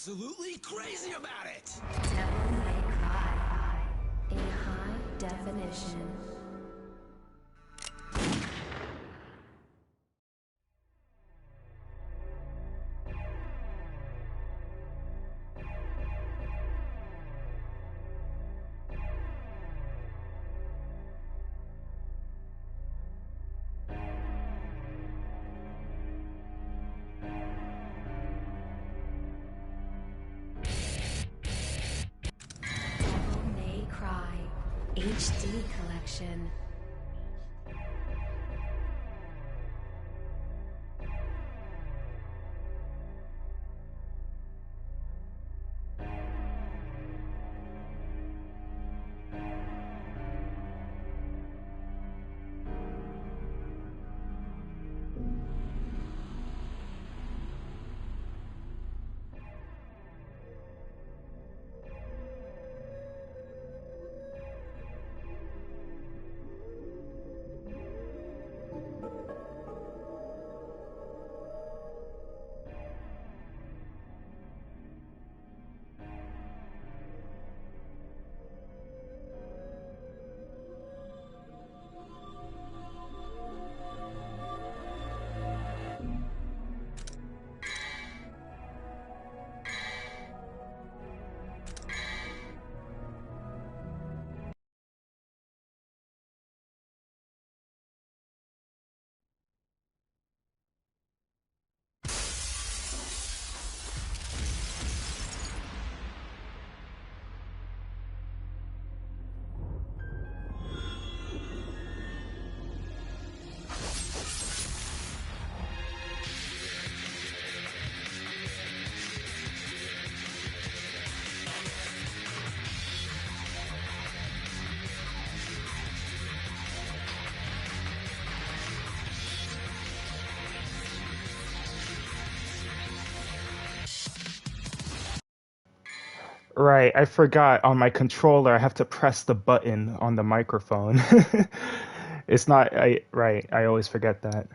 absolutely crazy about it! Devil May Cry in high definition. Devil May Cry HD Collection. Right, I forgot on my controller I have to press the button on the microphone. It's not right, I always forget that.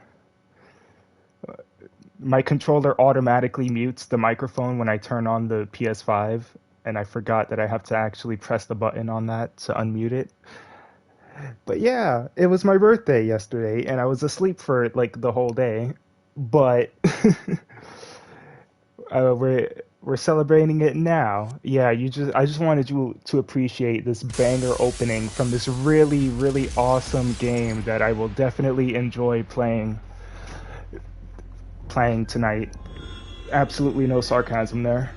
My controller automatically mutes the microphone when I turn on the PS5, and I forgot that I have to actually press the button on that to unmute it. But yeah, it was my birthday yesterday and I was asleep for like the whole day. But we're celebrating it now. Yeah, I just wanted you to appreciate this banger opening from this really, really awesome game that I will definitely enjoy playing tonight. Absolutely no sarcasm there.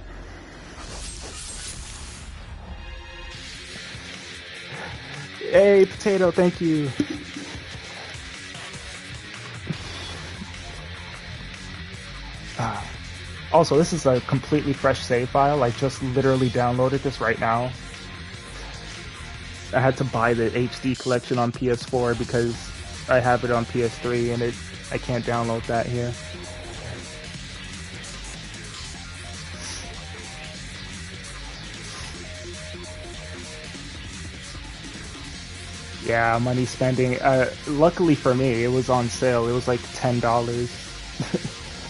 Hey, Potato, thank you. Also, this is a completely fresh save file. I just literally downloaded this right now. I had to buy the HD collection on PS4 because I have it on PS3 and I can't download that here. Yeah, money spending. Luckily for me, it was on sale. It was like $10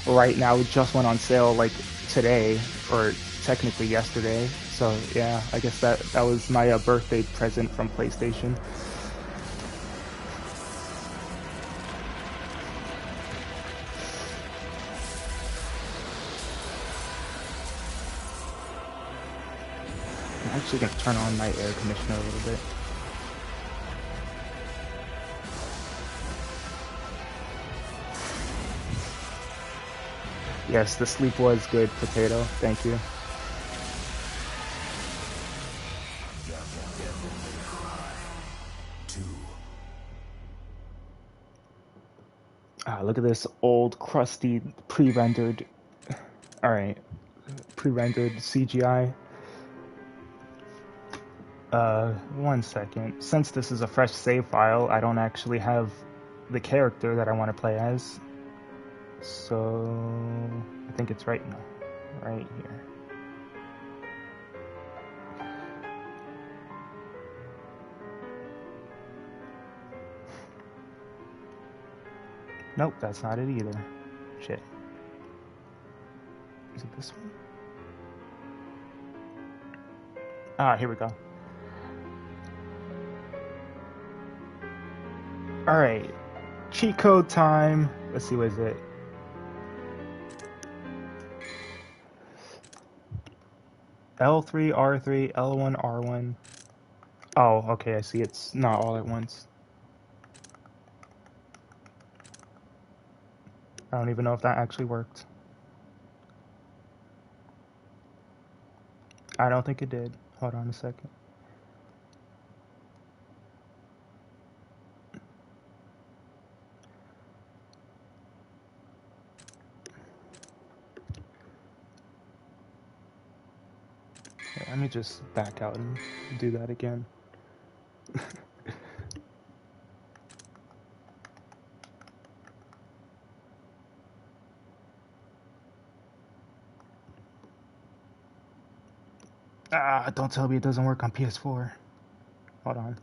right now. It just went on sale like today, or technically yesterday. So yeah, I guess that was my birthday present from PlayStation. I'm actually gonna turn on my air conditioner a little bit. Yes, the sleep was good, Potato. Thank you. Ah, look at this old, crusty, pre-rendered. All right, pre-rendered CGI. One second. Since this is a fresh save file, I don't actually have the character that I want to play as. So I think it's right now, right here. Nope, that's not it either. Shit. Is it this one? Ah, here we go. Alright. Cheat code time. Let's see, what is it? L3, R3, L1, R1. Oh, okay, I see. It's not all at once. I don't even know if that actually worked. I don't think it did. Hold on a second. Yeah, let me just back out and do that again. Ah, don't tell me it doesn't work on PS4. Hold on.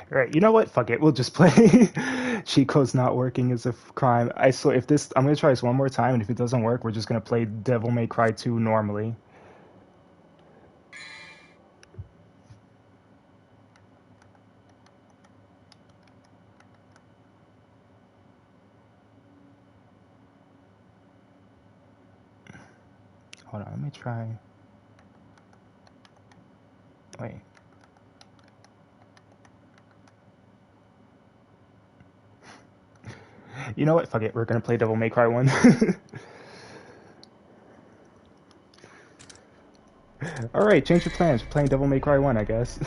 Right, you know what? Fuck it. We'll just play. Cheat code's not working is a crime. I swear, if this, I'm gonna try this one more time, and if it doesn't work, we're just gonna play Devil May Cry 2 normally. Hold on, let me try. Wait. You know what? Fuck it. We're gonna play Devil May Cry 1. Alright, change your plans. We're playing Devil May Cry 1, I guess.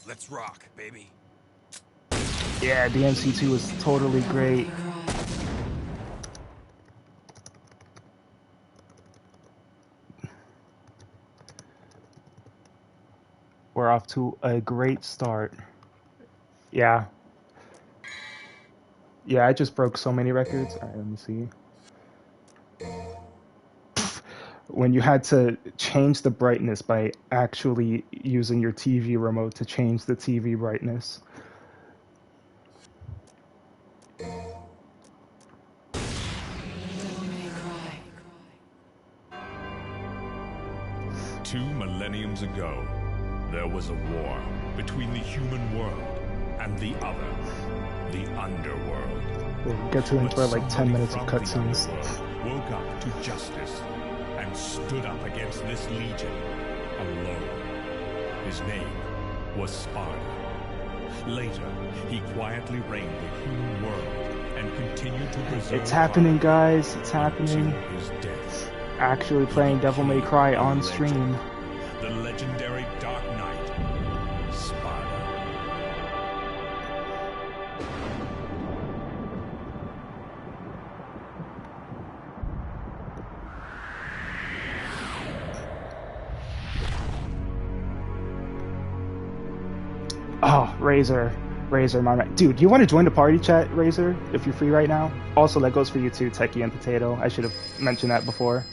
Let's rock, baby. Yeah, DMC2 was totally great. We're off to a great start. Yeah. Yeah, I just broke so many records. Alright, let me see. When you had to change the brightness by actually using your TV remote to change the TV brightness. Two millenniums ago, there was a war between the human world and the other, the underworld. We'll get to enjoy like 10 minutes of cutscenes. Woke up to justice and stood up against this legion alone. His name was Sparta. Later, he quietly reigned the human world and continued to preserve. It's happening, guys. It's happening. His death. Actually playing Devil May Cry on stream. The legendary Dark Knight, Sparta. Oh, Razor, my man. Dude, you want to join the party chat, Razor, if you're free right now? Also, that goes for you too, Techie and Potato. I should have mentioned that before.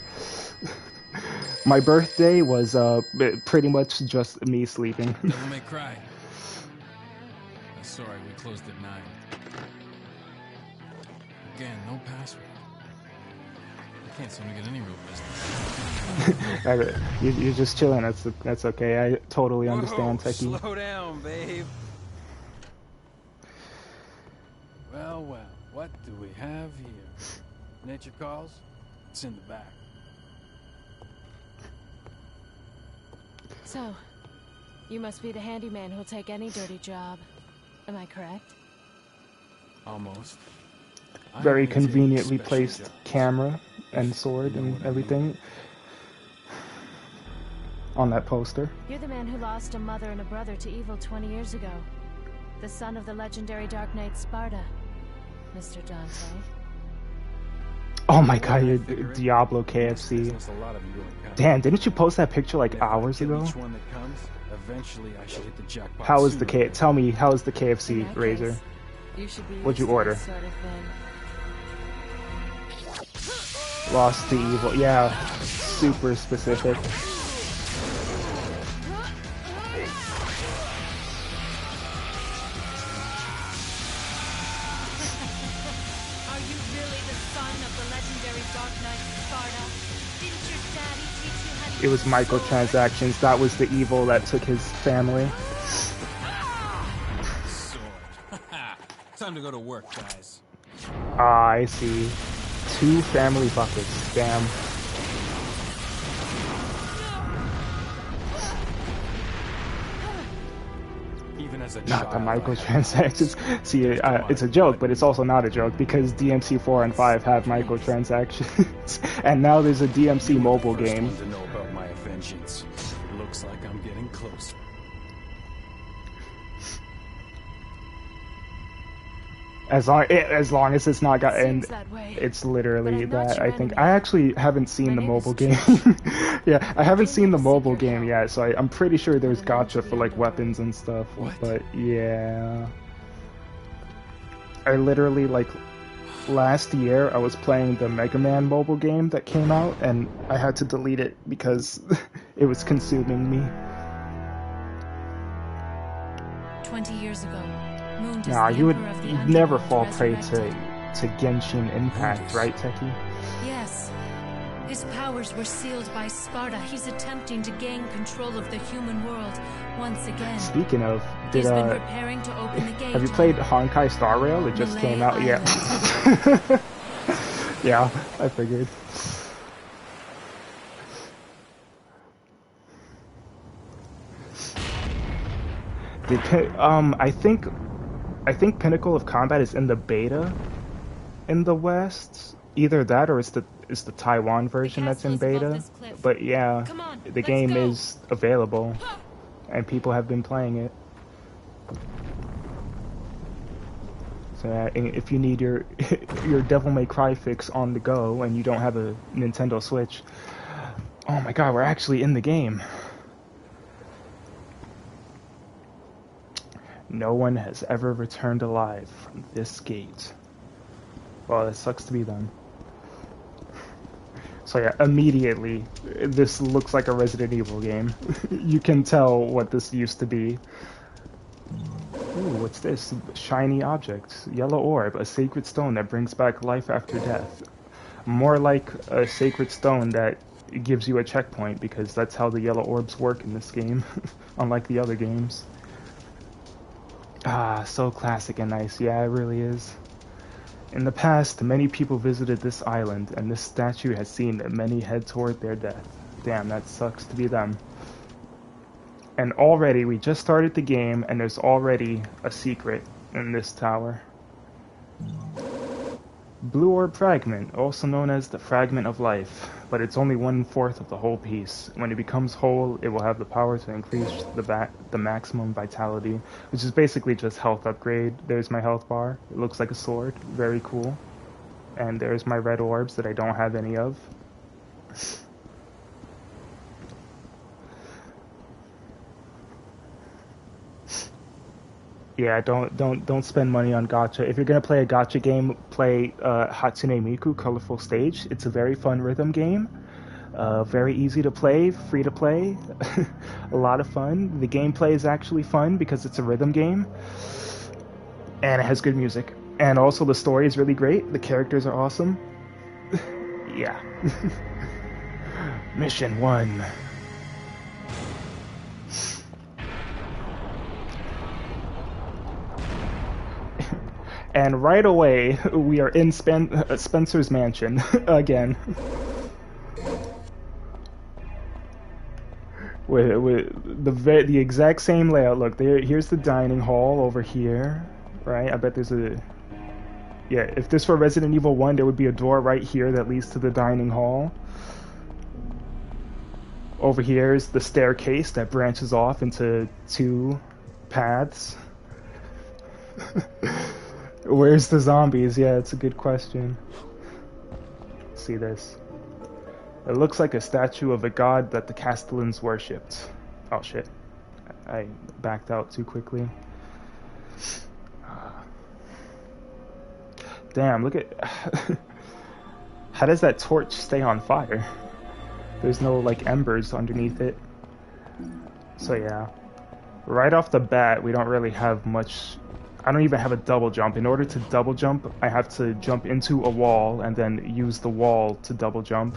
My birthday was pretty much just me sleeping. Devil May Cry. Sorry, we closed at 9. Again, no password. I can't seem to get any real business. You're just chilling. That's okay. I totally understand, Whoa, Techie. slow down, babe. Well, well, what do we have here? Nature calls? It's in the back. So, you must be the handyman who'll take any dirty job. Am I correct? Almost. Very I only take conveniently special placed jobs. camera and sword and everything. on that poster. You're the man who lost a mother and a brother to evil 20 years ago. The son of the legendary Dark Knight Sparta, Mr. Dante. Oh my god, you're Diablo KFC. Damn, didn't you post that picture like hours ago? Eventually, I should hit the jackpot. How is the Tell me, how is the KFC, Razor? You should be What'd you used to order? this sort of thing. Lost to evil. Yeah, super specific. Are you really the son of the legendary Dark Knight Sparta? Didn't your daddy teach you how to It was microtransactions. That was the evil that took his family. Time to go to work, guys. Ah, I see. 2 family buckets. Damn. Even as a Not the child, microtransactions. See, it's a joke, but it's also not a joke because DMC 4 and 5 have microtransactions, and now there's a DMC mobile game. to know about my vengeance. It looks like I'm getting close. As long as it's not got, and Seems that way. it's But literally I'm not that. your I think enemy. I actually haven't seen the My name is mobile game. Yeah, I haven't seen the mobile game yet, so I'm pretty sure there's gotcha for like weapons and stuff. What? But yeah, I literally like last year I was playing the Mega Man mobile game that came out, and I had to delete it because it was consuming me. 20 years ago, Moon is Nah, the you'd Emperor of the never Underworld fall prey resurrected. to Genshin Impact, right, Techie? Yes. His powers were sealed by Sparta. He's attempting to gain control of the human world once again. Speaking of, He's did been preparing to open the gate. have you played Honkai Star Rail? It just Malay came out. Yeah. Yeah, I figured. I think Pinnacle of Combat is in the beta in the West. Either that or it's the Taiwan version that's in castle is above beta. this cliff. But yeah, Come on, the let's game go. is available and people have been playing it. So if you need your your Devil May Cry fix on the go and you don't have a Nintendo Switch, oh my god, we're actually in the game. No one has ever returned alive from this gate. Well, that sucks to be them. So yeah, immediately, this looks like a Resident Evil game. You can tell what this used to be. Ooh, what's this? Shiny object. Yellow orb, a sacred stone that brings back life after death. More like a sacred stone that gives you a checkpoint, because that's how the yellow orbs work in this game, unlike the other games. Ah, so classic and nice. Yeah, it really is. In the past, many people visited this island, and this statue has seen many head toward their death. Damn, that sucks to be them. And already, we just started the game, and there's already a secret in this tower. Blue orb fragment, also known as the fragment of life, but it's only 1/4 of the whole piece. When it becomes whole, it will have the power to increase the maximum vitality, which is basically just health upgrade. There's my health bar. It looks like a sword. Very cool. And there's my red orbs that I don't have any of. Yeah, don't spend money on gacha. If you're gonna play a gacha game, play Hatsune Miku Colorful Stage. It's a very fun rhythm game. Very easy to play, free to play. A lot of fun. The gameplay is actually fun because it's a rhythm game. And it has good music. And also the story is really great. The characters are awesome. Yeah. Mission 1. And right away, we are in Spencer's mansion again. With the exact same layout. Look, here's the dining hall over here, right? I bet there's a... Yeah, if this were Resident Evil 1, there would be a door right here that leads to the dining hall. Over here is the staircase that branches off into 2 paths. Where's the zombies? Yeah, it's a good question. Let's see this. It looks like a statue of a god that the Castellans worshipped. Oh shit. I backed out too quickly. Damn, look at... How does that torch stay on fire? There's no, like, embers underneath it. So yeah. Right off the bat, we don't really have much... I don't even have a double jump. In order to double jump, I have to jump into a wall and then use the wall to double jump.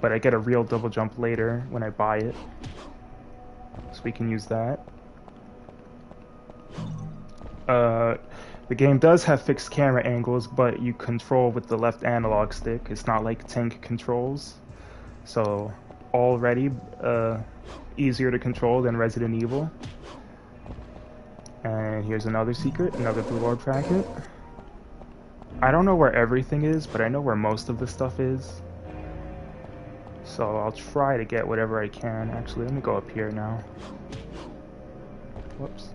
But I get a real double jump later when I buy it. So we can use that. The game does have fixed camera angles, but you control with the left analog stick. It's not like tank controls. So already easier to control than Resident Evil. And here's another secret, another Blue Orb packet. I don't know where everything is, but I know where most of the stuff is. So I'll try to get whatever I can. Actually, let me go up here now. Whoops.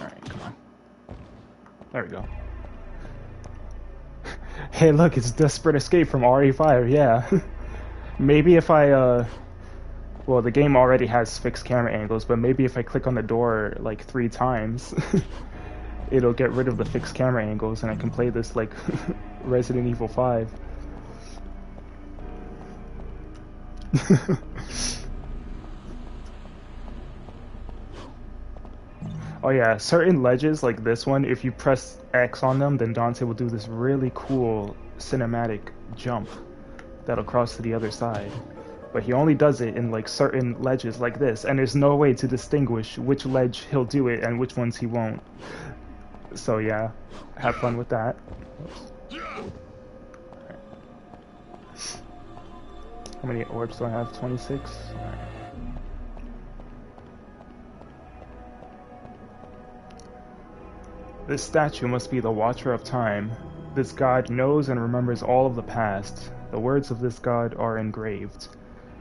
Alright, come on. There we go. Hey, look, it's Desperate Escape from RE5, yeah. Maybe if I, well, the game already has fixed camera angles, but maybe if I click on the door, like, 3 times, it'll get rid of the fixed camera angles, and I can play this like Resident Evil 5. Oh yeah, certain ledges like this one, if you press X on them, then Dante will do this really cool cinematic jump that'll cross to the other side. But he only does it in like certain ledges like this, and there's no way to distinguish which ledge he'll do it and which ones he won't. So yeah, have fun with that. How many orbs do I have? 26? Alright. This statue must be the Watcher of Time. This god knows and remembers all of the past. The words of this god are engraved.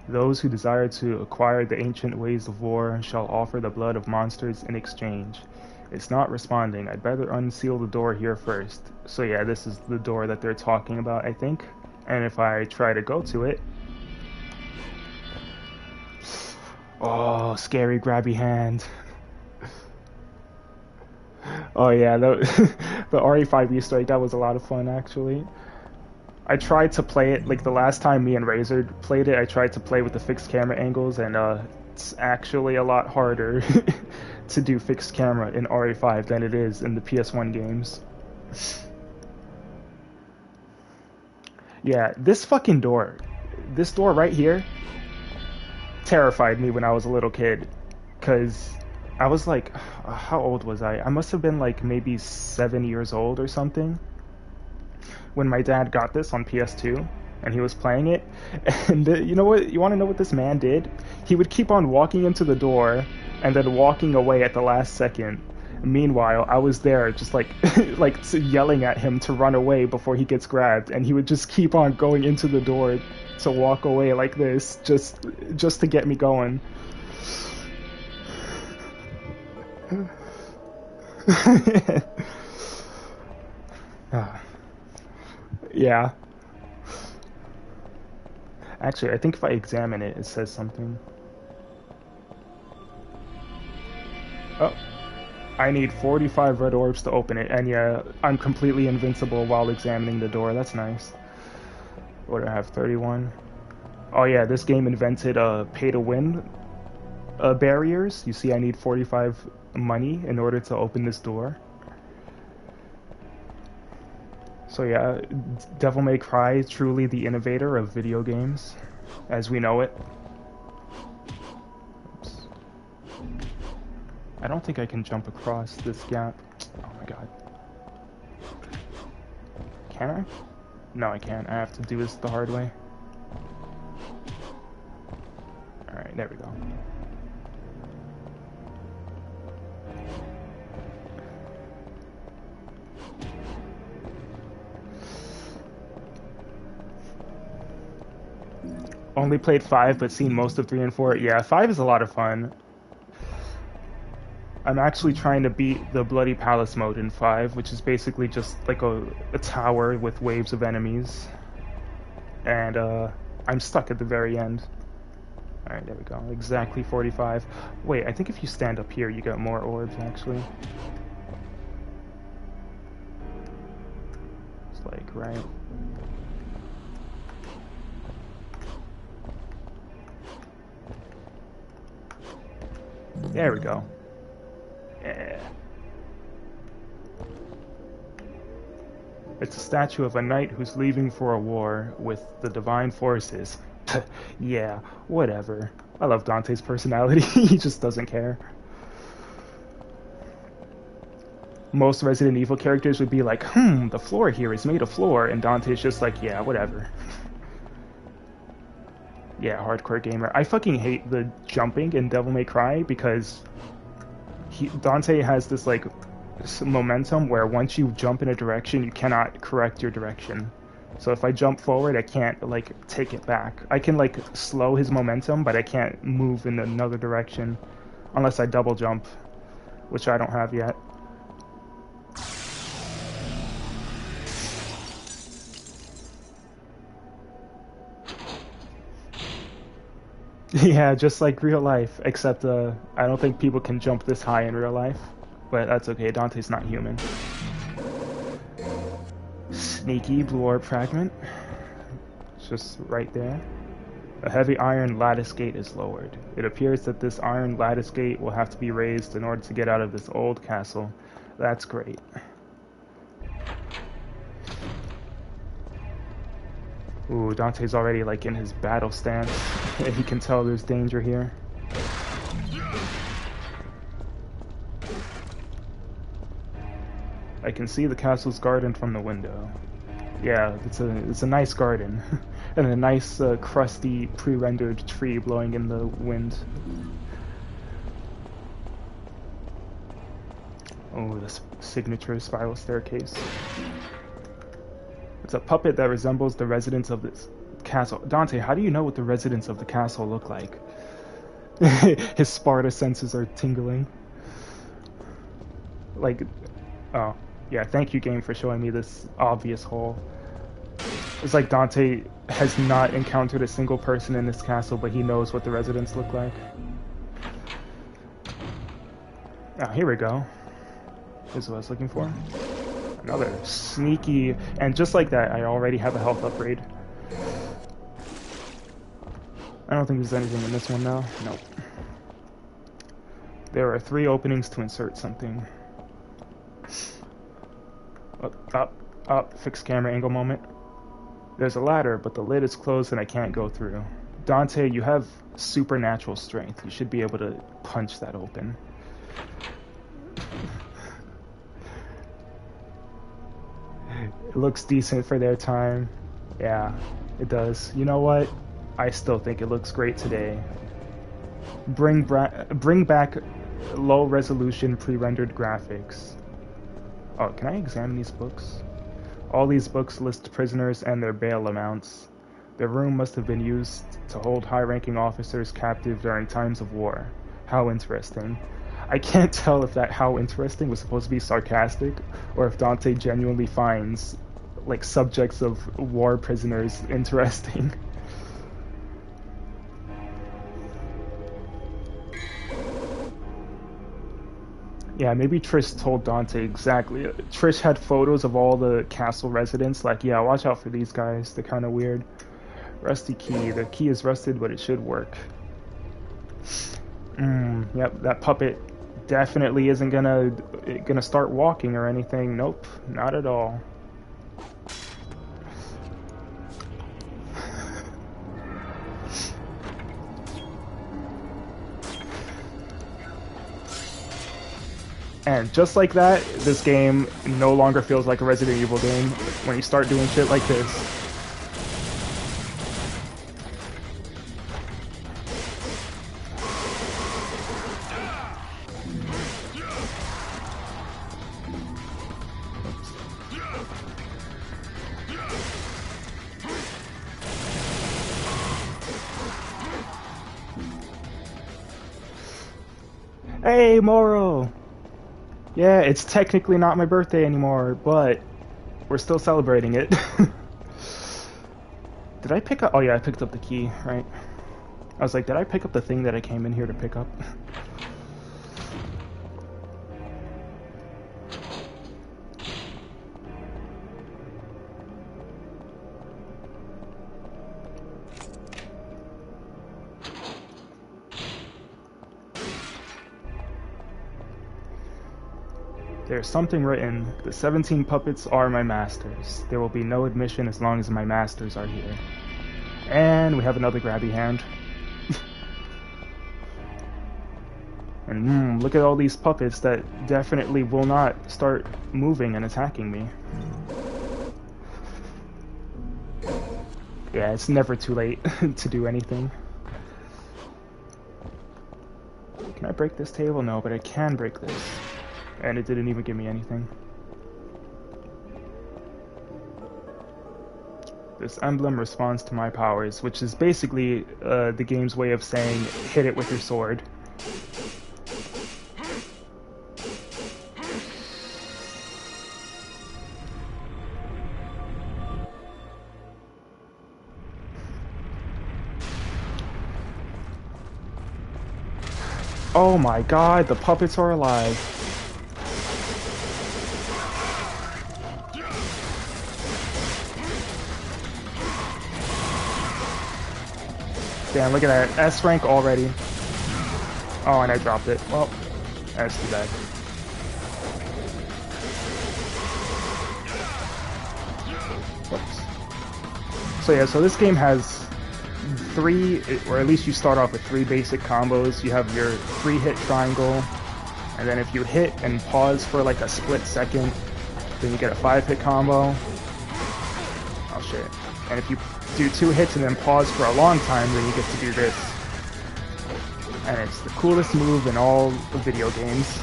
Those who desire to acquire the ancient ways of war shall offer the blood of monsters in exchange. It's not responding. I'd better unseal the door here first. So yeah, this is the door that they're talking about, I think. And if I try to go to it... Oh, scary grabby hand. Oh yeah, the RE5 Easter egg, that was a lot of fun actually. I tried to play it, like the last time me and Razor played it, I tried to play with the fixed camera angles, and it's actually a lot harder to do fixed camera in RE5 than it is in the PS1 games. Yeah, this fucking door, this door right here, terrified me when I was a little kid, because I was like, how old was I? I must have been like maybe 7 years old or something when my dad got this on PS2 and he was playing it. And you know what? You want to know what this man did? He would keep on walking into the door and then walking away at the last second. Meanwhile, I was there just like yelling at him to run away before he gets grabbed, and he would just keep on going into the door to walk away like this just to get me going. Yeah. Actually, I think if I examine it, it says something. Oh. I need 45 red orbs to open it, and yeah, I'm completely invincible while examining the door. That's nice. What do I have? 31? Oh yeah, this game invented pay-to-win barriers. You see, I need 45 money in order to open this door. So yeah, Devil May Cry is truly the innovator of video games, as we know it. Oops. I don't think I can jump across this gap. Oh my god. Can I? No, I can't. I have to do this the hard way. Alright, there we go. Only played 5, but seen most of 3 and 4. Yeah, 5 is a lot of fun. I'm actually trying to beat the Bloody Palace mode in 5, which is basically just like a tower with waves of enemies. And I'm stuck at the very end. Alright, there we go. Exactly 45. Wait, I think if you stand up here, you get more orbs, actually. It's like, right... There we go. Yeah. It's a statue of a knight who's leaving for a war with the divine forces. Yeah, whatever. I love Dante's personality. He just doesn't care. Most Resident Evil characters would be like, the floor here is made of floor, and Dante's just like, yeah, whatever. Yeah, hardcore gamer. I fucking hate the jumping in Devil May Cry because Dante has this like momentum where once you jump in a direction, you cannot correct your direction. So if I jump forward, I can't like take it back. I can like slow his momentum, but I can't move in another direction unless I double jump, which I don't have yet. Yeah, just like real life, except I don't think people can jump this high in real life, but that's okay, Dante's not human. Sneaky blue orb fragment. It's just right there. A heavy iron lattice gate is lowered. It appears that this iron lattice gate will have to be raised in order to get out of this old castle. That's great. Ooh, Dante's already like in his battle stance. He can tell there's danger here. I can see the castle's garden from the window. Yeah, it's a nice garden. And a nice crusty pre-rendered tree blowing in the wind. Oh, the signature spiral staircase. It's a puppet that resembles the residents of this castle. Dante, how do you know what the residents of the castle look like? His Sparta senses are tingling. Like, oh, yeah, thank you, game, for showing me this obvious hole. It's like Dante has not encountered a single person in this castle, but he knows what the residents look like. Oh, here we go. Here's what I was looking for. Another sneaky, and just like that, I already have a health upgrade. I don't think there's anything in this one now. Nope. There are 3 openings to insert something. Up, fixed camera angle moment. There's a ladder, but the lid is closed and I can't go through. Dante, you have supernatural strength. You should be able to punch that open. It looks decent for their time. Yeah, it does. You know what? I still think it looks great today. Bring back low-resolution pre-rendered graphics. Oh, can I examine these books? All these books list prisoners and their bail amounts. The room must have been used to hold high-ranking officers captive during times of war. How interesting. I can't tell if that "how interesting" was supposed to be sarcastic, or if Dante genuinely finds, like, subjects of war prisoners interesting. Yeah, maybe Trish told Dante exactly. Trish had photos of all the castle residents, like, yeah, watch out for these guys, they're kind of weird. Rusty key. The key is rusted, but it should work. Yep, that puppet definitely isn't gonna start walking or anything. Nope, not at all. And just like that, this game no longer feels like a Resident Evil game when you start doing shit like this. Hey, Moro! Yeah, it's technically not my birthday anymore, but we're still celebrating it. Did I pick up? Oh yeah, I picked up the key, right? I was like, did I pick up the thing that I came in here to pick up? There's something written. The 17 puppets are my masters. There will be no admission as long as my masters are here. And we have another grabby hand. And look at all these puppets that definitely will not start moving and attacking me. Yeah, it's never too late to do anything. Can I break this table? No, but I can break this. And it didn't even give me anything. This emblem responds to my powers, which is basically the game's way of saying hit it with your sword. Oh my god, the puppets are alive. Damn, look at that. S rank already. Oh, and I dropped it. Well, that's too bad. Whoops. So yeah, so this game has 3, or at least you start off with 3 basic combos. You have your 3-hit triangle, and then if you hit and pause for like a split second, then you get a 5-hit combo. Oh shit. And if you do 2 hits and then pause for a long time, then you get to do this. And it's the coolest move in all video games.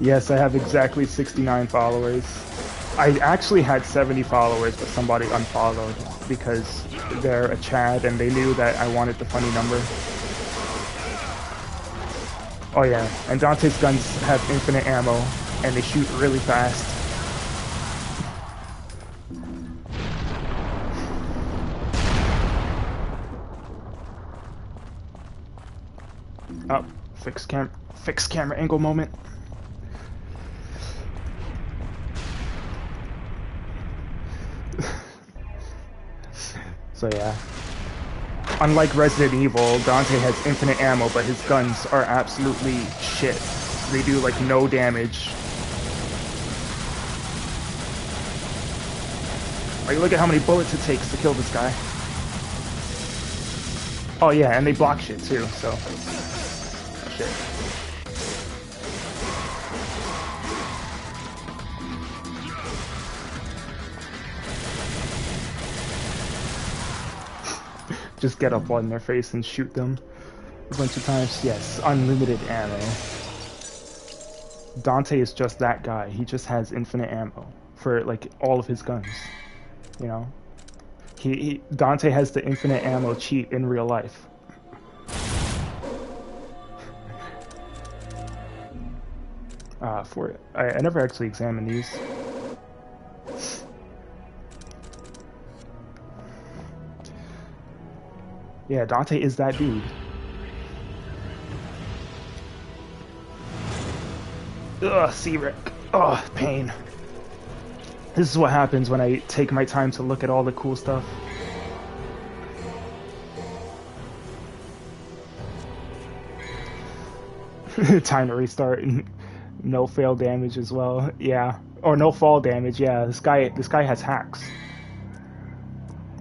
Yes, I have exactly 69 followers. I actually had 70 followers, but somebody unfollowed because they're a Chad and they knew that I wanted the funny number. Oh yeah, and Dante's guns have infinite ammo and they shoot really fast. Oh, fixed camera angle moment. So yeah, unlike Resident Evil, Dante has infinite ammo, but his guns are absolutely shit. They do like no damage. Like, look at how many bullets it takes to kill this guy. Oh yeah, and they block shit too, so... Oh shit. Just get up on their face and shoot them a bunch of times. Yes, unlimited ammo. Dante is just that guy. He just has infinite ammo for like all of his guns. You know? Dante has the infinite ammo cheat in real life. I never actually examined these. Yeah, Dante is that dude. Ugh, C-Wreck. Ugh, pain. This is what happens when I take my time to look at all the cool stuff. Time to restart. No fail damage as well. Yeah. Or no fall damage. Yeah, this guy has hacks.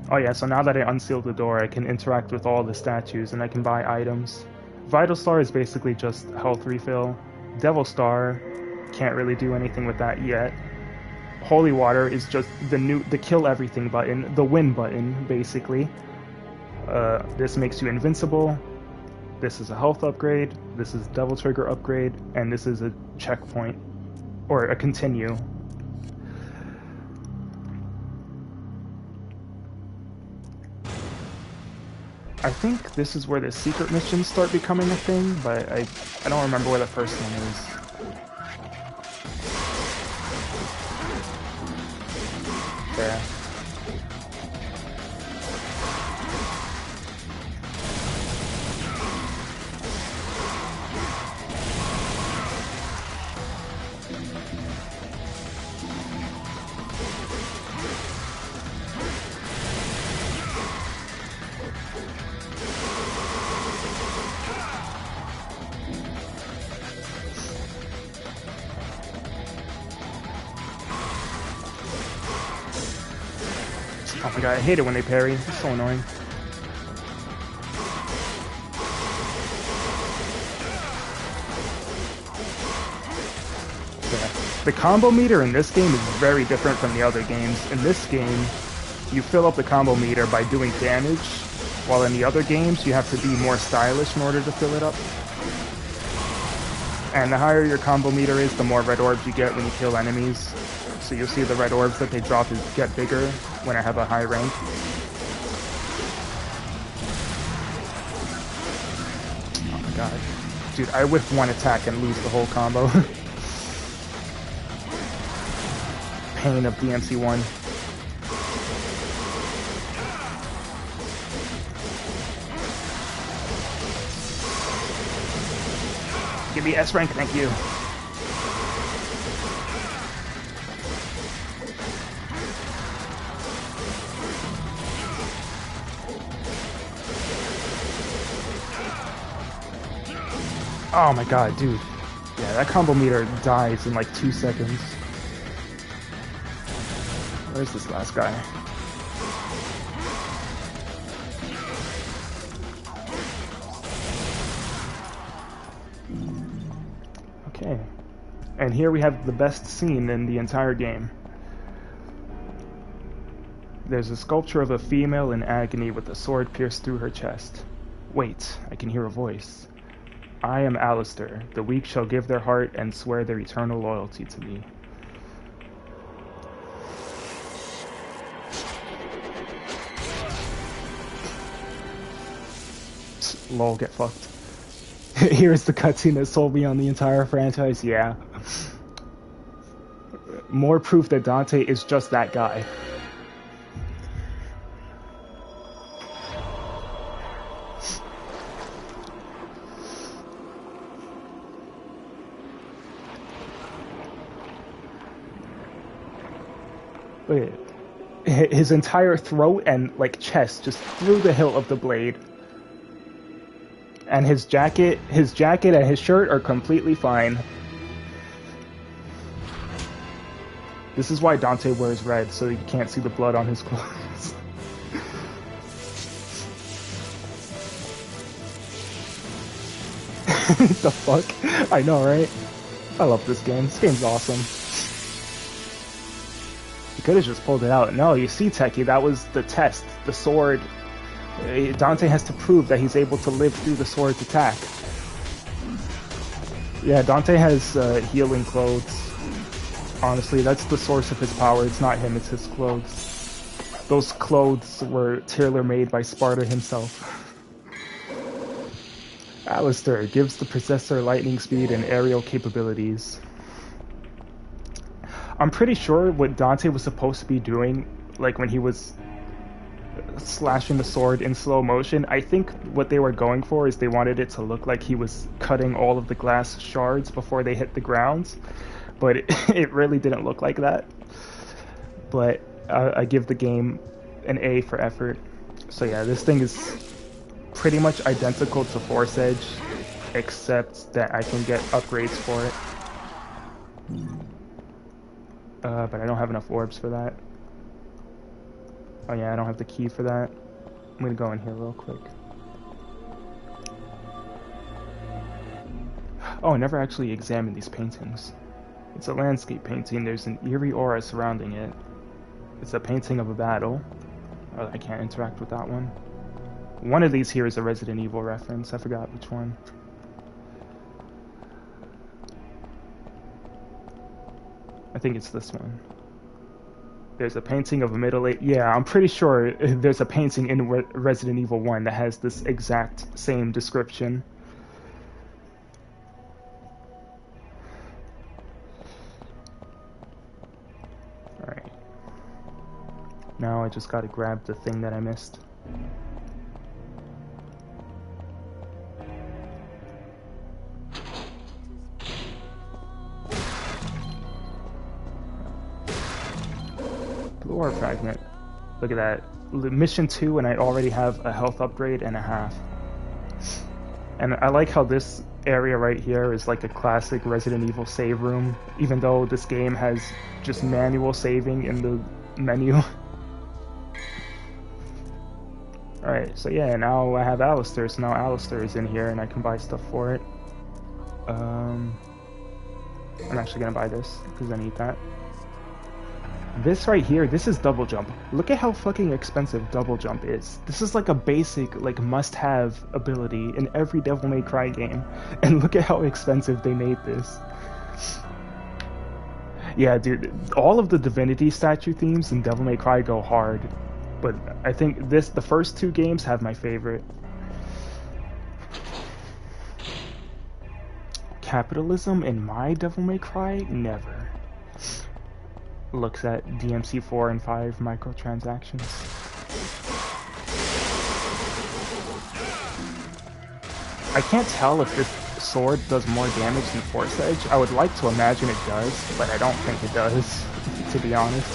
Oh yeah, so now that I unsealed the door, I can interact with all the statues and I can buy items. Vital Star is basically just health refill. Devil Star, can't really do anything with that yet. Holy Water is just the kill everything button, the win button, basically. This makes you invincible. This is a health upgrade. This is Devil Trigger upgrade, and this is a checkpoint or a continue. I think this is where the secret missions start becoming a thing, but I don't remember where the first one is. There. Oh my god, I hate it when they parry. It's so annoying. Yeah. The combo meter in this game is very different from the other games. In this game, you fill up the combo meter by doing damage, while in the other games, you have to be more stylish in order to fill it up. And the higher your combo meter is, the more red orbs you get when you kill enemies. So you'll see the red orbs that they drop get bigger when I have a high rank. Oh my god. Dude, I whiff one attack and lose the whole combo. Pain of DMC1. Give me S rank, thank you. Oh my god, dude. Yeah, that combo meter dies in like 2 seconds. Where's this last guy? Okay. And here we have the best scene in the entire game. There's a sculpture of a female in agony with a sword pierced through her chest. Wait, I can hear a voice. I am Alistair. The weak shall give their heart and swear their eternal loyalty to me. Lol, get fucked. Here's the cutscene that sold me on the entire franchise. Yeah. More proof that Dante is just that guy. Look at it. His entire throat and like chest just through the hilt of the blade. And his jacket and his shirt are completely fine. This is why Dante wears red, so you can't see the blood on his clothes. The fuck? I know, right? I love this game. This game's awesome. You could have just pulled it out. No, you see, Techie, that was the test. The sword. Dante has to prove that he's able to live through the sword's attack. Yeah, Dante has healing clothes. Honestly, that's the source of his power. It's not him, it's his clothes. Those clothes were tailor-made by Sparta himself. Alistair gives the possessor lightning speed and aerial capabilities. I'm pretty sure what Dante was supposed to be doing, like when he was slashing the sword in slow motion, I think what they were going for is they wanted it to look like he was cutting all of the glass shards before they hit the ground, but it really didn't look like that. But I give the game an A for effort. So yeah, this thing is pretty much identical to Force Edge, except that I can get upgrades for it. But I don't have enough orbs for that. Oh yeah, I don't have the key for that. I'm gonna go in here real quick. Oh, I never actually examined these paintings. It's a landscape painting. There's an eerie aura surrounding it. It's a painting of a battle. Oh, I can't interact with that one. One of these here is a Resident Evil reference. I forgot which one. I think it's this one. There's a painting of a middle-aged... Yeah, I'm pretty sure there's a painting in Resident Evil 1 that has this exact same description. Alright. Now I just gotta grab the thing that I missed. Blue ore fragment. Look at that. Mission 2 and I already have a health upgrade and a half. And I like how this area right here is like a classic Resident Evil save room, even though this game has just manual saving in the menu. Alright, so yeah, now I have Alistair, so now Alistair is in here and I can buy stuff for it. I'm actually gonna buy this, because I need that. This right here, this is double jump. Look at how fucking expensive double jump is. This is like a basic, like must-have ability in every Devil May Cry game. And look at how expensive they made this. Yeah, dude, all of the Divinity statue themes in Devil May Cry go hard. But I think the first two games have my favorite. Capitalism in my Devil May Cry? Never. Looks at DMC4 and 5 microtransactions. I can't tell if this sword does more damage than Force Edge. I would like to imagine it does, but I don't think it does, to be honest.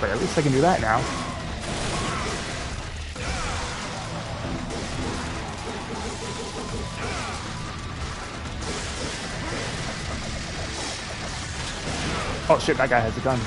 But at least I can do that now. Oh shit, that guy has a gun.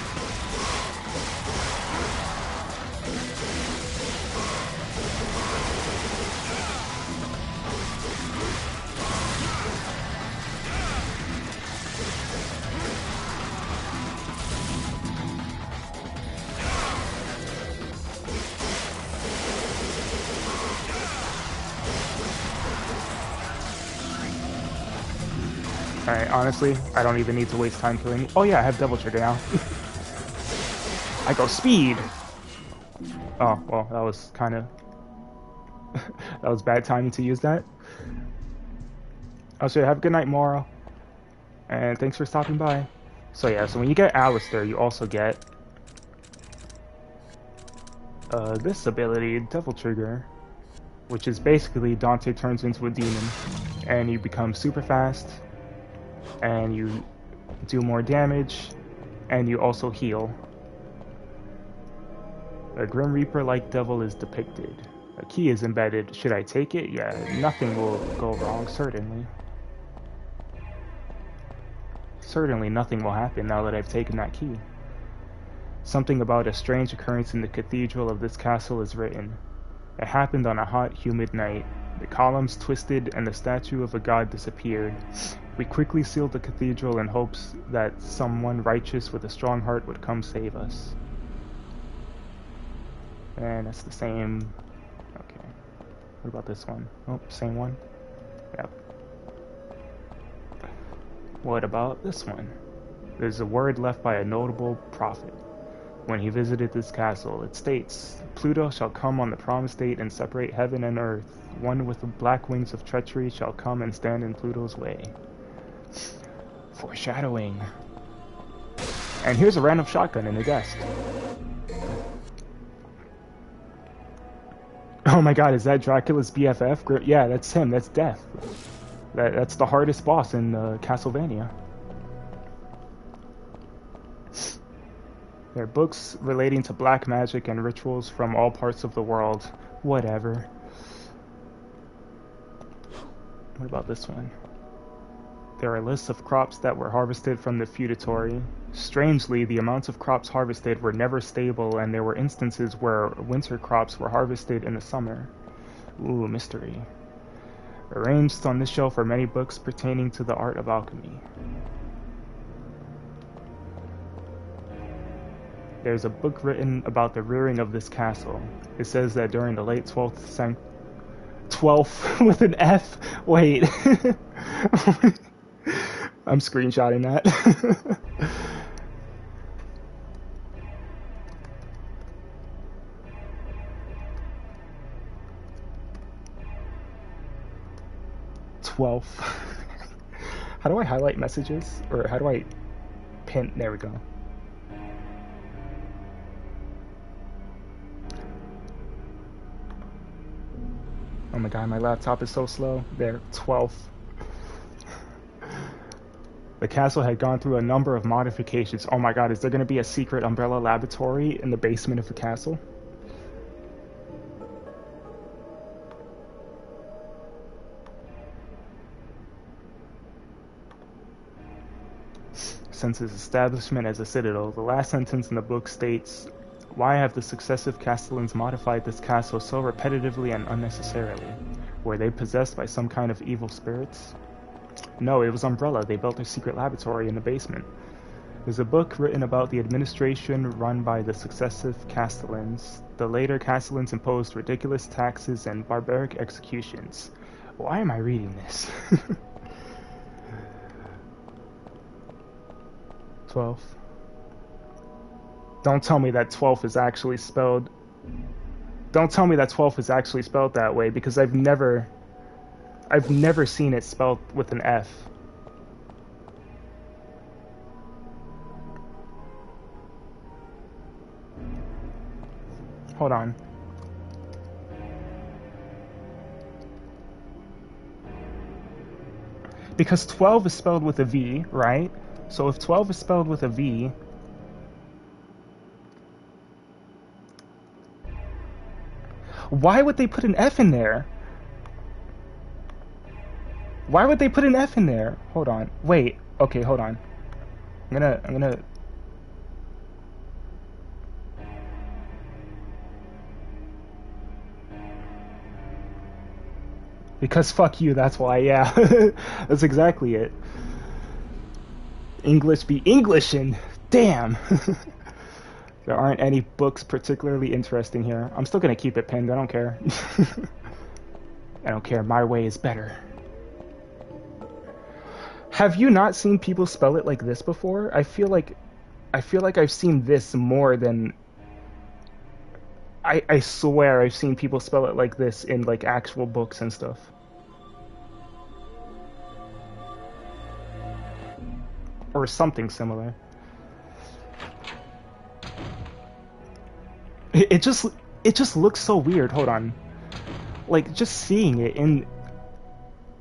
Alright, honestly, I don't even need to waste time killing. Oh yeah, I have double trigger now. I go speed! Oh, well, that was kind of... that was bad timing to use that. Oh shit, have a good night, Moro. And thanks for stopping by. So yeah, so when you get Alistair, you also get... this ability, Devil Trigger. Which is basically Dante turns into a demon. And you become super fast. And you do more damage, and you also heal. A Grim Reaper-like devil is depicted. A key is embedded. Should I take it? Yeah, nothing will go wrong, certainly. Certainly nothing will happen now that I've taken that key. Something about a strange occurrence in the cathedral of this castle is written. It happened on a hot, humid night. The columns twisted and the statue of a god disappeared. We quickly sealed the cathedral in hopes that someone righteous with a strong heart would come save us. And that's the same... Okay. What about this one? Oh, same one? Yep. What about this one? There's a word left by a notable prophet. When he visited this castle, it states, Pluto shall come on the promised date and separate heaven and earth. One with the black wings of treachery shall come and stand in Pluto's way. Foreshadowing. And here's a random shotgun in the desk. Oh my god, is that Dracula's BFF? Yeah, that's him, that's Death. That's the hardest boss in Castlevania. There are books relating to black magic and rituals from all parts of the world. Whatever. What about this one? There are lists of crops that were harvested from the feudatory. Strangely, the amounts of crops harvested were never stable, and there were instances where winter crops were harvested in the summer. Ooh, mystery. Arranged on this shelf are many books pertaining to the art of alchemy. There's a book written about the rearing of this castle. It says that during the late 12th with an F? Wait. I'm screenshotting that. 12. How do I highlight messages? Or how do I pin? There we go. Oh my god, my laptop is so slow. There, 12. The castle had gone through a number of modifications. Oh my god, is there going to be a secret Umbrella laboratory in the basement of the castle? Since its establishment as a citadel, the last sentence in the book states, "Why have the successive castellans modified this castle so repetitively and unnecessarily? Were they possessed by some kind of evil spirits?" No, it was Umbrella. They built their secret laboratory in the basement. There's a book written about the administration run by the successive castellans. The later castellans imposed ridiculous taxes and barbaric executions. Why am I reading this? 12. Don't tell me that 12 is actually spelled... Don't tell me that 12 is actually spelled that way, because I've never seen it spelled with an F. Hold on. Because 12 is spelled with a V, right? So if 12 is spelled with a V, why would they put an F in there? Why would they put an F in there? Hold on. Wait. Okay, hold on. I'm gonna... Because fuck you, that's why, yeah. That's exactly it. English be Englishin'. Damn. There aren't any books particularly interesting here. I'm still gonna keep it pinned, I don't care. I don't care, my way is better. Have you not seen people spell it like this before? I feel like I've seen this more than... I swear I've seen people spell it like this in like actual books and stuff. Or something similar. It just looks so weird. Hold on. Like just seeing it in...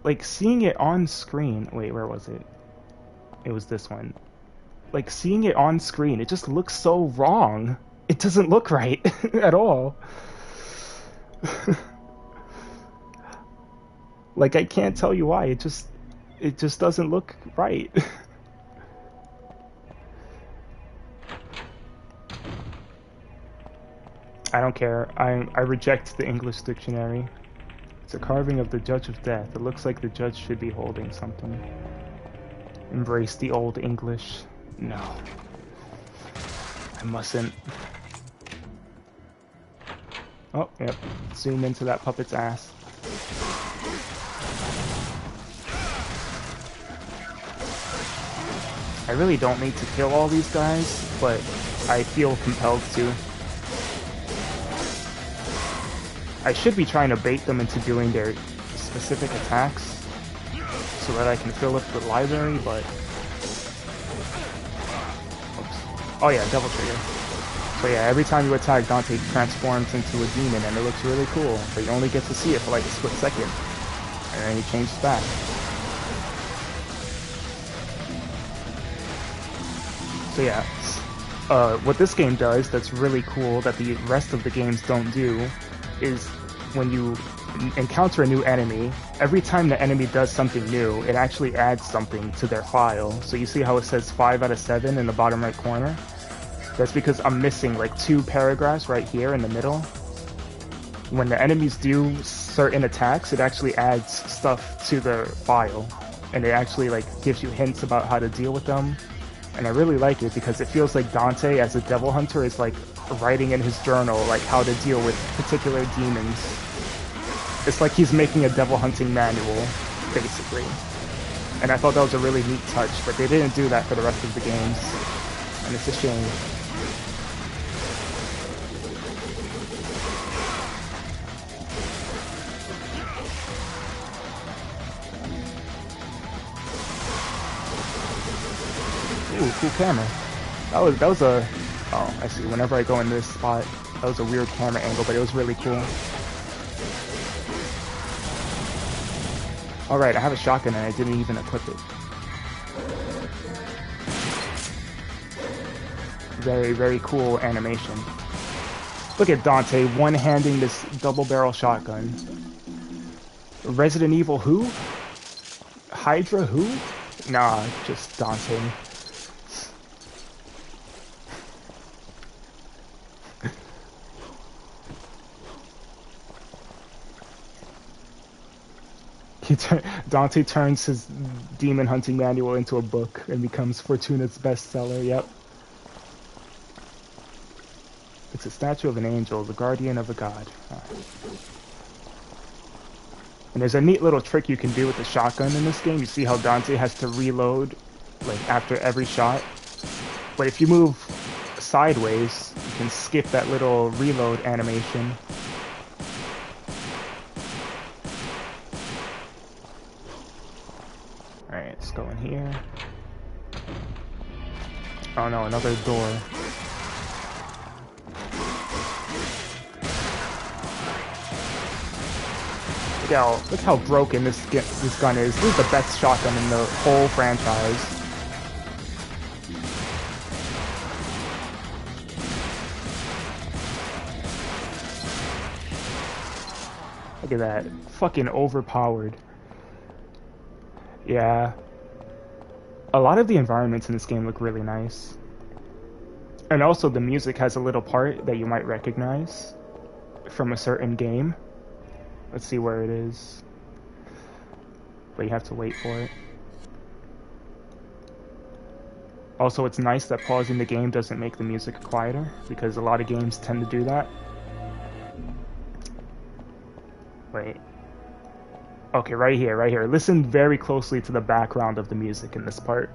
Like, seeing it on screen... Wait, where was it? It was this one. Like, seeing it on screen, it just looks so wrong. It doesn't look right at all. Like, I can't tell you why. It just doesn't look right. I don't care. I reject the English dictionary. It's a carving of the Judge of Death. It looks like the judge should be holding something. Embrace the old English. No. I mustn't. Oh, yep. Zoom into that puppet's ass. I really don't need to kill all these guys, but I feel compelled to. I should be trying to bait them into doing their specific attacks so that I can fill up the library, but... Oops. Oh yeah, Devil Trigger. So yeah, every time you attack, Dante transforms into a demon, and it looks really cool, but you only get to see it for like a split second, and then he changes back. So yeah, what this game does that's really cool that the rest of the games don't do is when you encounter a new enemy, every time the enemy does something new, it actually adds something to their file. So you see how it says 5 out of 7 in the bottom right corner? That's because I'm missing like 2 paragraphs right here in the middle. When the enemies do certain attacks, it actually adds stuff to their file. And it actually like gives you hints about how to deal with them. And I really like it because it feels like Dante as a devil hunter is like writing in his journal like how to deal with particular demons. It's like he's making a devil hunting manual, basically. And I thought that was a really neat touch, but they didn't do that for the rest of the games. And it's a shame. Ooh, cool camera. That was a... Oh, I see. Whenever I go in this spot, that was a weird camera angle, but it was really cool. Alright, I have a shotgun and I didn't even equip it. Very, very cool animation. Look at Dante one-handing this double-barrel shotgun. Resident Evil who? Hydra who? Nah, just Dante. Dante turns his demon hunting manual into a book and becomes Fortuna's bestseller. Yep. It's a statue of an angel, the guardian of a god. And there's a neat little trick you can do with the shotgun in this game. You see how Dante has to reload like after every shot. But if you move sideways, you can skip that little reload animation. Alright, let's go in here. Oh no, another door. Look how broken this gun is. This is the best shotgun in the whole franchise. Look at that. Fucking overpowered. Yeah. A lot of the environments in this game look really nice. And also the music has a little part that you might recognize from a certain game. Let's see where it is. But you have to wait for it. Also, it's nice that pausing the game doesn't make the music quieter, because a lot of games tend to do that. Wait. Okay, right here, right here. Listen very closely to the background of the music in this part.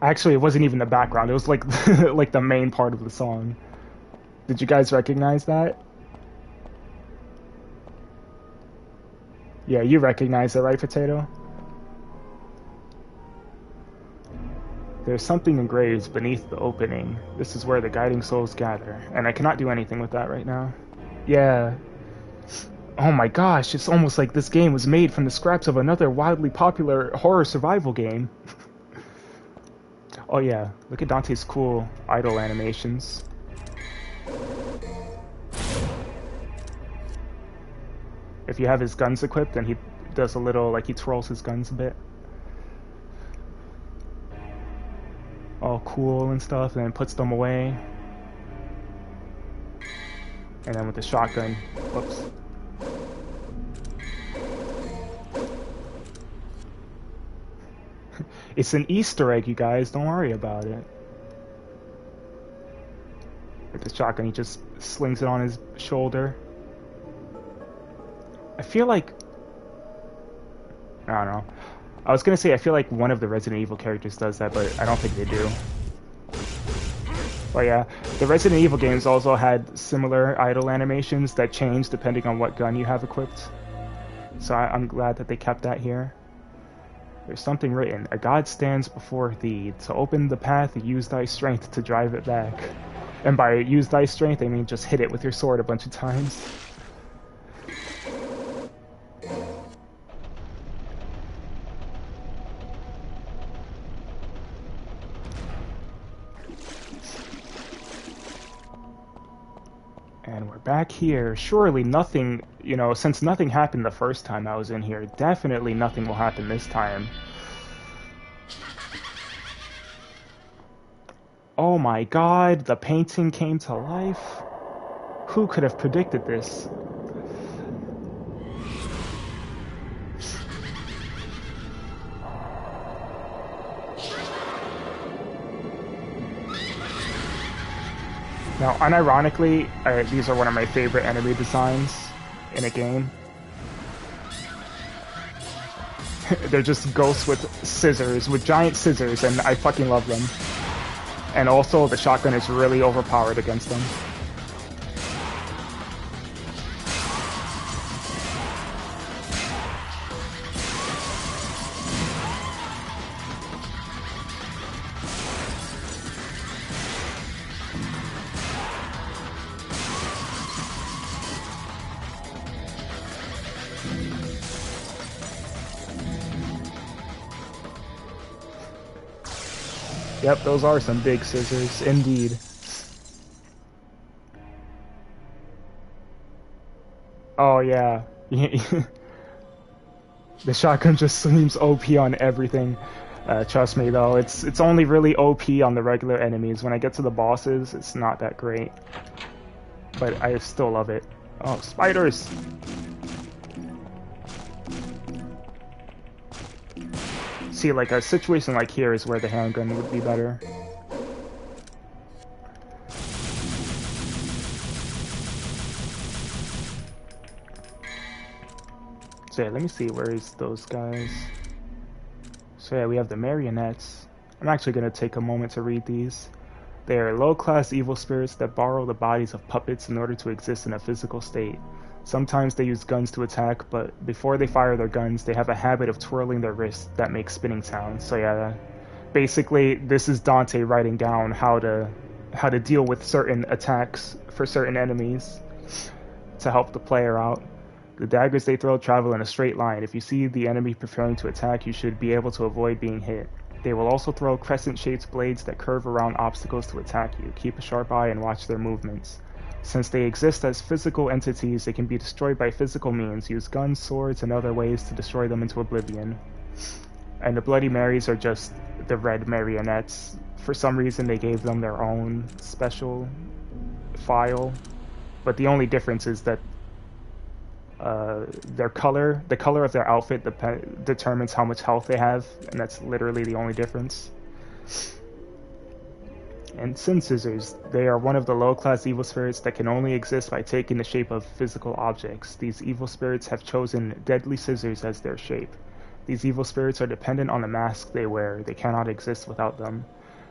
Actually, it wasn't even the background. It was like like the main part of the song. Did you guys recognize that? Yeah, you recognize it, right, Potato? There's something engraved beneath the opening. This is where the guiding souls gather. And I cannot do anything with that right now. Yeah. Oh my gosh, it's almost like this game was made from the scraps of another wildly popular horror survival game. Oh yeah, look at Dante's cool idle animations. If you have his guns equipped, then he does a little, like he twirls his guns a bit. All cool and stuff, and then puts them away. And then with the shotgun, whoops. It's an Easter egg, you guys. Don't worry about it. With the shotgun, he just slings it on his shoulder. I feel like... I don't know. I was gonna say I feel like one of the Resident Evil characters does that, but I don't think they do. But yeah, the Resident Evil games also had similar idle animations that change depending on what gun you have equipped. So I'm glad that they kept that here. There's something written. A god stands before thee. To open the path, use thy strength to drive it back. And by use thy strength, I mean just hit it with your sword a bunch of times. And we're back here. Surely nothing, you know, since nothing happened the first time I was in here, definitely nothing will happen this time. Oh my god, the painting came to life. Who could have predicted this? Now, unironically, these are one of my favorite enemy designs in a game. They're just ghosts with scissors, with giant scissors, and I fucking love them. And also, the shotgun is really overpowered against them. Yep, those are some big scissors, indeed. Oh yeah. The shotgun just seems OP on everything. Trust me though, it's only really OP on the regular enemies. When I get to the bosses, it's not that great. But I still love it. Oh, spiders! See, like a situation like here is where the handgun would be better. So yeah, let me see, where is those guys? So yeah, we have the marionettes. I'm actually going to take a moment to read these. They are low-class evil spirits that borrow the bodies of puppets in order to exist in a physical state. Sometimes they use guns to attack, but before they fire their guns, they have a habit of twirling their wrists that make spinning sounds. So yeah, basically this is Dante writing down how to deal with certain attacks for certain enemies to help the player out. The daggers they throw travel in a straight line. If you see the enemy preparing to attack, you should be able to avoid being hit. They will also throw crescent-shaped blades that curve around obstacles to attack you. Keep a sharp eye and watch their movements. Since they exist as physical entities, they can be destroyed by physical means. Use guns, swords, and other ways to destroy them into oblivion. And the Bloody Marys are just the red marionettes. For some reason, they gave them their own special file. But the only difference is that their color, the color of their outfit determines how much health they have, and that's literally the only difference. And Sin Scissors, they are one of the low-class evil spirits that can only exist by taking the shape of physical objects. These evil spirits have chosen deadly scissors as their shape. These evil spirits are dependent on the mask they wear. They cannot exist without them.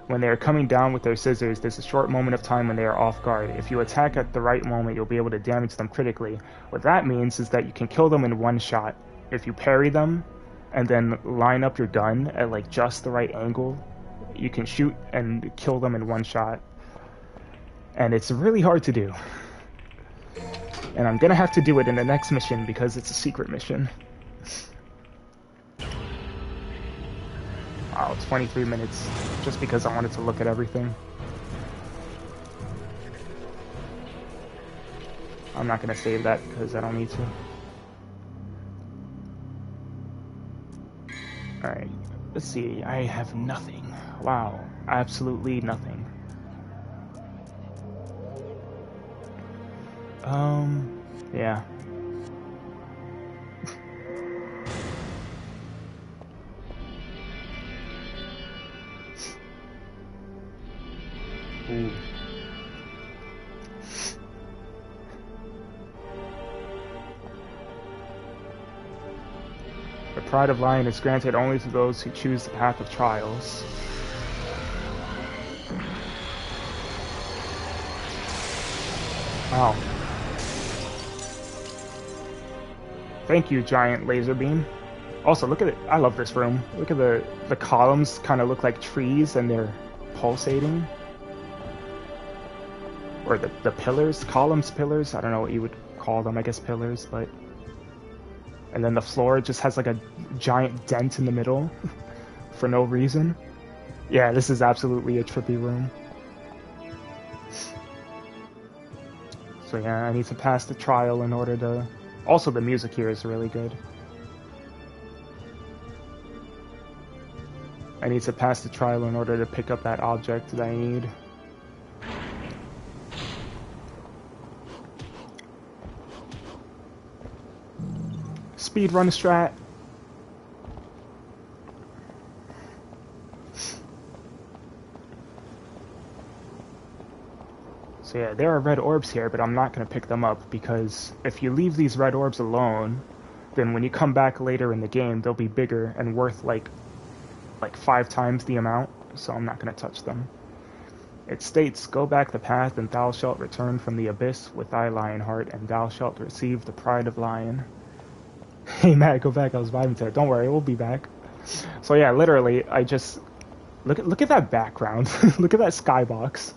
When they are coming down with their scissors, there's a short moment of time when they are off guard. If you attack at the right moment, you'll be able to damage them critically. What that means is that you can kill them in one shot. If you parry them, and then line up your gun at like just the right angle, you can shoot and kill them in one shot. And it's really hard to do. And I'm gonna have to do it in the next mission because it's a secret mission. Wow, 23 minutes, just because I wanted to look at everything. I'm not gonna save that because I don't need to. Alright, let's see, I have nothing. Wow, absolutely nothing. Yeah. Ooh. The Pride of Lion is granted only to those who choose the path of trials. Wow. Thank you, giant laser beam. Also, look at it. I love this room. Look at the columns kind of look like trees and they're pulsating. Or the pillars, columns, pillars, I don't know what you would call them, I guess pillars, but... And then the floor just has like a giant dent in the middle for no reason. Yeah, this is absolutely a trippy room. So yeah, I need to pass the trial in order to... Also, the music here is really good. I need to pass the trial in order to pick up that object that I need. Speedrun strat. So yeah, there are red orbs here, but I'm not going to pick them up because if you leave these red orbs alone, then when you come back later in the game, they'll be bigger and worth like 5 times the amount, so I'm not going to touch them. It states, go back the path and thou shalt return from the abyss with thy lion heart, and thou shalt receive the pride of lion. Hey Matt, go back, I was vibing to it. Don't worry, we'll be back. So yeah, literally, I just... Look at that background. Look at that skybox.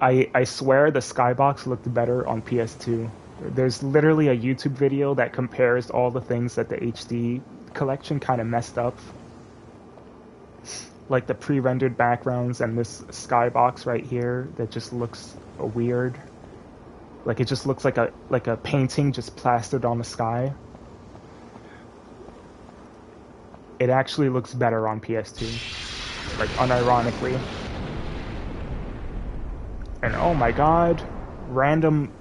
I swear the skybox looked better on PS2. There's literally a YouTube video that compares all the things that the HD collection kind of messed up. Like the pre-rendered backgrounds and this skybox right here that just looks weird. Like it just looks like a painting just plastered on the sky. It actually looks better on PS2. Like unironically. And oh my god, random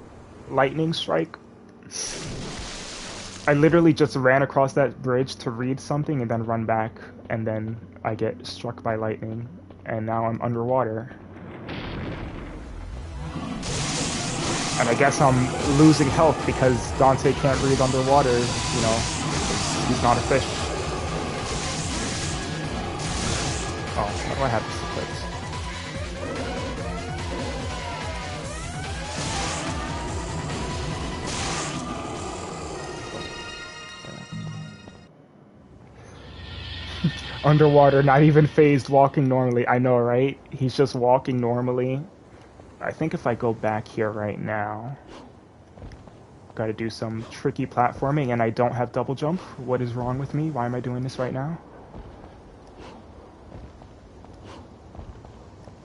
lightning strike. I literally just ran across that bridge to read something and then run back, and then I get struck by lightning, and now I'm underwater. And I guess I'm losing health because Dante can't breathe underwater, you know, he's not a fish. Oh, what happens to clicks? Underwater, not even phased, walking normally. I know, right? He's just walking normally. I think if I go back here right now, gotta do some tricky platforming, and I don't have double jump. What is wrong with me? Why am I doing this right now?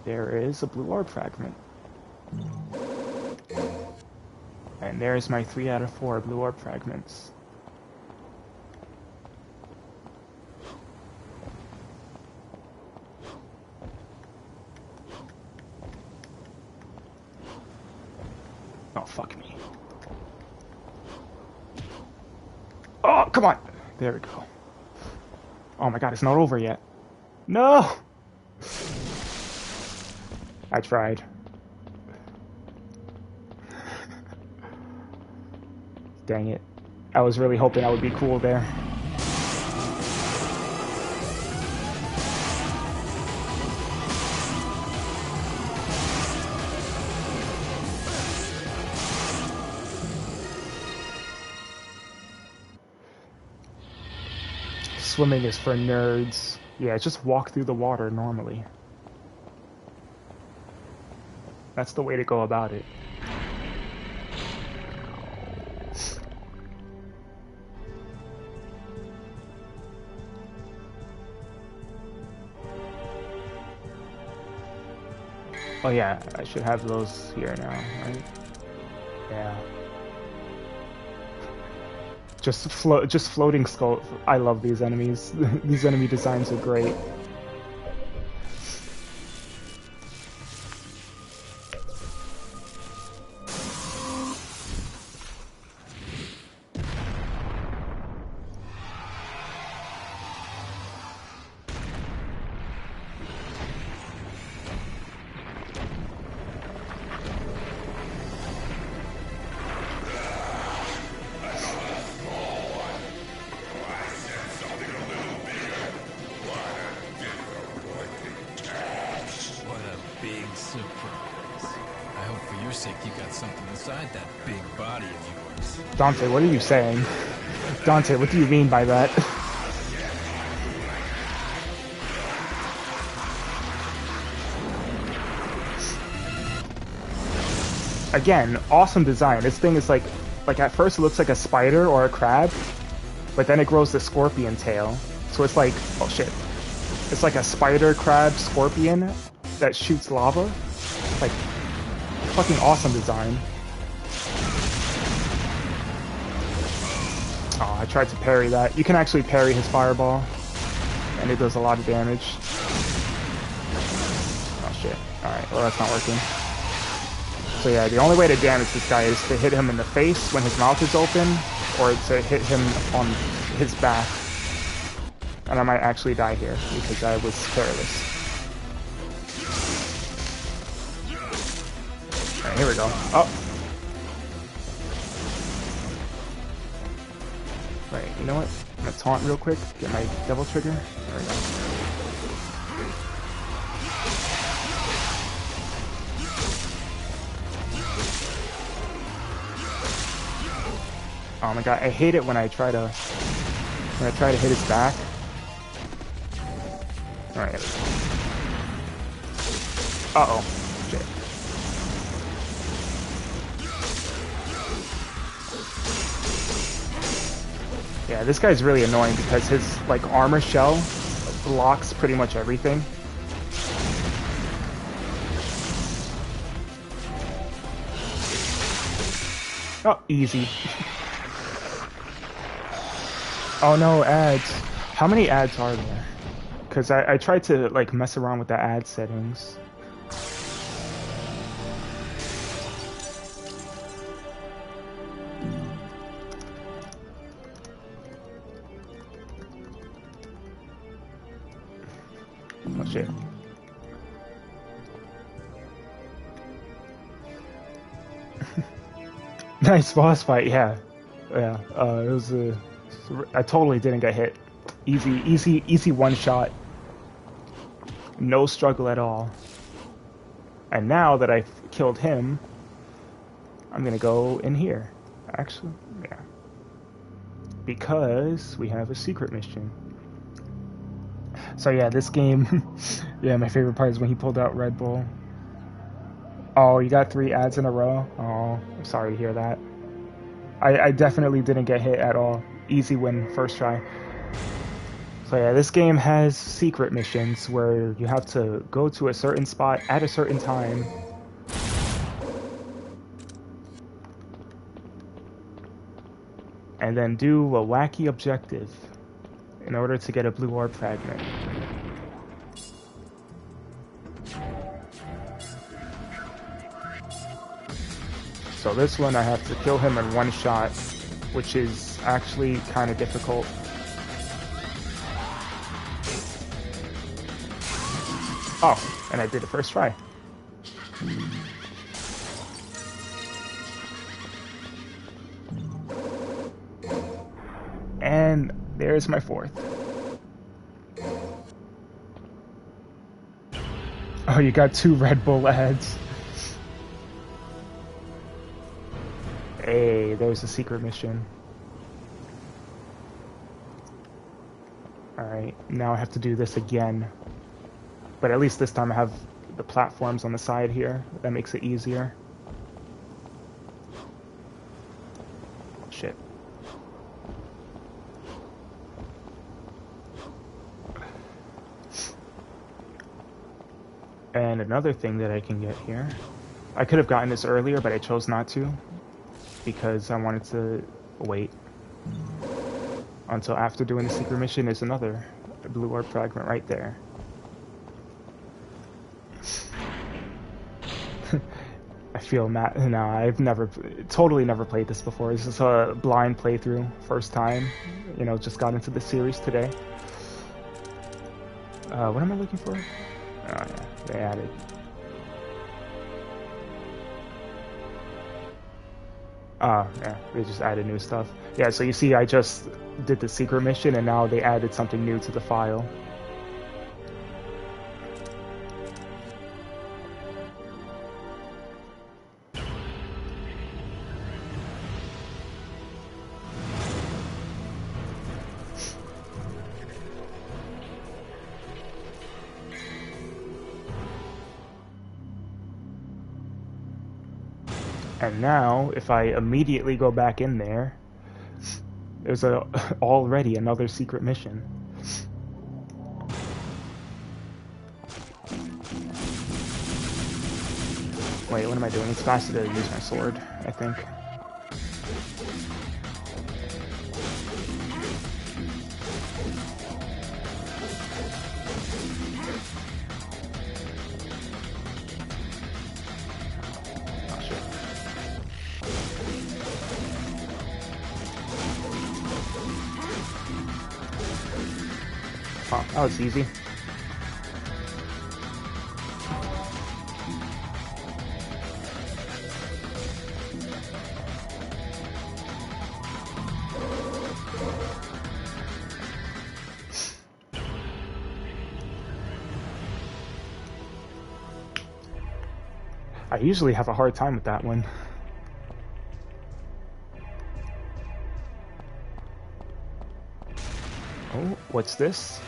There is a blue orb fragment. And there's my 3 out of 4 blue orb fragments. Oh, fuck me. Oh, come on! There we go. Oh my god, it's not over yet. No! I tried. Dang it. I was really hoping I would be cool there. Swimming is for nerds. Yeah, just walk through the water normally. That's the way to go about it. Oh yeah, I should have those here now, right? Yeah. Just floating skull. I love these enemies. These enemy designs are great. Dante, what are you saying? Dante, what do you mean by that? Again, awesome design. This thing is like at first it looks like a spider or a crab, but then it grows the scorpion tail. So it's like, oh shit. It's like a spider, crab, scorpion that shoots lava. Like, fucking awesome design. Oh, I tried to parry that. You can actually parry his fireball, and it does a lot of damage. Oh shit. Alright, well that's not working. So yeah, the only way to damage this guy is to hit him in the face when his mouth is open, or to hit him on his back. And I might actually die here, because I was careless. Alright, here we go. Oh! Wait, you know what? I'm gonna taunt real quick, get my devil trigger. There we go. Oh my god, I hate it when I try to hit his back. Alright. Uh-oh. Shit. Yeah, this guy's really annoying because his like armor shell blocks pretty much everything. Oh, easy. Oh no, ads. How many ads are there? Because I tried to like mess around with the ad settings. Oh shit. Nice boss fight, yeah. Yeah, it was I totally didn't get hit. Easy one shot. No struggle at all. And now that I've killed him, I'm gonna go in here. Actually, yeah. Because we have a secret mission. So yeah, this game, yeah, my favorite part is when he pulled out Red Bull. Oh, you got 3 ads in a row? Oh, I'm sorry to hear that. I definitely didn't get hit at all. Easy win, first try. So yeah, this game has secret missions where you have to go to a certain spot at a certain time. And then do a wacky objective in order to get a blue orb fragment. So this one I have to kill him in one shot, which is actually kind of difficult. Oh, and I did it first try. And there's my 4th. Oh, you got 2 Red Bull ads. Hey, there's a secret mission. Alright, now I have to do this again. But at least this time I have the platforms on the side here. That makes it easier. Shit. And another thing that I can get here. I could have gotten this earlier, but I chose not to. Because I wanted to wait until after doing the secret mission. Is another blue orb fragment right there. I feel mad. No, I've totally never played this before. This is a blind playthrough, first time. You know, just got into the series today. What am I looking for? Oh yeah, they added. Oh, yeah, they just added new stuff. Yeah, so you see I just did the secret mission and now they added something new to the file. And now, if I immediately go back in there, there's already another secret mission. Wait, what am I doing? It's faster to use my sword, I think. Oh, that was easy. I usually have a hard time with that one. Oh, what's this?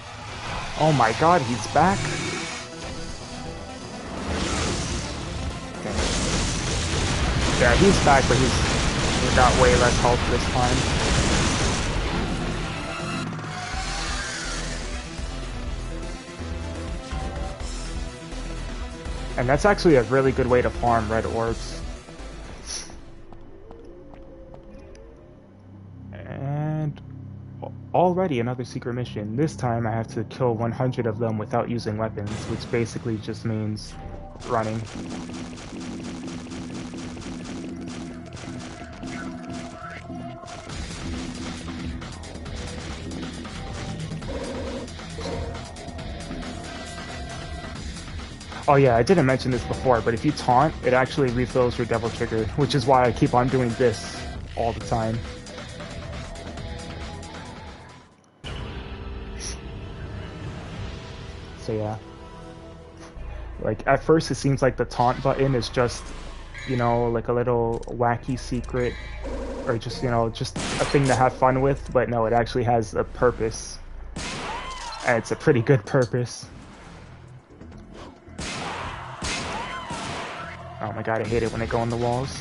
Oh my god, he's back. Okay. Yeah, he's back, but he's got way less health this time. And that's actually a really good way to farm red orbs. And already another secret mission. This time I have to kill 100 of them without using weapons, which basically just means running. Oh yeah, I didn't mention this before, but if you taunt, it actually refills your devil trigger, which is why I keep on doing this all the time. So yeah. Like, at first it seems like the taunt button is just, you know, like a little wacky secret, or just, you know, just a thing to have fun with, but no, it actually has a purpose. And it's a pretty good purpose. Oh my god, I hate it when they go on the walls.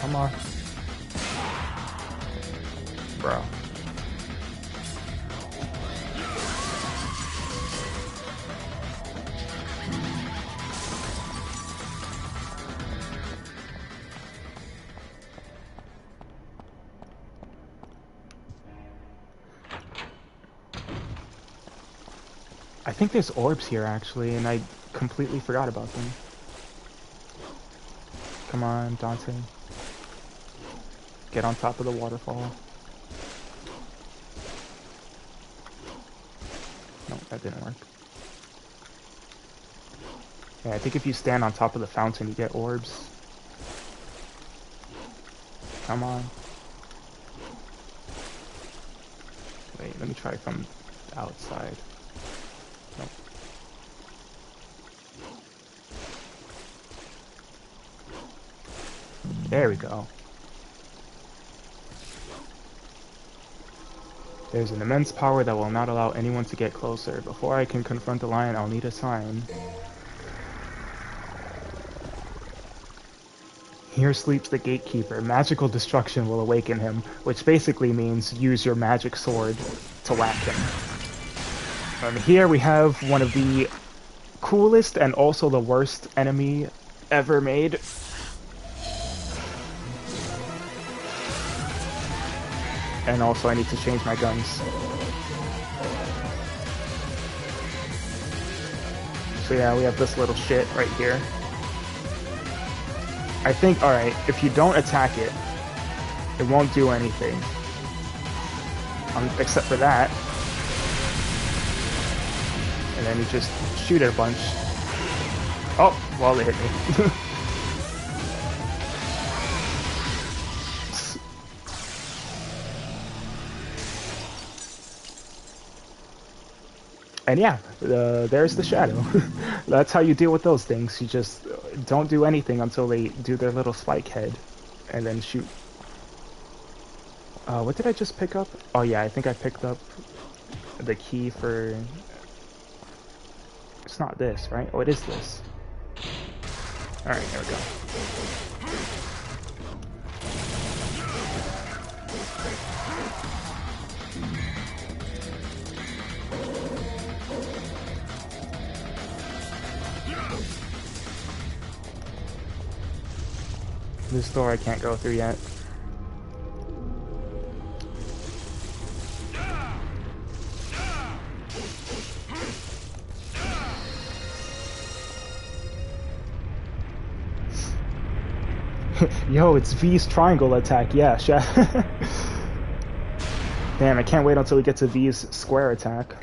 Come on. Bro. I think there's orbs here actually, and I completely forgot about them. Come on, Dante. Get on top of the waterfall. No, that didn't work. Yeah, I think if you stand on top of the fountain, you get orbs. Come on. Wait, let me try from the outside. Nope. There we go. There's an immense power that will not allow anyone to get closer. Before I can confront the lion, I'll need a sign. Here sleeps the gatekeeper. Magical destruction will awaken him, which basically means use your magic sword to whack him. Here we have one of the coolest and also the worst enemy ever made. And also I need to change my guns. So yeah, we have this little shit right here. I think, alright, if you don't attack it, it won't do anything. Except for that. And then you just shoot it a bunch. Oh, well, they hit me. And yeah, there's the shadow. That's how you deal with those things. You just don't do anything until they do their little spike head, and then shoot. What did I just pick up? Oh yeah, I think I picked up the key for... It's not this, right? Oh, it is this. Alright, there we go. This door I can't go through yet. Yo, it's V's triangle attack, yeah, chef. Damn, I can't wait until we get to V's square attack.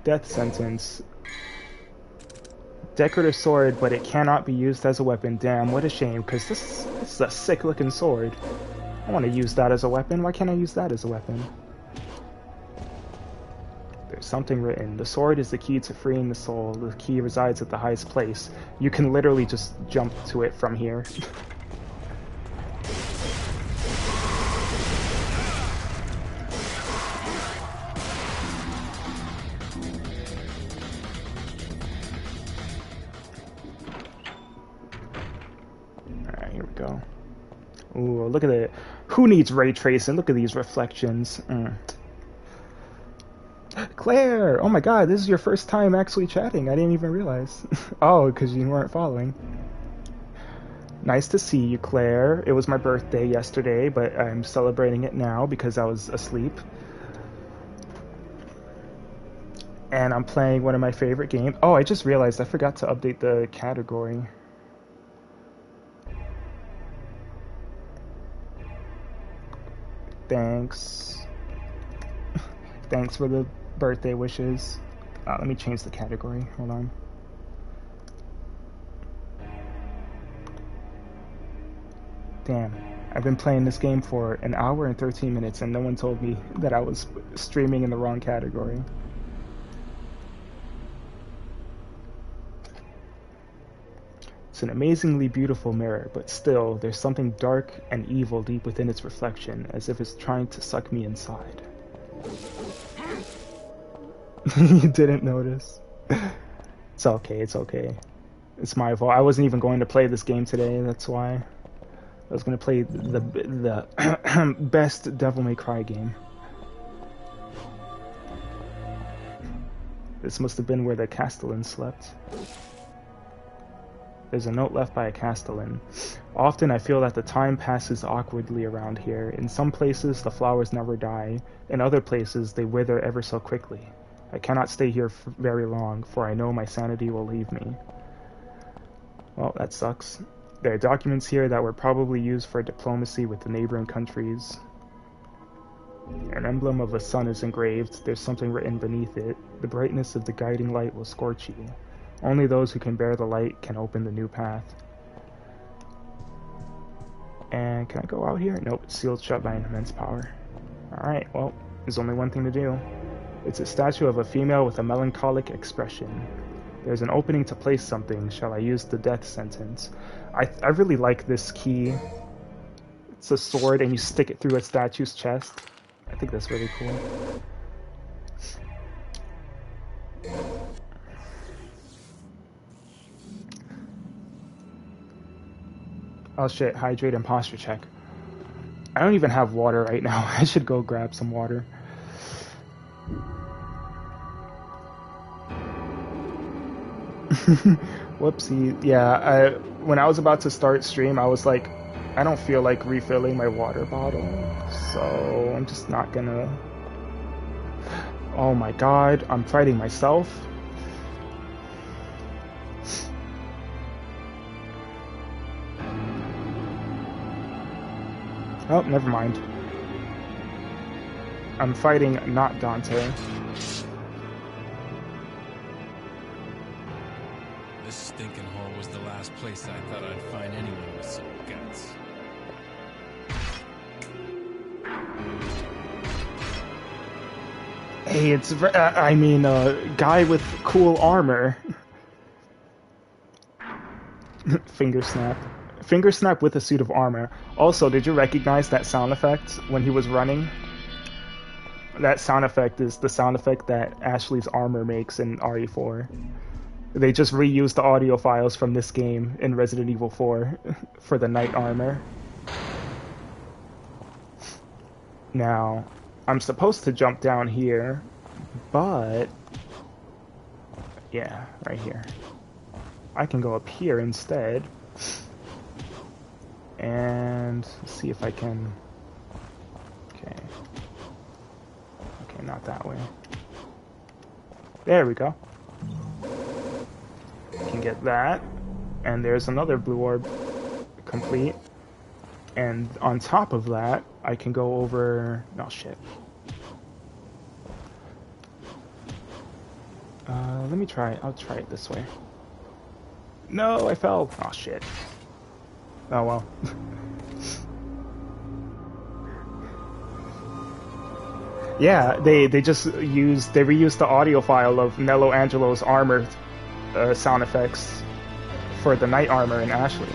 Death sentence. Decorative sword, but it cannot be used as a weapon. Damn, what a shame, because this is a sick looking sword. I want to use that as a weapon. Why can't I use that as a weapon? There's something written. The sword is the key to freeing the soul. The key resides at the highest place. You can literally just jump to it from here. Alright, here we go. Ooh, look at it. Who needs ray tracing? Look at these reflections. Claire! Oh my god, this is your first time actually chatting. I didn't even realize. Oh, because you weren't following. Nice to see you, Claire. It was my birthday yesterday, but I'm celebrating it now because I was asleep. And I'm playing one of my favorite games. Oh, I just realized I forgot to update the category. Thanks. Thanks for the birthday wishes. Let me change the category. Hold on. Damn. I've been playing this game for an hour and 13 minutes and no one told me that I was streaming in the wrong category. It's an amazingly beautiful mirror, but still, there's something dark and evil deep within its reflection, as if it's trying to suck me inside. You didn't notice? It's okay, it's okay. It's my fault. I wasn't even going to play this game today, that's why. I was going to play the best Devil May Cry game. This must have been where the Castellan slept. There's a note left by a Castellan. Often I feel that the time passes awkwardly around here. In some places the flowers never die. In other places they wither ever so quickly. I cannot stay here for very long, for I know my sanity will leave me. Well, that sucks. There are documents here that were probably used for diplomacy with the neighboring countries. An emblem of a sun is engraved. There's something written beneath it. The brightness of the guiding light will scorch you. Only those who can bear the light can open the new path. And can I go out here? Nope, it's sealed shut by an immense power. Alright, well, there's only one thing to do. It's a statue of a female with a melancholic expression. There's an opening to place something. Shall I use the death sentence? I really like this key. It's a sword and you stick it through a statue's chest. I think that's really cool. Oh shit, hydrate and posture check. I don't even have water right now. I should go grab some water. Whoopsie. Yeah, when I was about to start stream, I was like, I don't feel like refilling my water bottle, so I'm just not gonna... Oh my god, I'm fighting myself. Oh, never mind. I'm fighting not Dante. This stinking hole was the last place I thought I'd find anyone with some guts. Hey, it's guy with cool armor. Finger snap. Finger snap with a suit of armor. Also, did you recognize that sound effect when he was running? That sound effect is the sound effect that Ashley's armor makes in RE4. They just reused the audio files from this game in Resident Evil 4 for the knight armor. Now, I'm supposed to jump down here, but... yeah, right here. I can go up here instead. And see if I can... okay. Okay, not that way. There we go. Can get that. And there's another blue orb complete. And on top of that, I can go over... oh, shit. Let me try it. I'll try it this way. No, I fell. Oh, shit. Oh, well. Yeah, they just reused the audio file of Nello Angelo's armor sound effects for the knight armor in Ashley.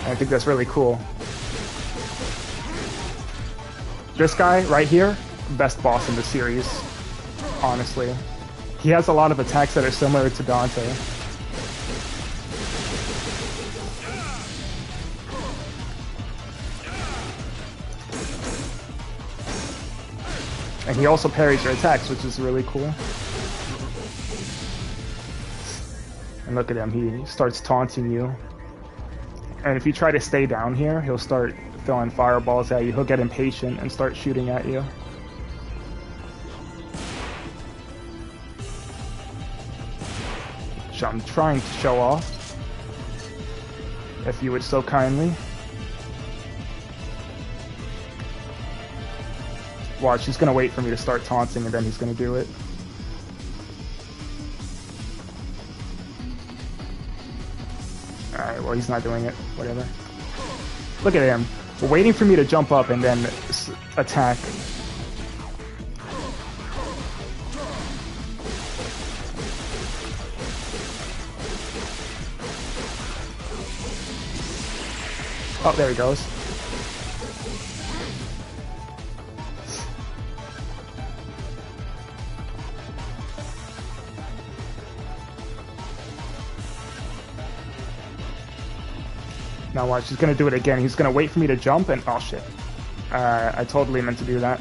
I think that's really cool. This guy right here, best boss in the series, honestly. He has a lot of attacks that are similar to Dante. And he also parries your attacks, which is really cool. And look at him, he starts taunting you. And if you try to stay down here, he'll start throwing fireballs at you. He'll get impatient and start shooting at you. So I'm trying to show off, if you would so kindly. Watch, he's gonna wait for me to start taunting and then he's gonna do it. Alright, well he's not doing it. Whatever. Look at him. Waiting for me to jump up and then attack. Oh, there he goes. Now watch, he's gonna do it again. He's gonna wait for me to jump and... oh shit. I totally meant to do that.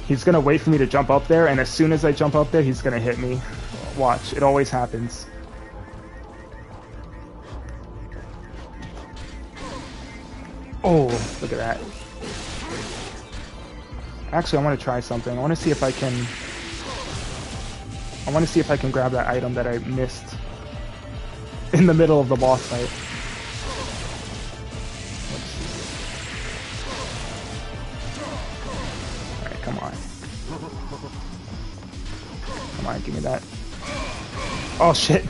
He's gonna wait for me to jump up there, and as soon as I jump up there, he's gonna hit me. Watch, it always happens. Oh, look at that. Actually, I want to try something. I want to see if I can... grab that item that I missed in the middle of the boss fight. Alright, come on. Come on, give me that. Oh, shit.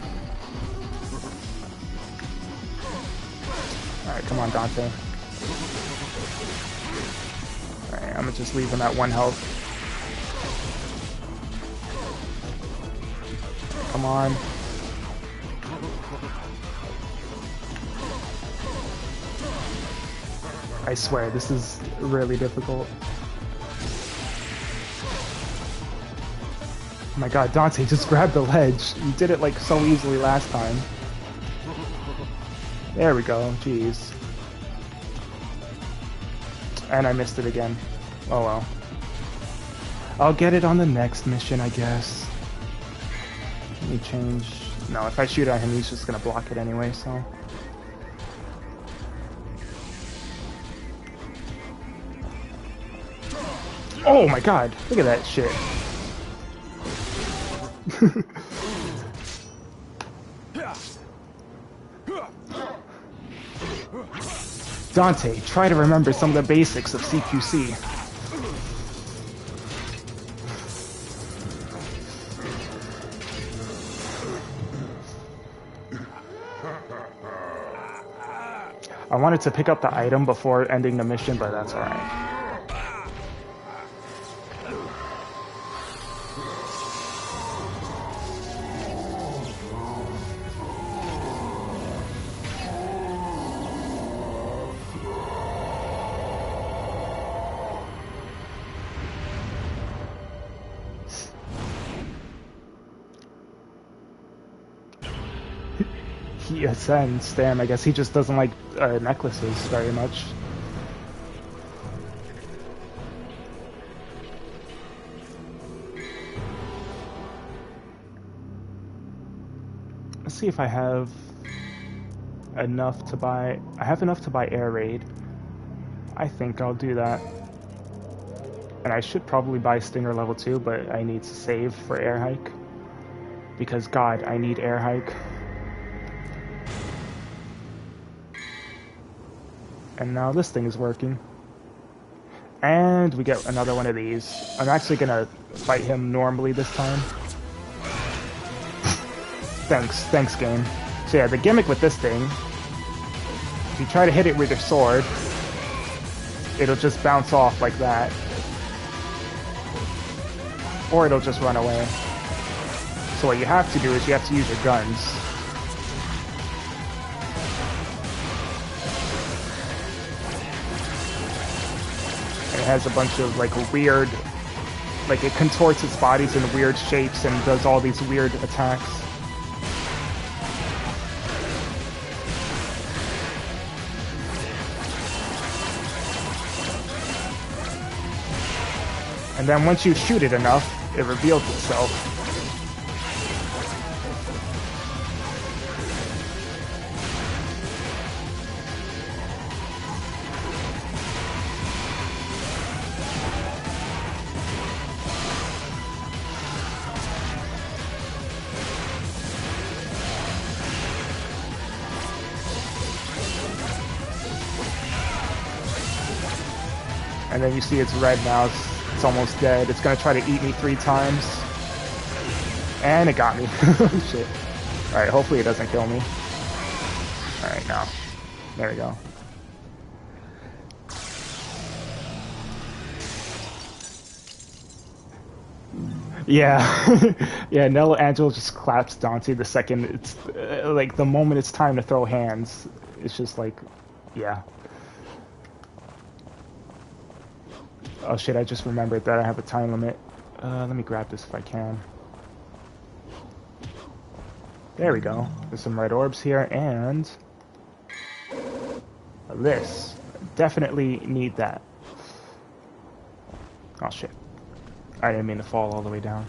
Alright, come on, Dante. Alright, I'm gonna just leave him at 1 health. Come on. I swear, this is really difficult. Oh my god, Dante, just grab the ledge. You did it like so easily last time. There we go, jeez. And I missed it again. Oh well. I'll get it on the next mission, I guess. Let me change... no, if I shoot at him, he's just gonna block it anyway, so... oh my god, look at that shit. Dante, try to remember some of the basics of CQC. I wanted to pick up the item before ending the mission, but that's alright. He ascends. Damn, I guess he just doesn't like necklaces very much. Let's see if I have enough to buy... I have enough to buy Air Raid. I think I'll do that. And I should probably buy Stinger level 2, but I need to save for Air Hike. Because, God, I need Air Hike. And now this thing is working. And we get another one of these. I'm actually gonna fight him normally this time. Thanks game. So yeah, the gimmick with this thing If you try to hit it with your sword, it'll just bounce off like that. Or it'll just run away. So what you have to do is you have to use your guns. And it has a bunch of like weird, like it contorts its bodies in weird shapes and does all these weird attacks. And then once you shoot it enough, it reveals itself. And then you see it's red now. It's almost dead. It's gonna try to eat me 3 times. And it got me. Shit. Alright, hopefully it doesn't kill me. Alright, now. There we go. Yeah. Yeah, Nello Angelo just claps Dante the second it's... like, the moment it's time to throw hands. It's just like... yeah. Oh shit, I just remembered that I have a time limit. Let me grab this if I can. There we go. There's some red orbs here, and... this. Definitely need that. Oh shit. I didn't mean to fall all the way down.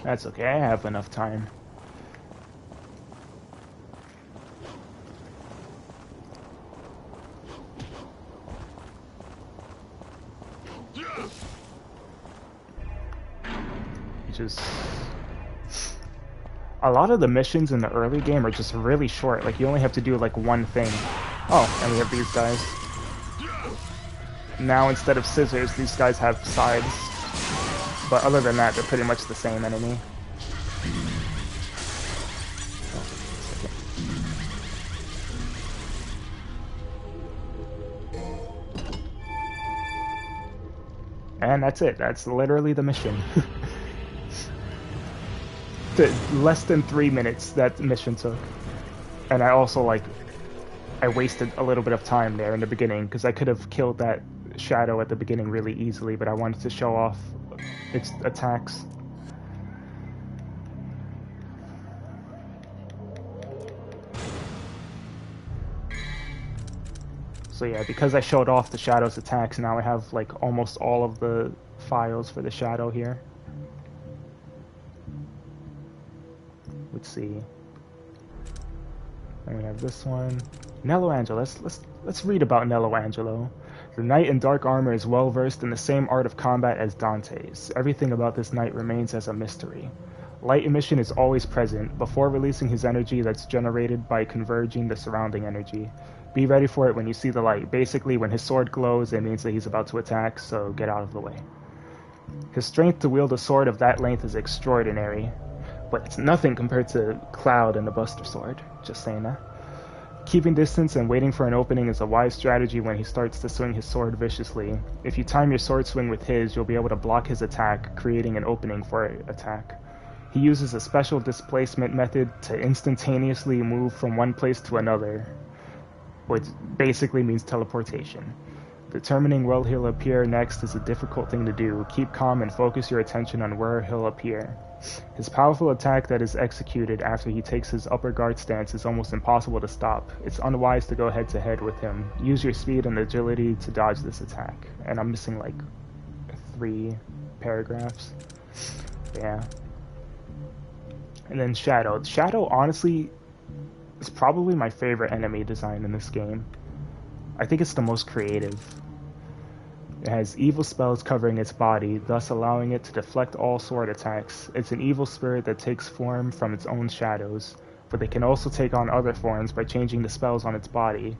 That's okay, I have enough time. Just a lot of the missions in the early game are just really short. Like you only have to do like one thing. Oh, and we have these guys. Now instead of scissors, these guys have sides. But other than that, they're pretty much the same enemy. And that's it. That's literally the mission. Less than 3 minutes that mission took. And I also, like, I wasted a little bit of time there in the beginning, because I could have killed that shadow at the beginning really easily, but I wanted to show off its attacks. So yeah, because I showed off the shadow's attacks, now I have, like, almost all of the files for the shadow here. Let's see. And we have this one. Nello Angelo. Let's read about Nello Angelo. The knight in dark armor is well versed in the same art of combat as Dante's. Everything about this knight remains as a mystery. Light emission is always present, before releasing his energy that's generated by converging the surrounding energy. Be ready for it when you see the light. Basically, when his sword glows, it means that he's about to attack, so get out of the way. His strength to wield a sword of that length is extraordinary. But it's nothing compared to Cloud and the Buster Sword. Just saying that. Keeping distance and waiting for an opening is a wise strategy when he starts to swing his sword viciously. If you time your sword swing with his, you'll be able to block his attack, creating an opening for an attack. He uses a special displacement method to instantaneously move from one place to another, which basically means teleportation. Determining where he'll appear next is a difficult thing to do. Keep calm and focus your attention on where he'll appear. His powerful attack that is executed after he takes his upper guard stance is almost impossible to stop. It's unwise to go head-to-head with him. Use your speed and agility to dodge this attack. And I'm missing like 3 paragraphs. Yeah. And then Shadow. Shadow, honestly, is probably my favorite enemy design in this game. I think it's the most creative. It has evil spells covering its body, thus allowing it to deflect all sword attacks. It's an evil spirit that takes form from its own shadows, but it can also take on other forms by changing the spells on its body.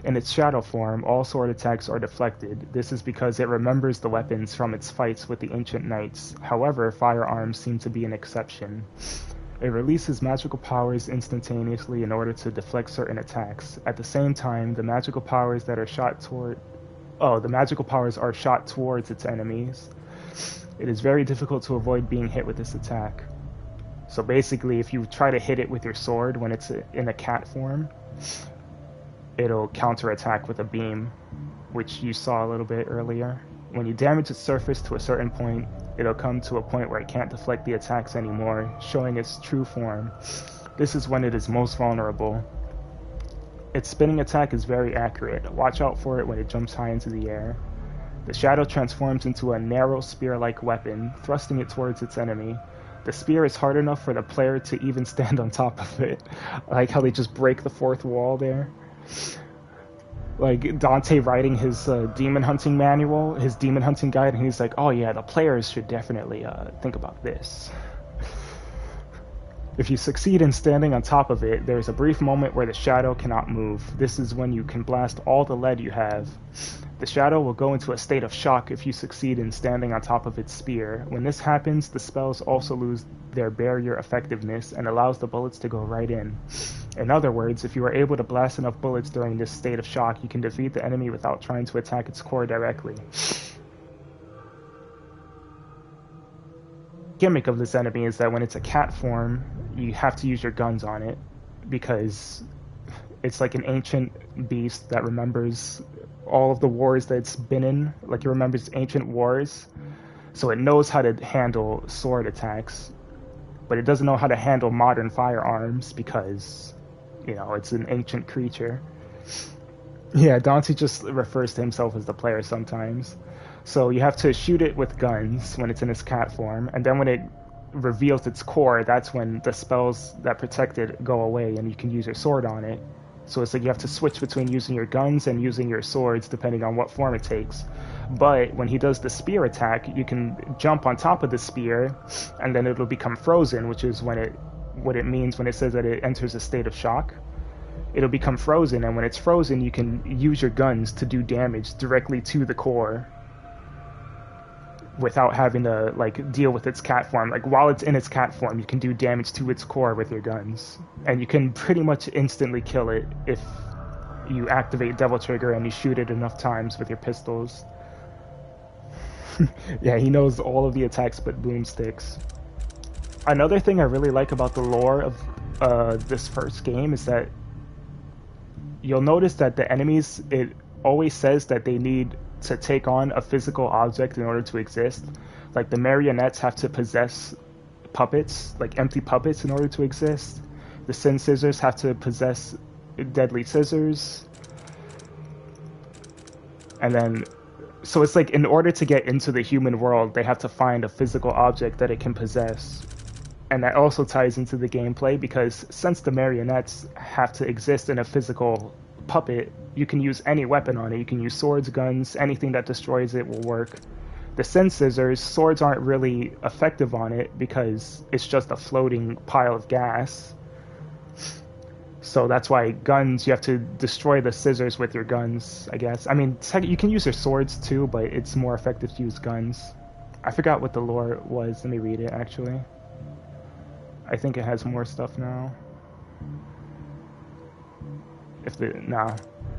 In its shadow form, all sword attacks are deflected. This is because it remembers the weapons from its fights with the ancient knights. However, firearms seem to be an exception. It releases magical powers instantaneously in order to deflect certain attacks. At the same time, the magical powers are shot towards its enemies. It is very difficult to avoid being hit with this attack. So basically, if you try to hit it with your sword when it's in a cat form, it'll counterattack with a beam, which you saw a little bit earlier. When you damage its surface to a certain point, it'll come to a point where it can't deflect the attacks anymore, showing its true form. This is when it is most vulnerable. Its spinning attack is very accurate. Watch out for it when it jumps high into the air. The shadow transforms into a narrow spear-like weapon, thrusting it towards its enemy. The spear is hard enough for the player to even stand on top of it. I like how they just break the fourth wall there. Like Dante writing his demon hunting manual, his demon hunting guide, and he's like, oh yeah, the players should definitely think about this. If you succeed in standing on top of it, there's a brief moment where the shadow cannot move. This is when you can blast all the lead you have. The shadow will go into a state of shock if you succeed in standing on top of its spear. When this happens, the spells also lose their barrier effectiveness and allows the bullets to go right in. In other words, if you are able to blast enough bullets during this state of shock, you can defeat the enemy without trying to attack its core directly. Gimmick of this enemy is that when it's a cat form, you have to use your guns on it, because it's like an ancient beast that remembers all of the wars that it's been in. Like, it remembers ancient wars, so it knows how to handle sword attacks, but it doesn't know how to handle modern firearms because, you know, it's an ancient creature. Yeah, Dante just refers to himself as the player sometimes. So you have to shoot it with guns when it's in its cat form, and then when it reveals its core, that's when the spells that protect it go away and you can use your sword on it. So it's like you have to switch between using your guns and using your swords depending on what form it takes. But when he does the spear attack, you can jump on top of the spear and then it'll become frozen, which is what it means when it says that it enters a state of shock. It'll become frozen, and when it's frozen, you can use your guns to do damage directly to the core without having to like deal with its cat form. Like, while it's in its cat form, you can do damage to its core with your guns, and you can pretty much instantly kill it if you activate Devil Trigger and you shoot it enough times with your pistols. Yeah, he knows all of the attacks but boomsticks. Another thing I really like about the lore of this first game is that you'll notice that the enemies, it always says that they need to take on a physical object in order to exist. Like, the marionettes have to possess puppets, like empty puppets, in order to exist. The Sin Scissors have to possess deadly scissors. And then, so it's like, in order to get into the human world, they have to find a physical object that it can possess. And that also ties into the gameplay, because since the marionettes have to exist in a physical puppet, you can use any weapon on it. You can use swords, guns, anything that destroys it will work. The Sin Scissors, swords aren't really effective on it because it's just a floating pile of gas. So that's why guns, you have to destroy the scissors with your guns, I guess. I mean, you can use your swords too, but it's more effective to use guns. I forgot what the lore was. Let me read it, actually. I think it has more stuff now. Nah.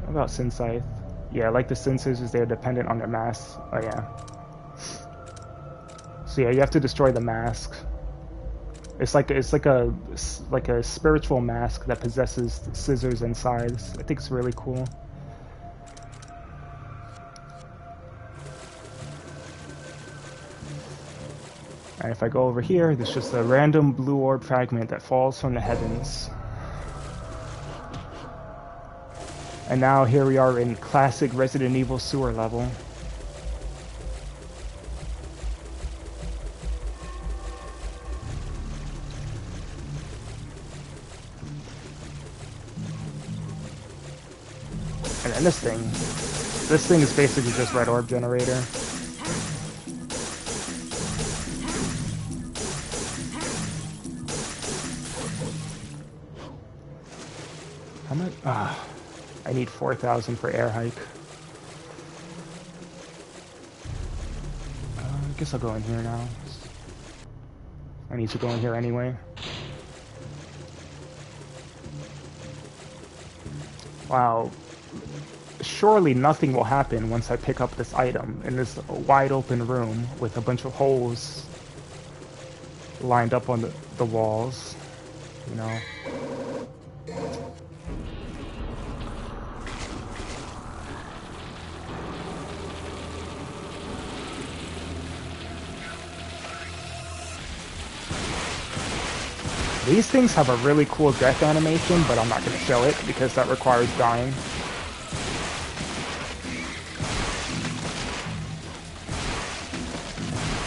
About Sin Scythe. Yeah, like the Sin Scissors, they're dependent on their masks. Oh yeah. So yeah, you have to destroy the mask. It's like a spiritual mask that possesses scissors and scythes. I think it's really cool. And if I go over here, there's just a random blue orb fragment that falls from the heavens. And now here we are in classic Resident Evil sewer level. And then this thing is basically just red orb generator. How much? I need 4,000 for air hike. I guess I'll go in here now. I need to go in here anyway. wow, surely nothing will happen once I pick up this item in this wide open room with a bunch of holes lined up on the walls, you know. These things have a really cool death animation, but I'm not going to show it because that requires dying.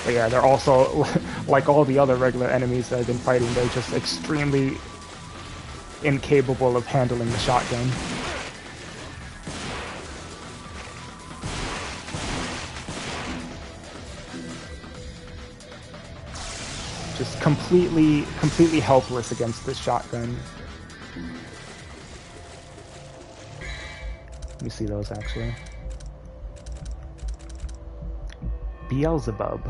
But yeah, they're also, like all the other regular enemies that I've been fighting, they're just extremely incapable of handling the shotgun. Just completely helpless against this shotgun. Let me see those actually. Beelzebub.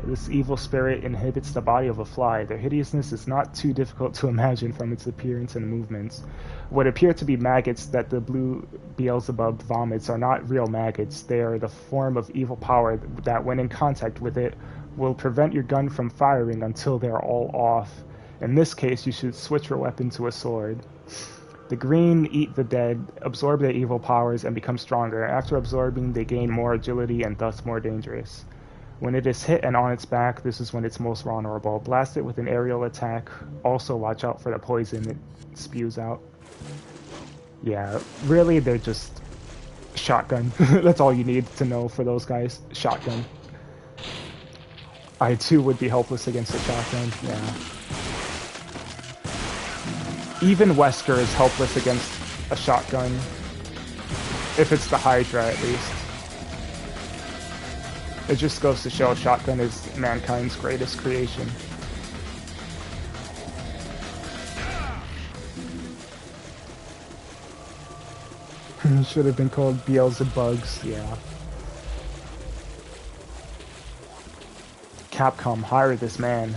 This evil spirit inhabits the body of a fly. Their hideousness is not too difficult to imagine from its appearance and movements. What appear to be maggots that the blue Beelzebub vomits are not real maggots. They are the form of evil power that, when in contact with it, will prevent your gun from firing until they are all off. In this case, you should switch your weapon to a sword. The green eat the dead, absorb their evil powers, and become stronger. After absorbing, they gain more agility and thus more dangerous. When it is hit and on its back, this is when it's most vulnerable. Blast it with an aerial attack. Also watch out for the poison it spews out. Yeah, really, they're just shotgun. That's all you need to know for those guys. Shotgun. I too would be helpless against a shotgun, yeah. Even Wesker is helpless against a shotgun. If it's the Hydra, at least. It just goes to show shotgun is mankind's greatest creation. Should have been called Beelzebugs, yeah. Capcom, hire this man.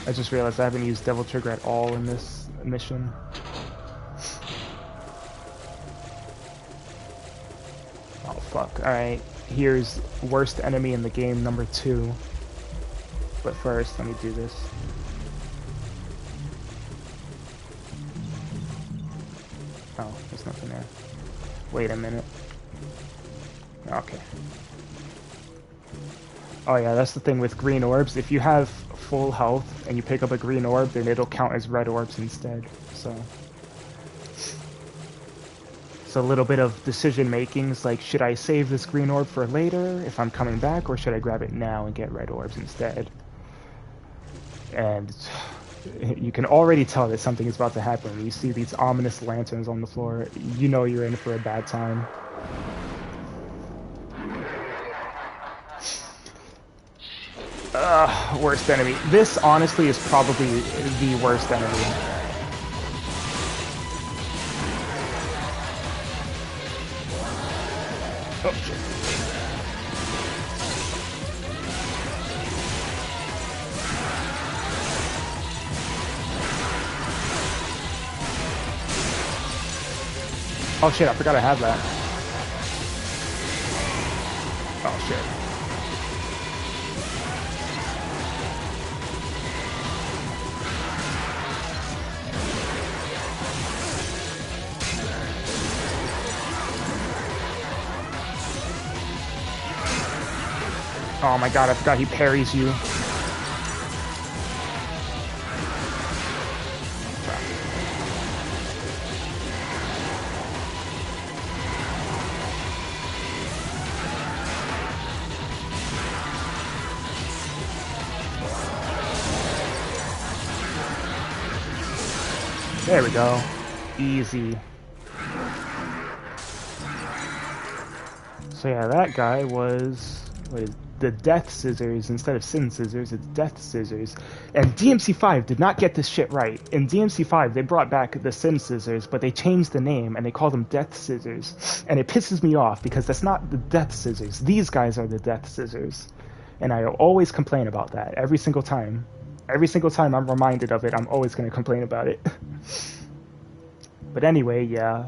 I just realized I haven't used Devil Trigger at all in this mission. Oh fuck, alright. Here's worst enemy in the game, number 2. But first, let me do this. Oh, there's nothing there. Wait a minute. Okay. Oh yeah, that's the thing with green orbs. If you have full health and you pick up a green orb, then it'll count as red orbs instead. So it's a little bit of decision making. It's like, should I save this green orb for later if I'm coming back, or should I grab it now and get red orbs instead? And you can already tell that something is about to happen. When you see these ominous lanterns on the floor, you know you're in for a bad time. Worst enemy. This, honestly, is probably the worst enemy. Oh, shit. Oh shit, I forgot I had that. Oh shit. Oh my god, I forgot he parries you. There we go. Easy. So yeah, that guy was... Wait, the Death Scissors instead of Sin Scissors. It's Death Scissors. And DMC5 did not get this shit right. In DMC5, they brought back the Sin Scissors, but they changed the name and they called them Death Scissors. And it pisses me off because that's not the Death Scissors. These guys are the Death Scissors. And I always complain about that every single time. Every single time I'm reminded of it, I'm always going to complain about it. But anyway, yeah.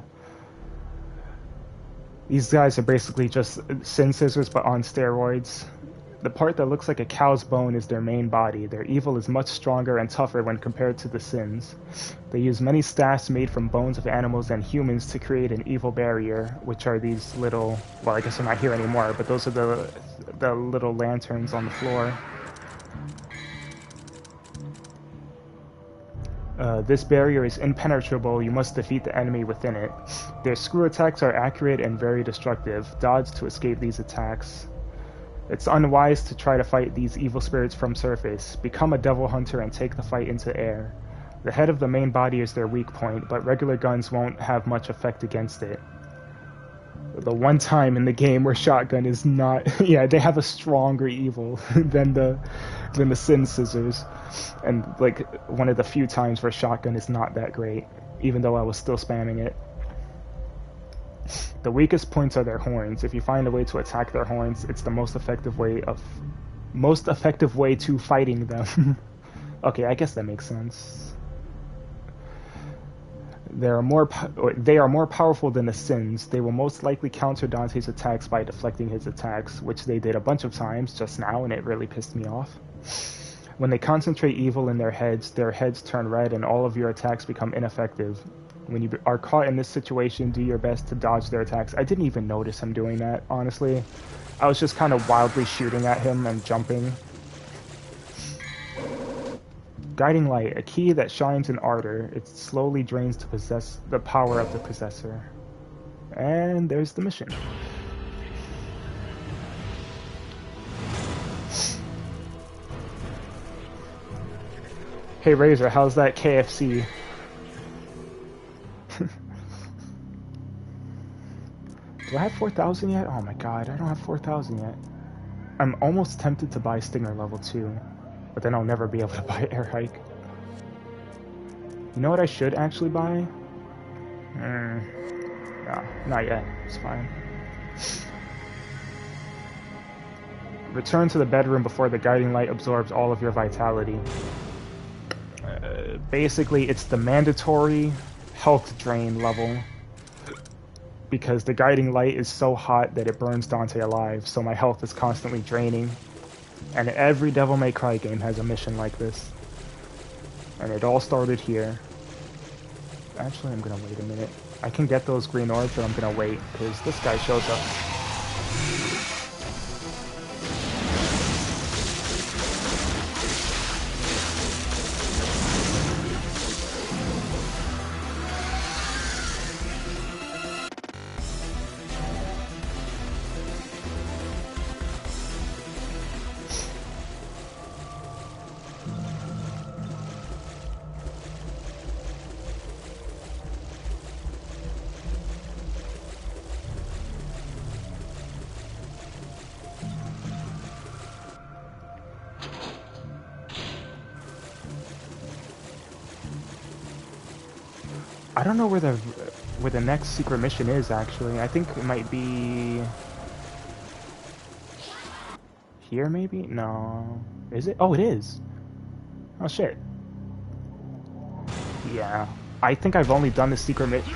These guys are basically just Sin Scissors, but on steroids. The part that looks like a cow's bone is their main body. Their evil is much stronger and tougher when compared to the Sins. They use many staffs made from bones of animals and humans to create an evil barrier, which are these little, well, I guess they're not here anymore, but those are the little lanterns on the floor. This barrier is impenetrable. You must defeat the enemy within it. Their screw attacks are accurate and very destructive. Dodge to escape these attacks. It's unwise to try to fight these evil spirits from surface. Become a devil hunter and take the fight into air. The head of the main body is their weak point, but regular guns won't have much effect against it. The one time in the game where shotgun is not... yeah, they have a stronger evil than the Sin Scissors. And, like, one of the few times where shotgun is not that great, even though I was still spamming it. The weakest points are their horns. If you find a way to attack their horns, it's the most effective way to fighting them. Okay, I guess that makes sense. They are more powerful than the Sins. They will most likely counter Dante's attacks by deflecting his attacks, which they did a bunch of times just now, and it really pissed me off. When they concentrate evil in their heads turn red and all of your attacks become ineffective. When you are caught in this situation, do your best to dodge their attacks. I didn't even notice him doing that, honestly. I was just kind of wildly shooting at him and jumping. Guiding Light, a key that shines in ardor. It slowly drains to possess the power of the possessor. And there's the mission. Hey Razor, how's that KFC? Do I have 4,000 yet? Oh my god, I don't have 4,000 yet. I'm almost tempted to buy Stinger level 2, but then I'll never be able to buy Air Hike. You know what I should actually buy? No, not yet. It's fine. Return to the bedroom before the guiding light absorbs all of your vitality. Basically, it's the mandatory health drain level. Because the guiding light is so hot that it burns Dante alive, so my health is constantly draining. And every Devil May Cry game has a mission like this. And it all started here. Actually, I'm gonna wait a minute. I can get those green orbs, but I'm gonna wait, because this guy shows up. I don't know where the next secret mission is, actually. I think it might be here, maybe? No. Is it? Oh, it is. Oh, shit. Yeah. I think I've only done the secret mission.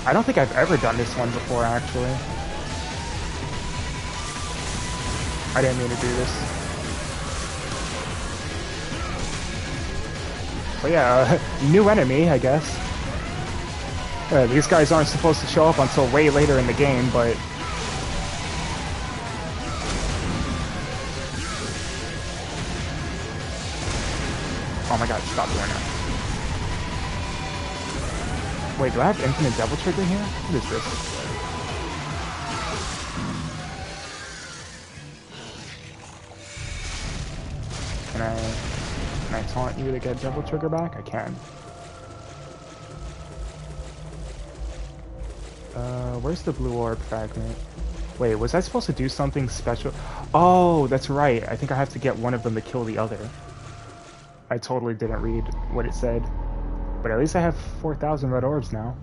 I don't think I've ever done this one before, actually. I didn't mean to do this. But yeah, new enemy, I guess. These guys aren't supposed to show up until way later in the game, but... Oh my god, stop doing that. Wait, do I have infinite devil trigger here? What is this? Can I taunt you to get devil trigger back? I can. Where's the blue orb fragment? Wait, was I supposed to do something special? Oh, that's right. I think I have to get one of them to kill the other. I totally didn't read what it said. But at least I have 4,000 red orbs now.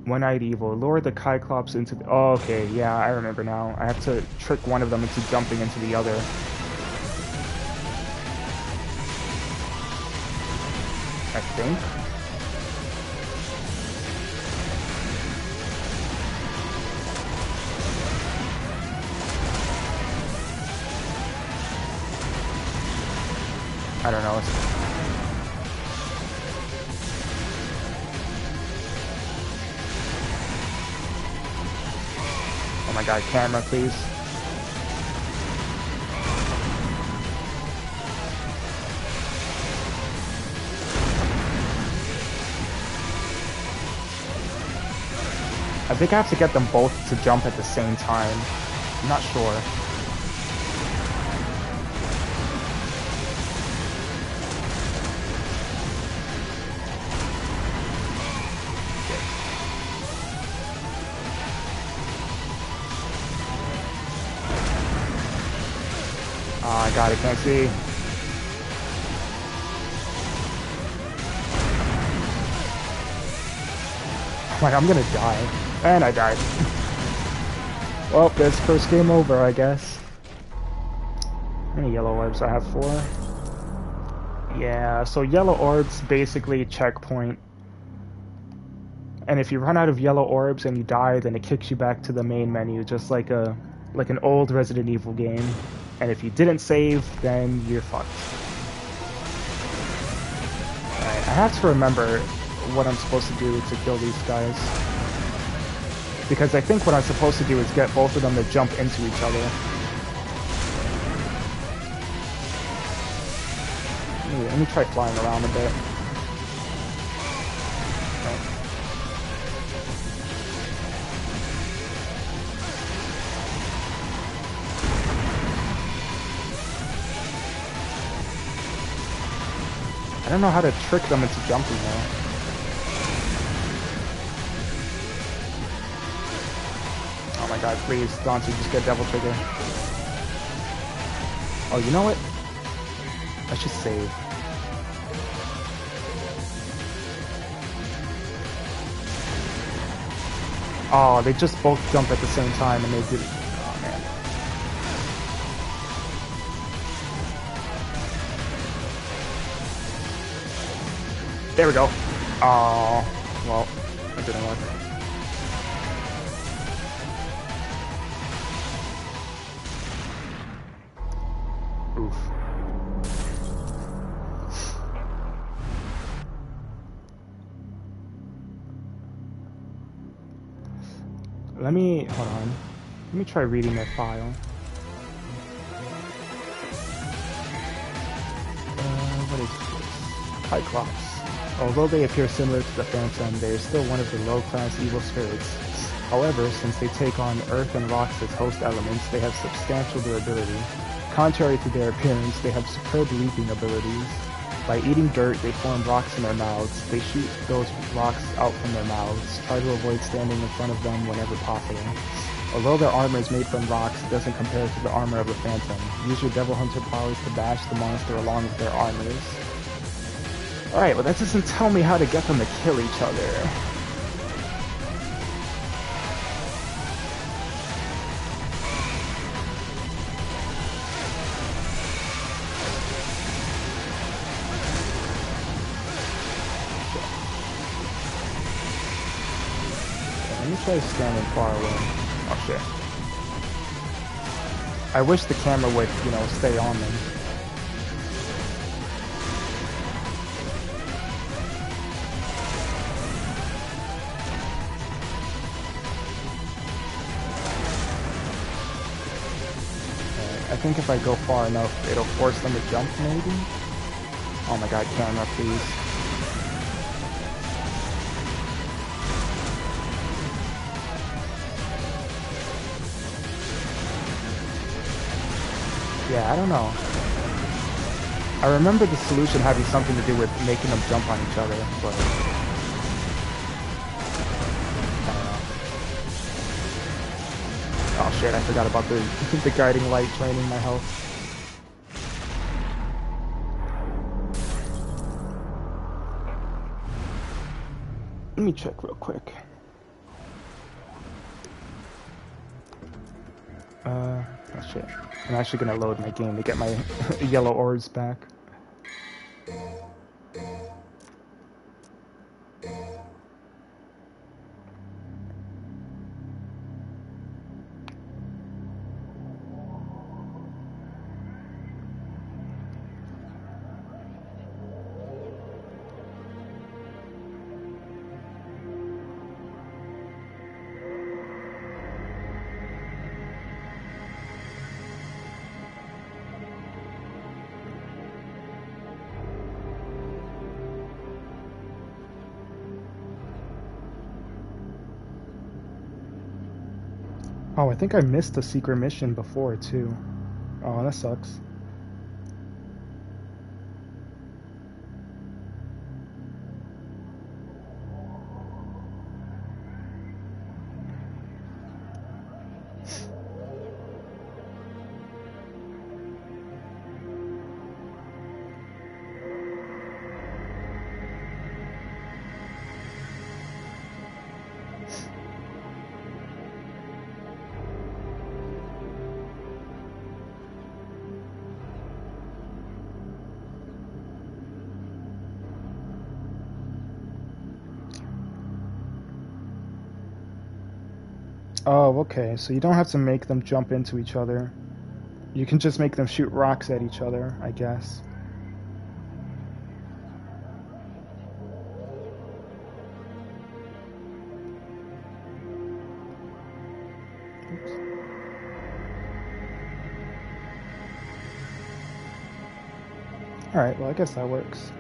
One-eyed evil. Lure the Cyclops into the... Oh, okay. Yeah, I remember now. I have to trick one of them into jumping into the other. I think. I don't know. Oh my god, camera, please. I think I have to get them both to jump at the same time. I'm not sure. Oh, I got it, can't see. Like, I'm gonna die. And I died. Well, that's first game over, I guess. How many yellow orbs? I have 4. Yeah, so yellow orbs basically checkpoint. And if you run out of yellow orbs and you die, then it kicks you back to the main menu, just like an old Resident Evil game. And if you didn't save, then you're fucked. Alright, I have to remember what I'm supposed to do to kill these guys. Because I think what I'm supposed to do is get both of them to jump into each other. Let me try flying around a bit. I don't know how to trick them into jumping though. Oh my god, please, Dante, just get Devil Trigger. Oh, you know what? I should save. Oh, they just both jumped at the same time and they did. Oh man. There we go. Oh, well, that didn't work. Oof. Hold on. Let me try reading their file. What is this? Cyclops. Although they appear similar to the Phantom, they are still one of the low-class evil spirits. However, since they take on earth and rocks as host elements, they have substantial durability. Contrary to their appearance, they have superb leaping abilities. By eating dirt, they form rocks in their mouths. They shoot those rocks out from their mouths. Try to avoid standing in front of them whenever possible. Although their armor is made from rocks, it doesn't compare to the armor of a Phantom. Use your Devil Hunter powers to bash the monster along with their armors. Alright, well that doesn't tell me how to get them to kill each other. Let me try standing far away. Oh shit. I wish the camera would, you know, stay on them. I think if I go far enough, it'll force them to jump, maybe? Oh my god, camera, please. Yeah, I don't know. I remember the solution having something to do with making them jump on each other, but I don't know. Oh shit, I forgot about the the guiding light draining my health. Let me check real quick. Oh shit. I'm actually gonna load my game to get my yellow orbs back. Oh, I think I missed a secret mission before, too. Oh, that sucks. Oh, okay, so you don't have to make them jump into each other. You can just make them shoot rocks at each other, I guess. Oops. Alright, well, I guess that works.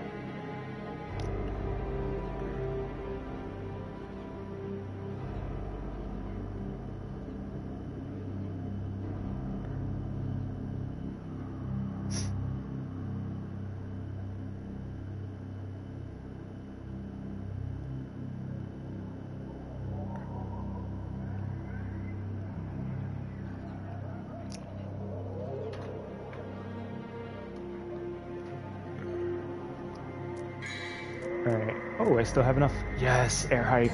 Alright. Oh, I still have enough. Yes, air hike.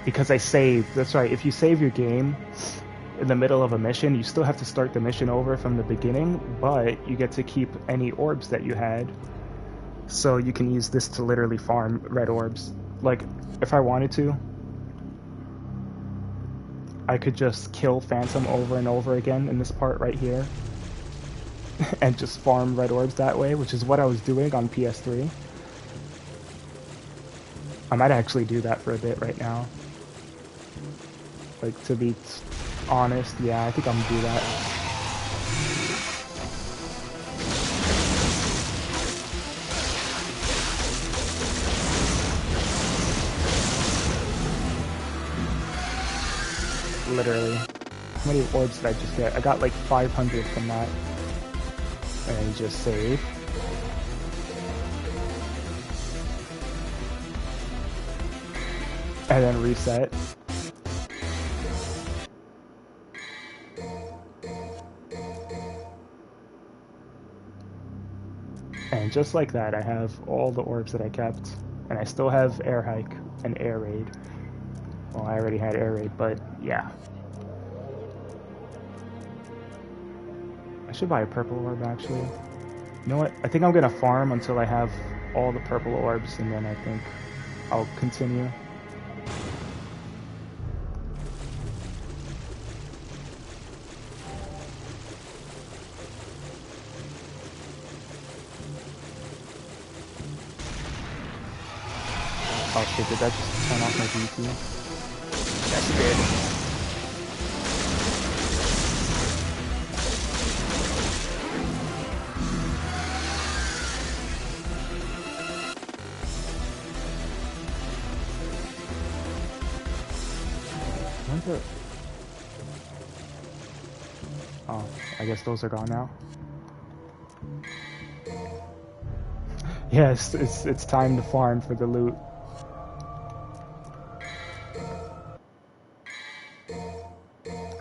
Because I saved. That's right. If you save your game in the middle of a mission, you still have to start the mission over from the beginning, but you get to keep any orbs that you had. So you can use this to literally farm red orbs. Like, if I wanted to, I could just kill Phantom over and over again in this part right here. And just farm red orbs that way, which is what I was doing on PS3. I might actually do that for a bit right now. Like, to be honest, yeah, I think I'm gonna do that. Literally. How many orbs did I just get? I got like 500 from that. And just save. And then reset. And just like that, I have all the orbs that I kept. And I still have air hike and air raid. Well, I already had air raid, but yeah. I should buy a purple orb, actually. You know what? I think I'm gonna farm until I have all the purple orbs, and then I think I'll continue. Oh shit, did that just turn off my VT? That's good. Wonder... Oh, I guess those are gone now. Yes, it's time to farm for the loot.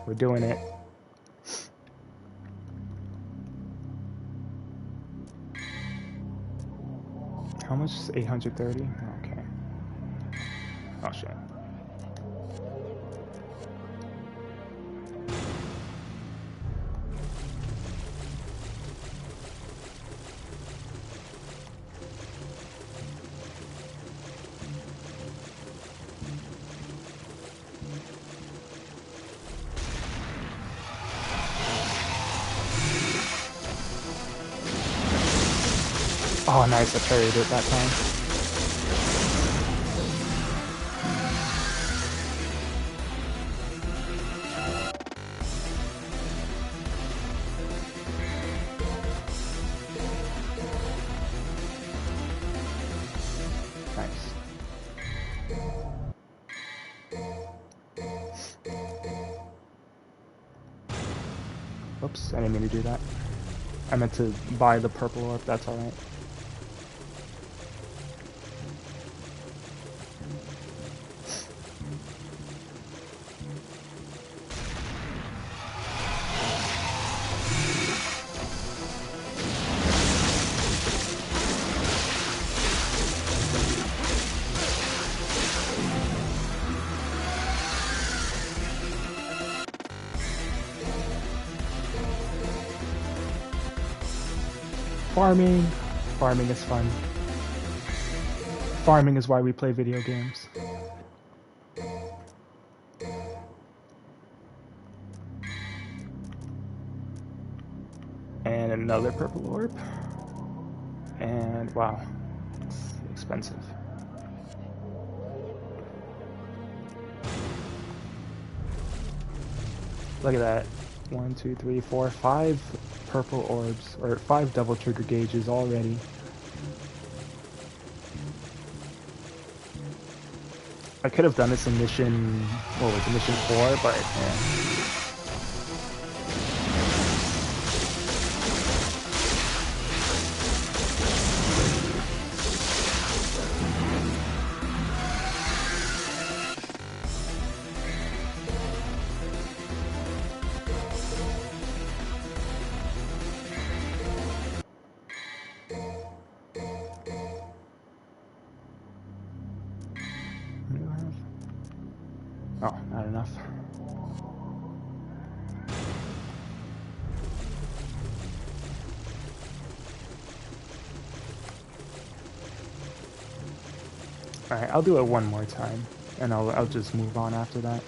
We're doing it. much? 830? Okay. Oh shit. Oh, nice, I parried it that time. Nice. Oops, I didn't mean to do that. I meant to buy the purple orb, that's alright. Farming. Farming is fun. Farming is why we play video games. And another purple orb. And wow, it's expensive. Look at that. 1, 2, 3, 4, 5 purple orbs, or 5 double trigger gauges already. I could have done this in mission, what was it, mission 4, but yeah. Oh, not enough. Alright, I'll do it one more time, and I'll just move on after that.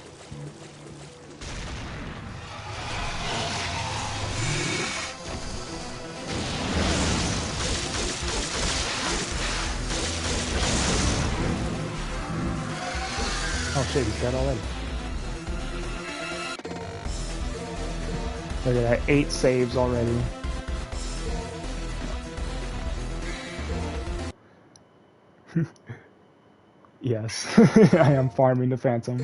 Oh shit, he's dead already. Look at that, 8 saves already. Yes, I am farming the Phantom.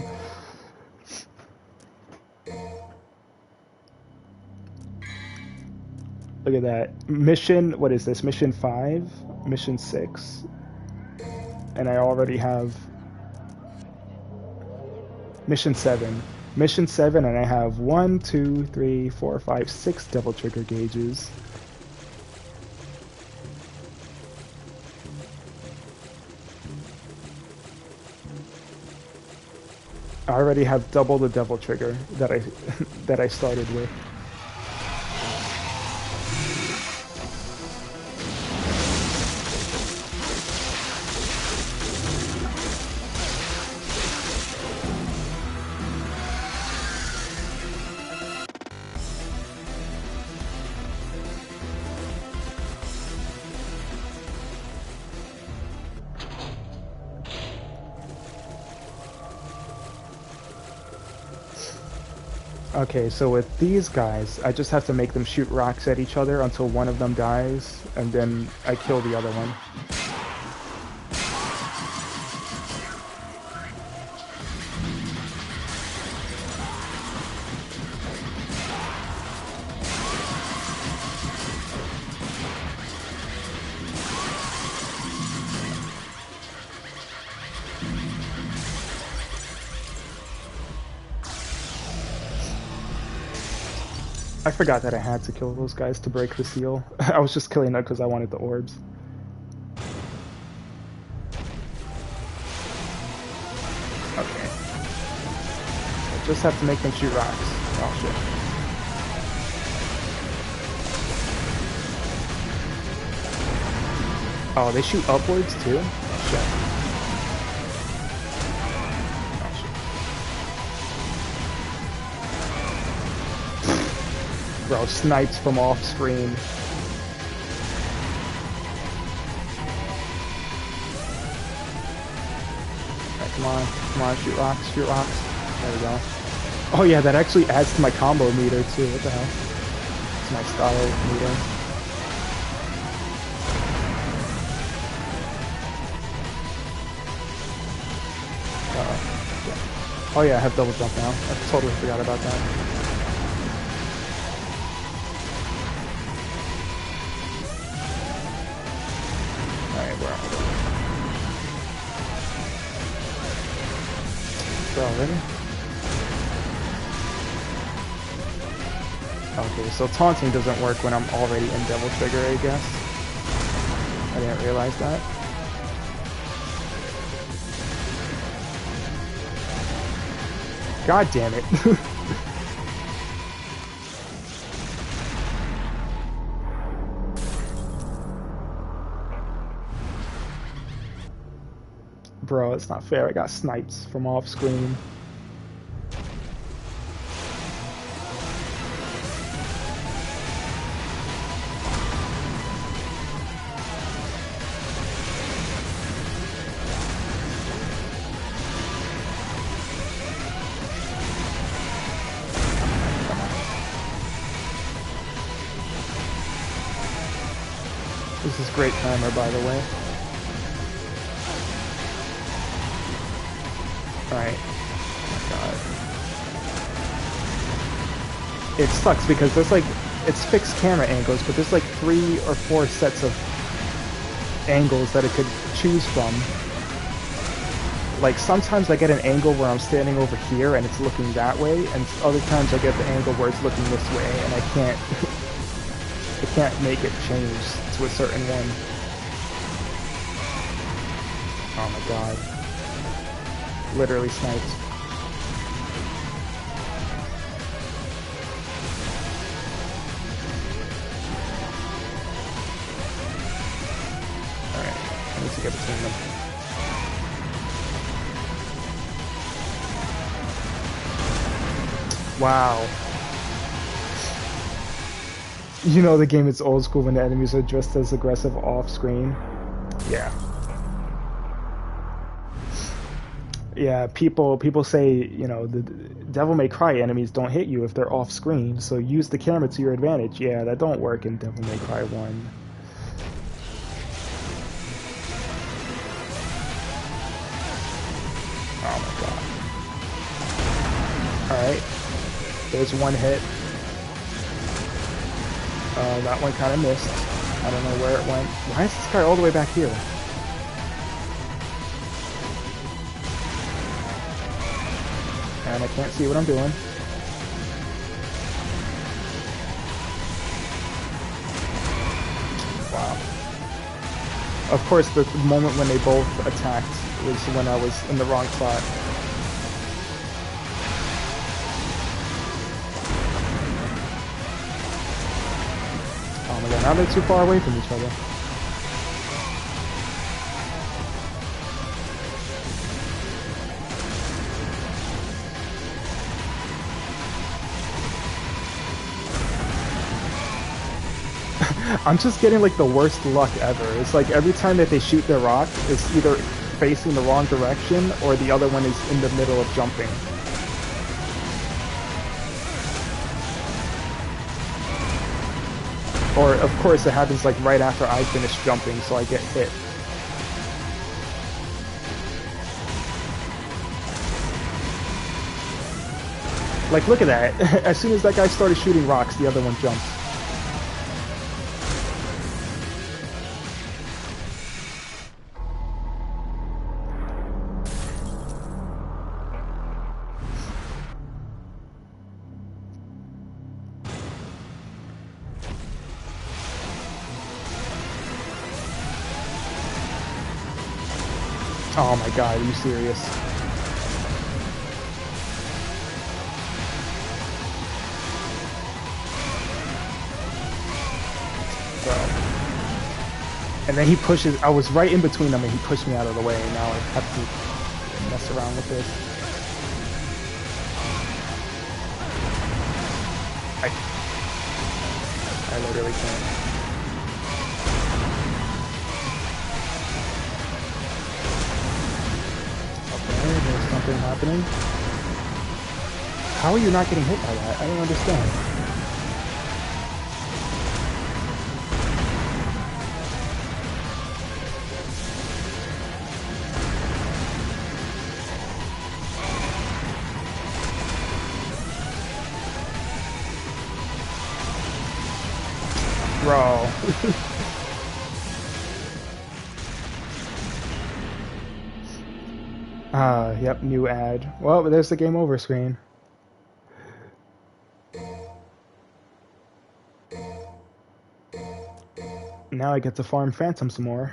Look at that. Mission, what is this? Mission 5, Mission 6. And I already have Mission 7. Mission 7, and I have 1, 2, 3, 4, 5, 6 double trigger gauges. I already have double the double trigger that I started with. Okay, so with these guys, I just have to make them shoot rocks at each other until one of them dies, and then I kill the other one. I forgot that I had to kill those guys to break the seal. I was just killing them because I wanted the orbs. Just have to make them shoot rocks. Oh shit. Oh, they shoot upwards too? Oh shit. Oh shit. Bro, snipes from off screen. Come on, shoot rocks, shoot rocks. There we go. Oh yeah, that actually adds to my combo meter too, what the hell? It's my style meter. Oh yeah, I have double jump now. I totally forgot about that. Alright, where are we? Bro, really? Okay, so taunting doesn't work when I'm already in Devil Trigger, I guess. I didn't realize that. God damn it. Bro, it's not fair. I got snipes from off screen. This is great timer, by the way. Alright. Oh my god. It sucks because there's like, it's fixed camera angles, but there's like 3 or 4 sets of angles that it could choose from. Like sometimes I get an angle where I'm standing over here and it's looking that way, and other times I get the angle where it's looking this way, and I can't I can't make it change to a certain one. Oh my god. Literally sniped. Alright, I need to get between them. Wow. You know the game is old school when the enemies are just as aggressive off screen. Yeah. Yeah, people say, you know, the Devil May Cry enemies don't hit you if they're off screen, so use the camera to your advantage. Yeah, that don't work in Devil May Cry 1. Oh my god. Alright. There's one hit. That one kind of missed. I don't know where it went. Why is this guy all the way back here? And I can't see what I'm doing. Wow. Of course, the moment when they both attacked was when I was in the wrong spot. Oh my god, now they're too far away from each other. I'm just getting like the worst luck ever. It's like every time that they shoot their rock, it's either facing the wrong direction or the other one is in the middle of jumping. Or, of course, it happens like right after I finish jumping, so I get hit. Like, look at that. As soon as that guy started shooting rocks, the other one jumped. Oh my god, are you serious? And then he pushes, I was right in between them and he pushed me out of the way, and now I have to mess around with this. I literally can't. Okay, there's something happening. How are you not getting hit by that? I don't understand. Bro. Yep, new ad. Well, there's the game over screen. Now I get to farm Phantom some more.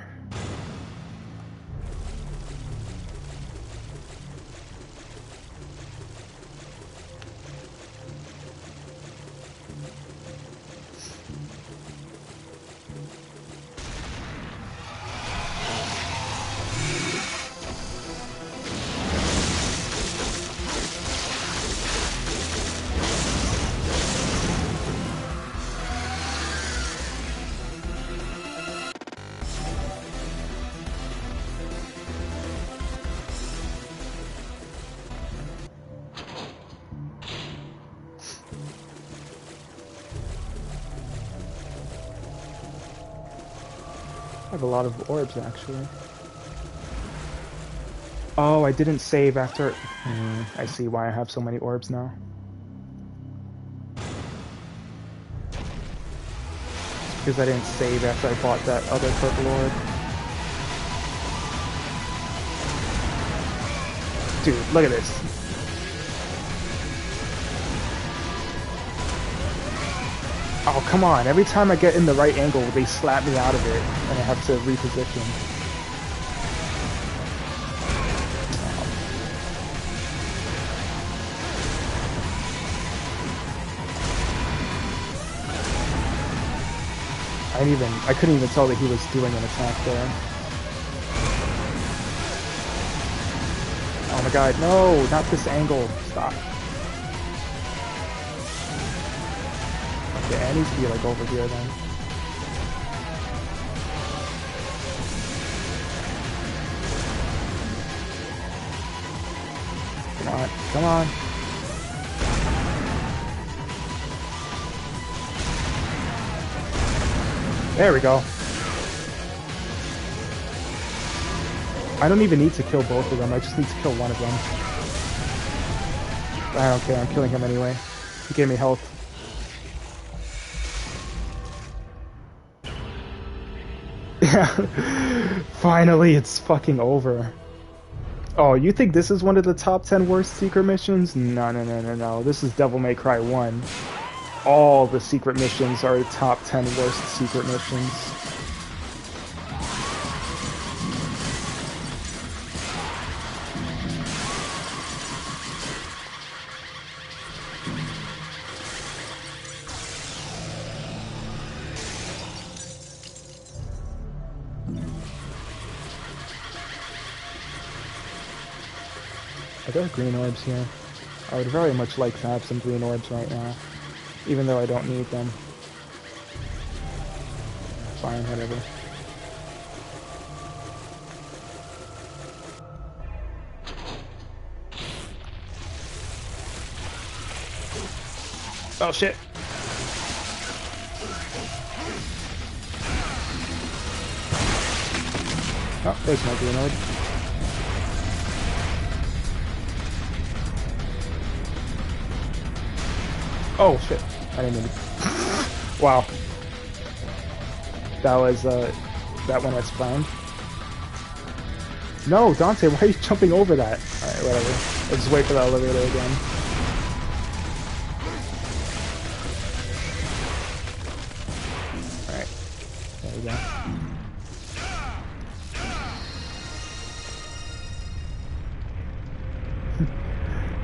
I have a lot of orbs, actually. Oh, I didn't save after... I see why I have so many orbs now. It's because I didn't save after I bought that other purple orb. Dude, look at this. Oh, come on. Every time I get in the right angle, they slap me out of it, and I have to reposition. I couldn't even tell that he was doing an attack there. Oh my god, no, not this angle. Stop. Yeah, it needs to be like over here then. Come on, come on. There we go. I don't even need to kill both of them, I just need to kill one of them. I don't care, I'm killing him anyway. He gave me health. Yeah, finally it's fucking over. Oh, you think this is one of the top 10 worst secret missions? No, no, no, no, no. This is Devil May Cry 1. All the secret missions are the top 10 worst secret missions. Are there green orbs here? I would very much like to have some green orbs right now, even though I don't need them. Fine, whatever. Oh shit! Oh, there's no green orb. Oh shit, I didn't mean to. Wow. That was, that one has found. No, Dante, why are you jumping over that? Alright, whatever. I'll just wait for the elevator again. Alright. There we go.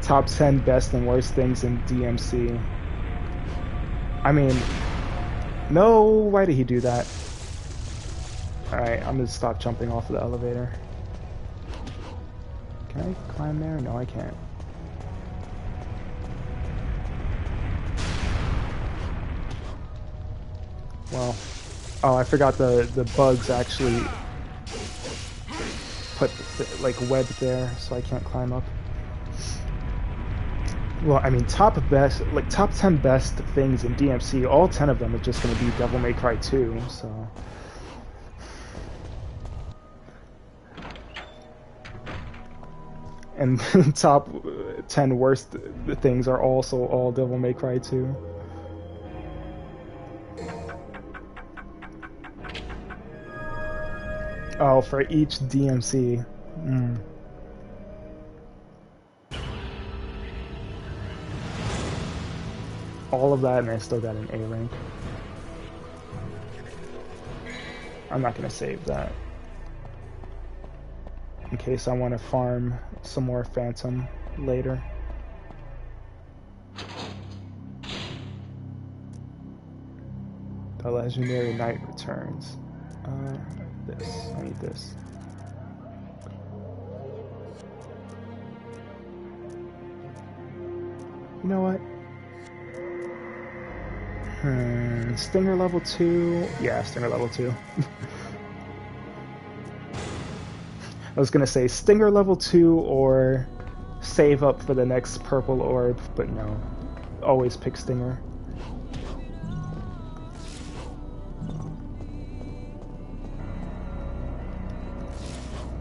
Top 10 best and worst things in DMC. I mean, no, why did he do that? Alright, I'm gonna stop jumping off of the elevator. Can I climb there? No, I can't. Well, oh, I forgot the bugs actually put like web there, so I can't climb up. Well, I mean, top 10 best things in DMC, all 10 of them are just going to be Devil May Cry 2, so... And top 10 worst things are also all Devil May Cry 2. Oh, for each DMC. All of that, and I still got an A rank. I'm not gonna save that in case I want to farm some more Phantom later. The Legendary Knight returns. This. I need this. You know what? Stinger level 2. Yeah, Stinger level 2. I was gonna say Stinger level 2 or save up for the next purple orb, but no. Always pick Stinger.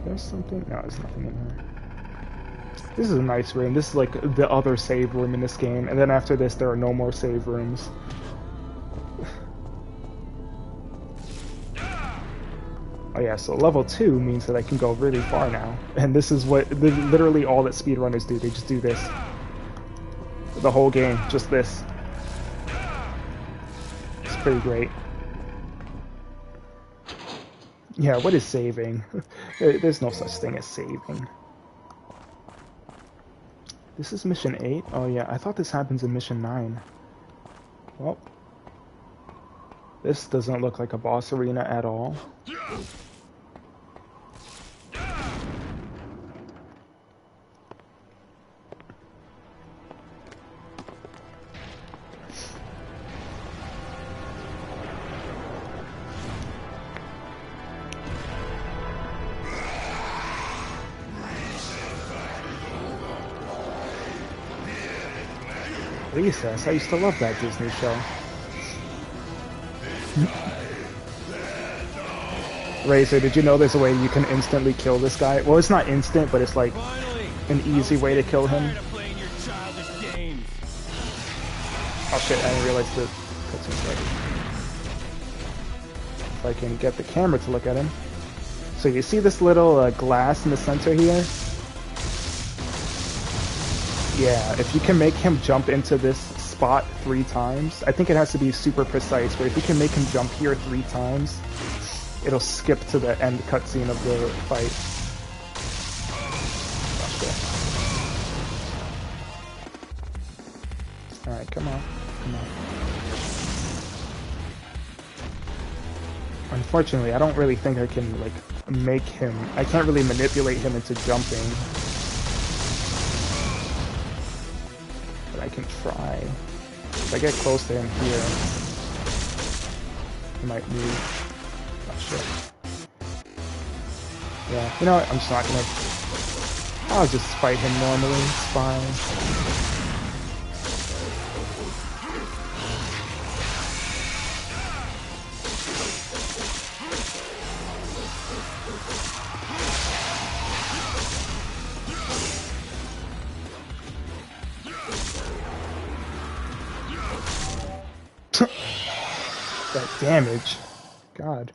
There's something? No, there's nothing in here. This is a nice room. This is like the other save room in this game, and then after this there are no more save rooms. Oh yeah, so level 2 means that I can go really far now. And this is what, literally all that speedrunners do. They just do this. The whole game, just this. It's pretty great. Yeah, what is saving? There's no such thing as saving. This is mission 8? Oh yeah, I thought this happens in mission 9. Well, this doesn't look like a boss arena at all. Recess, I used to love that Disney show. Razor, did you know there's a way you can instantly kill this guy? Well, it's not instant, but it's like an easy way to kill him. Oh shit, I didn't realize the cutscene's ready. If I can get the camera to look at him. So you see this little glass in the center here? Yeah, if you can make him jump into this spot 3 times, I think it has to be super precise, but if you can make him jump here 3 times, it'll skip to the end cutscene of the fight. Oh, alright, come on. Come on. Unfortunately, I don't really think I can, like, make him... I can't really manipulate him into jumping. I can try. If I get close to him here, he might move. Oh shit. Yeah, you know what? I'm just not gonna... I'll just fight him normally. It's fine. That damage. God.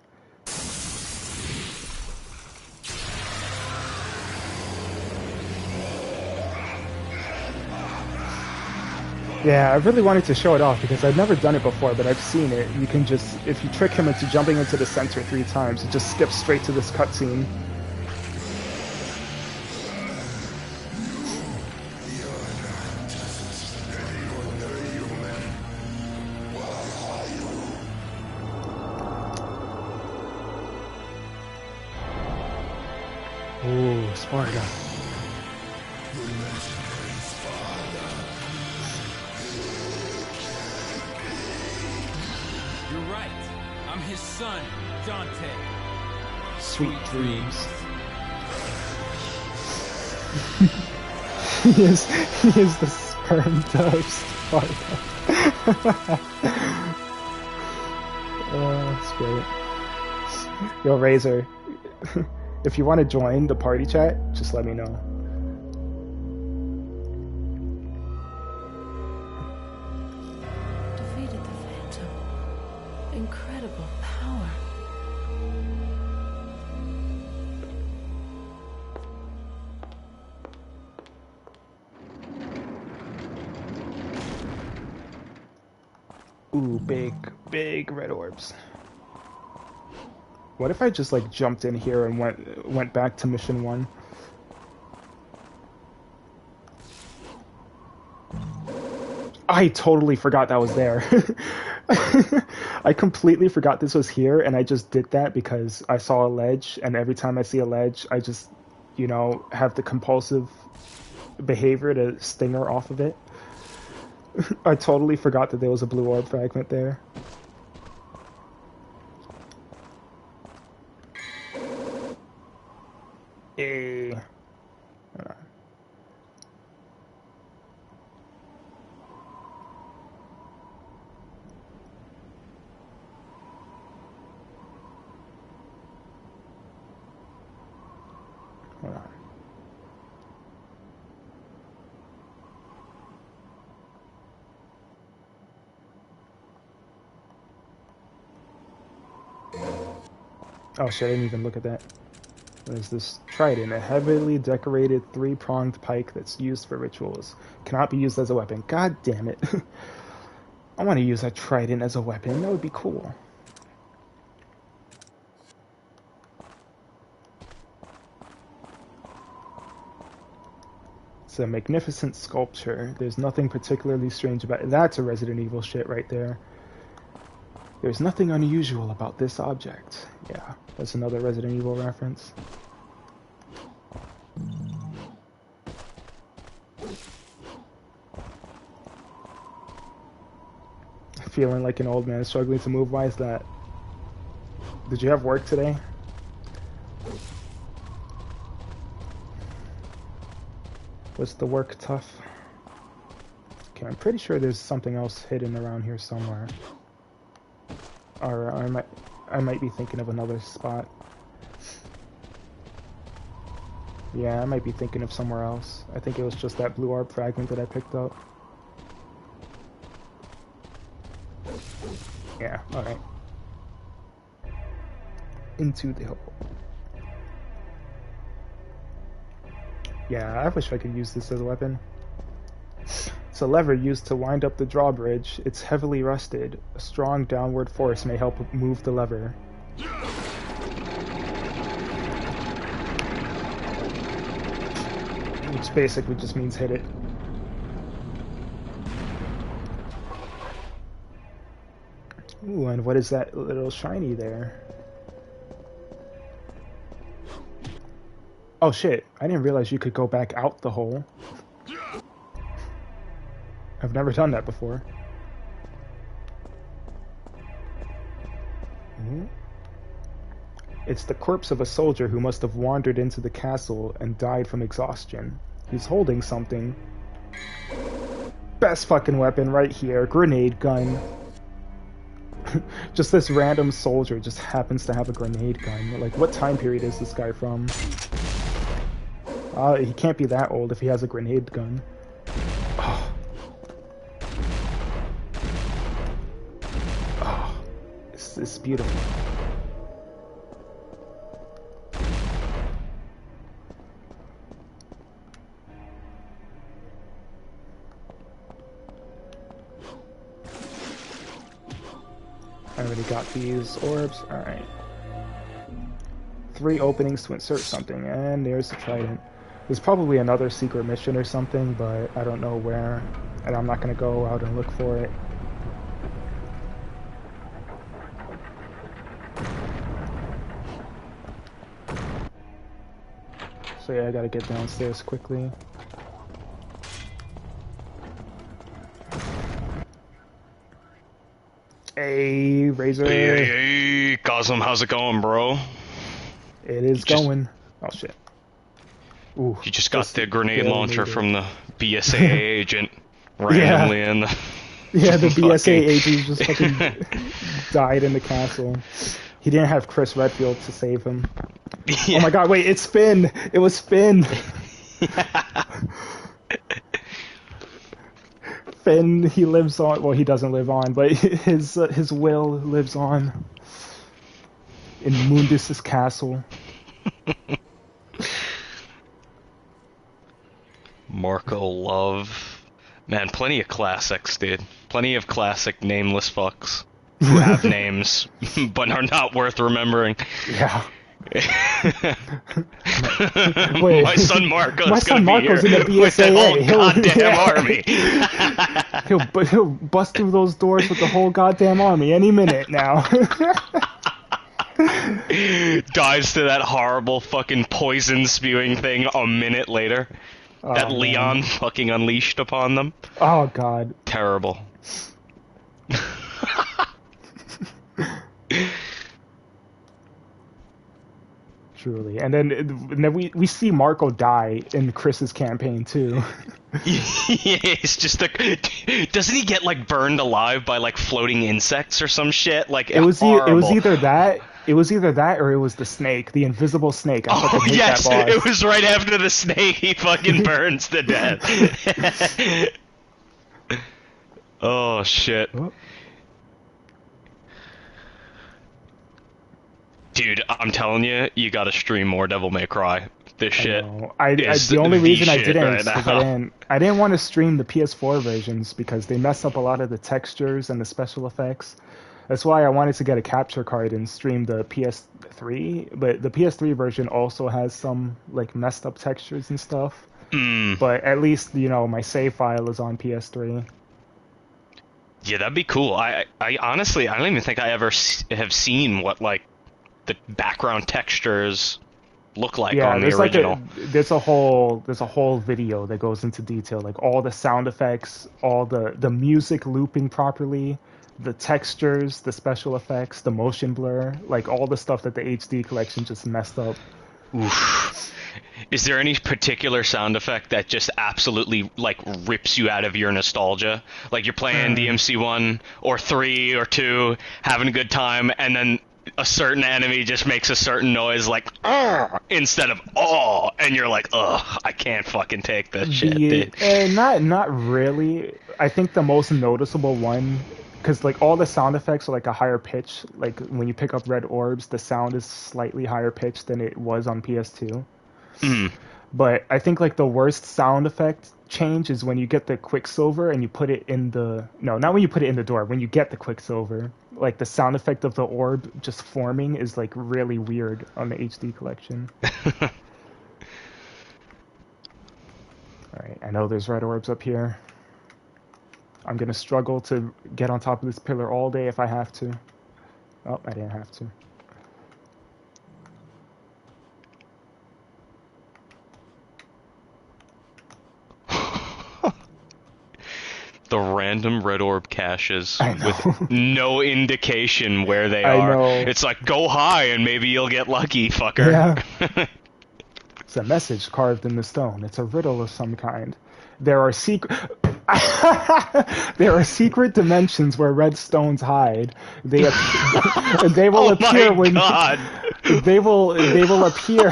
Yeah, I really wanted to show it off because I've never done it before, but I've seen it. You can just, if you trick him into jumping into the center 3 times, it just skips straight to this cutscene. of Sparta. You're right. I'm his son, Dante. Sweet dreams. he is the sperm of Sparta. That's great. Yo, Razor, if you want to join the party chat, just let me know. Defeated the Phantom. Incredible power. Ooh, big red orbs. What if I just like jumped in here and went back to mission 1? I totally forgot that was there. I completely forgot this was here, and I just did that because I saw a ledge, and every time I see a ledge, I just, you know, have the compulsive behavior to stinger off of it. I totally forgot that there was a blue orb fragment there. Hey. Hold on. Oh shit, I didn't even look at that. There's this trident, a heavily decorated 3-pronged pike that's used for rituals. Cannot be used as a weapon. God damn it. I want to use a trident as a weapon. That would be cool. It's a magnificent sculpture. There's nothing particularly strange about it. That's a Resident Evil shit right there. There's nothing unusual about this object. Yeah, that's another Resident Evil reference. Feeling like an old man struggling to move. Why is that? Did you have work today? Was the work tough? Okay, I'm pretty sure there's something else hidden around here somewhere. Or I might be thinking of another spot. Yeah, I might be thinking of somewhere else. I think it was just that blue orb fragment that I picked up. Yeah, alright. Into the hole. Yeah, I wish I could use this as a weapon. It's a lever used to wind up the drawbridge. It's heavily rusted. A strong downward force may help move the lever. Which basically just means hit it. Ooh, and what is that little shiny there? Oh shit, I didn't realize you could go back out the hole. I've never done that before. It's the corpse of a soldier who must have wandered into the castle and died from exhaustion. He's holding something. Best fucking weapon right here, grenade gun. Just this random soldier just happens to have a grenade gun. Like, what time period is this guy from? He can't be that old if he has a grenade gun. Oh. Oh. This is beautiful. I already got these orbs. Alright. 3 openings to insert something, and there's the trident. There's probably another secret mission or something, but I don't know where, and I'm not going to go out and look for it. So yeah, I gotta get downstairs quickly. Hey, Razor. Hey, Cosm, how's it going, bro? It is going. Oh shit. Ooh, You just got the grenade barely launcher made it. from the BSAA agent randomly in the... Yeah, the BSA fucking- agent just fucking died in the castle. He didn't have Chris Redfield to save him. Yeah. Oh my god, wait, it's Finn! It was Finn! Finn, he lives on. Well, he doesn't live on, but his will lives on in Mundus's castle. Marco Love. Man, plenty of classics, dude. Plenty of classic nameless fucks who have names, but are not worth remembering. Yeah. My son Marco's My son gonna Marco's be in here the BSAA. with the whole He'll- goddamn army. He'll bust through those doors with the whole goddamn army any minute now. Dies to that horrible fucking poison spewing thing a minute later. That man. Leon fucking unleashed upon them. Oh god. Terrible. Truly. And then we see Marco die in Chris's campaign too. Yeah, it's just doesn't he get like burned alive by like floating insects or some shit? Like It was horrible. either that or it was the snake, the invisible snake. I fucking hate yes, that boss. it was right after the snake he fucking burns to death. Oh shit. Oh. Dude, I'm telling you, you gotta stream more Devil May Cry. This shit. The only reason I shit didn't right is 'cause now. I didn't want to stream the PS4 versions because they mess up a lot of the textures and the special effects. That's why I wanted to get a capture card and stream the PS3, but the PS3 version also has some like messed up textures and stuff. But at least, you know, my save file is on PS3. Yeah, that'd be cool. I honestly, I don't even think I ever have seen what like the background textures look like on the original. There's a whole video that goes into detail, like all the sound effects, all the music looping properly, the textures, the special effects, the motion blur, like all the stuff that the HD collection just messed up. Oof. Is there any particular sound effect that just absolutely like rips you out of your nostalgia? Like you're playing DMC1 or 3 or 2, having a good time, and then a certain enemy just makes a certain noise like instead of and you're like, ugh, I can't fucking take this shit, dude. Not really. I think the most noticeable one, because like all the sound effects are like a higher pitch. Like when you pick up red orbs, the sound is slightly higher pitched than it was on PS2. But I think like the worst sound effect change is when you get the Quicksilver and you put it in the... No, not when you put it in the door. When you get the Quicksilver, like the sound effect of the orb just forming is like really weird on the HD collection. Alright, I know there's red orbs up here. I'm gonna struggle to get on top of this pillar all day if I have to. Oh, I didn't have to. The random red orb caches I know. with no indication where they I are. know. It's like, go high and maybe you'll get lucky, fucker. Yeah. It's a message carved in the stone. It's a riddle of some kind. There are there are secret dimensions where red stones hide. They they will appear when God. they will appear.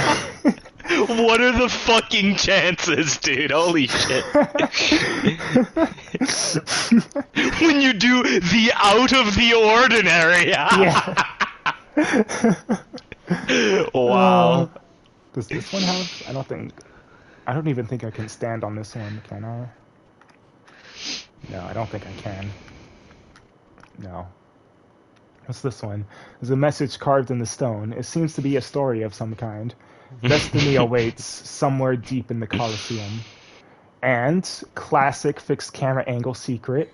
What are the fucking chances, dude? Holy shit. When you do the out of the ordinary. Yeah. Wow. Does this one have? I don't even think I can stand on this one, can I? No, I don't think I can. No. What's this one? There's a message carved in the stone. It seems to be a story of some kind. Destiny awaits somewhere deep in the Colosseum. And classic fixed camera angle secret.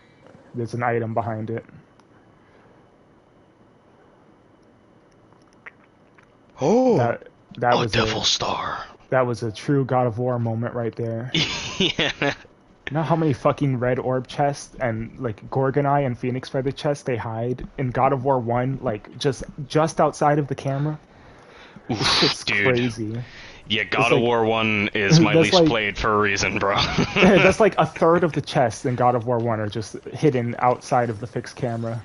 There's an item behind it. Oh, That a was devil star. That was a true God of War moment right there. Yeah. You know how many fucking red orb chests and like Gorgon Eye and Phoenix Feather chests they hide in God of War 1, like just outside of the camera? Oof, This shit's dude. crazy. Yeah, God of like- War 1 is my that's least like- played for a reason, bro. That's like a third of the chests in God of War 1 are just hidden outside of the fixed camera.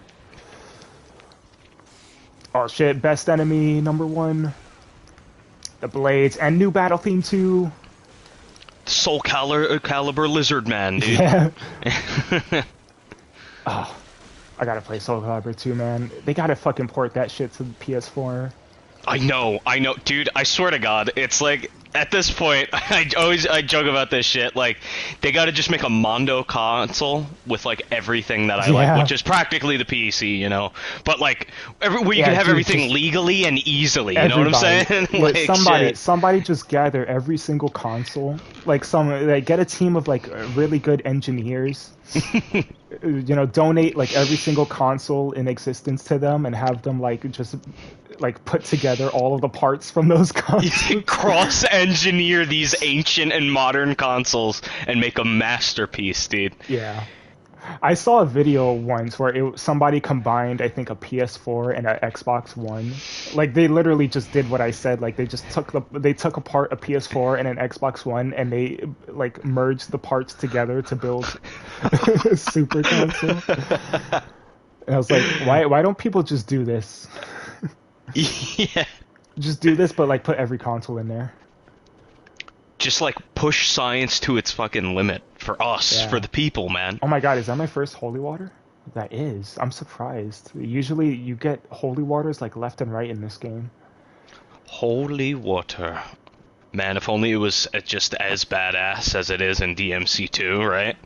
Oh shit, best enemy number 1. The Blades, and new battle theme 2. Soul Calibur Lizard Man, dude. Yeah. Oh, I gotta play Soul Calibur 2, man. They gotta fucking port that shit to the PS4. I know, dude. I swear to God, it's like at this point, I joke about this shit. Like, they gotta just make a Mondo console with like everything that I like, which is practically the PC, you know. But like, where you can have everything legally and easily. You know what I'm saying? Like, somebody just gather every single console. Like, get a team of like really good engineers. You know, donate like every single console in existence to them and have them like just like put together all of the parts from those consoles. Cross-engineer these ancient and modern consoles and make a masterpiece, dude. Yeah. I saw a video once where somebody combined, I think, a PS4 and an Xbox One. Like, they literally just did what I said. Like, they just took apart a PS4 and an Xbox One, and they like merged the parts together to build a super console. And I was like, why don't people just do this? Yeah. Just do this, but like put every console in there. Just like push science to its fucking limit for us, for the people, man. Oh my god, is that my first holy water? That is. I'm surprised. Usually you get holy waters like left and right in this game. Holy water. Man, if only it was just as badass as it is in DMC2, right?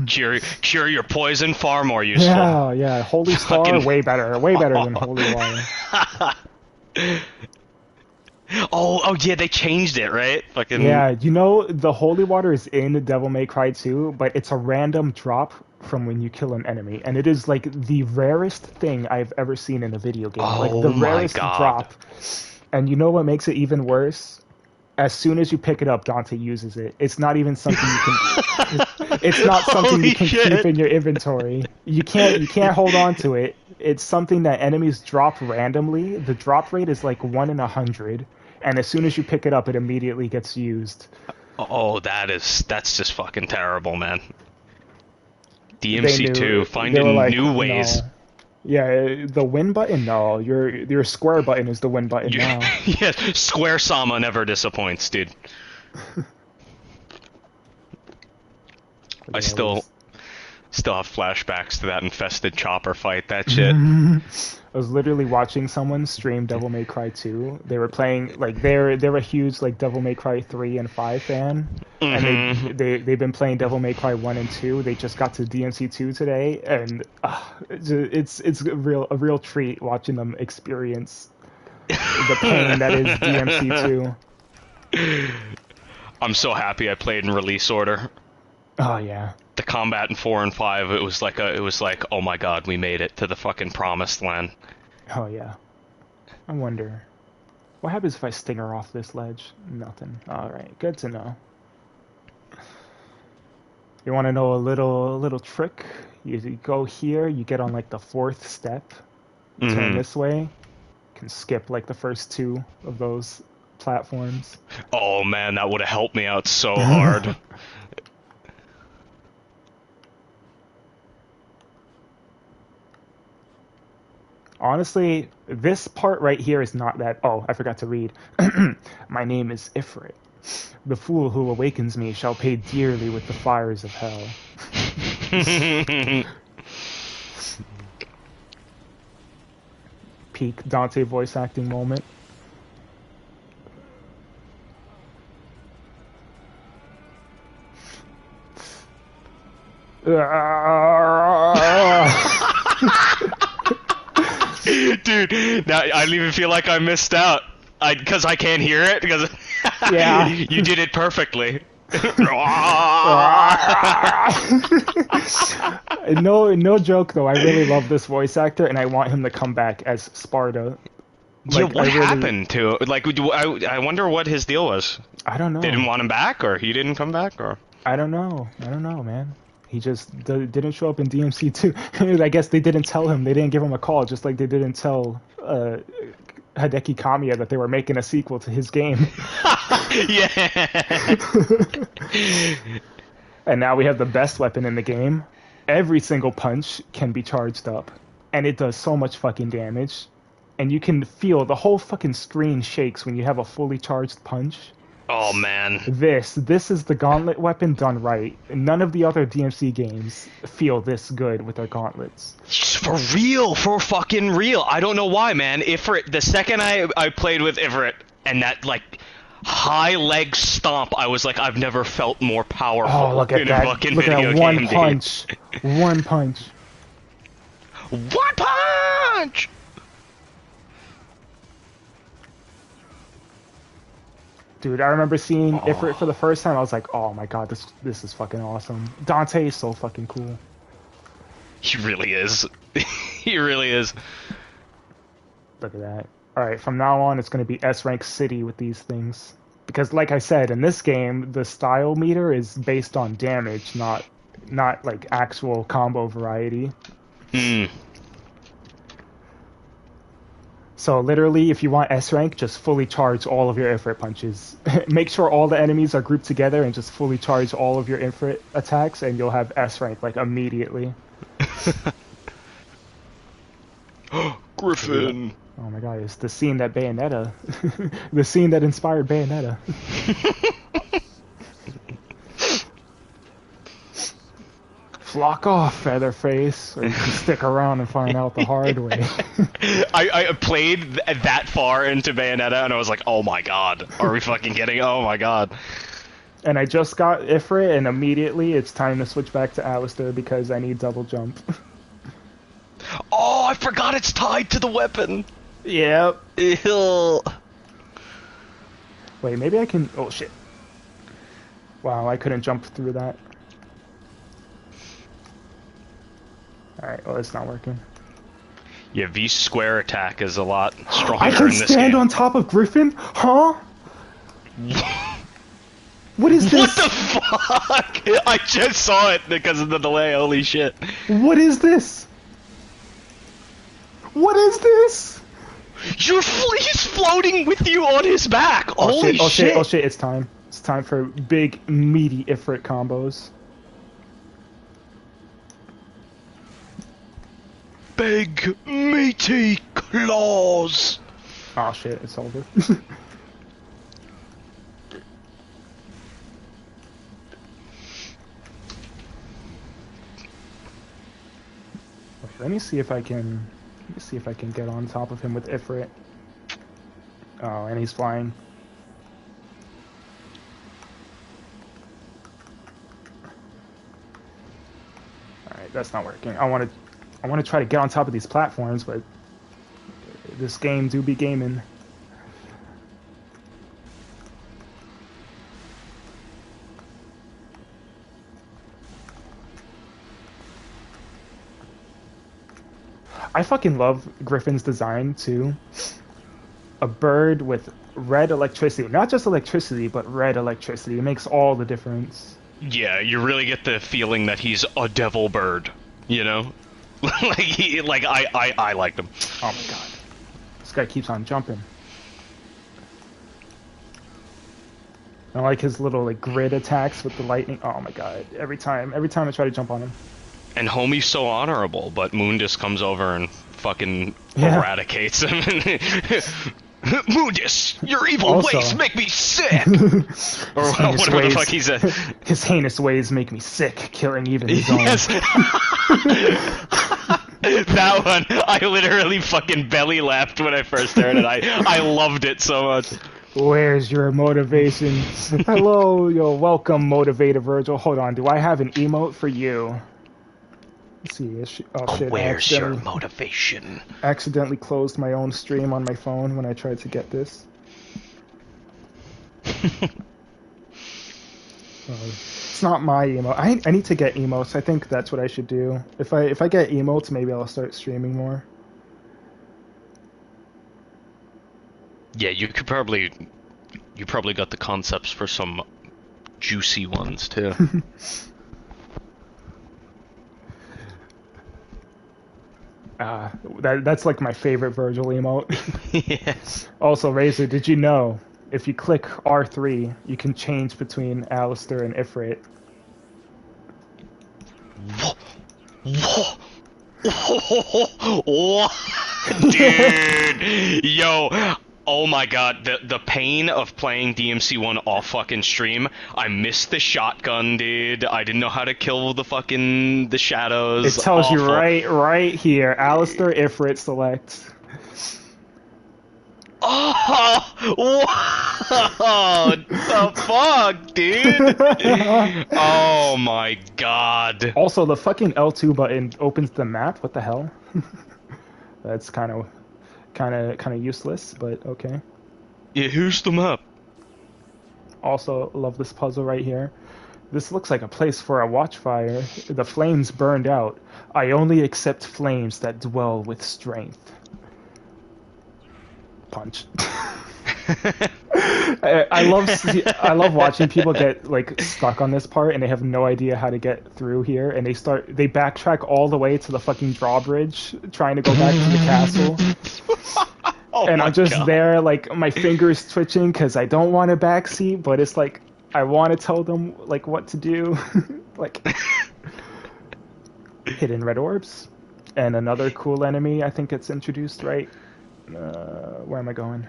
cure your poison, far more useful. Yeah. Holy Star, way better than holy water. Oh yeah, they changed it, right? Fucking yeah. You know, the holy water is in Devil May Cry 2, but it's a random drop from when you kill an enemy, and it is like the rarest thing I've ever seen in a video game. Like the rarest drop. And you know what makes it even worse? As soon as you pick it up, Dante uses it. It's not even something you can. It's not something you can keep in your inventory. You can't hold on to it. It's something that enemies drop randomly. The drop rate is like 1 in 100, and as soon as you pick it up, it immediately gets used. Oh, that's just fucking terrible, man. DMC2 finding like, new ways. No. Yeah, the win button? No, your square button is the win button now. Yeah, Square Sama never disappoints, dude. I still have flashbacks to that infested chopper fight, that shit. I was literally watching someone stream Devil May Cry 2. They were playing, like, they're a huge, like, Devil May Cry 3 and 5 fan. And they've been playing Devil May Cry 1 and 2. They just got to DMC 2 today, and it's a real treat watching them experience the pain that is DMC 2. I'm so happy I played in release order. Oh yeah. The combat in 4 and 5, it was like, oh my god, we made it to the fucking promised land. Oh yeah. I wonder, what happens if I stinger off this ledge? Nothing. All right, good to know. You want to know a little trick? You go here, you get on like the 4th step, turn this way. You can skip like the first 2 of those platforms. Oh man, that would have helped me out so hard. Honestly, this part right here is not that... Oh, I forgot to read. My name is Ifrit. The fool who awakens me shall pay dearly with the fires of hell. Peak Dante voice acting moment. Dude, now I don't even feel like I missed out. Because I can't hear it. Because yeah, you did it perfectly. No joke though. I really love this voice actor, and I want him to come back as Sparta. Yeah, Like, what happened to like? I wonder what his deal was. I don't know. They didn't want him back, or he didn't come back, or I don't know, man. He just didn't show up in DMC 2. I guess they didn't tell him. They didn't give him a call, just like they didn't tell Hideki Kamiya that they were making a sequel to his game. yeah. And now we have the best weapon in the game. Every single punch can be charged up, and it does so much fucking damage. And you can feel the whole fucking screen shakes when you have a fully charged punch. Oh man. This is the gauntlet weapon done right. None of the other DMC games feel this good with their gauntlets. For real, for fucking real. I don't know why, man. Ifrit, the second I played with Ifrit, and that, like, high leg stomp, I was like, I've never felt more powerful in a fucking video game. One punch. One punch. One punch! Dude, I remember seeing Ifrit for the first time. I was like, oh my god, this is fucking awesome. Dante is so fucking cool. He really is. He really is. Look at that. Alright, from now on, it's going to be S-Rank City with these things. Because, like I said, in this game, the style meter is based on damage, not like actual combo variety. So literally, if you want S-Rank, just fully charge all of your Ifrit punches. Make sure all the enemies are grouped together and just fully charge all of your Ifrit attacks, and you'll have S-Rank, like, immediately. Griffin! Oh my god, it's the scene that Bayonetta... the scene that inspired Bayonetta. Flock off, Featherface, or you can stick around and find out the hard way. I played that far into Bayonetta, and I was like, oh my god, are we fucking kidding? Oh my god. And I just got Ifrit, and immediately it's time to switch back to Alistair because I need double jump. Oh, I forgot it's tied to the weapon! Yep. Ew. Wait, maybe I can... Oh, shit. Wow, I couldn't jump through that. Alright, well, it's not working. Yeah, V square attack is a lot stronger I in can this game. stand on top of Griffin? Huh? What is this? What the fuck? I just saw it because of the delay, holy shit. What is this? What is this? He's floating with you on his back! Oh, Holy shit, oh, shit! Oh shit, it's time. It's time for big, meaty Ifrit combos. Big, meaty claws! Oh shit, it's over. Let me see if I can get on top of him with Ifrit. Oh, and he's flying. Alright, that's not working. I want to try to get on top of these platforms, but this game do be gaming. I fucking love Griffin's design too. A bird with red electricity. Not just electricity, but red electricity. It makes all the difference. Yeah, you really get the feeling that he's a devil bird, you know? I liked him. Oh my god. This guy keeps on jumping. I like his little like grid attacks with the lightning. Oh my god. Every time I try to jump on him. And Homie's so honorable, but Mundus comes over and fucking eradicates him. Mundus, your evil ways make me sick! Or whatever the fuck he said. His heinous ways make me sick, killing even his own. Yes! That one, I literally fucking belly laughed when I first heard it. I loved it so much. Where's your motivation? Hello, yo, welcome, Motivator Virgil. Hold on, do I have an emote for you? Let's see. Oh shit! Where's your motivation? Accidentally closed my own stream on my phone when I tried to get this. It's not my emote. I need to get emotes. I think that's what I should do. If I get emotes, maybe I'll start streaming more. Yeah, you probably got the concepts for some juicy ones too. That's like my favorite Virgil emote. Yes. Also, Razor, did you know if you click R3, you can change between Alistair and Ifrit? Dude, yo, oh my god, the pain of playing DMC1 all fucking stream. I missed the shotgun, dude. I didn't know how to kill the shadows. It tells you Awful. right here, Alistair, Ifrit, select. Oh, what the fuck, dude? Oh my god. Also, the fucking L2 button opens the map. What the hell? That's kind of useless, but okay. Yeah, here's the map. Also, love this puzzle right here. This looks like a place for a watchfire. The flames burned out. I only accept flames that dwell with strength. Punch. I love watching people get like stuck on this part and they have no idea how to get through here, and they backtrack all the way to the fucking drawbridge trying to go back to the castle. Oh And my I'm just God. there like my fingers twitching because I don't want a backseat, but it's like I want to tell them like what to do. Like hidden red orbs and another cool enemy. I think it's introduced right. Where am I going?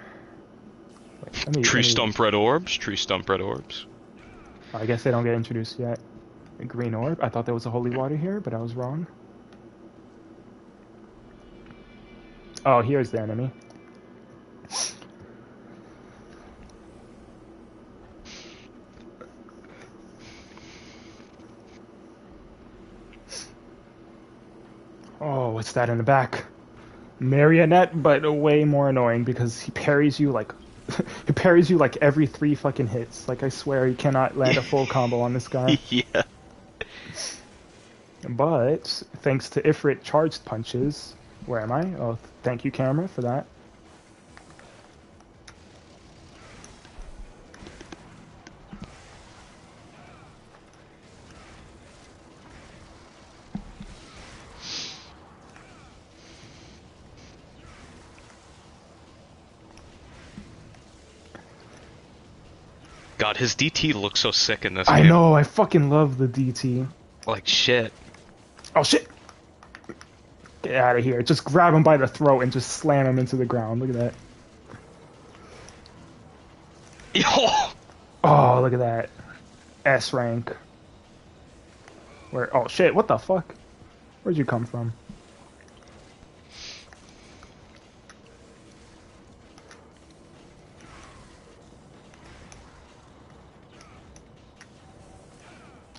Wait, Tree stump red orbs. Tree stump red orbs. I guess they don't get introduced yet. A green orb. I thought there was a holy water here, but I was wrong. Oh, here's the enemy. Oh, what's that in the back? Marionette, but way more annoying because he parries you like he parries you like every 3 fucking hits. Like I swear you cannot land a full combo on this guy. Yeah. But thanks to Ifrit charged punches, where am I? Oh, thank you, camera, for that. God, his DT looks so sick in this I game. know, I fucking love the DT. Like shit. Oh shit! Get out of here. Just grab him by the throat and just slam him into the ground. Look at that. Yo. Oh, look at that. S rank. Where? Oh shit, what the fuck? Where'd you come from?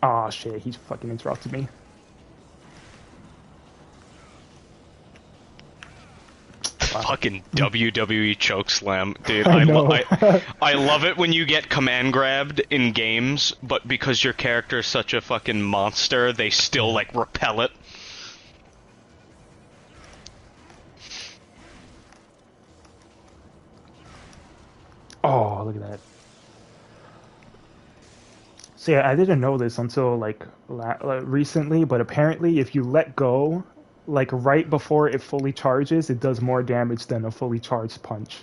Oh shit, he fucking interrupted me. Fucking WWE choke slam, dude. I know. I love it when you get command grabbed in games, but because your character is such a fucking monster, they still like repel it. Oh, look at that. So yeah, I didn't know this until like recently, but apparently if you let go, like right before it fully charges, it does more damage than a fully charged punch.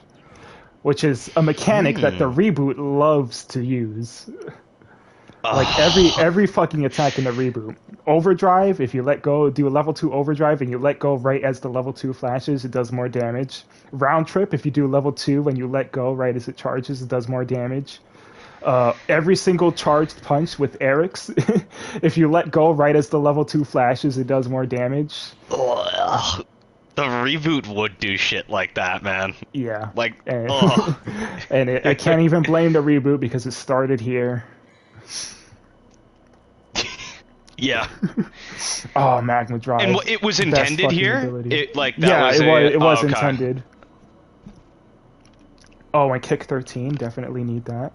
Which is a mechanic that the reboot loves to use. Like every fucking attack in the reboot. Overdrive, if you let go, do a level 2 overdrive and you let go right as the level 2 flashes, it does more damage. Round trip, if you do level 2 when you let go right as it charges, it does more damage. Every single charged punch with Eric's, if you let go right as the level 2 flashes, it does more damage. Ugh. The reboot would do shit like that, man. Yeah. Like, and, ugh. and I can't even blame the reboot because it started here. Yeah. Oh, Magma Drive. And it was Best intended fucking here? ability. It like that was it was okay. intended. Oh, and Kick 13, definitely need that.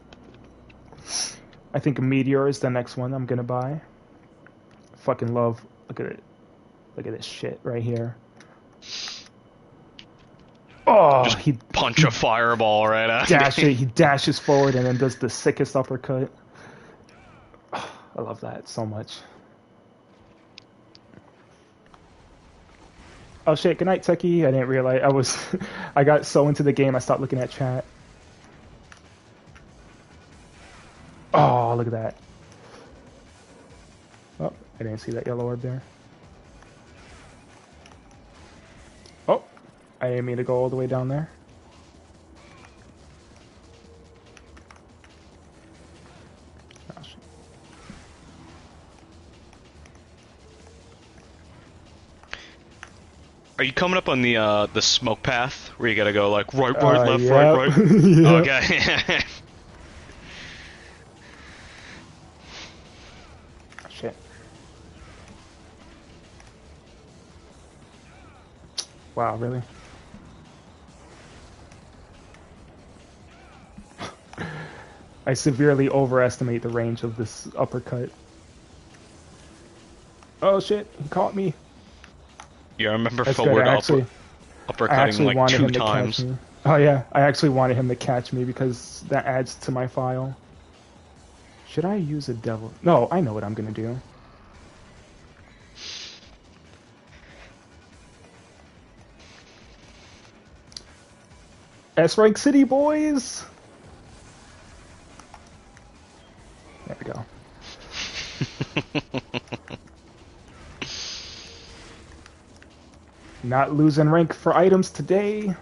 I think Meteor is the next one I'm gonna buy. Fucking love. Look at it. Look at this shit right here. Oh, Just he punch a fireball right at dashes. He dashes forward and then does the sickest uppercut. Oh, I love that so much. Oh shit! Good night, Techie. I didn't realize I was. I got so into the game I stopped looking at chat. Oh, look at that. Oh, I didn't see that yellow orb there. Oh, I didn't mean to go all the way down there. Oh, shit. Are you coming up on the smoke path where you gotta go like right, left, Yep. right, right? Yep. Okay. Shit. Wow, really? I severely overestimate the range of this uppercut. Oh shit, he caught me. Yeah, I remember That's forward good. I actually uppercutting like wanted 2 him to times. catch me. Oh yeah, I actually wanted him to catch me because that adds to my file. Should I use a devil? No, I know what I'm gonna do. S-Rank City, boys! There we go. Not losing rank for items today.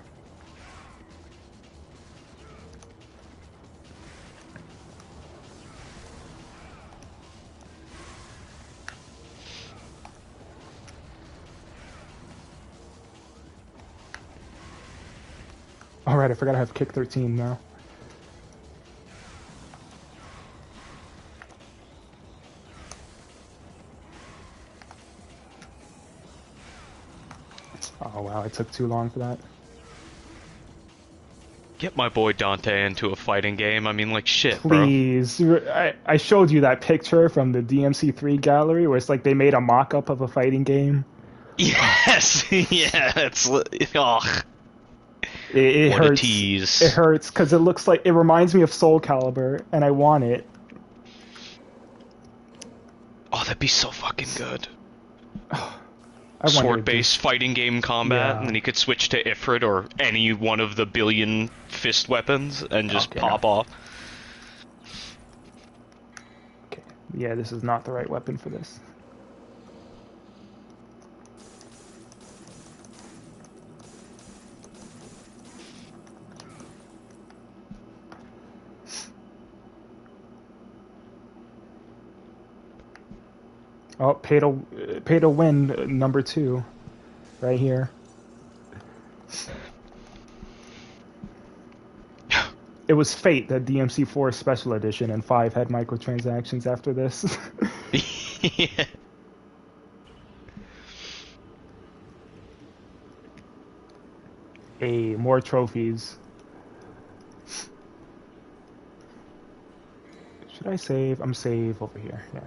Alright, I forgot I have kick 13 now. Oh wow, it took too long for that. Get my boy Dante into a fighting game. I mean, like, shit, bro. Please. I showed you that picture from the DMC3 gallery where it's like they made a mock-up of a fighting game. Yes! Yeah, it's... Ugh. It What hurts. a tease. It hurts because it looks like... It reminds me of Soul Calibur, and I want it. Oh, that'd be so fucking good. I wonder Sword-based fighting game combat, Yeah. and then you could switch to Ifrit or any one of the billion fist weapons and just Okay, pop no. off. Okay. Yeah, this is not the right weapon for this. Oh, pay to win number 2, right here. It was fate that DMC4 Special Edition and 5 had microtransactions after this. Yeah. Hey, more trophies. Should I save? I'm save over here. Yeah.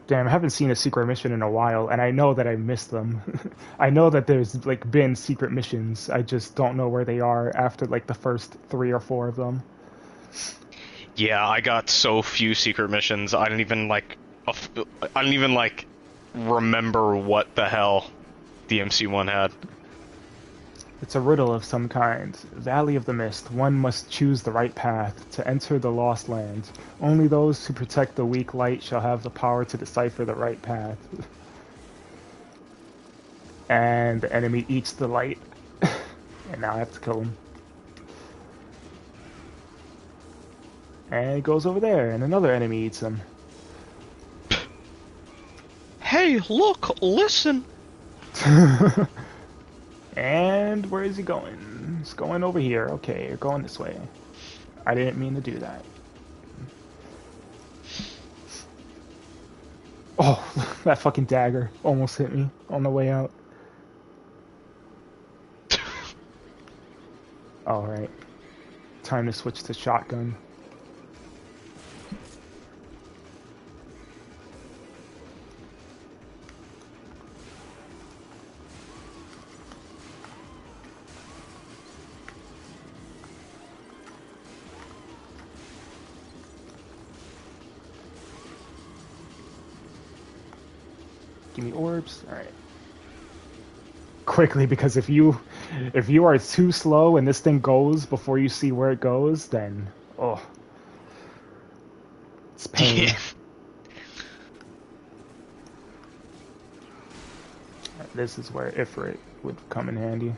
Damn, I haven't seen a secret mission in a while, and I know that I missed them. I know that there's like been secret missions. I just don't know where they are after like the first 3 or 4 of them. Yeah, I got so few secret missions. I don't even like remember what the hell DMC1 had. It's a riddle of some kind. Valley of the Mist. One must choose the right path to enter the Lost Land. Only those who protect the weak light shall have the power to decipher the right path. And the enemy eats the light. And now I have to kill him. And he goes over there, and another enemy eats him. Hey, look, listen. And where is he going? He's going over here. Okay, you're going this way. I didn't mean to do that. Oh, that fucking dagger almost hit me on the way out. Alright. Time to switch to shotgun. Give me orbs. All right. Quickly, because if you are too slow and this thing goes before you see where it goes, then oh, it's pain. Yeah. This is where Ifrit would come in handy.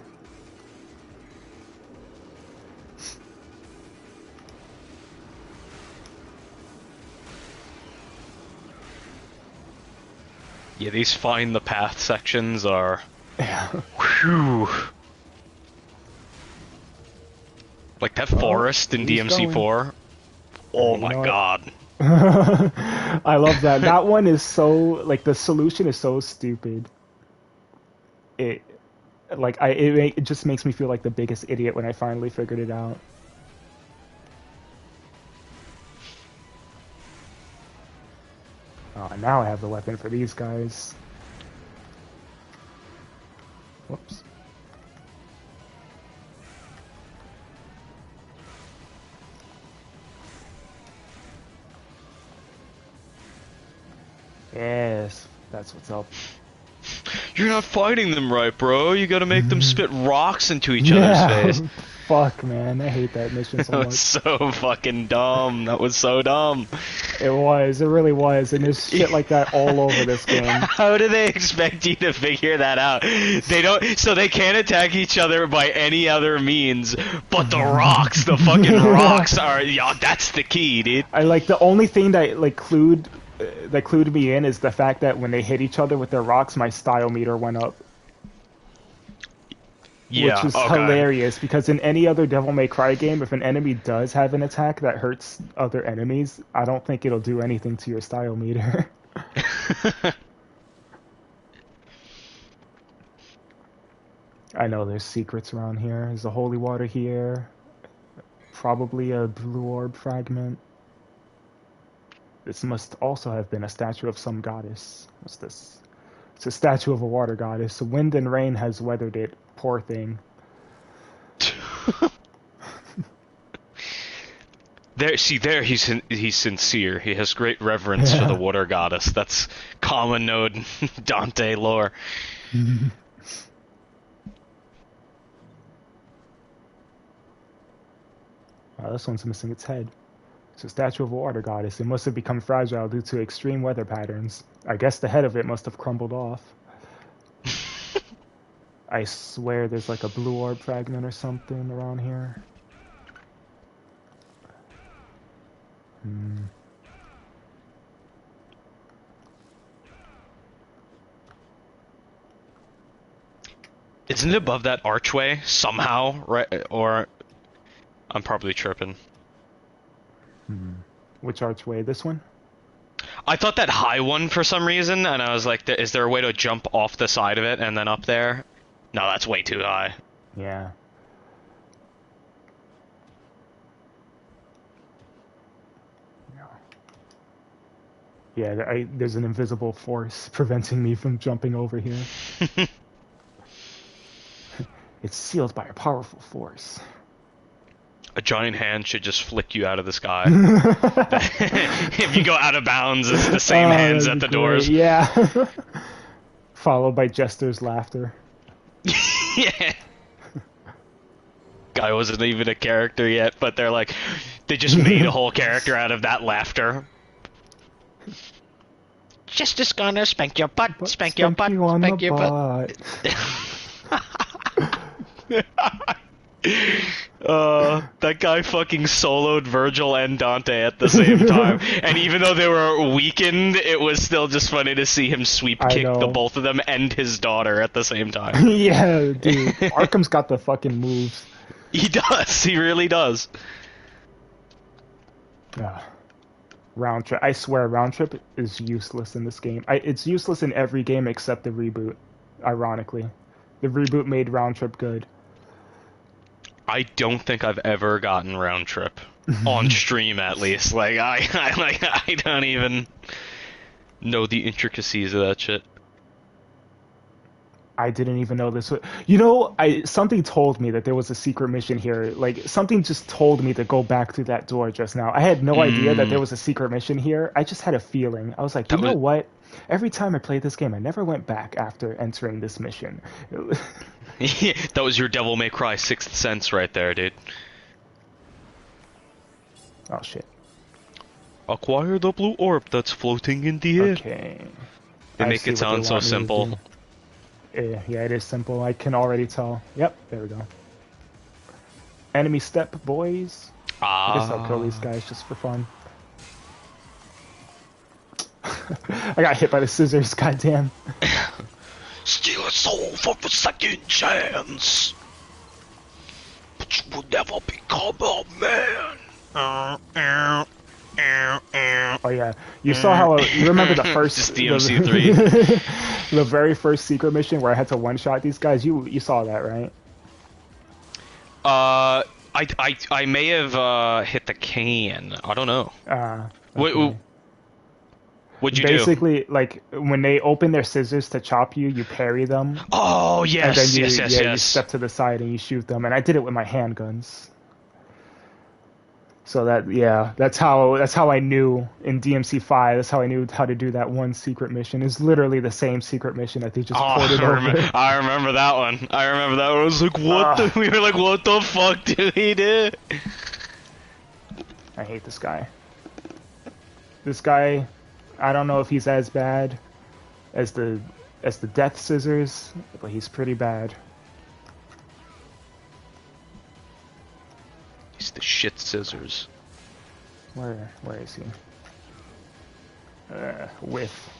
Yeah, these find the path sections are. Yeah. Whew. Like that forest in he's DMC4. Oh my god. I love that. That one is so like the solution is so stupid. It just makes me feel like the biggest idiot when I finally figured it out. Oh, now I have the weapon for these guys. Whoops. Yes, that's what's up. You're not fighting them right, bro. You gotta make them spit rocks into each other's face. Fuck, man. I hate that mission so That much. was so fucking dumb. That was so dumb. It was. It really was. And there's shit like that all over this game. How do they expect you to figure that out? They don't. So they can't attack each other by any other means. But the rocks, the fucking rocks are. Yeah, that's the key, dude. I like the only thing that clued me in is the fact that when they hit each other with their rocks, my style meter went up. Yeah, which is okay. hilarious because in any other Devil May Cry game, if an enemy does have an attack that hurts other enemies, I don't think it'll do anything to your style meter. I know there's secrets around here. There's a holy water here. Probably a blue orb fragment. This must also have been a statue of some goddess. What's this? It's a statue of a water goddess. Wind and rain has weathered it. Poor thing. There, he's sincere. He has great reverence for the water goddess. That's common node Dante lore. Wow, this one's missing its head. It's a statue of a water goddess. It must have become fragile due to extreme weather patterns. I guess the head of it must have crumbled off. I swear there's like a blue orb fragment or something around here. Isn't it above that archway somehow? Right? Or I'm probably tripping. Which archway? This one? I thought that high one for some reason, and I was like, is there a way to jump off the side of it and then up there? No, that's way too high. Yeah. Yeah, there's an invisible force preventing me from jumping over here. It's sealed by a powerful force. A giant hand should just flick you out of the sky. If you go out of bounds, it's the same hands at the doors. Yeah. Followed by Jester's laughter. Yeah. Guy wasn't even a character yet, but they're like, they just made a whole character out of that laughter. Jester's gonna spank your butt, spank your butt, spank your butt. That guy fucking soloed Virgil and Dante at the same time. And even though they were weakened, it was still just funny to see him sweep kick the both of them and his daughter at the same time. Yeah, dude. Arkham's got the fucking moves. He does. He really does. Round trip. I swear, round trip is useless in this game. It's useless in every game except the reboot, ironically. The reboot made round trip good. I don't think I've ever gotten round trip on stream, at least. Like I don't even know the intricacies of that shit. I didn't even know this. You know, something told me that there was a secret mission here. Like something just told me to go back through that door just now. I had no idea that there was a secret mission here. I just had a feeling. I was like, you know what? Every time I played this game, I never went back after entering this mission. That was your Devil May Cry 6th Sense right there, dude. Oh shit. Acquire the blue orb that's floating in the air. Okay. They I make see it what sound they so want me to simple. do. Yeah, it is simple. I can already tell. Yep, there we go. Enemy step, boys. I guess I'll kill these guys just for fun. I got hit by the scissors, goddamn. Steal a soul for the second chance. But you will never become a man. Oh yeah, you saw how you remember the first Just DMC3. the very first secret mission where I had to one-shot these guys. You saw that, right? I may have hit the can. I don't know. Okay. What'd you Basically, like when they open their scissors to chop you, you parry them. Oh And yes, then you, yes. you step to the side and you shoot them. And I did it with my handguns. So that's how I knew in DMC5. That's how I knew how to do that one secret mission. It's literally the same secret mission that they just ported over. I remember that one. I was like, what? We were like, what the fuck did he do? I hate this guy. This guy, I don't know if he's as bad as the Death Scissors, but he's pretty bad. He's the shit scissors. Where is he? Whiff.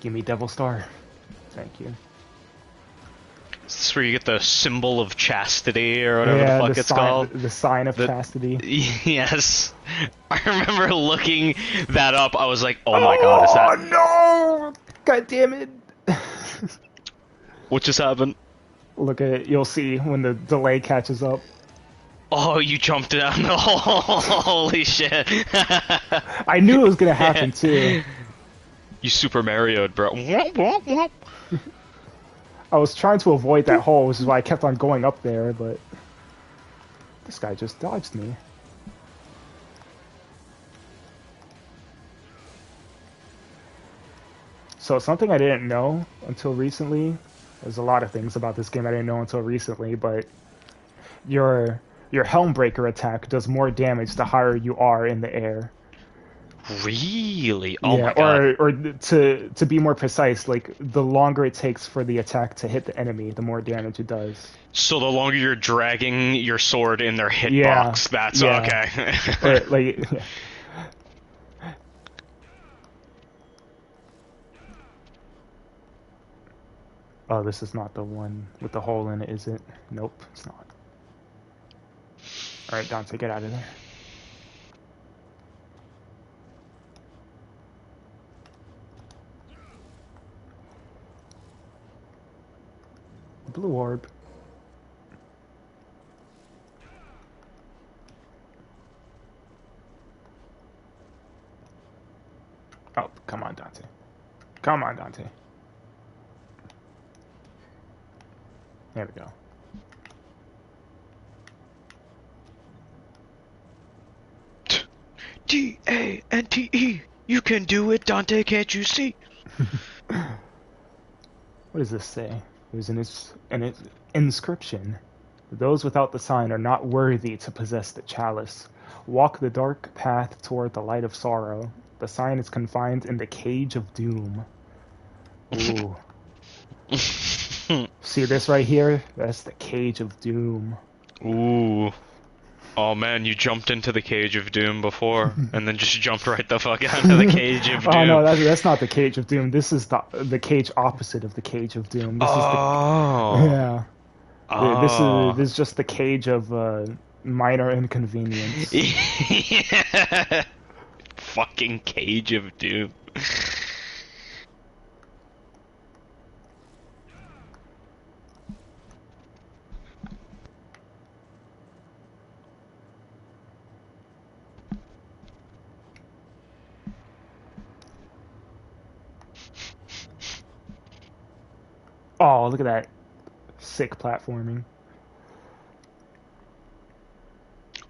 Give me Devil Star. Thank you. Is this where you get the symbol of chastity or whatever the fuck it's called? The sign of chastity. Yes. I remember looking that up. I was like, oh my god, is that... Oh no! God damn it! What just happened? Look at it. You'll see when the delay catches up. Oh, you jumped down the hole. Holy shit. I knew it was gonna happen too. You Super Mario'd, bro. I was trying to avoid that hole, which is why I kept on going up there, but this guy just dodged me. So something I didn't know until recently, there's a lot of things about this game I didn't know until recently, but your Helmbreaker attack does more damage the higher you are in the air. Really? Oh my god. Or to be more precise, like the longer it takes for the attack to hit the enemy, the more damage it does. So the longer you're dragging your sword in their hitbox, Yeah, that's yeah. okay. Or, like, oh, this is not the one with the hole in it, is it? Nope, it's not. Alright, Dante, get out of there. Blue orb. Oh, come on, Dante. Come on, Dante. There we go. D-A-N-T-E. You can do it, Dante, can't you see? What does this say? There's an inscription. Those without the sign are not worthy to possess the chalice. Walk the dark path toward the light of sorrow. The sign is confined in the cage of doom. Ooh. See this right here? That's the cage of doom. Ooh. Oh man, you jumped into the cage of doom before, and then just jumped right the fuck out of the cage of doom. Oh no, that's not the cage of doom. This is the cage opposite of the cage of doom. This is yeah. Oh. This is just the cage of minor inconvenience. Yeah. Fucking cage of doom. Oh, look at that. Sick platforming.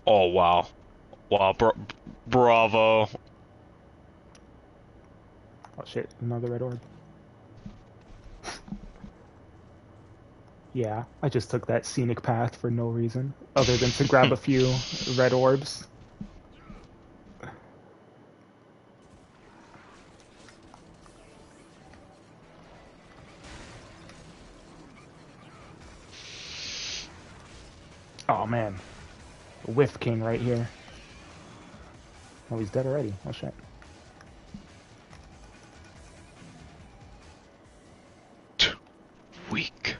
Oh wow, wow, bravo. Oh shit, another red orb. Yeah, I just took that scenic path for no reason, other than to grab a few red orbs. Oh man, Whiff King right here. Oh, he's dead already. Oh shit. Weak.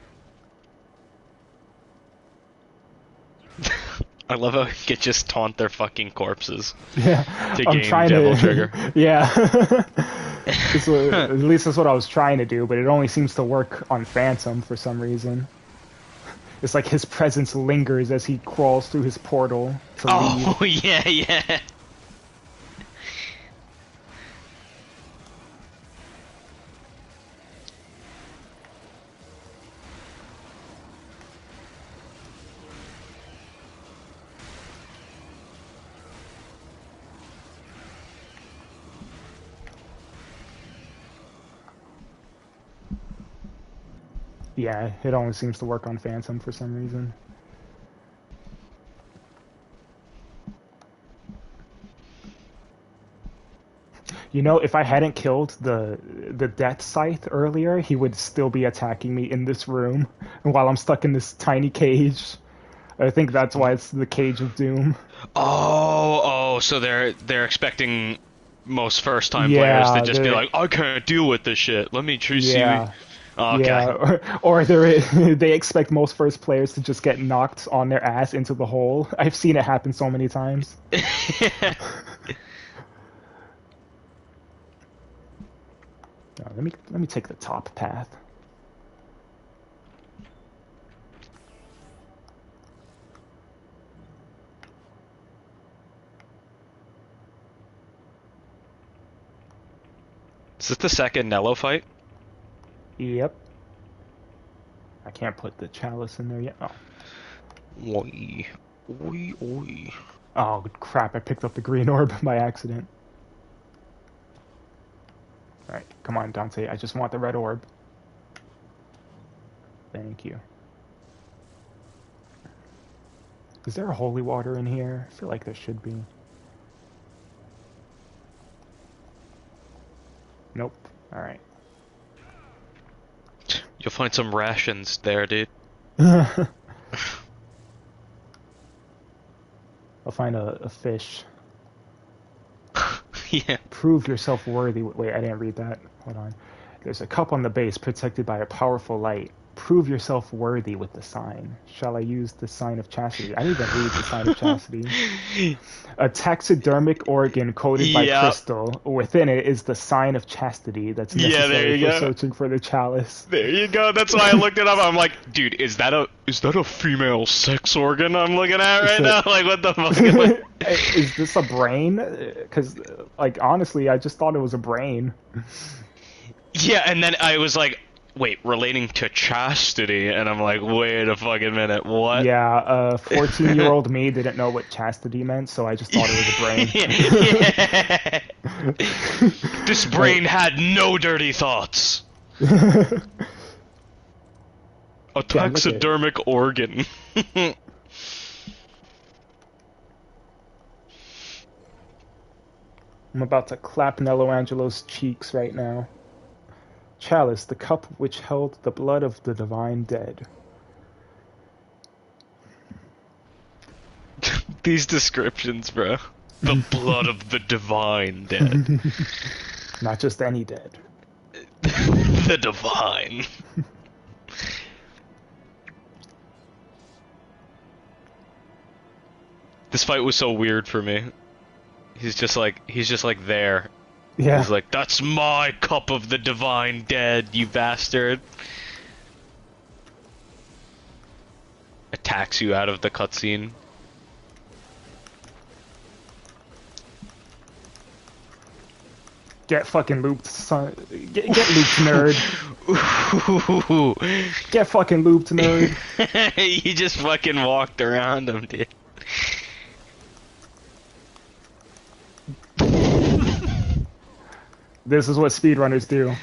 I love how he could just taunt their fucking corpses. Yeah, to I'm gain trying Devil to. Trigger. Yeah, at least that's what I was trying to do, but it only seems to work on Phantom for some reason. It's like his presence lingers as he crawls through his portal to leave. Oh yeah, yeah. Yeah, it only seems to work on Phantom for some reason. You know, if I hadn't killed the Death Scythe earlier, he would still be attacking me in this room while I'm stuck in this tiny cage. I think that's why it's the Cage of Doom. Oh, so they're expecting most first-time players to just be like, I can't deal with this shit. Let me see. Yeah. Okay. Yeah, or they expect most first players to just get knocked on their ass into the hole. I've seen it happen so many times. Let me take the top path. Is this the second Nello fight? Yep. I can't put the chalice in there yet. Oh. Oi. Oi, oi. Oh, crap. I picked up the green orb by accident. Alright, come on, Dante. I just want the red orb. Thank you. Is there a holy water in here? I feel like there should be. Nope. Alright. You'll find some rations there, dude. I'll find a fish. Yeah. Prove yourself worthy. Wait, I didn't read that. Hold on. There's a cup on the base protected by a powerful light. Prove yourself worthy with the sign. Shall I use the sign of chastity? I didn't even read the sign of chastity. A taxidermic organ coated by crystal. Within it is the sign of chastity that's necessary for searching for the chalice. There you go. That's why I looked it up. I'm like, dude, is that a female sex organ I'm looking at right now? Like, what the fuck? Is this a brain? Because, like, honestly, I just thought it was a brain. Yeah, and then I was like, wait, relating to chastity, and I'm like, wait a fucking minute, what? Yeah, 14-year-old me didn't know what chastity meant, so I just thought it was a brain. This brain had no dirty thoughts. A taxidermic organ. I'm about to clap Nello Angelo's cheeks right now. Chalice, the cup which held the blood of the divine dead. These descriptions, bro. The blood of the divine dead. Not just any dead. The divine. This fight was so weird for me. He's just like there. Yeah. He's like, that's my cup of the divine dead, you bastard. Attacks you out of the cutscene. Get fucking looped, son. Get looped, nerd. Get fucking looped, nerd. You just fucking walked around him, dude. This is what speedrunners do.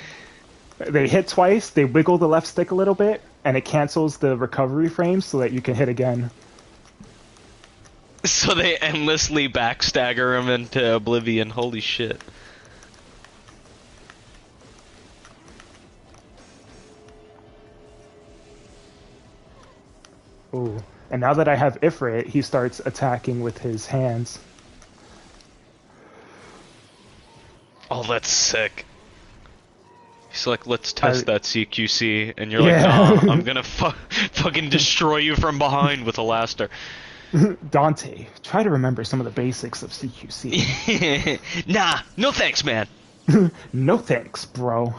They hit twice, they wiggle the left stick a little bit, and it cancels the recovery frames so that you can hit again. So they endlessly backstagger him into oblivion. Holy shit. Ooh. And now that I have Ifrit, he starts attacking with his hands. Oh, that's sick. He's like, let's test that CQC, and you're Yeah. like, nah, I'm gonna fucking destroy you from behind with a laster. Dante, try to remember some of the basics of CQC. Nah, no thanks, man. No thanks, bro.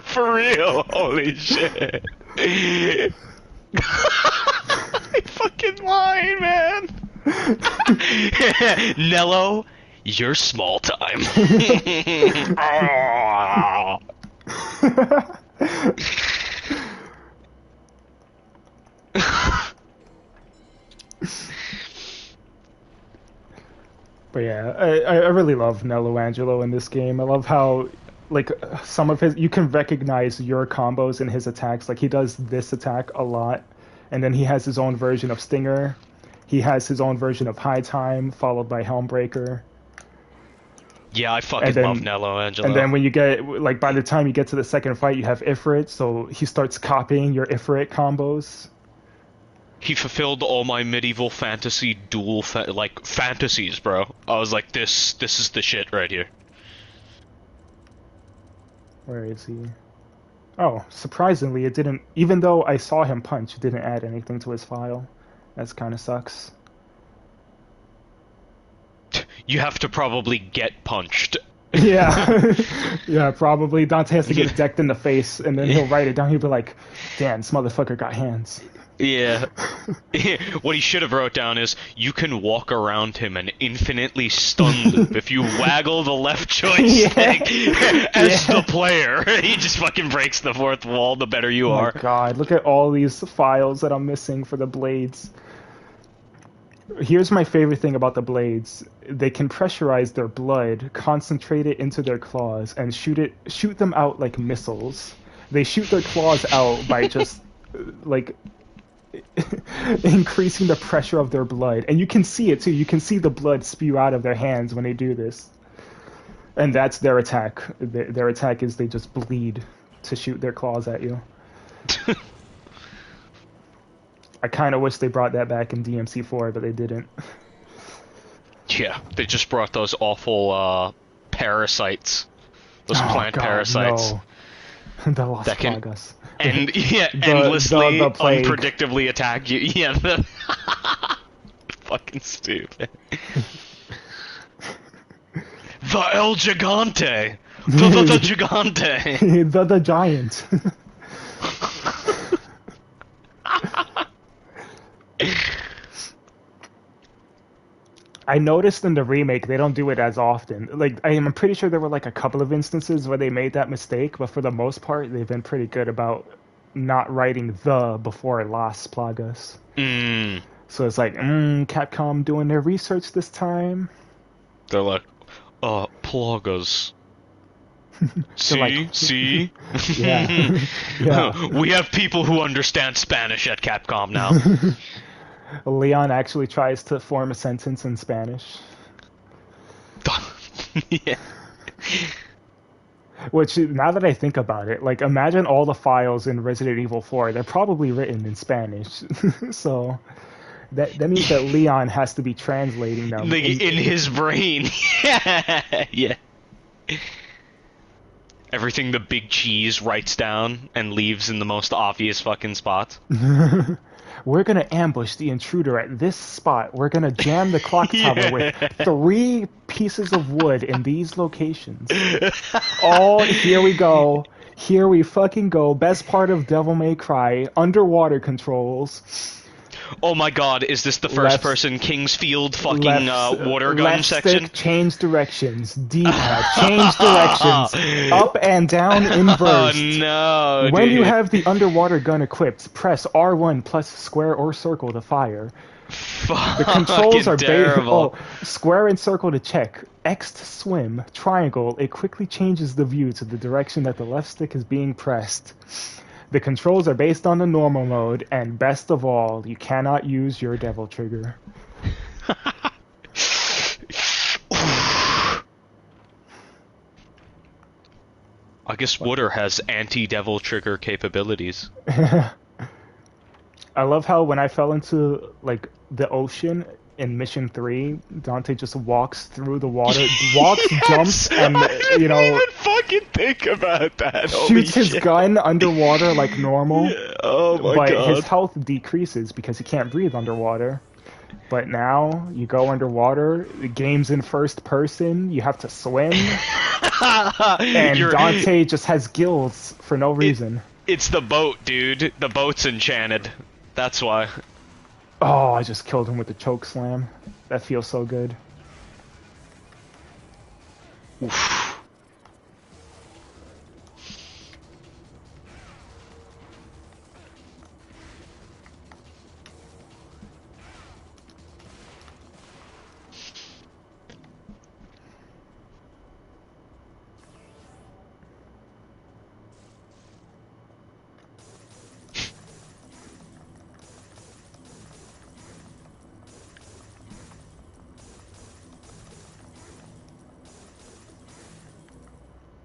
For real, holy shit. I fucking lying, man. Nello, you're small time. But yeah, I really love Nello Angelo in this game. I love how, like, some of his, you can recognize your combos in his attacks. Like, he does this attack a lot, and then he has his own version of Stinger. He has his own version of High Time, followed by Helmbreaker. Yeah, I fucking love Nello Angelo. And then when you get, like, by the time you get to the second fight, you have Ifrit, so he starts copying your Ifrit combos. He fulfilled all my medieval fantasy duel fantasies, bro. I was like, this is the shit right here. Where is he? Oh, surprisingly, it didn't, even though I saw him punch, it didn't add anything to his file. That's kind of sucks. You have to probably get punched. Yeah. Yeah, probably. Dante has to get decked in the face, and then he'll write it down. He'll be like, damn, this motherfucker got hands. Yeah. What he should have wrote down is, you can walk around him and infinitely stun loop if you waggle the left joystick as the player. He just fucking breaks the fourth wall the better you are. Oh my god, look at all these files that I'm missing for the blades. Here's my favorite thing about the blades. They can pressurize their blood, concentrate it into their claws, and shoot them out like missiles. They shoot their claws out by just, like, increasing the pressure of their blood. And you can see it too. You can see the blood spew out of their hands when they do this. And that's their attack. Their attack is they just bleed to shoot their claws at you. I kind of wish they brought that back in DMC4, but they didn't. Yeah, they just brought those awful parasites. Those plant parasites. No. The Las Plagas. And endlessly, unpredictably attack you. Yeah, fucking stupid. The El Gigante! The Gigante! the giant. I noticed in the remake they don't do it as often. Like, I'm pretty sure there were like a couple of instances where they made that mistake, but for the most part they've been pretty good about not writing the before Las Plagas. So it's like, Capcom doing their research this time. They're like, Plagas. See? Like, See? Yeah. Yeah. We have people who understand Spanish at Capcom now. Leon actually tries to form a sentence in Spanish. Yeah. Which, now that I think about it, like, imagine all the files in Resident Evil 4. They're probably written in Spanish. So that means that Leon has to be translating them. Like, in his brain. Yeah. Everything the big cheese writes down and leaves in the most obvious fucking spots. We're going to ambush the intruder at this spot. We're going to jam the clock tower with 3 pieces of wood in these locations. Oh, here we go. Here we fucking go. Best part of Devil May Cry. Underwater controls. Oh my god, is this the first person Kingsfield fucking water gun left section? Stick, change directions. D-pad, change directions. Up and down inverse. Oh no, When dude. you have the underwater gun equipped, press R1 plus square or circle to fire. The controls are terrible. square and circle to check, X to swim, triangle. It quickly changes the view to the direction that the left stick is being pressed. The controls are based on the normal mode, and best of all, you cannot use your devil trigger. I guess water has anti-devil trigger capabilities. I love how when I fell into like the ocean in Mission 3, Dante just walks through the water, walks, jumps, and you know, even fucking think about that. shoots his gun underwater like normal. Yeah. Oh my but god. his health decreases because he can't breathe underwater. But now you go underwater, the game's in first person, you have to swim, and Dante just has gills for no reason. It's the boat, dude. The boat's enchanted. That's why. Oh, I just killed him with the choke slam. That feels so good. Oof.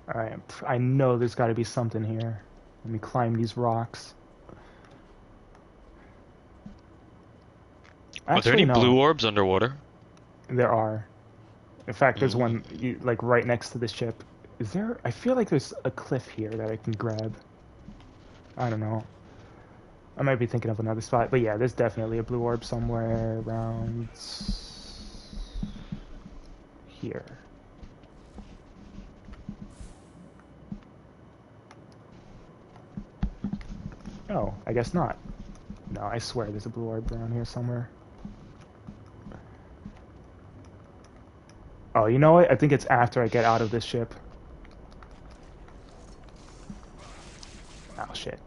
Alright, I know there's got to be something here. Let me climb these rocks. Are there any blue orbs underwater? There are. In fact, there's one like right next to the ship. Is there? I feel like there's a cliff here that I can grab. I don't know. I might be thinking of another spot, but yeah, there's definitely a blue orb somewhere around here. Oh, I guess not. No, I swear there's a blue orb around here somewhere. Oh, you know what? I think it's after I get out of this ship. Oh, shit.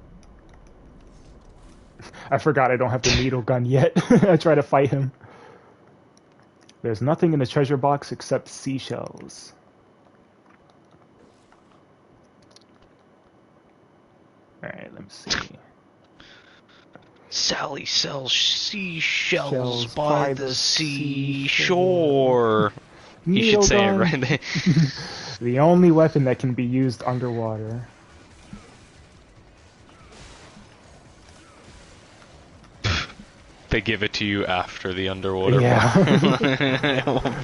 I forgot I don't have the needle gun yet. I try to fight him. There's nothing in the treasure box except seashells. Alright, let me see. Sally sells seashells Shells by the seashore. You should say it right there. The only weapon that can be used underwater. They give it to you after the underwater. Yeah.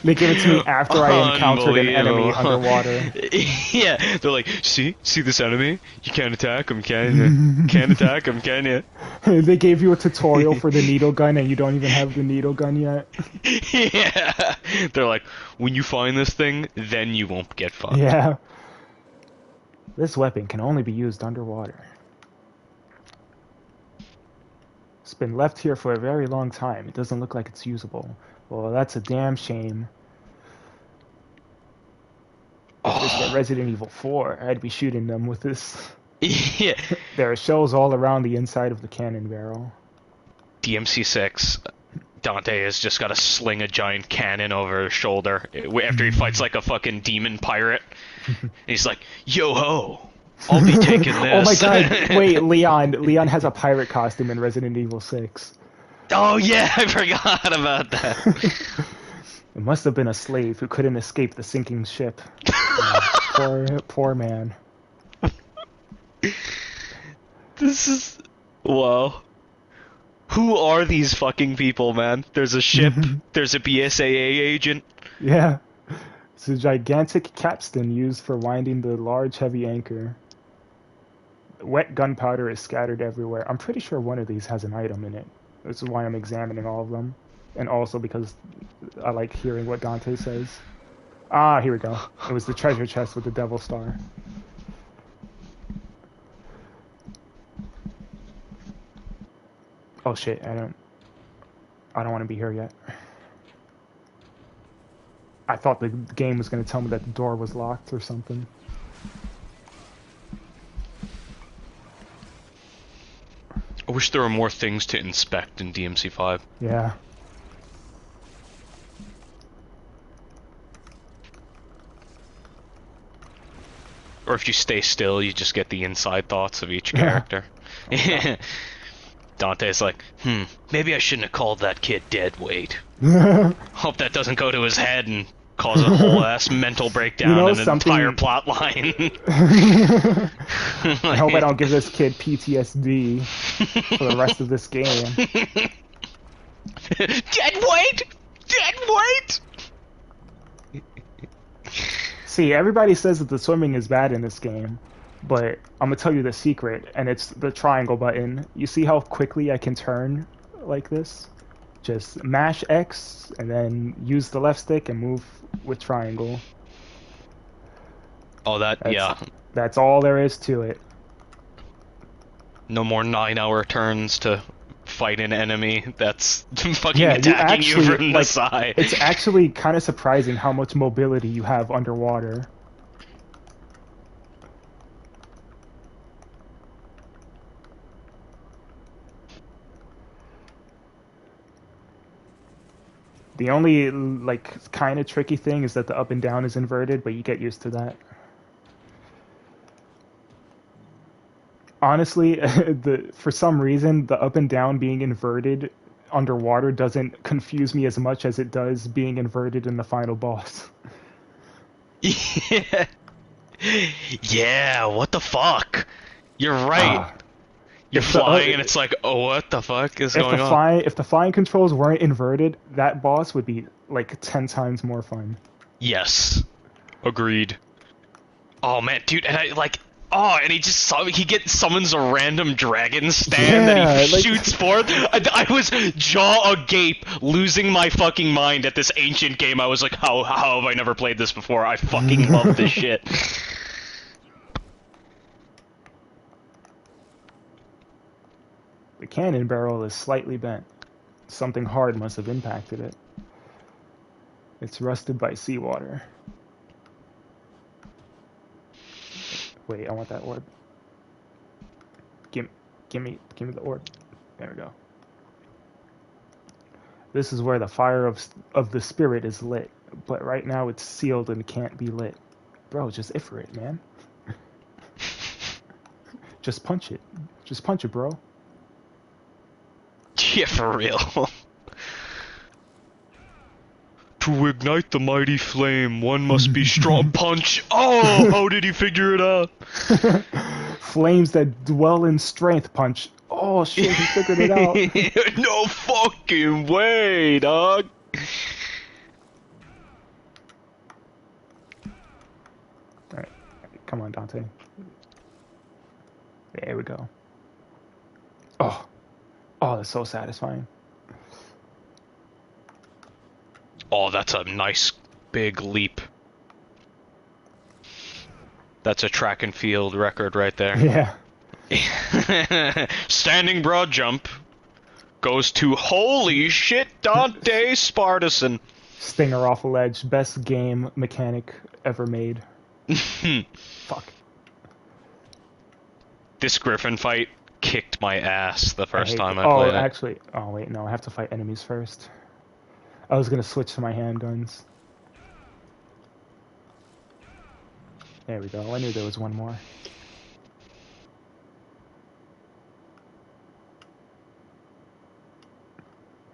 They give it to me after I encountered an enemy underwater. Yeah, they're like, see this enemy? You can't attack him, can you? Can't attack him, can you? They gave you a tutorial for the needle gun and you don't even have the needle gun yet. Yeah. They're like, when you find this thing, then you won't get fucked. Yeah. This weapon can only be used underwater. It's been left here for a very long time. It doesn't look like it's usable. Well, that's a damn shame. If this were Resident Evil 4, I'd be shooting them with this. Yeah. There are shells all around the inside of the cannon barrel. DMC6, Dante has just got to sling a giant cannon over his shoulder after he fights like a fucking demon pirate. And he's like, yo ho! I'll be taking this. Oh my god, wait, Leon has a pirate costume in Resident Evil 6. Oh yeah, I forgot about that. It must have been a slave who couldn't escape the sinking ship. Poor man. This is... Wow. Who are these fucking people, man? There's a ship, there's a BSAA agent. Yeah. It's a gigantic capstan used for winding the large heavy anchor. Wet gunpowder is scattered everywhere. I'm pretty sure one of these has an item in it. This is why I'm examining all of them. And also because I like hearing what Dante says. Ah, here we go. It was the treasure chest with the devil star. Oh shit, I don't want to be here yet. I thought the game was going to tell me that the door was locked or something. I wish there were more things to inspect in DMC5. Yeah. Or if you stay still, you just get the inside thoughts of each character. Dante's like, maybe I shouldn't have called that kid dead weight. Hope that doesn't go to his head and cause a whole ass mental breakdown and an entire plot line. I hope I don't give this kid PTSD for the rest of this game. Dead weight! Dead weight! See, everybody says that the swimming is bad in this game, but I'm gonna tell you the secret, and it's the triangle button. You see how quickly I can turn like this? Just mash X, and then use the left stick and move with triangle. Oh, yeah. That's all there is to it. No more 9-hour turns to fight an enemy that's fucking attacking you actually, from the side. It's actually kind of surprising how much mobility you have underwater. The only, like, kind of tricky thing is that the up and down is inverted, but you get used to that. Honestly, for some reason, the up and down being inverted underwater doesn't confuse me as much as it does being inverted in the final boss. Yeah. Yeah, what the fuck? You're right. You're flying and it's like, oh, what the fuck is going on? If the flying controls weren't inverted, that boss would be like 10 times more fun. Yes. Agreed. Oh man, dude, and and he summons a random dragon stand that he shoots forth. I was jaw agape, losing my fucking mind at this ancient game. I was like, how have I never played this before? I fucking love this shit. The cannon barrel is slightly bent. Something hard must have impacted it. It's rusted by seawater. Wait, I want that orb. Give me the orb. There we go. This is where the fire of the spirit is lit, but right now it's sealed and can't be lit. Bro, just if for it, man. Just punch it. Just punch it, bro. Yeah, for real. To ignite the mighty flame, one must be strong. Punch! Oh, how did he figure it out? Flames that dwell in strength. Punch. Oh shit, he figured it out. No fucking way, dog. Alright, come on, Dante. There we go. Oh, that's so satisfying. Oh, that's a nice big leap. That's a track and field record right there. Yeah. Standing broad jump goes to holy shit Dante Spartacin. Stinger off a ledge. Best game mechanic ever made. Fuck. This Griffin fight kicked my ass the first time I played it. Actually, oh wait, no, I have to fight enemies first. I was gonna switch to my handguns. There we go. I knew there was one more.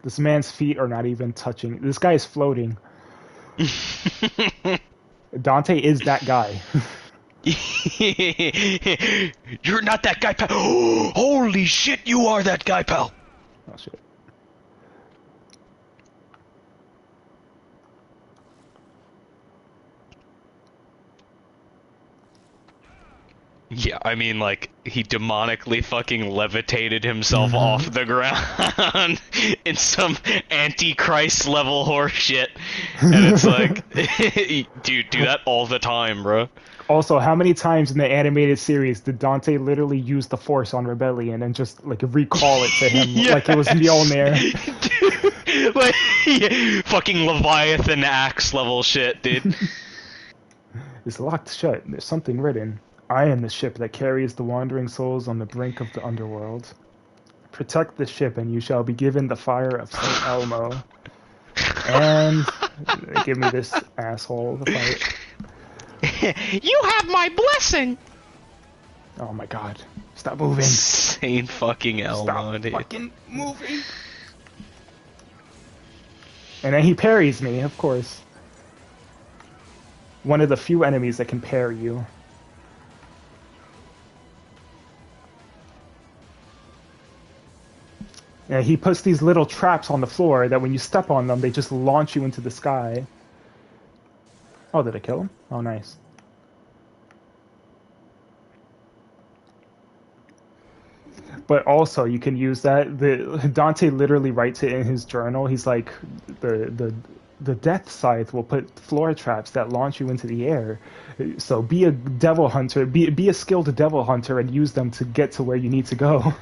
This man's feet are not even touching. This guy is floating. Dante is that guy. You're not that guy, pal. Holy shit, you are that guy, pal. Oh shit. Yeah, I mean, like, he demonically fucking levitated himself off the ground in some Antichrist level horse shit. And it's like, dude, do that all the time, bro. Also, how many times in the animated series did Dante literally use the Force on Rebellion and just, like, recall it to him like it was Mjolnir? Dude, like, fucking Leviathan axe level shit, dude. It's locked shut. There's something written. I am the ship that carries the wandering souls on the brink of the underworld. Protect the ship and you shall be given the fire of St. Elmo. And give me this asshole to fight. You have my blessing! Oh my god. Stop moving. Insane fucking Elmo, Stop dude. fucking moving. And then he parries me, of course. One of the few enemies that can parry you. Yeah, he puts these little traps on the floor that when you step on them, they just launch you into the sky. Oh, did I kill him? Oh, nice. But also, you can use that. Dante literally writes it in his journal. He's like, the death scythe will put floor traps that launch you into the air. So be a devil hunter, be a skilled devil hunter, and use them to get to where you need to go.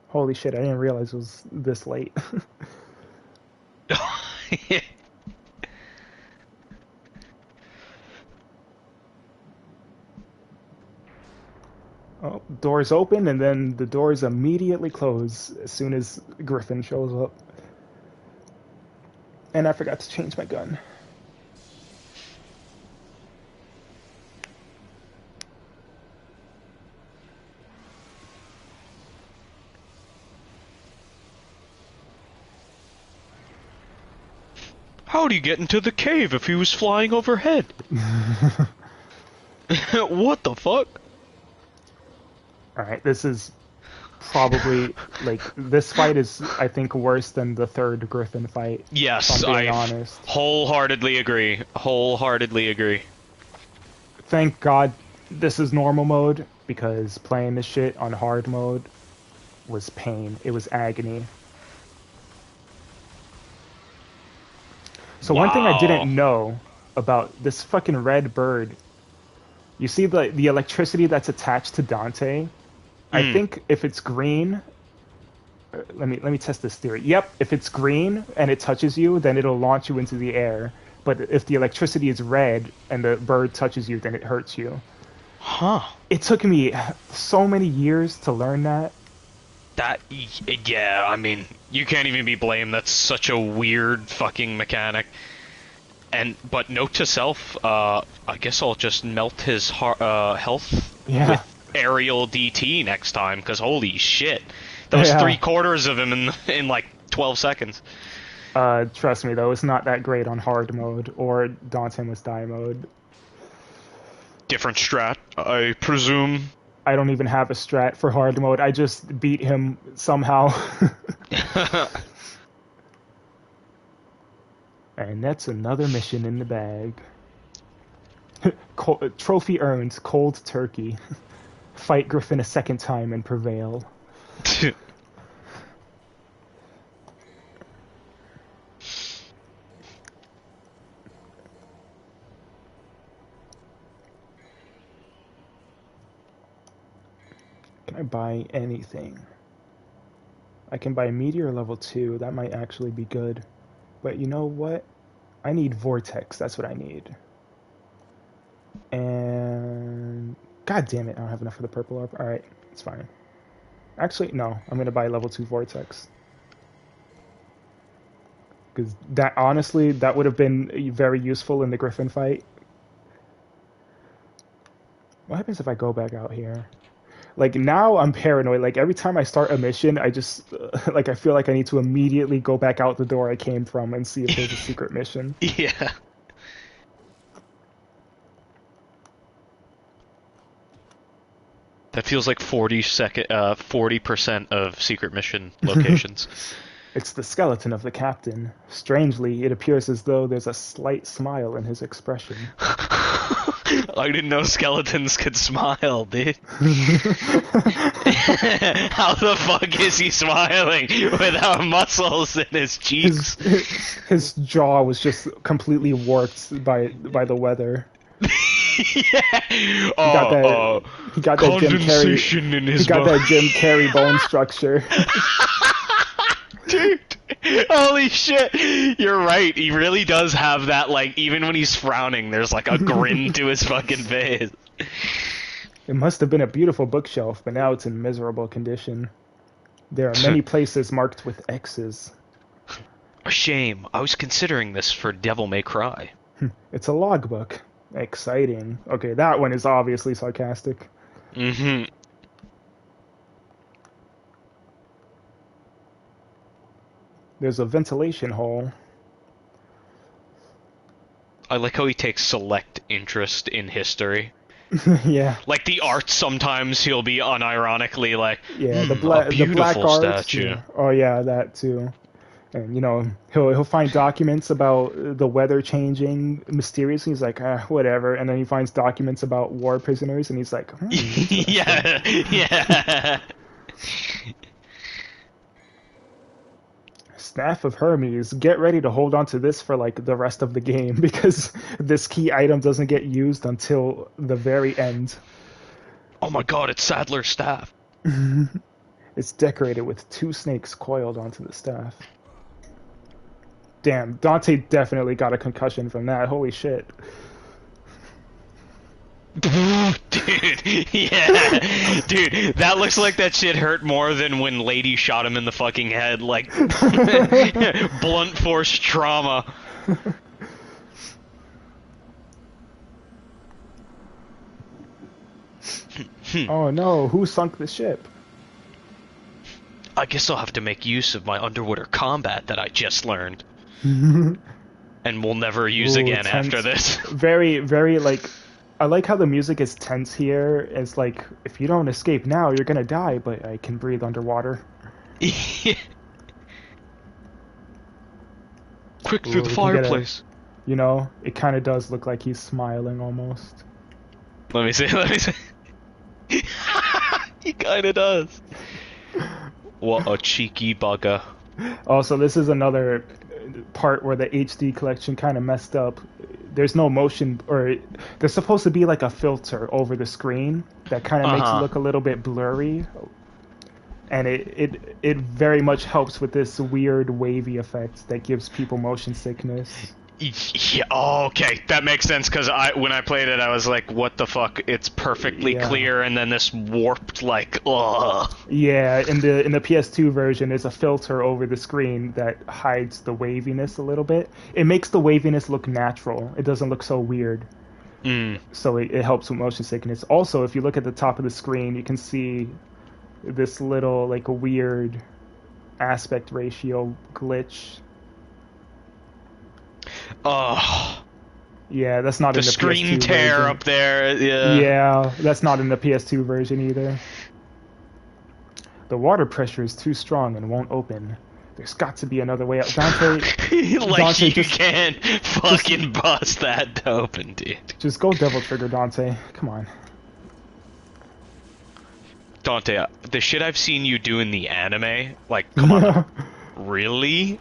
Holy shit! I didn't realize it was this late. Oh, doors open, and then the doors immediately close as soon as Griffin shows up. And I forgot to change my gun. How'd he get into the cave if he was flying overhead? What the fuck? Alright, this is probably, like, this fight is, I think, worse than the third Griffin fight. Yes, if I'm being I honest. wholeheartedly agree. Wholeheartedly agree. Thank God this is normal mode, because playing this shit on hard mode was pain. It was agony. So one thing I didn't know about this fucking red bird, you see the electricity that's attached to Dante? I think if it's green, let me test this theory. Yep, if it's green and it touches you, then it'll launch you into the air. But if the electricity is red and the bird touches you, then it hurts you. Huh. It took me so many years to learn that. Yeah, I mean, you can't even be blamed. That's such a weird fucking mechanic. But note to self, I guess I'll just melt his health with aerial DT next time, because holy shit. That was 3/4 of him in like 12 seconds. Trust me though, it's not that great on hard mode or Dante Must Die mode. Different strat, I presume. I don't even have a strat for hard mode. I just beat him somehow. And that's another mission in the bag. Trophy earned, cold turkey. Fight Griffin a second time and prevail. Can I buy anything? I can buy Meteor level 2. That might actually be good. But you know what? I need Vortex. That's what I need. And... God damn it, I don't have enough for the purple orb. Alright, it's fine. Actually, no. I'm going to buy level 2 Vortex. Because that, honestly, that would have been very useful in the Griffin fight. What happens if I go back out here? Like, now I'm paranoid. Like, every time I start a mission, I just, like, I feel like I need to immediately go back out the door I came from and see if there's a secret mission. Yeah. That feels like 40% of secret mission locations. It's the skeleton of the captain. Strangely, it appears as though there's a slight smile in his expression. I didn't know skeletons could smile, dude. How the fuck is he smiling without muscles in his cheeks? His jaw was just completely warped by the weather. Yeah. He got that Jim Carrey. In his he got that Jim Carrey bone structure. Dude, holy shit, you're right, he really does have that, like, even when he's frowning, there's like a grin to his fucking face. It must have been a beautiful bookshelf, but now it's in miserable condition. There are many places marked with X's. A shame. I was considering this for Devil May Cry. It's a logbook. Exciting. Okay, that one is obviously sarcastic. Mm-hmm. There's a ventilation hole. I like how he takes select interest in history. Yeah. Like the art, sometimes he'll be unironically like, Yeah, a beautiful black art. statue. Oh yeah, that too. And you know, he'll find documents about the weather changing mysteriously. He's like, whatever. And then he finds documents about war prisoners, and he's like, yeah, yeah. Staff of Hermes, get ready to hold on to this for like the rest of the game because this key item doesn't get used until the very end. Oh my god, it's Sadler's staff. It's decorated with 2 snakes coiled onto the staff. Damn, Dante definitely got a concussion from that. Holy shit. Dude, yeah. Dude, that looks like that shit hurt more than when Lady shot him in the fucking head. Like, blunt force trauma. Oh no, who sunk the ship? I guess I'll have to make use of my underwater combat that I just learned. And will never use again tense. after this. Very, very, like, I like how the music is tense here. It's like, if you don't escape now, you're gonna die, but I can breathe underwater. Quick, through the fireplace. You know, it kind of does look like he's smiling almost. Let me see, let me see. He kind of does. What a cheeky bugger. Also, this is another part where the HD collection kind of messed up. There's no motion, or there's supposed to be like a filter over the screen that kind of makes it look a little bit blurry, and it very much helps with this weird wavy effect that gives people motion sickness. Yeah, oh, okay, that makes sense, because when I played it, I was like, what the fuck, it's perfectly clear, and then this warped, like, ugh. Yeah, in the PS2 version, there's a filter over the screen that hides the waviness a little bit. It makes the waviness look natural. It doesn't look so weird. So it helps with motion sickness. Also, if you look at the top of the screen, you can see this little, like, a weird aspect ratio glitch. Oh. Yeah, that's not in the screen PS2 tear version. up there. Yeah. Yeah, that's not in the PS2 version either. The water pressure is too strong and won't open. There's got to be another way out. Dante, like Dante, you can't fucking bust that open, dude. Just go Devil Trigger, Dante. Come on. Dante, the shit I've seen you do in the anime, like, come on. Really?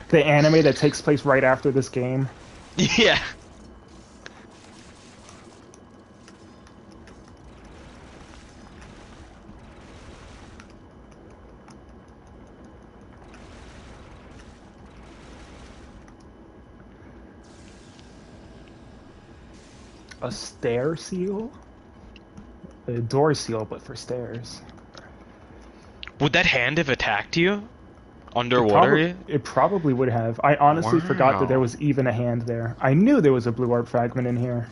The anime that takes place right after this game. Yeah. A stair seal? A door seal, but for stairs. Would that hand have attacked you? Underwater? It probably would have. I honestly forgot that there was even a hand there. I knew there was a blue orb fragment in here.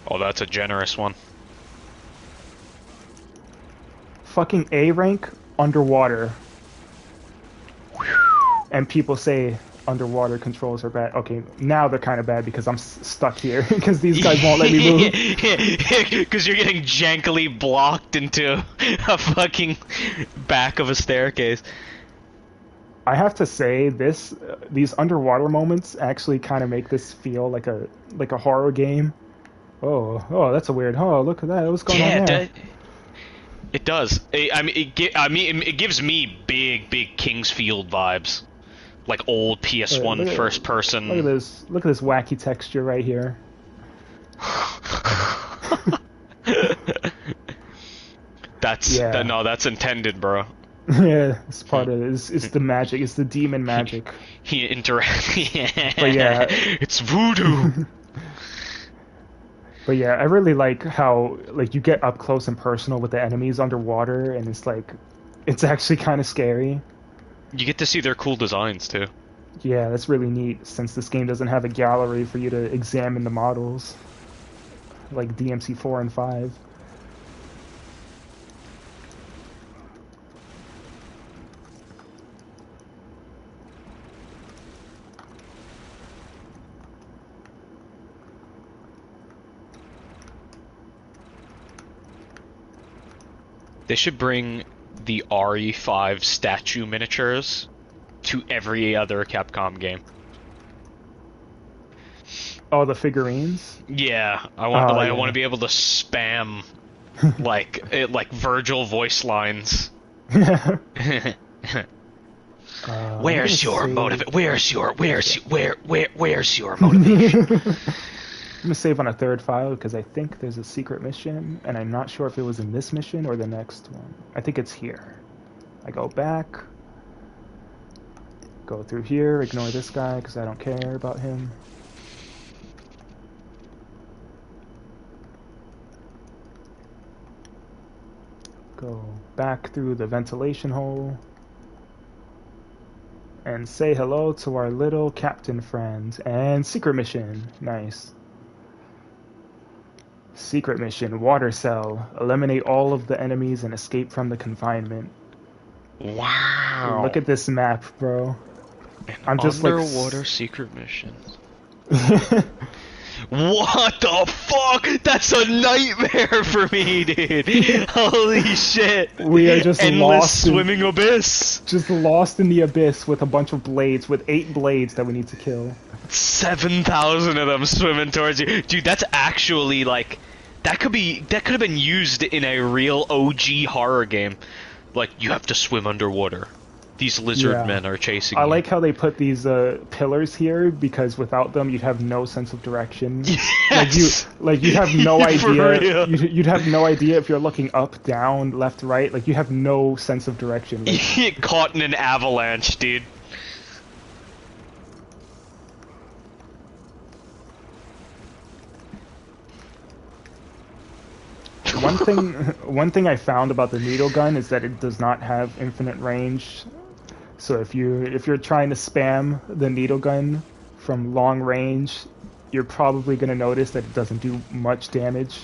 Oh, that's a generous one. Fucking A rank underwater. And people say underwater controls are bad. Okay, now they're kind of bad because I'm stuck here because these guys won't let me move. Because you're getting jankily blocked into a fucking back of a staircase. I have to say, these underwater moments actually kind of make this feel like a horror game. Oh, that's a weird. Oh, look at that. What's going on there? It does. It gives me big Kingsfield vibes. Like old PS1 first person. Look at this wacky texture right here. That's intended, bro. Yeah, it's part of it. It's the magic. It's the demon magic. Yeah. But yeah, it's voodoo. But yeah, I really like how like you get up close and personal with the enemies underwater, and it's like it's actually kind of scary. You get to see their cool designs too. Yeah, that's really neat since this game doesn't have a gallery for you to examine the models like DMC 4 and 5. They should bring the RE5 statue miniatures to every other Capcom game. Oh, the figurines? Yeah, I want Oh, I yeah. want to be able to spam like Virgil voice lines. Where's your motive? Where's your motivation? I'm gonna save on a third file because I think there's a secret mission, and I'm not sure if it was in this mission or the next one. I think it's here. I go back, go through here, ignore this guy because I don't care about him. Go back through the ventilation hole and say hello to our little captain friend. And secret mission. Nice. Secret mission, water cell. Eliminate all of the enemies and escape from the confinement. Wow. Look at this map, bro. I'm just underwater secret missions. What the fuck? That's a nightmare for me, dude. Holy shit. We are just endless lost swimming abyss. Just lost in the abyss with a bunch of blades, with 8 blades that we need to kill. 7,000 of them swimming towards you. Dude, that's actually like that could have been used in a real OG horror game. Like, you have to swim underwater. These lizard men are chasing you. I like how they put these pillars here because without them you'd have no sense of direction. Yes! You'd have no idea. real. You'd have no idea if you're looking up, down, left, right. Like, you have no sense of direction. You get caught in an avalanche, dude. One thing I found about the needle gun is that it does not have infinite range. So if you're trying to spam the needle gun from long range, you're probably going to notice that it doesn't do much damage.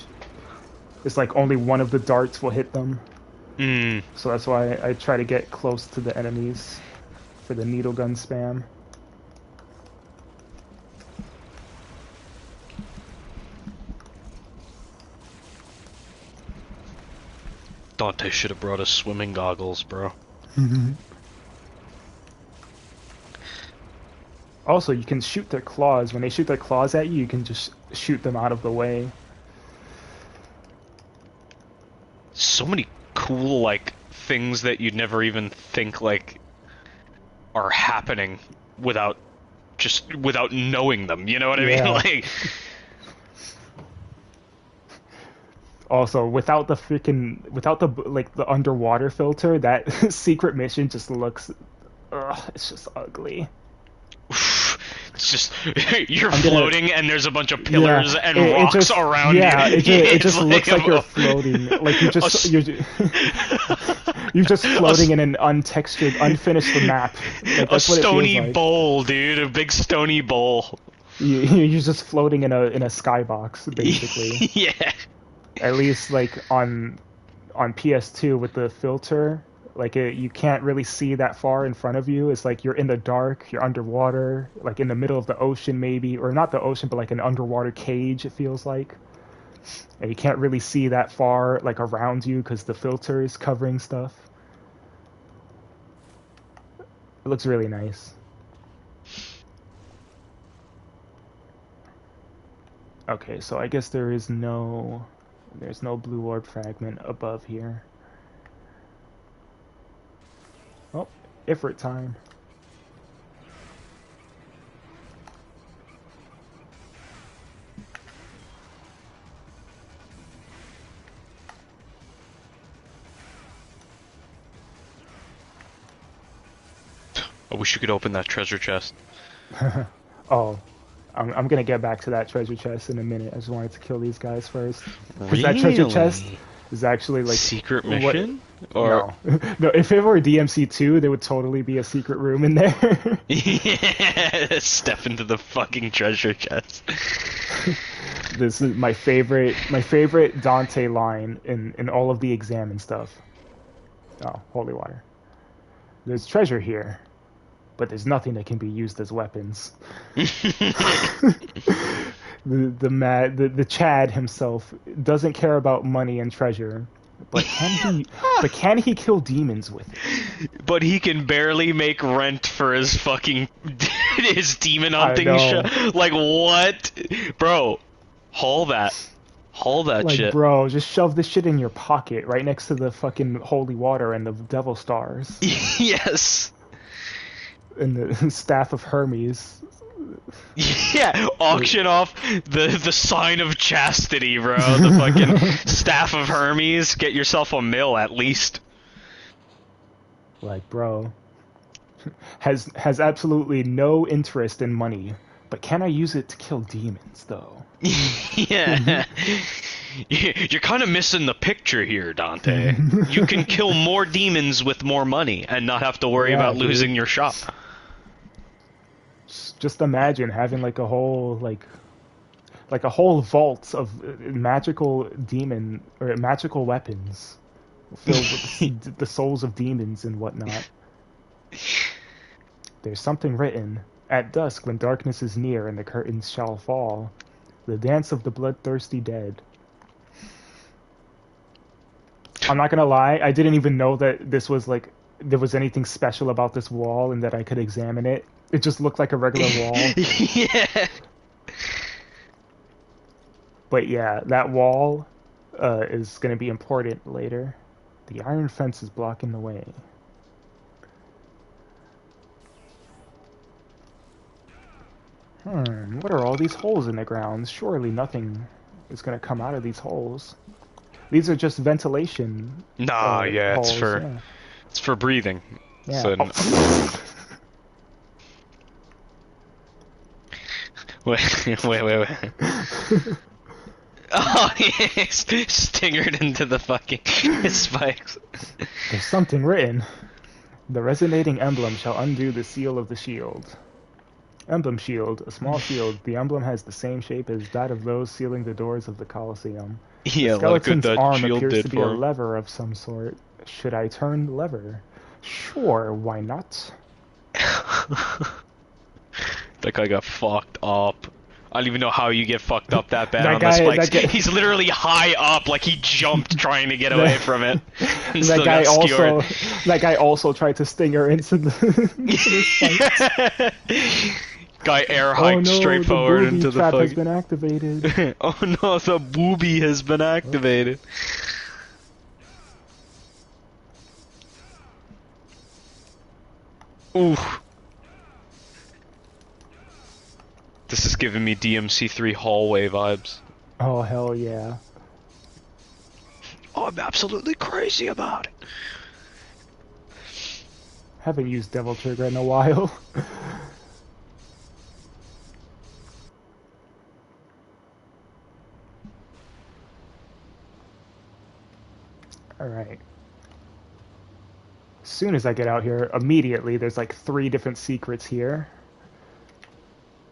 It's like only one of the darts will hit them. So that's why I try to get close to the enemies for the needle gun spam. Dante should have brought us swimming goggles, bro. Also, you can shoot their claws. When they shoot their claws at you, you can just shoot them out of the way. So many cool, like, things that you'd never even think, like, are happening without knowing them, you know what I mean? Like, also, without the underwater filter, that secret mission just looks, it's just ugly. it's just, you're floating and there's a bunch of pillars and rocks around you. It just like looks like you're floating. Like you're just floating in an untextured, unfinished map. Like, a stony like. bowl, dude. A big stony bowl. You're just floating in a skybox, basically. Yeah. At least like on PS2 with the filter, like you can't really see that far in front of you. It's like you're in the dark, you're underwater, like in the middle of the ocean maybe, or not the ocean, but like an underwater cage, it feels like. And you can't really see that far like around you because the filter is covering stuff. It looks really nice. Okay, so I guess there's no blue orb fragment above here. Oh, Ifrit time. I wish you could open that treasure chest. Oh, I'm gonna get back to that treasure chest in a minute. I just wanted to kill these guys first. Because that treasure chest is actually like secret mission? Or no, if it were DMC2, there would totally be a secret room in there. Yeah, step into the fucking treasure chest. This is my favorite Dante line in all of the exam and stuff. Oh, holy water. There's treasure here, but there's nothing that can be used as weapons. the Chad himself doesn't care about money and treasure, but can he kill demons with it? But he can barely make rent for his fucking his demon hunting show. Like what, bro? Haul that like, shit. Bro, just shove this shit in your pocket right next to the fucking holy water and the devil stars. Yes. And the staff of Hermes. Yeah, auction off the sign of chastity, bro. The fucking staff of Hermes. Get yourself a mill at least. Like, bro, has absolutely no interest in money, but can I use it to kill demons though? Yeah. You're kind of missing the picture here, Dante. You can kill more demons with more money and not have to worry about losing your shop. Just imagine having like a whole vault of magical demon or magical weapons filled with the souls of demons and whatnot. There's something written. At dusk, when darkness is near and the curtains shall fall, the dance of the bloodthirsty dead. I'm not gonna lie, I didn't even know that this was like there was anything special about this wall and that I could examine it. It just looked like a regular wall. Yeah. But yeah, that wall is gonna be important later. The iron fence is blocking the way. What are all these holes in the ground? Surely nothing is gonna come out of these holes. These are just ventilation. Nah, yeah, holes, it's for breathing. Yeah. So, wait. Oh, yeah, stingered into the fucking spikes. There's something written. The resonating emblem shall undo the seal of the shield. Emblem shield, a small shield. The emblem has the same shape as that of those sealing the doors of the Colosseum. Yeah, the skeleton's like arm shield appears did to be a for him. lever of some sort. Should I turn the lever? Sure, why not? That guy got fucked up. I don't even know how you get fucked up that bad That on guy- the that spikes. guy- He's literally high up, like he jumped trying to get away from it. And still That guy got also tried to sting her into the spikes. Guy air hiked straight the forward booby into the trap has fucking. been activated. Oh no, the booby has been activated. Oof. This is giving me DMC3 hallway vibes. Oh hell yeah. Oh, I'm absolutely crazy about it. Haven't used Devil Trigger in a while. Alright. As soon as I get out here, immediately there's like 3 different secrets here.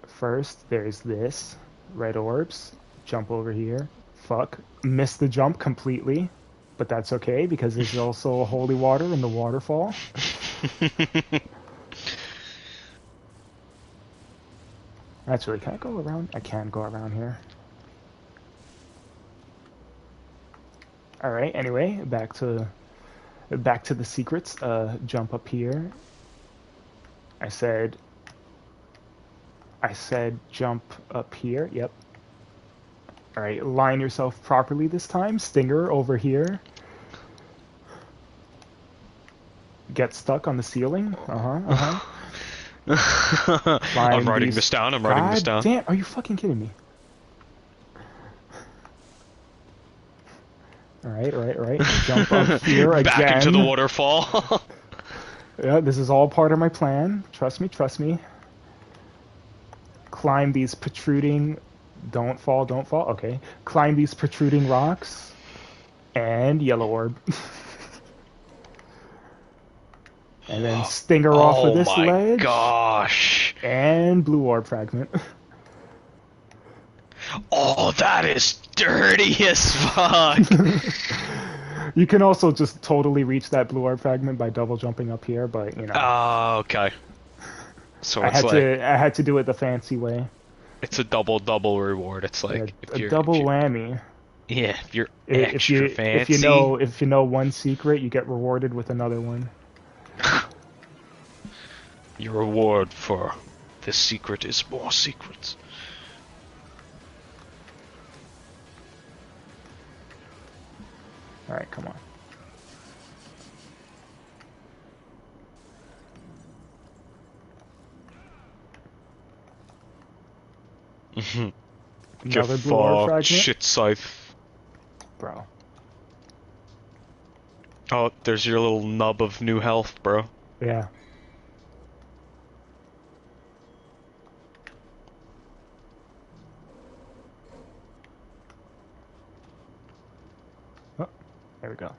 First, there's this. Red orbs. Jump over here. Fuck. Missed the jump completely. But that's okay, because there's also holy water in the waterfall. Actually, can I go around? I can go around here. Alright, anyway, back to the secrets. Jump up here. I said jump up here. Yep. Alright, line yourself properly this time. Stinger over here. Get stuck on the ceiling. I'm writing this down. God damn, are you fucking kidding me? Alright. Jump up here again. Back into the waterfall. Yeah, this is all part of my plan. Trust me. climb these protruding... Don't fall, don't fall. Okay. Climb these protruding rocks. And yellow orb. And then stinger off of this ledge. Oh my gosh. And blue orb fragment. Oh, that is dirty as fuck. You can also just totally reach that blue orb fragment by double jumping up here, but you know. Oh, okay. So I it's I had to do it the fancy way. It's a double reward. It's like Yeah, a double whammy. Yeah, if you're extra fancy. If you know one secret, you get rewarded with another one. Your reward for this secret is more secrets. All right, come on. Another blue orb fragment. Shit scythe. Bro. Oh, there's your little nub of new health, bro. Yeah. Oh, there we go.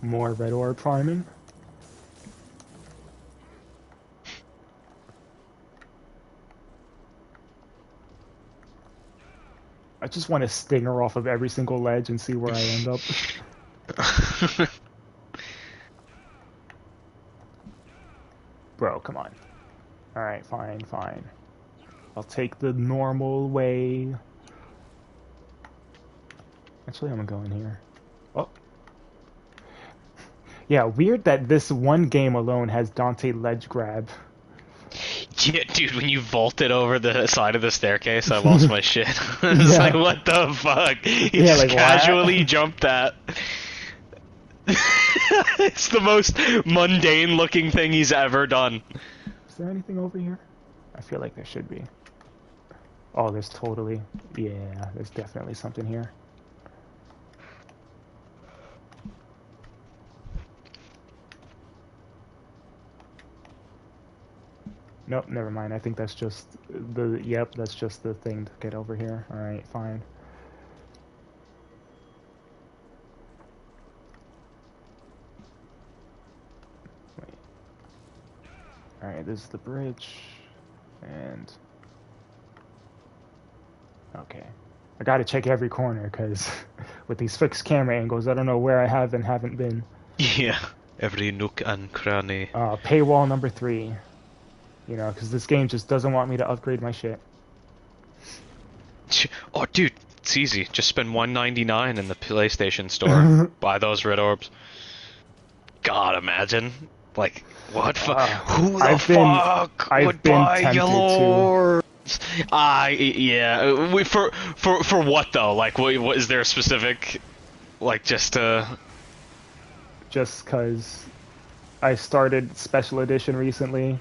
More red orb farming. I just want to stinger off of every single ledge and see where I end up. Bro, come on. Alright, fine, fine. I'll take the normal way. Actually, I'm gonna go in here. Oh. Yeah, weird that this one game alone has Dante ledge grab. Yeah, dude, when you vaulted over the side of the staircase, I lost my shit. It's like, what the fuck? He just like, casually jumped that. It's the most mundane looking thing he's ever done. Is there anything over here? I feel like there should be. Oh, there's totally... Yeah, there's definitely something here. Nope, never mind. I think that's just the... Yep, that's just the thing to get over here. Alright, fine. Wait. Alright, this is the bridge. And... Okay. I gotta check every corner, because with these fixed camera angles, I don't know where I have and haven't been. Yeah, every nook and cranny. Paywall number 3. You know, because this game just doesn't want me to upgrade my shit. Oh, dude, it's easy. Just spend $1.99 in the PlayStation Store. Buy those red orbs. God, imagine. Like, what? Who the fuck would buy yellow orbs? Yeah. For what though? Like, what is there a specific? Like, just because I started Special Edition recently.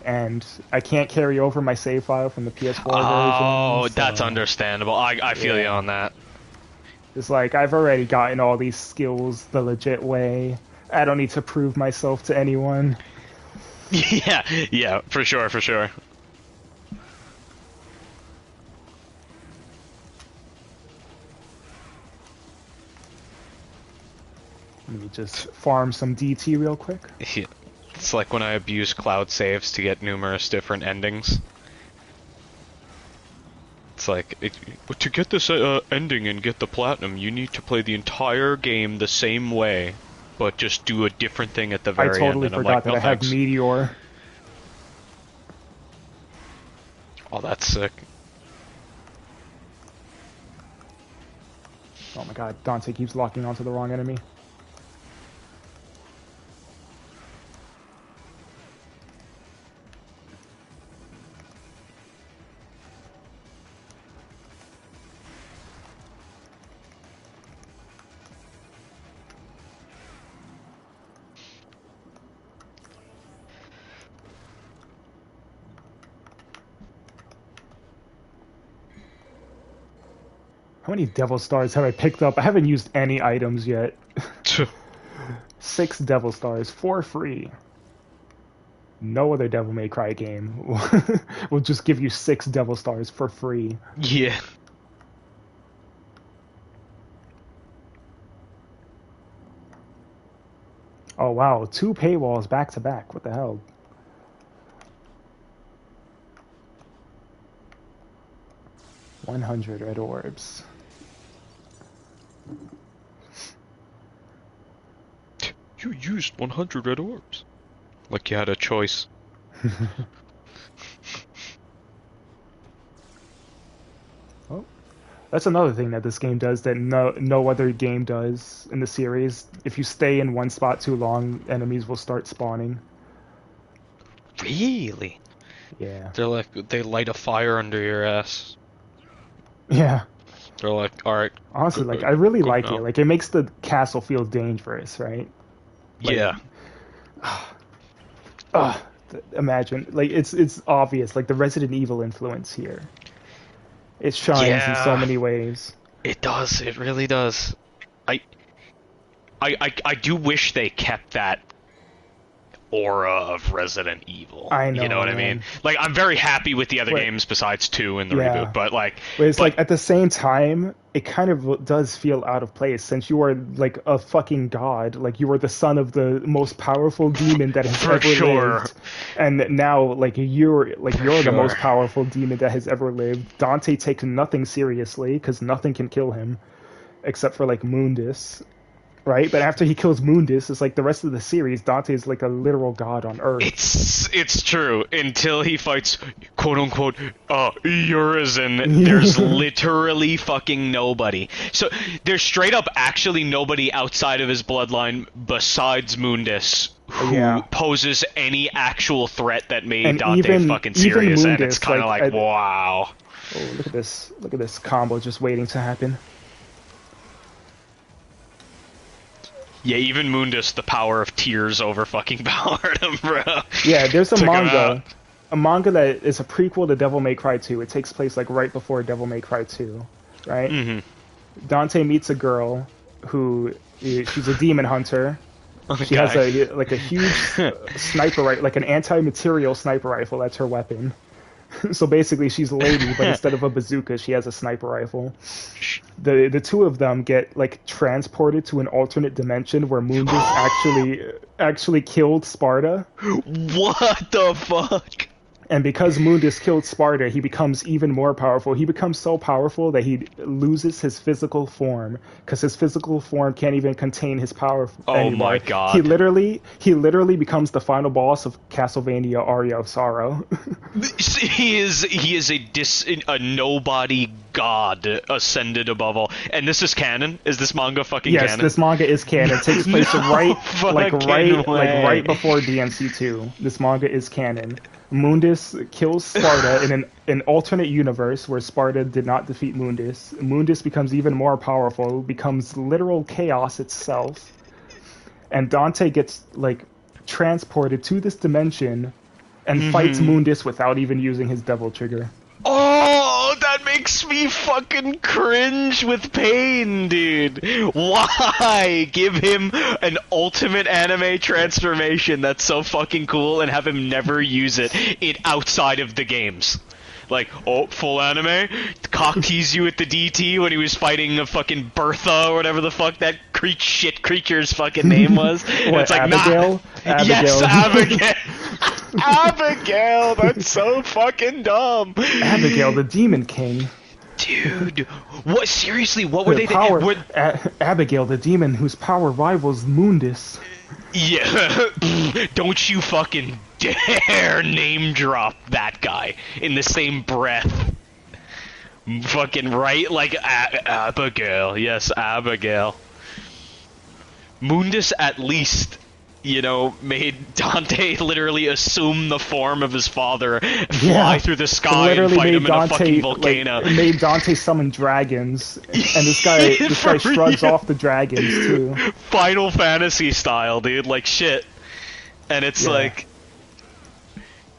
And I can't carry over my save file from the PS4 version. Oh, so... that's understandable. I feel you on that. It's like, I've already gotten all these skills the legit way. I don't need to prove myself to anyone. Yeah, for sure. Let me just farm some DT real quick. Yeah. It's like when I abuse cloud saves to get numerous different endings. It's like, to get this ending and get the platinum, you need to play the entire game the same way, but just do a different thing at the very end. I totally forgot that I have Meteor. Oh, that's sick. Oh my god, Dante keeps locking onto the wrong enemy. How many Devil Stars have I picked up? I haven't used any items yet. 6 Devil Stars for free. No other Devil May Cry game will just give you 6 Devil Stars for free. Yeah. Oh wow, 2 paywalls back to back. What the hell? $100 red orbs. You used 100 red orbs. Like you had a choice. Oh, that's another thing that this game does that no other game does in the series. If you stay in one spot too long, enemies will start spawning. Really? Yeah. They're like, they light a fire under your ass. Yeah. They're like, alright. Honestly, like, I really like it. Like, it makes the castle feel dangerous, right? Like, yeah. Imagine, like, it's obvious, like, the Resident Evil influence here. It shines in so many ways. It does. It really does. I do wish they kept that aura of Resident Evil. I know, you know what I mean? Like, I'm very happy with the other games besides 2 in the reboot, but like... But it's like, at the same time, it kind of does feel out of place, since you are, like, a fucking god. Like, you are the son of the most powerful demon that has ever lived. And now, like, you're the most powerful demon that has ever lived. Dante takes nothing seriously, because nothing can kill him, except for, like, Mundus. Right, but after he kills Mundus, it's like the rest of the series, Dante is like a literal god on Earth. It's true until he fights quote unquote Urizen. There's literally fucking nobody. So there's straight up actually nobody outside of his bloodline besides Mundus who poses any actual threat that made Dante fucking serious. Mundus, and it's kind of like wow. Oh, look at this! Look at this combo just waiting to happen. Yeah, even Mundus, the power of tears over fucking powered him, bro. Yeah, there's a manga that is a prequel to Devil May Cry 2. It takes place like right before Devil May Cry 2, right? Mm-hmm. Dante meets a girl who she's a demon hunter. She has a huge sniper rifle, like an anti-material sniper rifle. That's her weapon. So basically, she's a lady, but instead of a bazooka, she has a sniper rifle. The two of them get like transported to an alternate dimension where Mundus actually killed Sparta. What the fuck? And because Mundus killed Sparta, he becomes even more powerful. He becomes so powerful that he loses his physical form, because his physical form can't even contain his power anymore. Oh my god. He literally becomes the final boss of Castlevania Aria of Sorrow. He is a nobody god ascended above all. And this is canon? Is this manga fucking canon? Yes, this manga is canon. It takes place right before DMC2. This manga is canon. Mundus kills Sparta in an alternate universe where Sparta did not defeat Mundus. Mundus becomes even more powerful, becomes literal chaos itself. And Dante gets, like, transported to this dimension and fights Mundus without even using his devil trigger. Oh, that makes me fucking cringe with pain, dude. Why give him an ultimate anime transformation that's so fucking cool and have him never use it outside of the games? Like, oh, full anime? Cock tease you at the DT when he was fighting a fucking Bertha or whatever the fuck that creature's fucking name was. What, it's like, Abigail? nah. Abigail? Yes, Abigail. Abigail, that's so fucking dumb. Abigail, the Demon King. Dude, what? Seriously, what were they? Abigail, the demon whose power rivals Mundus. Yeah, don't you fucking dare name drop that guy in the same breath. Fucking right, like Abigail. Yes, Abigail. Mundus at least, you know, made Dante literally assume the form of his father, fly through the sky, and fight him in a fucking volcano. Like, it made Dante summon dragons, and this guy shrugs off the dragons too. Final Fantasy style, dude, like shit. And it's like,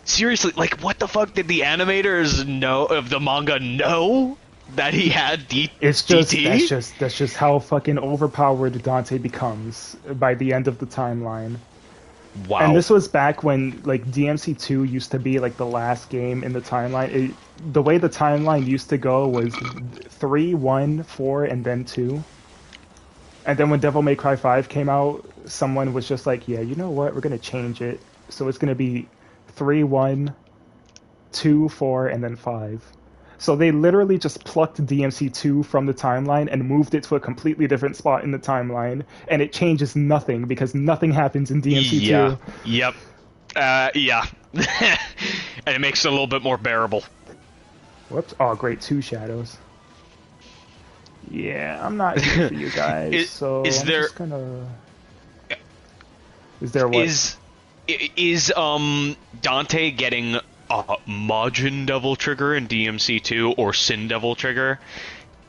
seriously, like what the fuck did the animators know of the manga know? that he had It's just DT? that's just how fucking overpowered Dante becomes by the end of the timeline. Wow. And this was back when like DMC2 used to be like the last game in the timeline. The way the timeline used to go was 3, 1, 4, and then 2. And then when Devil May Cry 5 came out, someone was just like, yeah, you know what? We're gonna change it. So it's gonna be 3, 1, 2, 4, and then 5. So they literally just plucked DMC2 from the timeline and moved it to a completely different spot in the timeline, and it changes nothing because nothing happens in DMC2. Yeah. Yep. Yeah. And it makes it a little bit more bearable. Whoops. Oh, great. 2 shadows. Yeah, I'm not here for you guys, Is I'm there... just gonna... Is there what? Is Dante getting Majin Devil Trigger in DMC2 or Sin Devil Trigger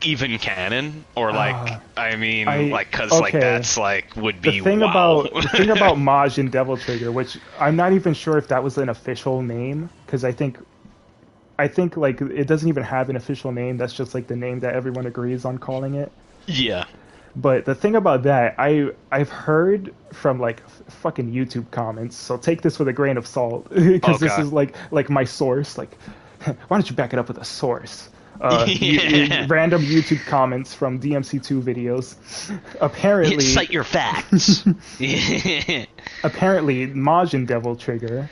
even canon? Or like, I mean, like, cause like that's like would be the thing wow. about the thing about Majin Devil Trigger, which I'm not even sure if that was an official name, because I think like it doesn't even have an official name. That's just like the name that everyone agrees on calling it. Yeah. But the thing about that, I've heard from like fucking YouTube comments, so take this with a grain of salt, because this is like my source. Like, why don't you back it up with a source? Random YouTube comments from DMC2 videos. Apparently, cite your facts. Apparently, Majin Devil Trigger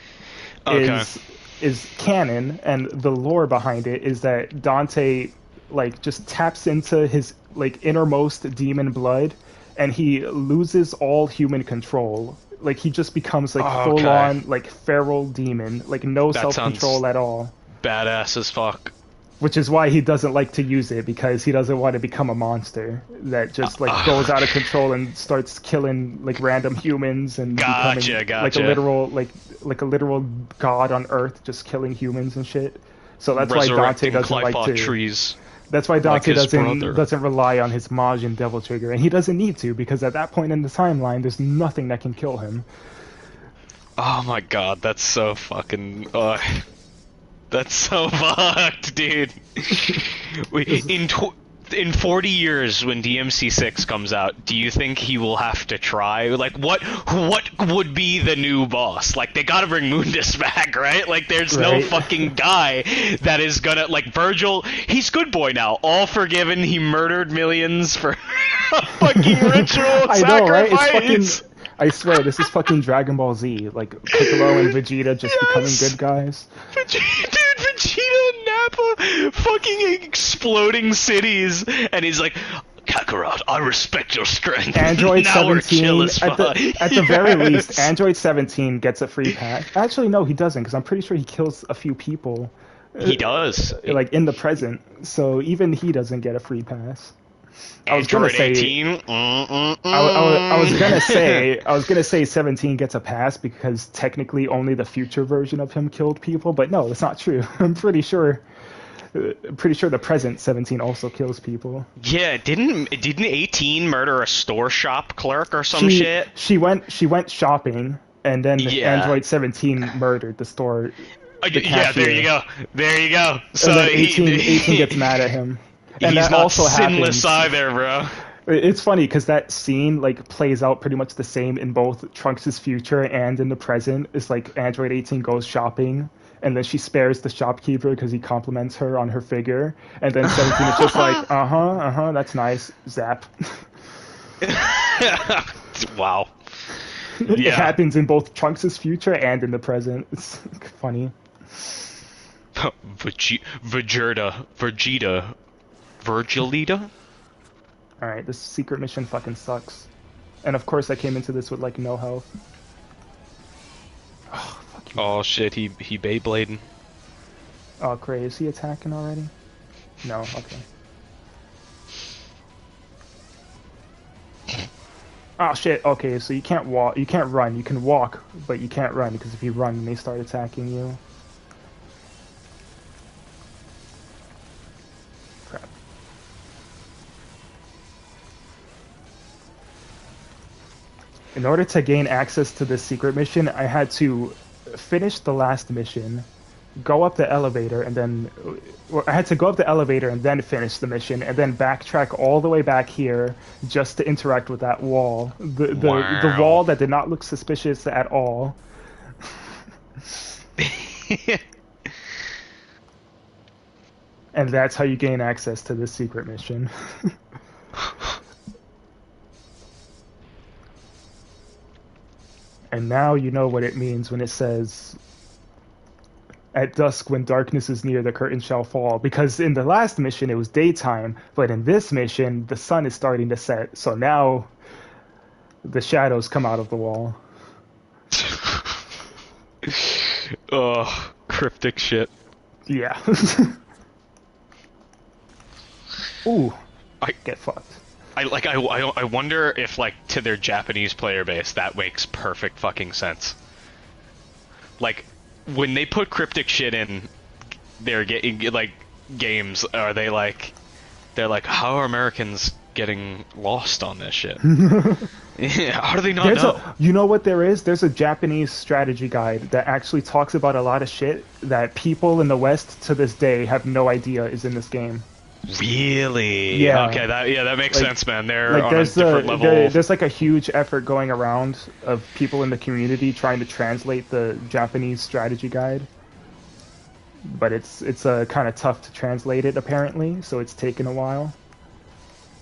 is canon, and the lore behind it is that Dante like just taps into his like innermost demon blood, and he loses all human control. Like he just becomes like full on like feral demon, like no self-control at all. Badass as fuck. Which is why he doesn't like to use it, because he doesn't want to become a monster that just like goes out of control and starts killing like random humans and becoming like a literal god on Earth, just killing humans and shit. So that's why Dante doesn't like to. Trees. That's why Dante like doesn't rely on his Majin Devil Trigger, and he doesn't need to, because at that point in the timeline, there's nothing that can kill him. Oh my god, that's so fucking. That's so fucked, dude. In 40 years, when DMC6 comes out, do you think he will have to try? Like, what would be the new boss? Like, they gotta bring Mundus back, right? Like, there's no fucking guy that is gonna... Like, Virgil, he's good boy now. All forgiven, he murdered millions for a fucking ritual I sacrifice. know, right? It's fucking... I swear, this is fucking Dragon Ball Z. Like, Piccolo and Vegeta just becoming good guys. Vegeta and Nappa fucking exploding cities, and he's like, Kakarot, I respect your strength. Android now 17, at the very least, Android 17 gets a free pass. Actually, no, he doesn't, because I'm pretty sure he kills a few people. He does. Like, in the present, so even he doesn't get a free pass. Android 18. I was gonna say 17 gets a pass because technically only the future version of him killed people, but no, it's not true. I'm pretty sure the present 17 also kills people. Yeah, didn't 18 murder a store shop clerk or some shit? She went shopping, and then Android 17 murdered the store. Yeah, there you go. So and then 18 gets mad at him. And he's that not also sinless happens. either, bro. It's funny because that scene like plays out pretty much the same in both Trunks' future and in the present. It's like Android 18 goes shopping, and then she spares the shopkeeper because he compliments her on her figure, and then 17 is just like, that's nice, zap. Wow. It happens in both Trunks' future and in the present. It's funny. Virgilita? Alright, this secret mission fucking sucks. And of course I came into this with like no health. Oh, fuck you. Oh shit, he Beyblading. Oh great, is he attacking already? No, okay. Oh shit, okay, so you can't run, you can walk, but you can't run, because if you run, they start attacking you. In order to gain access to this secret mission, I had to finish the last mission, go up the elevator and then I had to go up the elevator and then finish the mission and then backtrack all the way back here just to interact with that wall. The wall that did not look suspicious at all. And that's how you gain access to this secret mission. And now you know what it means when it says, "At dusk, when darkness is near, the curtain shall fall." Because in the last mission, it was daytime, but in this mission, the sun is starting to set. So now the shadows come out of the wall. Oh, cryptic shit. Yeah. Ooh, get fucked. I wonder if, like, to their Japanese player base, that makes perfect fucking sense. Like, when they put cryptic shit in their games, are they like, they're like, how are Americans getting lost on this shit? Yeah, how do they not know? You know what there is? There's a Japanese strategy guide that actually talks about a lot of shit that people in the West to this day have no idea is in this game. Really? Yeah. Okay, that makes sense, man. They're like, on a different level. There's like a huge effort going around of people in the community trying to translate the Japanese strategy guide. But it's kind of tough to translate it, apparently, so it's taken a while.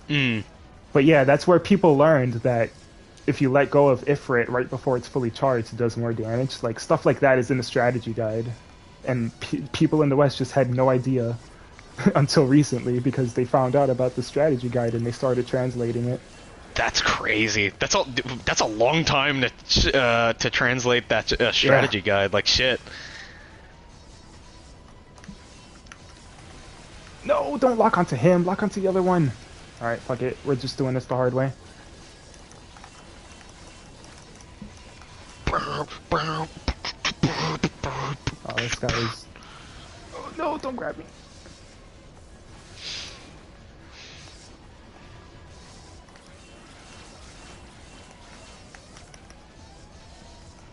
But yeah, that's where people learned that if you let go of Ifrit right before it's fully charged, it does more damage. Like, stuff like that is in the strategy guide. And people in the West just had no idea until recently because they found out about the strategy guide and they started translating it. That's crazy. That's a long time to translate that strategy guide. Like, shit. No, don't lock onto him. Lock onto the other one. Alright, fuck it. We're just doing this the hard way. Oh, this guy is... Oh, no, don't grab me.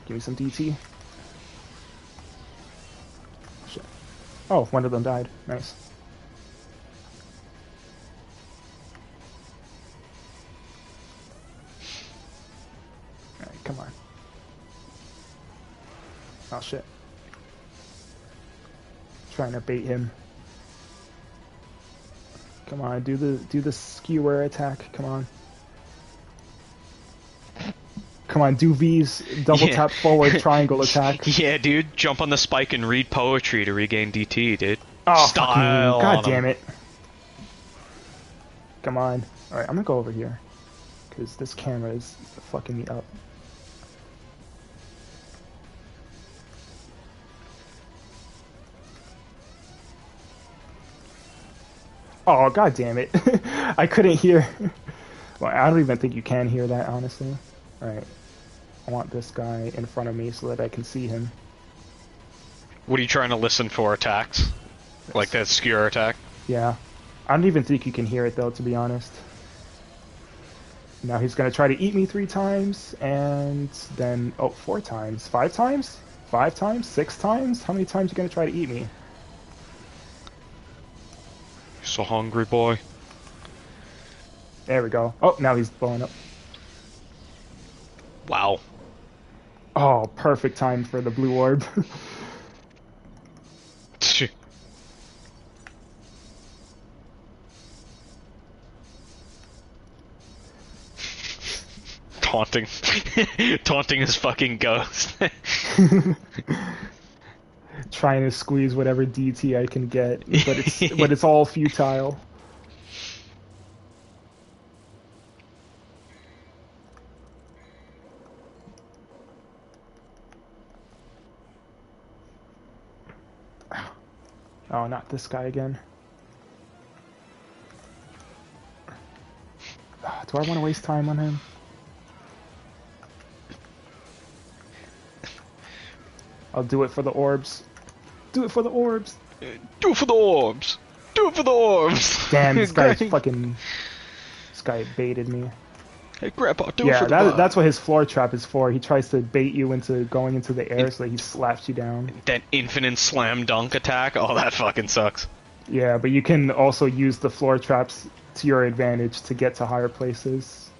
Give me some DT. Shit. Oh, one of them died. Nice. Alright, come on. Oh shit. Trying to bait him. Come on, do the skewer attack. Come on. Come on, do V's, double tap forward, triangle attack. Yeah, dude, jump on the spike and read poetry to regain DT, dude. Oh, Style. God damn it. Come on. Alright, I'm gonna go over here. Because this camera is fucking me up. Oh, god damn it. I couldn't hear. Well, I don't even think you can hear that, honestly. Alright. I want this guy in front of me so that I can see him. What are you trying to listen for attacks? Like that skewer attack? Yeah. I don't even think you can hear it, though, to be honest. Now he's gonna try to eat me 3 times, and then... Oh, 4 times. 5 times? 5 times? 6 times? How many times are you gonna try to eat me? You're so hungry, boy. There we go. Oh, now he's blowing up. Wow. Oh, perfect time for the blue orb. Taunting. Taunting his fucking ghost. Trying to squeeze whatever DT I can get, but it's all futile. Oh, not this guy again. Do I want to waste time on him? I'll do it for the orbs. Do it for the orbs! Do it for the orbs! Do it for the orbs! Damn, this guy fucking... This guy baited me. Hey, Grandpa, do it Yeah, for the bug. that's what his floor trap is for. He tries to bait you into going into the air so that he slaps you down. That infinite slam dunk attack. Oh, that fucking sucks. Yeah, but you can also use the floor traps to your advantage to get to higher places.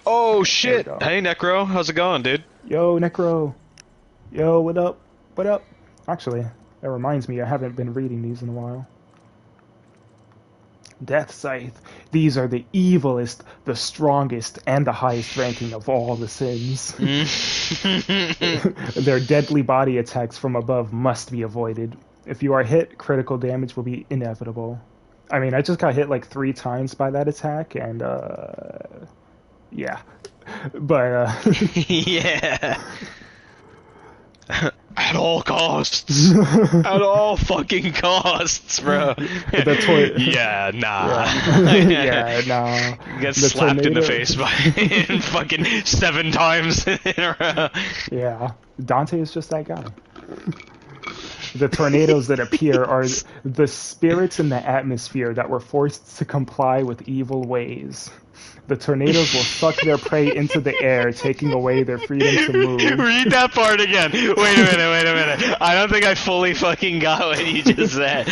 Oh shit! There we go. Hey, Necro, how's it going, dude? Yo, Necro. Yo, what up? What up? Actually, that reminds me, I haven't been reading these in a while. Death Scythe. These are the evilest, the strongest, and the highest ranking of all the sins. Their deadly body attacks from above must be avoided. If you are hit, critical damage will be inevitable. I mean, I just got hit like 3 times by that attack, and yeah. But Yeah. At all costs. At all fucking costs, bro. Yeah, nah. Yeah, nah. You get The slapped in the tornado- face by fucking 7 times in a row. Yeah, Dante is just that guy. The tornadoes that appear are the spirits in the atmosphere that were forced to comply with evil ways. The tornadoes will suck their prey into the air, taking away their freedom to move. Read that part again. Wait a minute. I don't think I fully fucking got what you just said.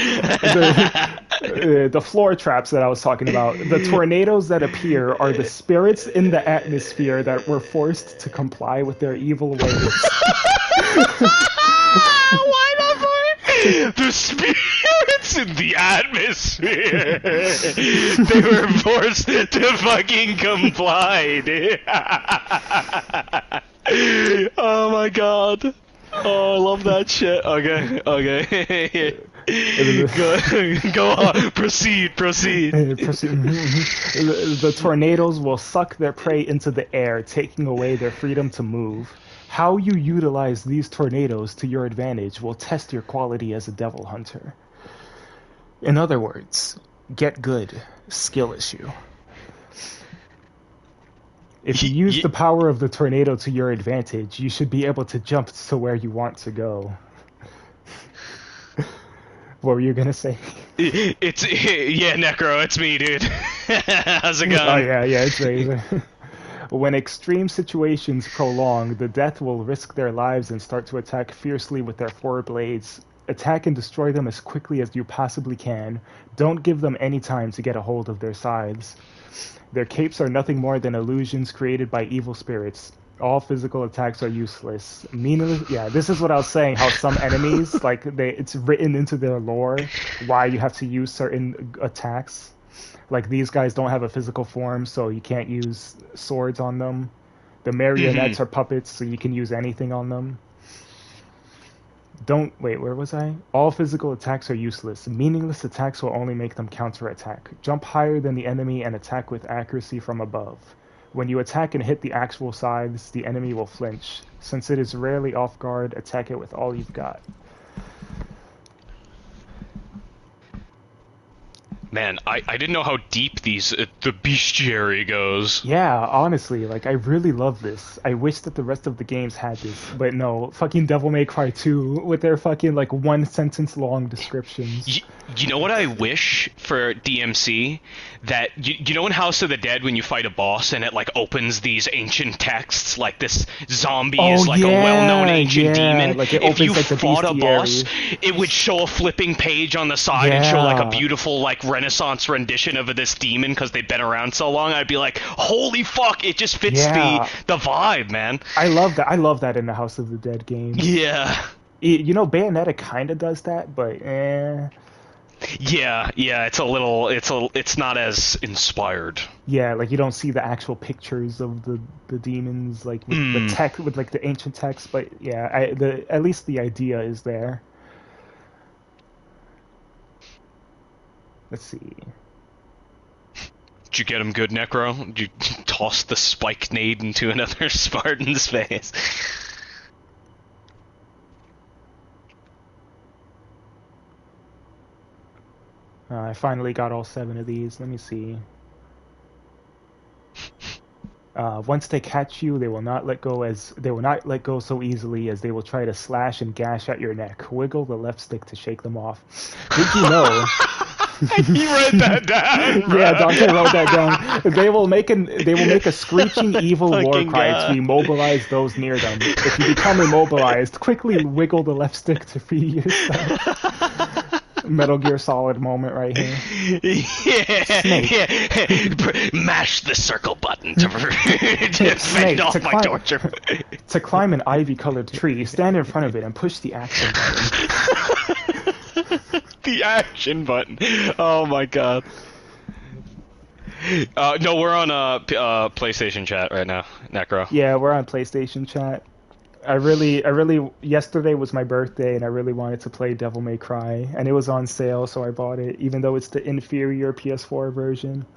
The floor traps that I was talking about. The tornadoes that appear are the spirits in the atmosphere that were forced to comply with their evil ways. Why not for the spirits in the atmosphere? They were forced to fucking comply, dude. Oh my god. Oh, I love that shit. Okay. Go on. Proceed. The tornadoes will suck their prey into the air, taking away their freedom to move. How you utilize these tornadoes to your advantage will test your quality as a devil hunter. In other words, get good. Skill issue. If you use the power of the tornado to your advantage, you should be able to jump to where you want to go. What were you gonna say? Yeah, Necro, it's me, dude. How's it going? Oh yeah, it's right. When extreme situations prolong, the death will risk their lives and start to attack fiercely with their 4 blades. Attack and destroy them as quickly as you possibly can. Don't give them any time to get a hold of their scythes. Their capes are nothing more than illusions created by evil spirits. All physical attacks are useless. Meaningless. Yeah, this is what I was saying. How some enemies, like it's written into their lore why you have to use certain attacks. Like these guys don't have a physical form, so you can't use swords on them. The marionettes are puppets, so you can use anything on them. Wait, where was I? All physical attacks are useless. Meaningless attacks will only make them counterattack. Jump higher than the enemy and attack with accuracy from above. When you attack and hit the actual scythes, the enemy will flinch. Since it is rarely off guard, attack it with all you've got. Man, I didn't know how deep the bestiary goes. Yeah, honestly, like I really love this. I wish that the rest of the games had this, but no, fucking Devil May Cry 2 with their fucking like 1 sentence long descriptions. You know what I wish for DMC? That you know in House of the Dead when you fight a boss and it like opens these ancient texts, like this zombie is like a well-known ancient demon. Like it if opens, you like, the fought a boss, bestiary. it would show a flipping page on the side and show like a beautiful like Renaissance rendition of this demon because they've been around so long. I'd be like, holy fuck! It just fits the vibe, man. I love that. I love that in the House of the Dead games. Yeah. You know, Bayonetta kind of does that, but Yeah, it's a little, it's not as inspired. Yeah, like you don't see the actual pictures of the demons, like with the tech, with like the ancient text. But yeah, at least the idea is there. Let's see. Did you get him good, Necro? Did you toss the spike nade into another Spartan's face? I finally got all 7 of these. Let me see. Once they catch you, they will not let go so easily, as they will try to slash and gash at your neck. Wiggle the left stick to shake them off. Did you know He wrote that down, bro. Yeah, Dante wrote that down. They will make a screeching evil war Fucking cry God. to immobilize those near them. If you become immobilized, quickly wiggle the left stick to free yourself. Metal Gear Solid moment right here. Yeah, Snake. yeah. Mash the circle button to fend Snake, off to my climb- torture. To climb an ivy-colored tree, stand in front of it and push the action button. The action button. Oh my God. No, we're on PlayStation chat right now, Necro. Yeah, we're on PlayStation chat. I really, yesterday was my birthday, and I really wanted to play Devil May Cry, and it was on sale, so I bought it, even though it's the inferior PS4 version.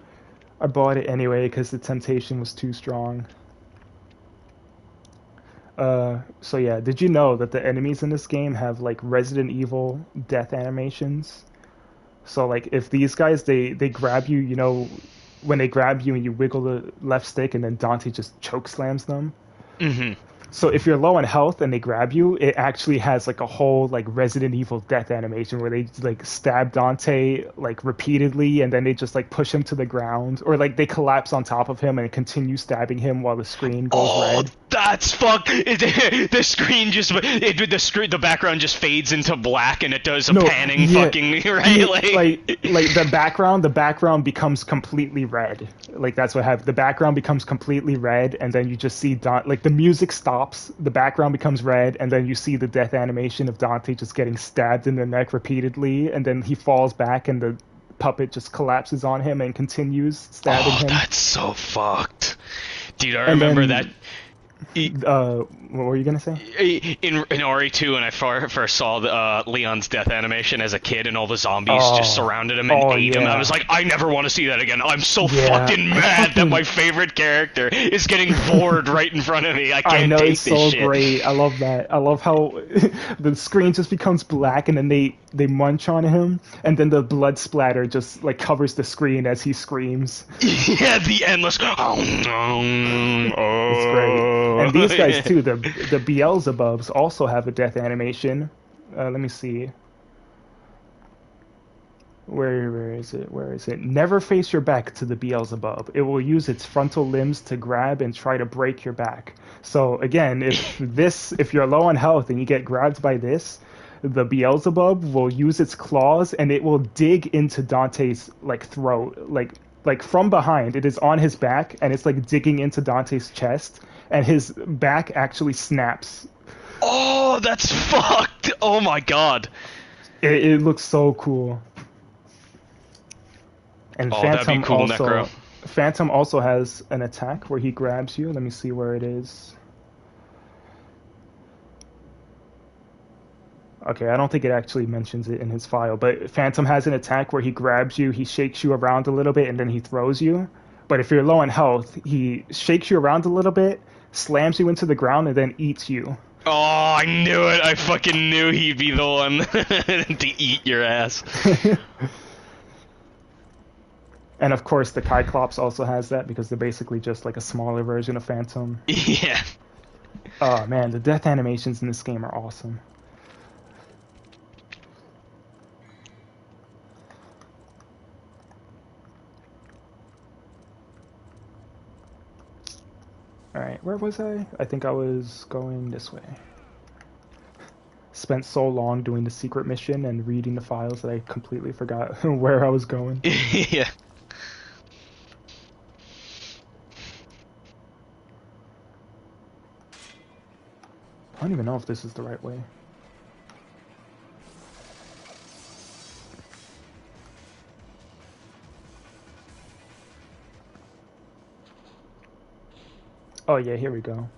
I bought it anyway, because the temptation was too strong. So yeah, did you know that the enemies in this game have, like, Resident Evil death animations? So, like, if these guys, they grab you, you know, when they grab you and you wiggle the left stick, and then Dante just choke slams them? Mm-hmm. So if you're low on health and they grab you, it actually has like a whole like Resident Evil death animation where they like stab Dante like repeatedly and then they just like push him to the ground, or like they collapse on top of him and continue stabbing him while the screen goes red. That's the screen just the background just fades into black and it does a panning fucking right like the background becomes completely red. Like that's what happened. The background becomes completely red and then you just see like the music stops, the background becomes red, and then you see the death animation of Dante just getting stabbed in the neck repeatedly, and then he falls back and the puppet just collapses on him and continues stabbing him. That's so fucked. Dude, I remember that. What were you gonna say? In RE2, when I first saw Leon's death animation as a kid, and all the zombies just surrounded him and ate him, I was like, I never want to see that again. I'm so fucking mad that my favorite character is getting bored right in front of me. I can't take it's this so shit. Great. I love that. I love how the screen just becomes black, and then they munch on him, and then the blood splatter just like covers the screen as he screams. Yeah, the endless. It's great. And these guys too, the Beelzebubs also have a death animation. Let me see. Where is it? Where is it? Never face your back to the Beelzebub. It will use its frontal limbs to grab and try to break your back. So again, if you're low on health and you get grabbed by this, the Beelzebub will use its claws and it will dig into Dante's like throat, like from behind. It is on his back and it's like digging into Dante's chest, and his back actually snaps. Oh, that's fucked! Oh my God. It looks so cool. And that'd be cool, Necro. Phantom also has an attack where he grabs you. Let me see where it is. Okay, I don't think it actually mentions it in his file, but Phantom has an attack where he grabs you, he shakes you around a little bit, and then he throws you. But if you're low on health, he shakes you around a little bit, slams you into the ground, and then eats you. Oh, I knew it! I fucking knew he'd be the one to eat your ass. And of course, the Cyclops also has that because they're basically just like a smaller version of Phantom. Yeah. Oh man, the death animations in this game are awesome. Alright, where was I? I think I was going this way. Spent so long doing the secret mission and reading the files that I completely forgot where I was going. Yeah. I don't even know if this is the right way. Oh yeah, here we go.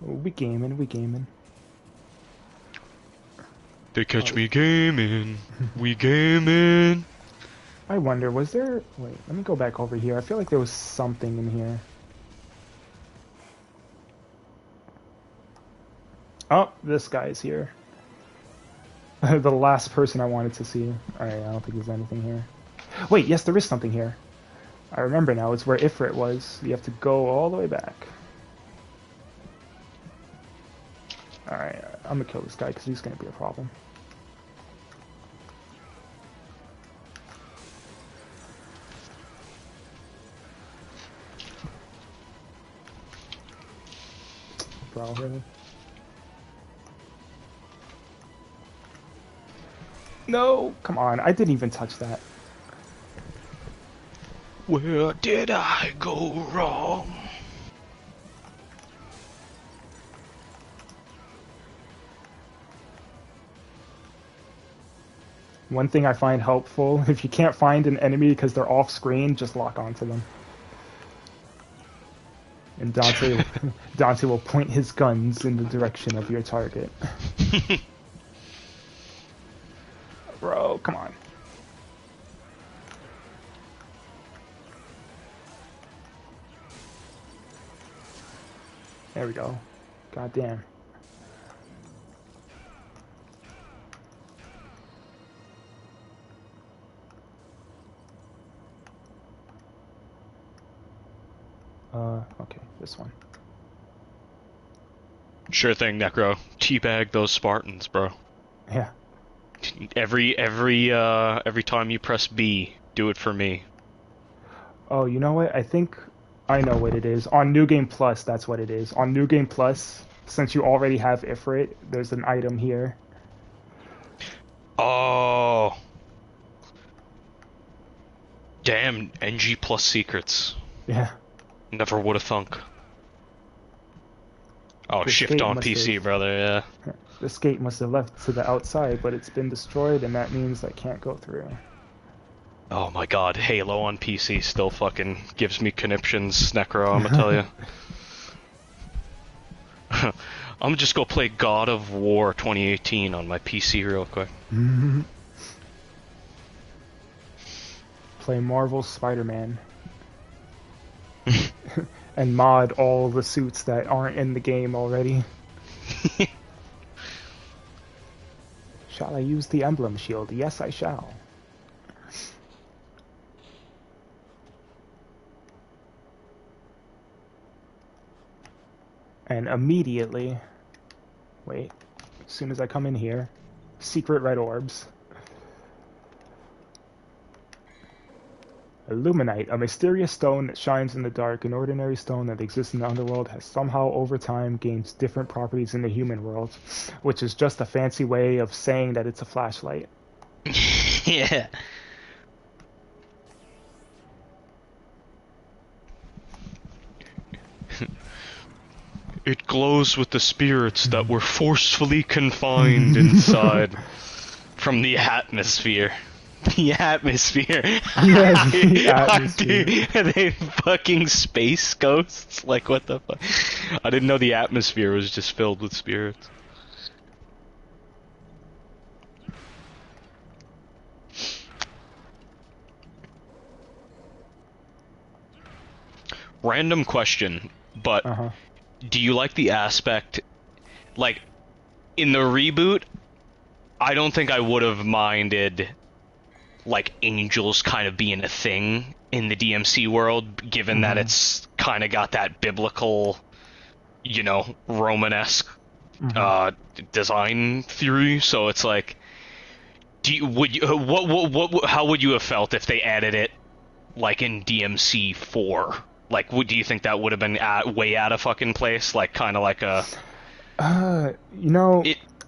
We gaming. They catch me gaming. We gaming. I wonder, was there... Wait, let me go back over here. I feel like there was something in here. Oh, this guy's here. The last person I wanted to see. Alright, I don't think there's anything here. Wait, yes, there is something here. I remember now, it's where Ifrit was. You have to go all the way back. Alright, I'm gonna kill this guy because he's gonna be a problem. bro, really? No, come on, I didn't even touch that. Where did I go wrong? One thing I find helpful, if you can't find an enemy because they're off screen, just lock onto them. And Dante will point his guns in the direction of your target. Bro, come on. There we go. God damn. Okay, this one. Sure thing, Necro. Teabag those Spartans, bro. Yeah. Every time you press B, do it for me. Oh, you know what? I think I know what it is. On New Game Plus, that's what it is. On New Game Plus, since you already have Ifrit, there's an item here. Oh. Damn, NG Plus secrets. Yeah. Never would have thunk. Oh, The shift skate on must PC, have- brother, yeah. This gate must have left to the outside, but it's been destroyed, and that means I can't go through. Oh my god, Halo on PC still fucking gives me conniptions, Necro, I'ma tell you. I'm gonna just go play God of War 2018 on my PC real quick. Play Marvel Spider-Man. And mod all the suits that aren't in the game already. Shall I use the emblem shield? Yes, I shall. And immediately, wait, as soon as I come in here, secret red orbs. Illuminite, a mysterious stone that shines in the dark. An ordinary stone that exists in the underworld has somehow over time gained different properties in the human world, which is just a fancy way of saying that it's a flashlight. Yeah. It glows with the spirits that were forcefully confined inside from the atmosphere. The atmosphere. Yeah, the atmosphere. Are they fucking space ghosts? Like, what the fuck? I didn't know the atmosphere was just filled with spirits. Random question, but do you like the aspect, like, in the reboot, I don't think I would have minded, like, angels kind of being a thing in the DMC world, given that it's kind of got that biblical, you know, Romanesque design theory. So it's like, how would you have felt if they added it, like, in DMC 4? Like, do you think that would have been way out of fucking place? Like, kind of like a... you know,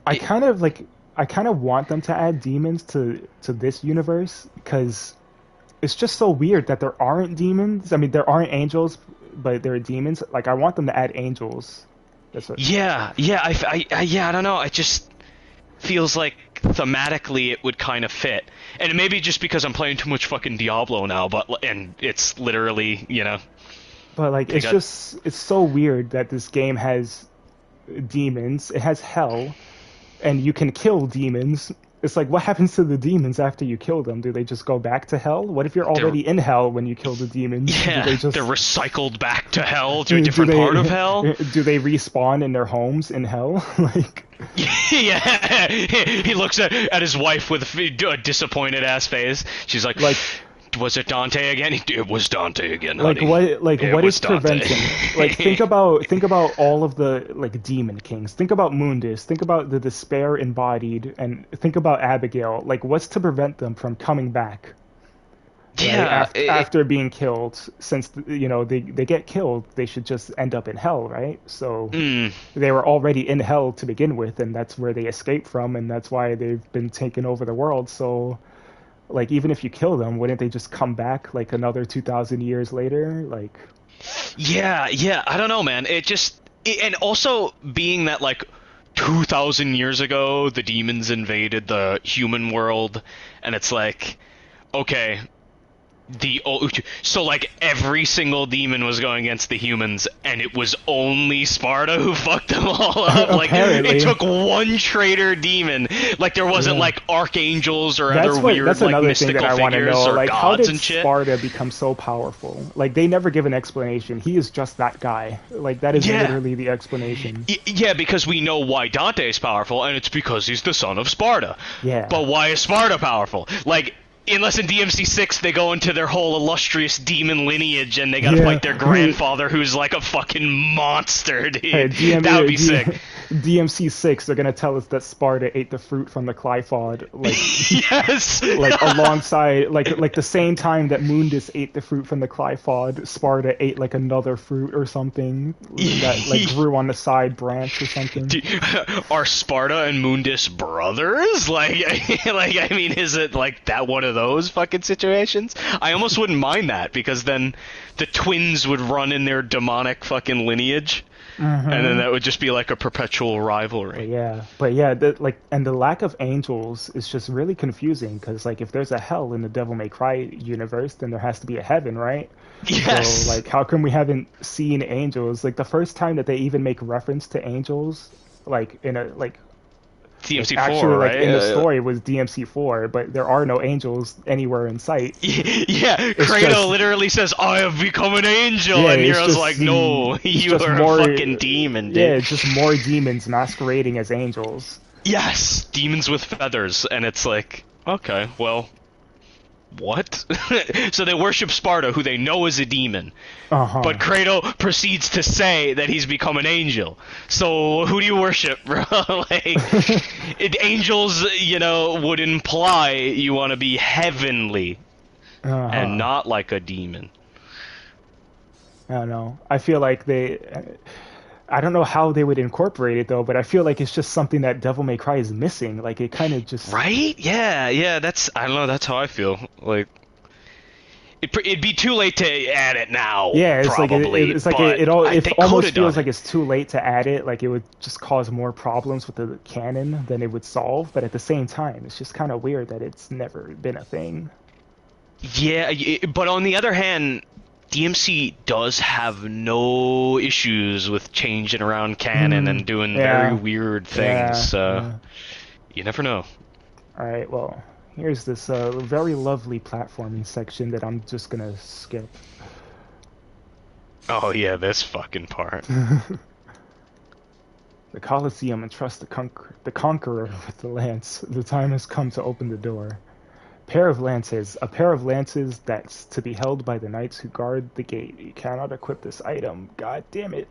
I kind of want them to add demons to this universe, because it's just so weird that there aren't demons. I mean, there aren't angels, but there are demons. Like, I want them to add angels. That's what... Yeah, I don't know. It just feels like thematically it would kind of fit. And maybe just because I'm playing too much fucking Diablo now, and it's literally, you know... But, like, it's so weird that this game has demons, it has hell, and you can kill demons. It's like, what happens to the demons after you kill them? Do they just go back to hell? What if you're already in hell when you kill the demons? Yeah, they're recycled back to hell, to a different part of hell? Do they respawn in their homes in hell? Like... Yeah, he looks at his wife with a disappointed-ass face. She's like... Was it Dante again? It was Dante again, honey. What is preventing? Like, think about all of the, like, demon kings. Think about Mundus. Think about the despair embodied, and think about Abigail. Like, what's to prevent them from coming back? Yeah, after being killed, since they get killed, they should just end up in hell, right? So they were already in hell to begin with, and that's where they escaped from, and that's why they've been taking over the world. So, like, even if you kill them, wouldn't they just come back like another 2,000 years later? Like, yeah, I don't know, man. And also being that like 2,000 years ago, the demons invaded the human world, and it's like, okay. So like every single demon was going against the humans, and it was only Sparta who fucked them all up. Like it took one traitor demon. Like there wasn't like archangels or other weird that's like another mystical thing that I want to figures know. or Like, gods how did and shit. Sparta become so powerful? Like they never give an explanation. He is just that guy. Like that is literally the explanation. Yeah, because we know why Dante is powerful, and it's because he's the son of Sparta. Yeah. But why is Sparta powerful? Like. Unless in DMC6 they go into their whole illustrious demon lineage and they gotta fight their grandfather who's like a fucking monster, dude. Hey, that would be sick. DMC6, they're gonna tell us that Sparta ate the fruit from the Qliphoth, like yes, like alongside, like the same time that Mundus ate the fruit from the Qliphoth, Sparta ate like another fruit or something that like grew on the side branch or something. Are Sparta and Mundus brothers? Like I mean, is it like that one of those fucking situations? I almost wouldn't mind that because then the twins would run in their demonic fucking lineage. And then that would just be like a perpetual rivalry. But yeah, the lack of angels is just really confusing because like if there's a hell in the Devil May Cry universe, then there has to be a heaven, right? Yes. So like, how come we haven't seen angels? Like the first time that they even make reference to angels, like in a like. DMC4, actually, right? Like in the story was DMC4, but there are no angels anywhere in sight. Yeah, Kratos literally says, "I have become an angel," and Nero's like, "No, you are a fucking demon, dude." Yeah, it's just more demons masquerading as angels. Yes, demons with feathers, and it's like, okay, well, what? So they worship Sparta, who they know is a demon. But Kratos proceeds to say that he's become an angel. So who do you worship, bro? Like, angels, would imply you want to be heavenly and not like a demon. I don't know. I feel like I don't know how they would incorporate it though, but I feel like it's just something that Devil May Cry is missing. Like it kind of just right. Yeah. I don't know. That's how I feel. Like it'd be too late to add it now. Yeah, it's probably, like it almost feels like it's too late to add it. Like it would just cause more problems with the canon than it would solve. But at the same time, it's just kind of weird that it's never been a thing. Yeah, but on the other hand, DMC does have no issues with changing around canon and doing very weird things, so you never know. Alright, well, here's this very lovely platforming section that I'm just gonna skip. Oh yeah, this fucking part. The Colosseum entrusts the Conqueror with the lance. The time has come to open the door. A pair of lances that's to be held by the knights who guard the gate. You cannot equip this item. God damn it.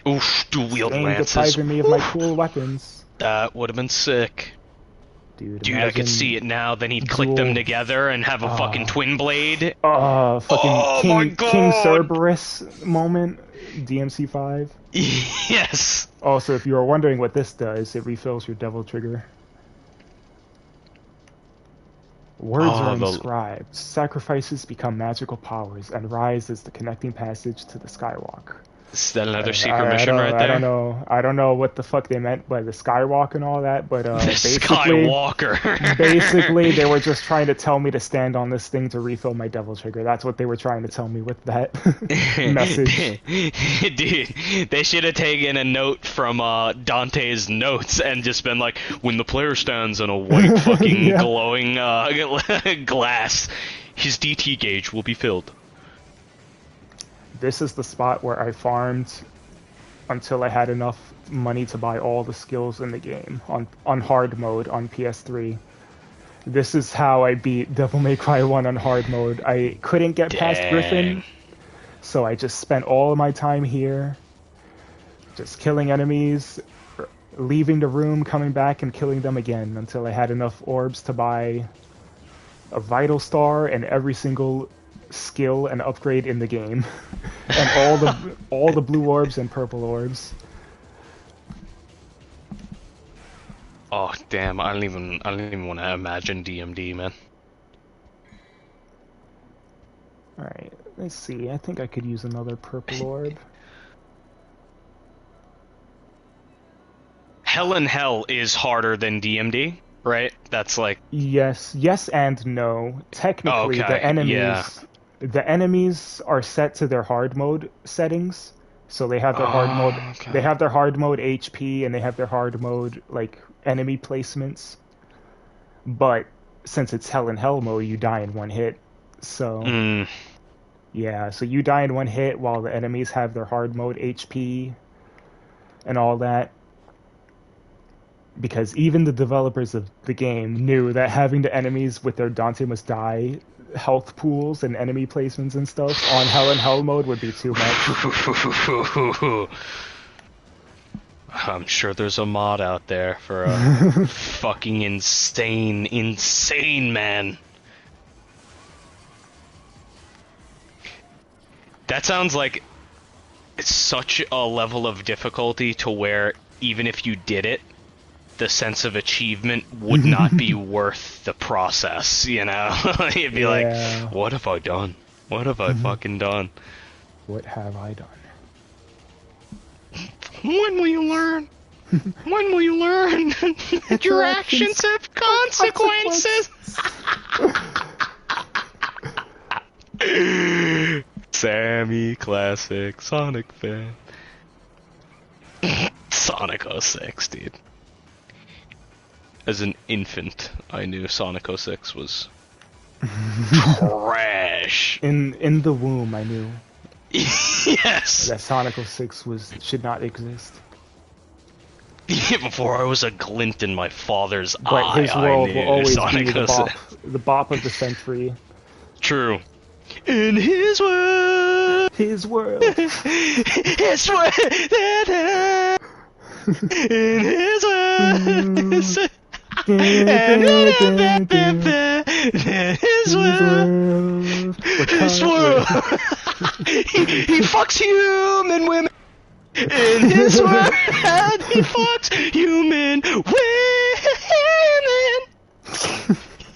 Oof, dual-wield lances. Depriving me of my cool weapons. That would have been sick. Dude, I could see it now. Then he'd click them together and have a fucking twin blade. Fucking King Cerberus moment. DMC5. Yes. Also, if you are wondering what this does, it refills your devil trigger. Words are inscribed. Sacrifices become magical powers and rise as the connecting passage to the Skywalk. Is that another secret mission right there? I don't know what the fuck they meant by the Skywalk and all that, but Skywalker. Basically, they were just trying to tell me to stand on this thing to refill my devil trigger. That's what they were trying to tell me with that message. Dude, they should have taken a note from Dante's notes and just been like, when the player stands on a white fucking glowing glass, his DT gauge will be filled. This is the spot where I farmed until I had enough money to buy all the skills in the game on hard mode on PS3. This is how I beat Devil May Cry 1 on hard mode. I couldn't get past Griffin, so I just spent all of my time here, just killing enemies, leaving the room, coming back and killing them again until I had enough orbs to buy a vital star, and every single skill and upgrade in the game, and all the blue orbs and purple orbs. Oh damn! I don't even want to imagine DMD, man. All right, let's see. I think I could use another purple orb. Hell in Hell is harder than DMD, right? That's like Yes, and no. Technically, okay, the enemies are set to their hard mode settings. So they have their hard mode. okay. They have their hard mode HP, and they have their hard mode like enemy placements. But since it's Hell in Hell mode, you die in one hit. So yeah, so you die in one hit while the enemies have their hard mode HP and all that. Because even the developers of the game knew that having the enemies with their Dante Must Die health pools and enemy placements and stuff on Hell in Hell mode would be too much. I'm sure there's a mod out there for a fucking insane man. That sounds like it's such a level of difficulty to where even if you did it, the sense of achievement would not be worth the process, you know? You'd be like, what have I done? What have I fucking done? What have I done? When will you learn? When will you learn? Your actions have consequences! Sammy, classic Sonic fan. Sonic 06, dude. As an infant, I knew Sonic 06 was trash. In the womb, I knew. Yes! That Sonic 06 should not exist. Before I was a glint in my father's but eye, his world I will knew always Sonic be 06. the bop of the century. True. In his world. His world. His world. In his world. His world. His world. He fucks human women. In his world, he fucks human women.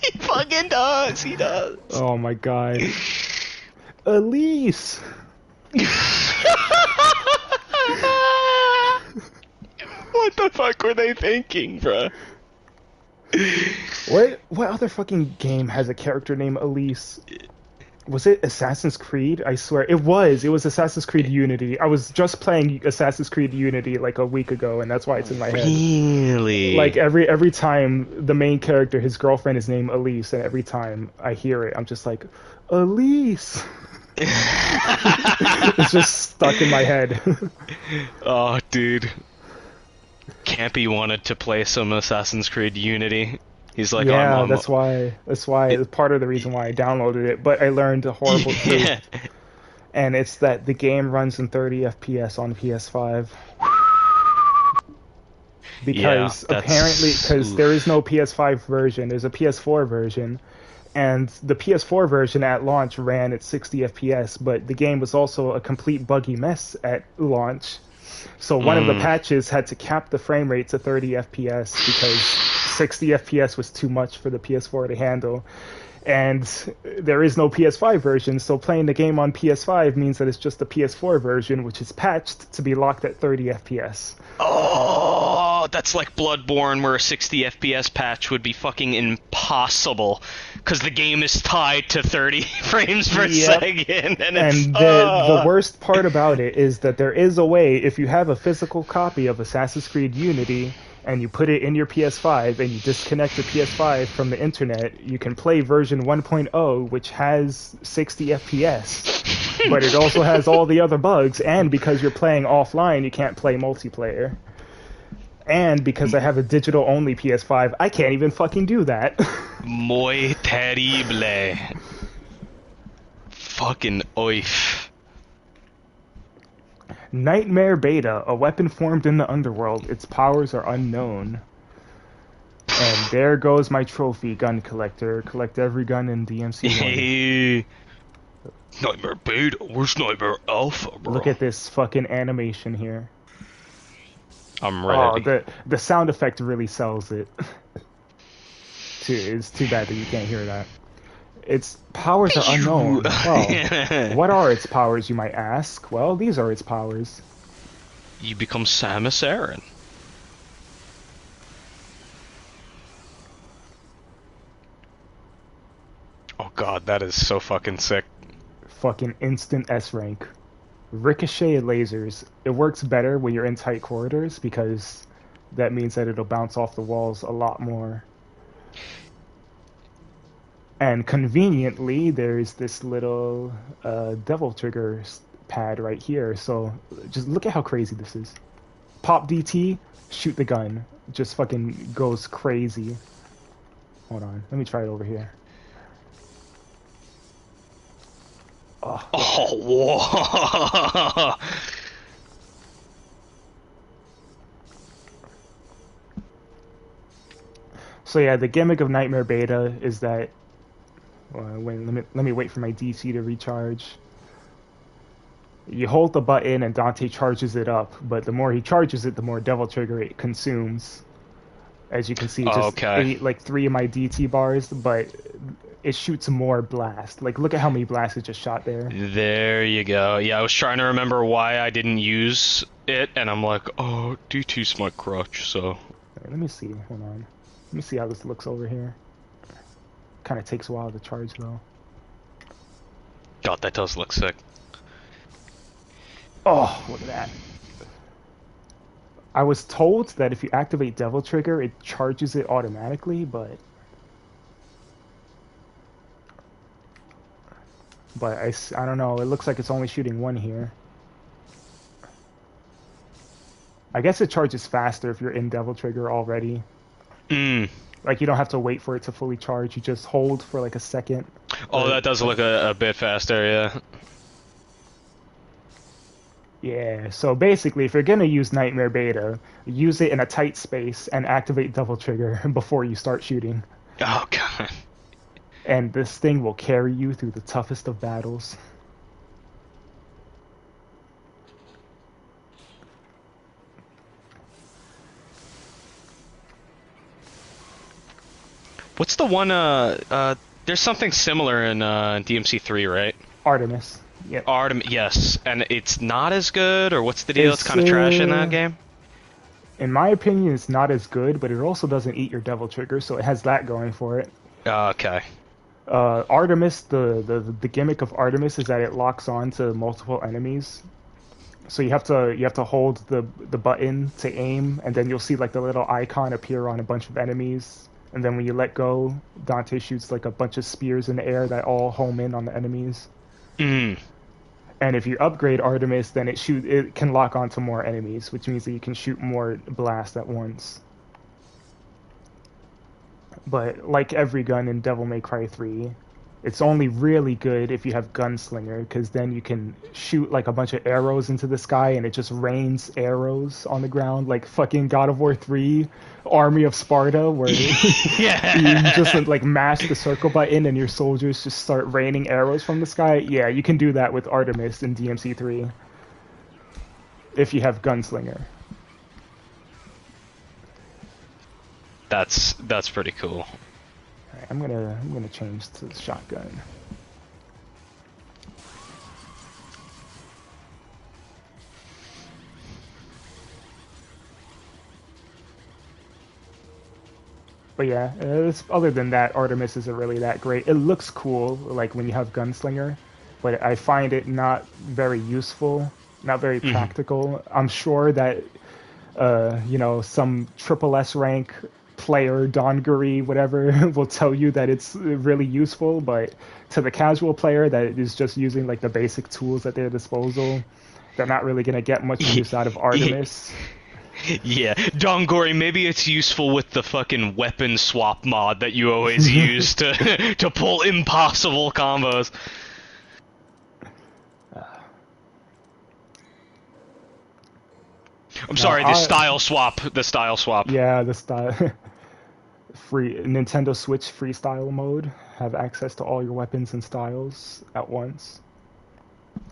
He fucking does. He does. Oh my god. Elise. What the fuck were they thinking, bruh? What other fucking game has a character named Elise? Was it Assassin's Creed? I swear it was. It was Assassin's Creed Unity. I was just playing Assassin's Creed Unity like a week ago, and that's why it's in my head. Really? Like every time the main character, his girlfriend is named Elise, and every time I hear it, I'm just like, Elise. It's just stuck in my head. Oh, dude. Campy wanted to play some Assassin's Creed Unity. He's like, yeah, that's why it's part of the reason why I downloaded it. But I learned a horrible truth, and it's that the game runs in 30 FPS on PS5. Because apparently, because there is no PS5 version, there's a PS4 version, and the PS4 version at launch ran at 60 FPS, but the game was also a complete buggy mess at launch. So one of the patches had to cap the frame rate to 30 FPS because 60 FPS was too much for the PS4 to handle. And there is no PS5 version, so playing the game on PS5 means that it's just the PS4 version, which is patched to be locked at 30 FPS. Oh, that's like Bloodborne, where a 60 FPS patch would be fucking impossible, because the game is tied to 30 frames per second, and the worst part about it is that there is a way, if you have a physical copy of Assassin's Creed Unity, and you put it in your PS5 and you disconnect your PS5 from the internet, you can play version 1.0, which has 60 FPS, but it also has all the other bugs, and because you're playing offline, you can't play multiplayer. And because I have a digital-only PS5, I can't even fucking do that. Muy terrible. Fucking oif. Nightmare Beta, a weapon formed in the underworld. Its powers are unknown. And there goes my trophy gun collector. Collect every gun in DMC1. Hey. Nightmare Beta, where's Nightmare Alpha, bro? Look at this fucking animation here. I'm ready. Oh, the sound effect really sells it. It's too bad that you can't hear that. Its powers are unknown. Well, what are its powers, you might ask? Well, these are its powers. You become Samus Aran. Oh god, that is so fucking sick. Fucking instant S rank. Ricochet lasers. It works better when you're in tight corridors because that means that it'll bounce off the walls a lot more. And conveniently, there's this little devil trigger pad right here. So just look at how crazy this is. Pop DT, shoot the gun. Just fucking goes crazy. Hold on, let me try it over here. Oh, whoa. So yeah, the gimmick of Nightmare Beta is that. Let me wait for my DC to recharge. You hold the button and Dante charges it up, but the more he charges it, the more Devil Trigger it consumes. As you can see, just ate like 3 of my DT bars, but it shoots more blast. Like, look at how many blasts it just shot there. There you go. Yeah, I was trying to remember why I didn't use it, and I'm like, oh, DT's my crutch, so... Let me see. Hold on. Let me see how this looks over here. Kind of takes a while to charge, though. God, that does look sick. Oh, look at that. I was told that if you activate Devil Trigger, it charges it automatically, but I don't know. It looks like it's only shooting 1 here. I guess it charges faster if you're in Devil Trigger already. Like, you don't have to wait for it to fully charge. You just hold for like a second. Oh, that does look a bit faster, yeah. Yeah, so basically, if you're gonna use Nightmare Beta, use it in a tight space and activate Devil Trigger before you start shooting. Oh, God. And this thing will carry you through the toughest of battles. What's the one, there's something similar in DMC3, right? Artemis. Yep. Artemis, yes. And it's not as good, or what's the deal? It's kind of trash in that game? In my opinion, it's not as good, but it also doesn't eat your Devil Trigger, so it has that going for it. Okay. Artemis, the gimmick of Artemis is that it locks on to multiple enemies. So you have to hold the button to aim, and then you'll see like the little icon appear on a bunch of enemies. And then when you let go, Dante shoots like a bunch of spears in the air that all home in on the enemies. And if you upgrade Artemis, then it can lock onto more enemies, which means that you can shoot more blasts at once. But like every gun in Devil May Cry 3, it's only really good if you have Gunslinger, because then you can shoot like a bunch of arrows into the sky and it just rains arrows on the ground, like fucking God of War 3 Army of Sparta, where you just like mash the circle button and your soldiers just start raining arrows from the sky. Yeah, you can do that with Artemis in DMC3 if you have Gunslinger. That's pretty cool. Alright, I'm gonna change to the shotgun. But yeah, other than that, Artemis isn't really that great. It looks cool, like when you have Gunslinger, but I find it not very useful, not very practical. I'm sure that, some triple S rank player, Donguri, whatever, will tell you that it's really useful, but to the casual player that is just using like the basic tools at their disposal, they're not really going to get much use out of Artemis. Yeah, Dongori, maybe it's useful with the fucking weapon swap mod that you always use to pull impossible combos. I'm sorry, the style swap. Yeah, the style. Free Nintendo Switch freestyle mode. Have access to all your weapons and styles at once.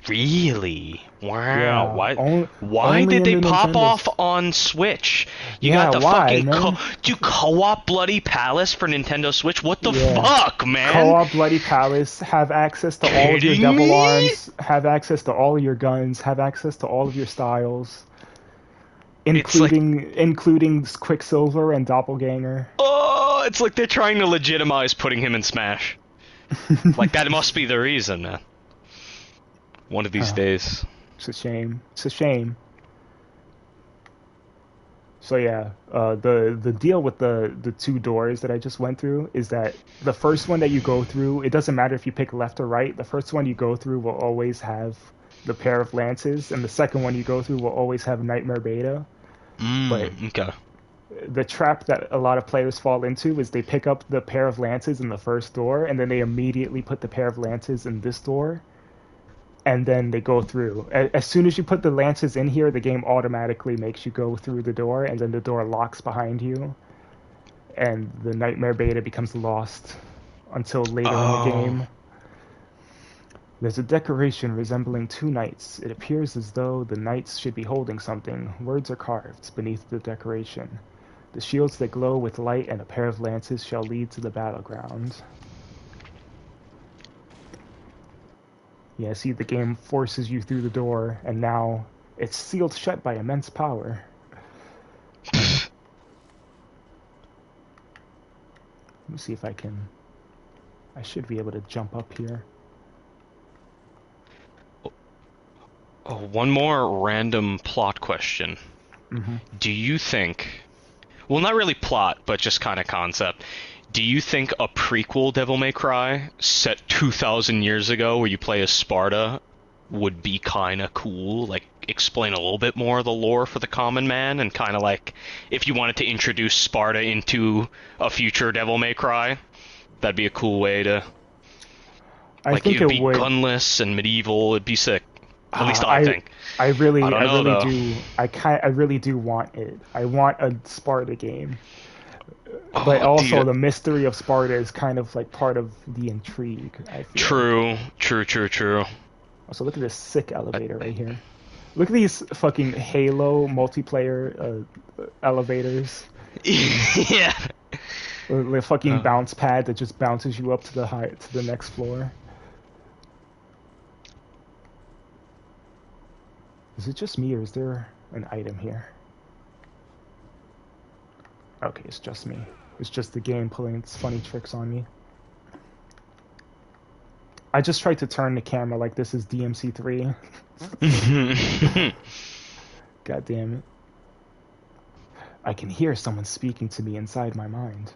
Really? Wow. Yeah, Why only did they in the pop Nintendo off on Switch? You Yeah, got the why, fucking man? co-op Bloody Palace for Nintendo Switch? What the Yeah. fuck, man? Co-op Bloody Palace, have access to all of your Kidding devil me? arms, have access to all of your guns, have access to all of your styles, It's like- including Quicksilver and Doppelganger. Oh, it's like they're trying to legitimize putting him in Smash. Like, that must be the reason, man. One of these days. It's a shame. It's a shame. So yeah, the deal with the two doors that I just went through is that the first one that you go through, it doesn't matter if you pick left or right. The first one you go through will always have the pair of lances, and the second one you go through will always have Nightmare Beta. But Okay. the trap that a lot of players fall into is they pick up the pair of lances in the first door, and then they immediately put the pair of lances in this door, and then they go through. As soon as you put the lances in here, the game automatically makes you go through the door, and then the door locks behind you, and the Nightmare Beta becomes lost until later in the game. There's a decoration resembling two knights. It appears as though the knights should be holding something. Words are carved beneath the decoration. The shields that glow with light and a pair of lances shall lead to the battleground. Yeah, see, the game forces you through the door, and now it's sealed shut by immense power. Let me see if I can... I should be able to jump up here. Oh, one more random plot question. Do you think... Well, not really plot, but just kind of concept. Do you think a prequel Devil May Cry set 2,000 years ago where you play as Sparta would be kind of cool? Like, explain a little bit more of the lore for the common man, and kind of like, if you wanted to introduce Sparta into a future Devil May Cry, that'd be a cool way to... I Like, think it'd it be would. gunless and medieval, it'd be sick. At least I think. I really I don't know, though. do. I really do want it. I want a Sparta game. But also, dude. the mystery of Sparta is kind of like part of the intrigue, I feel. True. Also, look at this sick elevator right here. Look at these fucking Halo multiplayer elevators. Yeah. The fucking bounce pad that just bounces you up to the next floor. Is it just me, or is there an item here? Okay, it's just me. It's just the game pulling its funny tricks on me. I just tried to turn the camera like this is DMC3. God damn it. I can hear someone speaking to me inside my mind.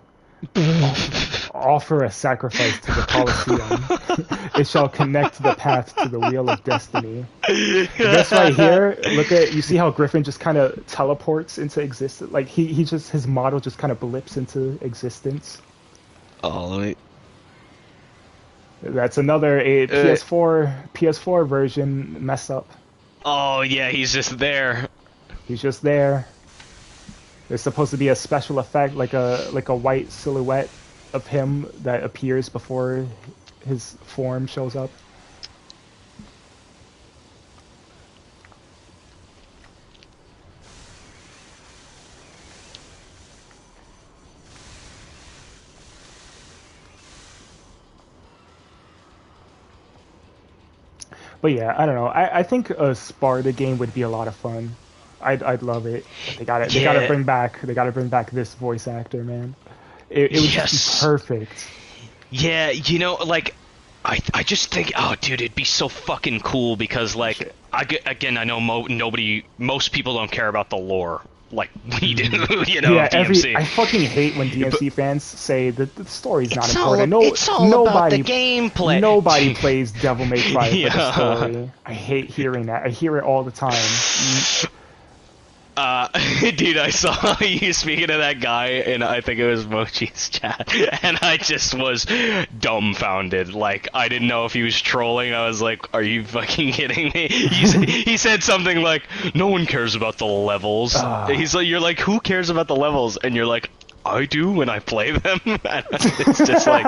Offer a sacrifice to the Colosseum. It shall connect the path to the wheel of destiny. This right here, you see how Griffin just kind of teleports into existence? Like, his model just kind of blips into existence. Oh, let me... That's another PS4 version mess up. Oh, yeah, he's just there. He's just there. There's supposed to be a special effect, like a white silhouette of him that appears before his form shows up. But yeah, I don't know. I think a Sparta game would be a lot of fun. I'd love it. But they gotta bring back this voice actor, man. It would just be perfect. Yeah, you know, like, I just think, oh, dude, it'd be so fucking cool because, like, I know most people don't care about the lore like we do, you know, yeah, DMC. I fucking hate when DMC fans say that the story's not It's important. it's all about the gameplay. Nobody plays Devil May Cry for Yeah. the story. I hate hearing that. I hear it all the time. Dude, I saw you speaking to that guy, and I think it was Mochi's chat, and I just was dumbfounded. Like, I didn't know if he was trolling. I was like, are you fucking kidding me? He said something like, no one cares about the levels. He's like, you're like, who cares about the levels? And you're like, I do when I play them. It's just like,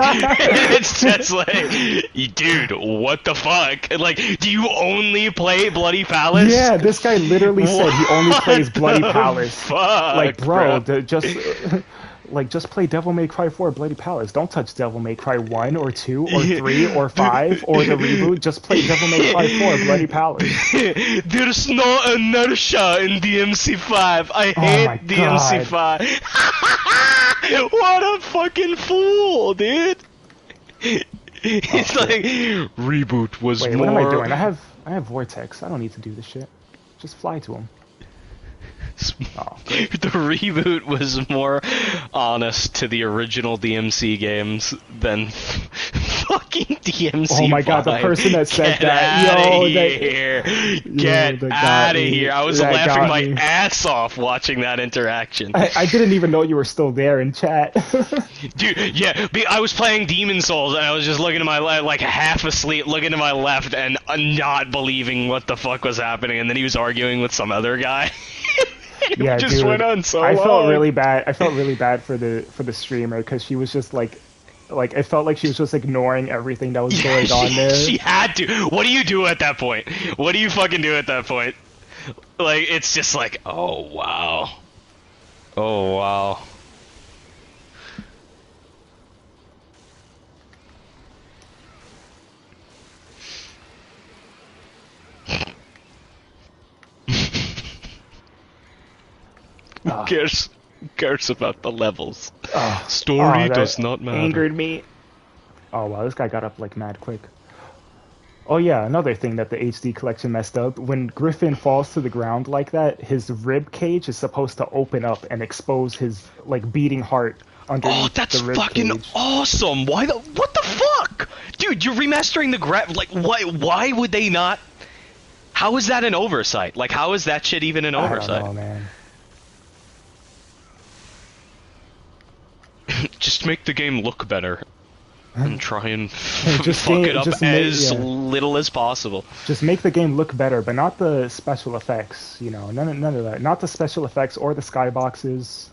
dude, what the fuck? Like, do you only play Bloody Palace? Yeah, this guy literally said he only plays Bloody Palace. Fuck, like, bro. Just play Devil May Cry 4 Bloody Palace. Don't touch Devil May Cry 1 or 2 or 3 or 5 or the reboot. Just play Devil May Cry 4 Bloody Palace. There's no inertia in DMC5. I hate DMC5. What a fucking fool, dude. It's like, reboot was Wait, more... what am I doing? I have Vortex. I don't need to do this shit. Just fly to him. Oh, the reboot was more honest to the original DMC games than fucking DMC. Oh my god, the person that said that. Get out of here. I was laughing my ass off watching that interaction. I didn't even know you were still there in chat. Dude, yeah, I was playing Demon Souls and I was just looking to my left, like half asleep, looking to my left and not believing what the fuck was happening, and then he was arguing with some other guy. Yeah, just dude, went on so I long. felt really bad. I felt really bad for the streamer because she was just like it felt like she was just ignoring everything that was going on there. She had to. What do you do at that point? What do you fucking do at that point? Like, it's just like, oh wow, oh wow. Who cares about the levels? Story does not matter. Angered me. Oh wow, this guy got up like mad quick. Oh yeah, another thing that the HD collection messed up. When Griffin falls to the ground like that, his rib cage is supposed to open up and expose his like beating heart underneath the rib fucking cage. Awesome! What the fuck? Dude, you're remastering the like why would they not? How is that an oversight? Like, how is that shit even an oversight? I don't know, man. Just make the game look better and try and fuck it up as little as possible. Just make the game look better, but not the special effects, you know, none of that. Not the special effects or the skyboxes.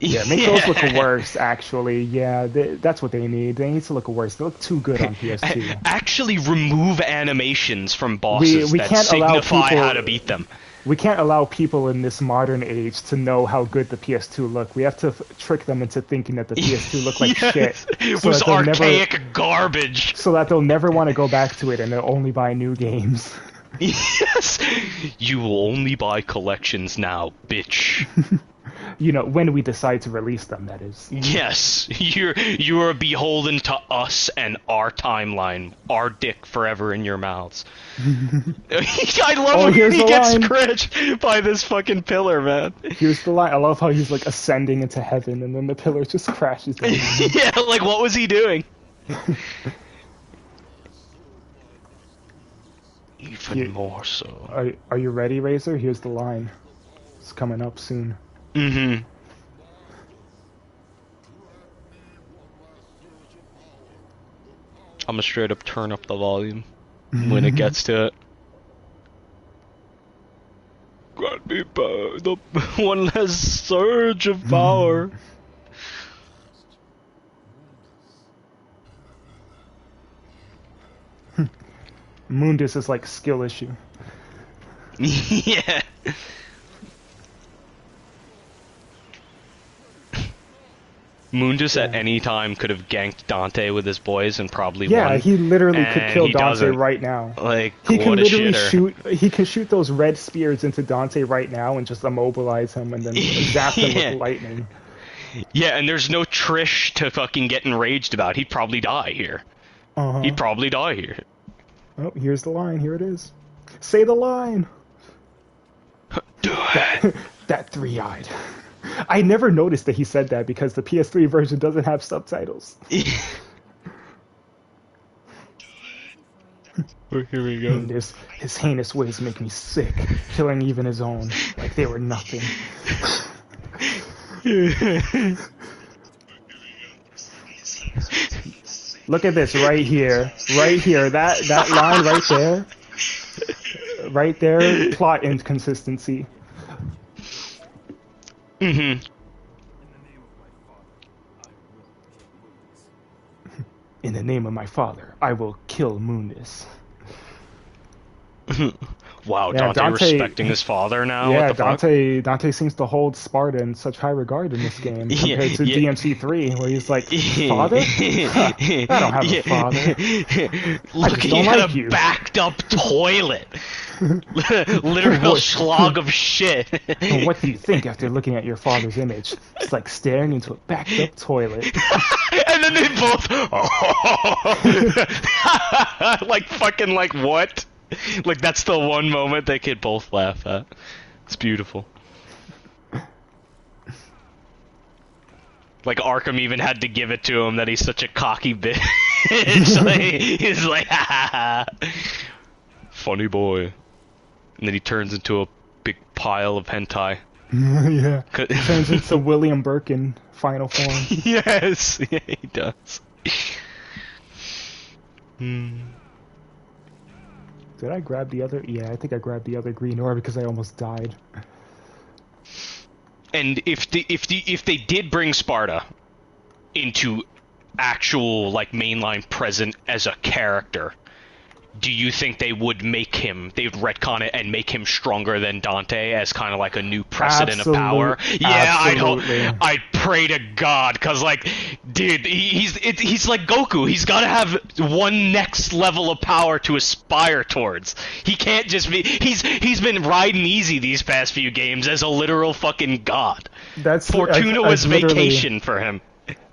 Yeah, make those look worse, actually. Yeah, that's what they need. They need to look worse. They look too good on PS2. Actually remove animations from bosses that can't signify how to beat them. We can't allow people in this modern age to know how good the PS2 look. We have to trick them into thinking that the PS2 looked like shit. It was archaic garbage. So that they'll never want to go back to it and they'll only buy new games. Yes! You will only buy collections now, bitch. You know, when we decide to release them, that is. Yes, you are beholden to us and our timeline, our dick forever in your mouths. I love when he gets scratched by this fucking pillar, man. Here's the line. I love how he's like ascending into heaven, and then the pillar just crashes down. Yeah, like what was he doing? Even more so. Are you ready, Razor? Here's the line. It's coming up soon. Mm-hmm. I'm gonna straight up turn up the volume when it gets to it. Grant me the one less surge of power. Mundus is like skill issue. Yeah. Mundus at any time could have ganked Dante with his boys and probably won. Yeah, he literally could kill Dante right now. Like, he can literally shitter. He can shoot those red spears into Dante right now and just immobilize him and then zap him with lightning. Yeah, and there's no Trish to fucking get enraged about. He'd probably die here. He'd probably die here. Oh, here's the line. Here it is. Say the line. Do it. That three-eyed. I never noticed that he said that because the PS3 version doesn't have subtitles. Here we go. His heinous ways make me sick, killing even his own, like they were nothing. Look at this right here. Right here. That line right there. Right there, plot inconsistency. Mm-hmm. In the name of my father, I will kill Mundus. Wow, Yeah, Dante respecting his father now? Yeah, What the fuck? Dante seems to hold Sparta in such high regard in this game Yeah, compared to yeah. DMC3, where he's like, father? Huh, I don't have a father. Look, just he don't had like a you. backed up toilet. Literal slog of shit. What do you think after looking at your father's image? It's like staring into a backed up toilet. And then they both like fucking like what? Like that's the one moment they could both laugh at. It's beautiful. Like Arkham even had to give it to him that he's such a cocky bitch. He's like, ha ha ha. Funny boy. And then he turns into a big pile of hentai. Yeah. Turns into William Burke in final form. Yes, yeah, he does. Did I grab the other? Yeah, I think I grabbed the other green orb because I almost died. And if they did bring Sparta into actual like mainline present as a character, do you think they would make him, they would retcon it and make him stronger than Dante as kind of like a new precedent of power? Yeah, absolutely. I'd pray to God, cause like, dude, he's like Goku. He's gotta have one next level of power to aspire towards. He can't just be. He's been riding easy these past few games as a literal fucking god. Fortuna was vacation for him.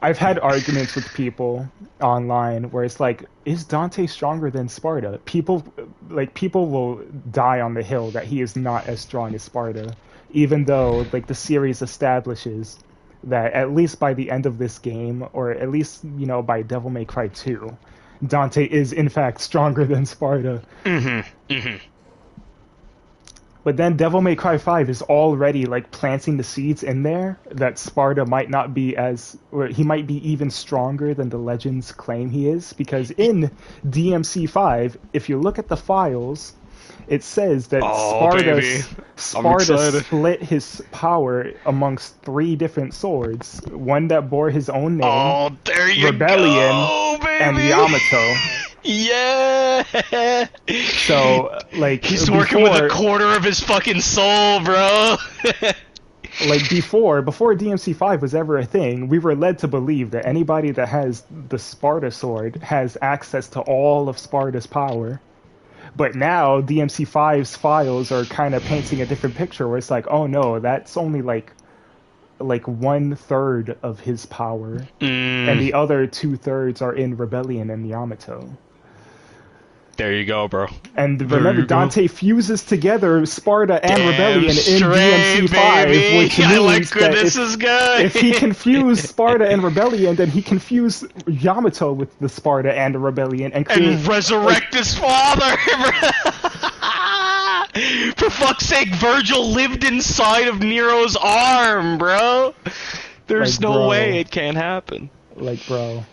I've had arguments with people online where it's like, is Dante stronger than Sparta? People will die on the hill that he is not as strong as Sparta, even though like the series establishes that at least by the end of this game, or at least, you know, by Devil May Cry 2, Dante is in fact stronger than Sparta. But then Devil May Cry 5 is already like planting the seeds in there that Sparta might not be as, or he might be even stronger than the legends claim he is, because in DMC 5, if you look at the files, it says that Sparta split his power amongst 3 different swords, one that bore his own name, Rebellion, and Yamato. Yeah. So, like, he's working with a quarter of his fucking soul, bro. Like, before DMC5 was ever a thing, we were led to believe that anybody that has the Sparta sword has access to all of Sparta's power. But now DMC5's files are kind of painting a different picture, where it's like, oh no, that's only like 1/3 of his power, and the other 2/3 are in Rebellion and Yamato. There you go, bro. And remember, Dante fuses together Sparta and Rebellion in DMC5, which means that if he can fuse Sparta and Rebellion, then he can fuse Yamato with the Sparta and the Rebellion and resurrect his father. For fuck's sake, Virgil lived inside of Nero's arm, bro. There's no way it can't happen. Like, bro.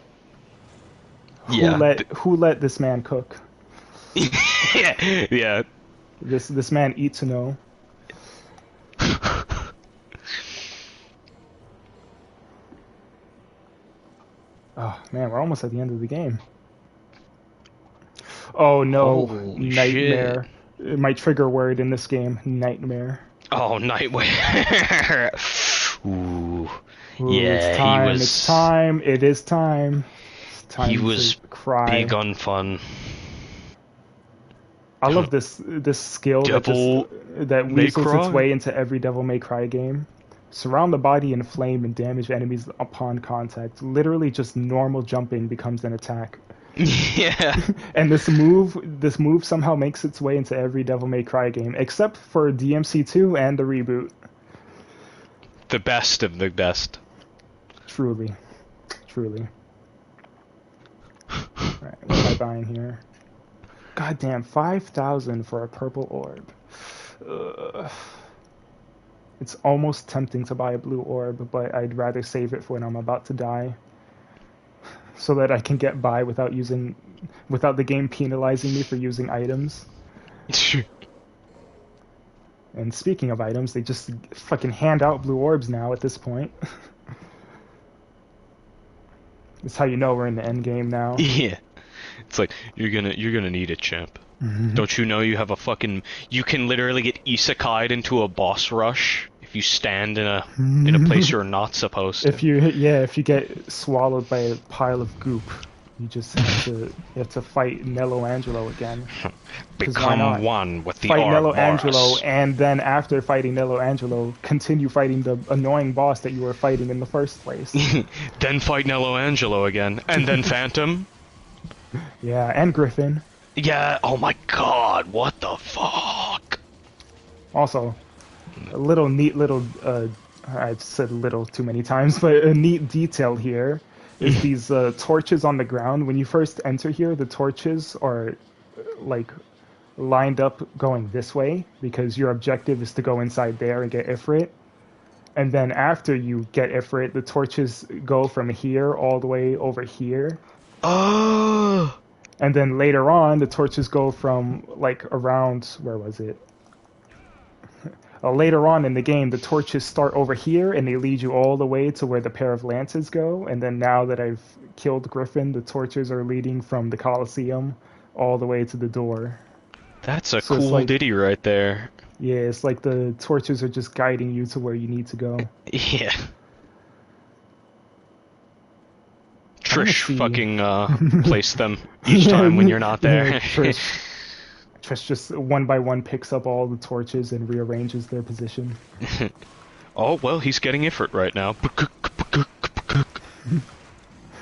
Yeah. Who let this man cook? Yeah. This man eats to know. Oh man, we're almost at the end of the game. Oh no, nightmare. Shit. My trigger word in this game, nightmare. Oh, nightmare. Ooh. Yeah, it's time. It is time. It's time he was to cry. Big on fun. I love this skill that weasels its way into every Devil May Cry game. Surround the body in flame and damage enemies upon contact. Literally just normal jumping becomes an attack. Yeah. And this move somehow makes its way into every Devil May Cry game, except for DMC2 and the reboot. The best of the best. Truly. Alright, what am I buying here? Goddamn, 5,000 for a purple orb. It's almost tempting to buy a blue orb, but I'd rather save it for when I'm about to die, so that I can get by without the game penalizing me for using items. And speaking of items, they just fucking hand out blue orbs now at this point. That's how you know we're in the end game now. Yeah. It's like you're gonna need it, champ. Don't you know you have a fucking you can literally get isekai'd into a boss rush if you stand in a place you're not supposed to. If you get swallowed by a pile of goop, you just have to fight Nello Angelo again. 'Cause why not? Become one with the Fight Nello Angelo, Ouroboros. and then after fighting Nello Angelo, continue fighting the annoying boss that you were fighting in the first place. Then fight Nello Angelo again, and then Phantom. Yeah, and Griffin. Yeah. Oh my God! What the fuck? Also, a neat little, I've said little too many times, but a neat detail here is these torches on the ground. When you first enter here, the torches are like lined up going this way because your objective is to go inside there and get Ifrit. And then after you get Ifrit, the torches go from here all the way over here. Oh. And then later on, the torches go from like around, where was it? Later on in the game, the torches start over here and they lead you all the way to where the pair of lances go. And then now that I've killed Griffin, the torches are leading from the Colosseum all the way to the door. That's a So it's cool like- ditty right there. Yeah, it's like the torches are just guiding you to where you need to go. Yeah. wanna Trish see- fucking placed them each time when you're not there. Yeah, Trish just one by one picks up all the torches and rearranges their position. Oh, well, he's getting Ifrit right now.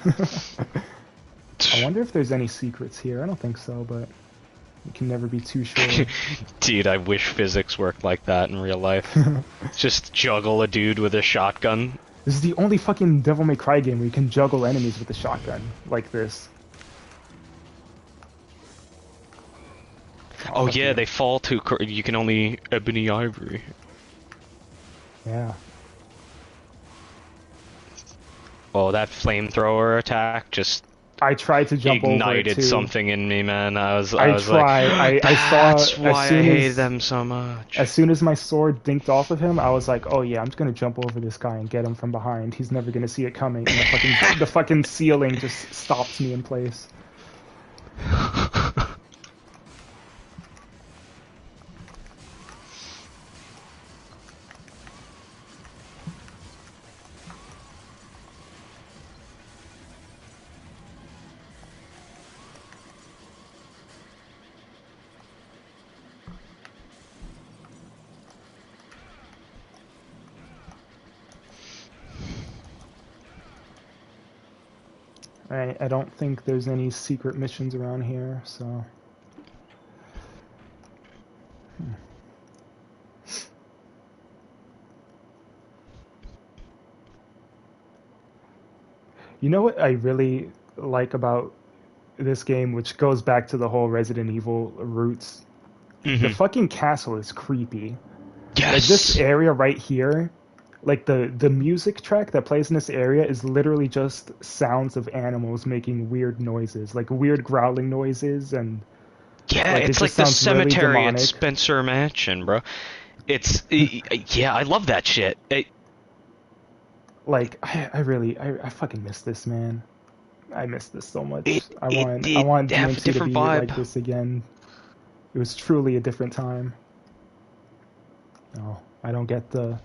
I wonder if there's any secrets here. I don't think so, but you can never be too sure. Dude, I wish physics worked like that in real life. Just juggle a dude with a shotgun. This is the only fucking Devil May Cry game where you can juggle enemies with a shotgun like this. Oh yeah, they fall to... You can only ebony ivory. Yeah. Oh, that flamethrower attack just I tried to jump over it ignited too. something in me, man. I was I like, tried. I saw that's why I as soon hate as them so much. as soon as my sword dinked off of him, I was like, "Oh yeah, I'm just gonna jump over this guy and get him from behind. He's never gonna see it coming." And the fucking ceiling just stops me in place. I don't think there's any secret missions around here, so... You know what I really like about this game, which goes back to the whole Resident Evil roots? The fucking castle is creepy. Yes! Like this area right here, like the music track that plays in this area is literally just sounds of animals making weird noises, like weird growling noises, and Yeah, like, it it's just like the sounds really cemetery at demonic. Spencer Mansion, bro. It's... yeah, I love that shit. like I fucking miss this, man. I miss this so much. I want they have a DMC to different be vibe. like this again. It was truly a different time. No, I don't get the...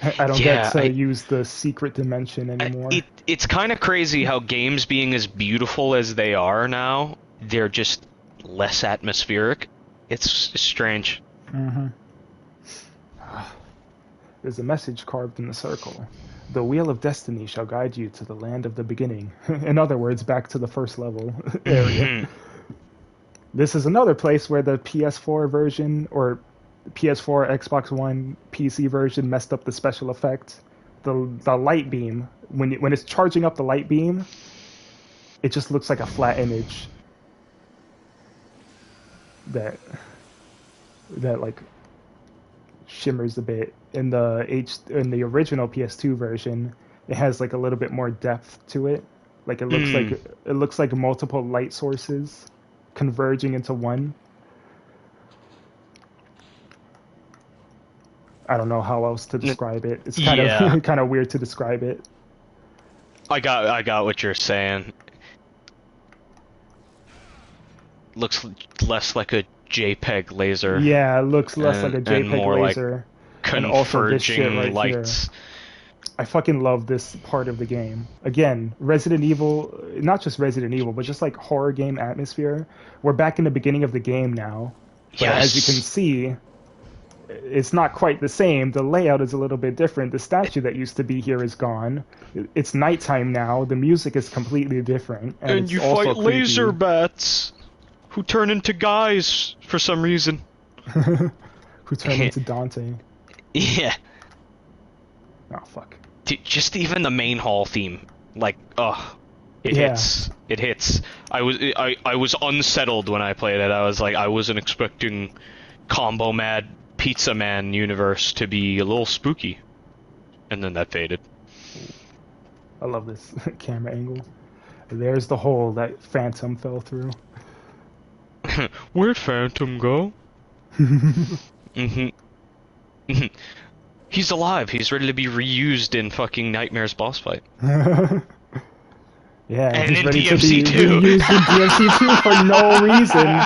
I don't Yeah, get to use the secret dimension anymore. It's kind of crazy how games being as beautiful as they are now, they're just less atmospheric. It's strange. Mm-hmm. There's a message carved in the circle. The wheel of destiny shall guide you to the land of the beginning. In other words, back to the first level area. This is another place where the PS4 version, or PS4, Xbox One, PC version messed up the special effect. The light beam, when it's charging up the light beam, it just looks like a flat image that like shimmers a bit. In the original PS2 version, it has like a little bit more depth to it. Like it looks like multiple light sources converging into one. I don't know how else to describe it. It's kind of kind of weird to describe it. I got what you're saying. Looks less like a JPEG laser. Yeah, it looks less like a and JPEG more laser. like And also this shit converging right lights. here. I fucking love this part of the game. Again, Resident Evil, not just Resident Evil, but just like horror game atmosphere. We're back in the beginning of the game now. But Yes. as you can see, it's not quite the same. The layout is a little bit different. The statue that used to be here is gone. It's nighttime now. The music is completely different. And it's you also fight laser creepy. bats who turn into guys for some reason. Who turned into Dante. Yeah. Oh, fuck. Dude, just even the main hall theme, like, it Yeah. hits. It hits. I was unsettled when I played it. I was like, I wasn't expecting Combo Mad Pizza Man universe to be a little spooky, and then that faded. I love this camera angle. There's the hole that Phantom fell through. Where'd Phantom go? He's alive. He's ready to be reused in fucking Nightmare's boss fight. Yeah, And he's in ready DMC to be too. reused in DMC 2 for no reason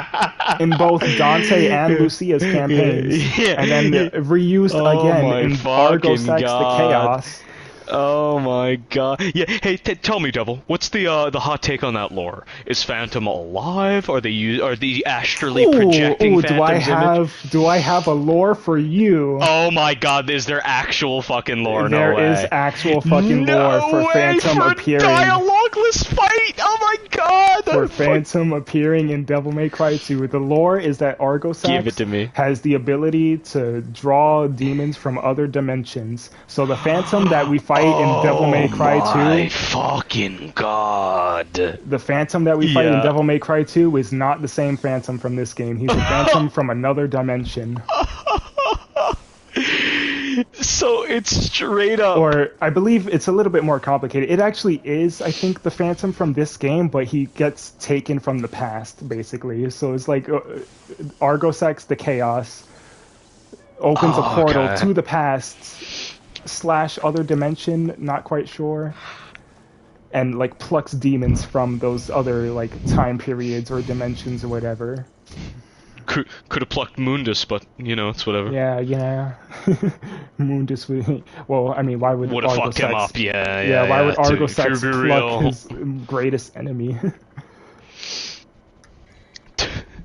in both Dante and Lucia's campaigns. Yeah. And then reused Oh again my in fucking Argosax the God. Chaos. Oh my god. Yeah, hey, tell me, Devil, what's the hot take on that lore? Is Phantom alive? Are they astrally projecting Phantom's image? Do I have a lore for you? Oh my god, is there actual fucking lore? There No way. is actual fucking No lore for way, Phantom for appearing. dialogueless fight! Oh my god! For Phantom appearing in Devil May Cry 2. The lore is that Give it to me. Argosax has the ability to draw demons from other dimensions. So the Phantom that we fight in Devil May Cry 2... My fucking god. The Phantom that we fight in Yeah. Devil May Cry 2 is not the same Phantom from this game. He's a Phantom from another dimension. So it's straight up. Or, I believe it's a little bit more complicated. It actually is, I think, the Phantom from this game, but he gets taken from the past, basically. So it's like Argosax the Chaos opens a portal okay. to the past / other dimension, not quite sure, and like plucks demons from those other like time periods or dimensions or whatever. Could have plucked Mundus, but you know, it's whatever. Yeah. Mundus would. Well, I mean, why would Would have fucked him Argosax- up, yeah. Why would to Argosax be pluck real. his greatest enemy?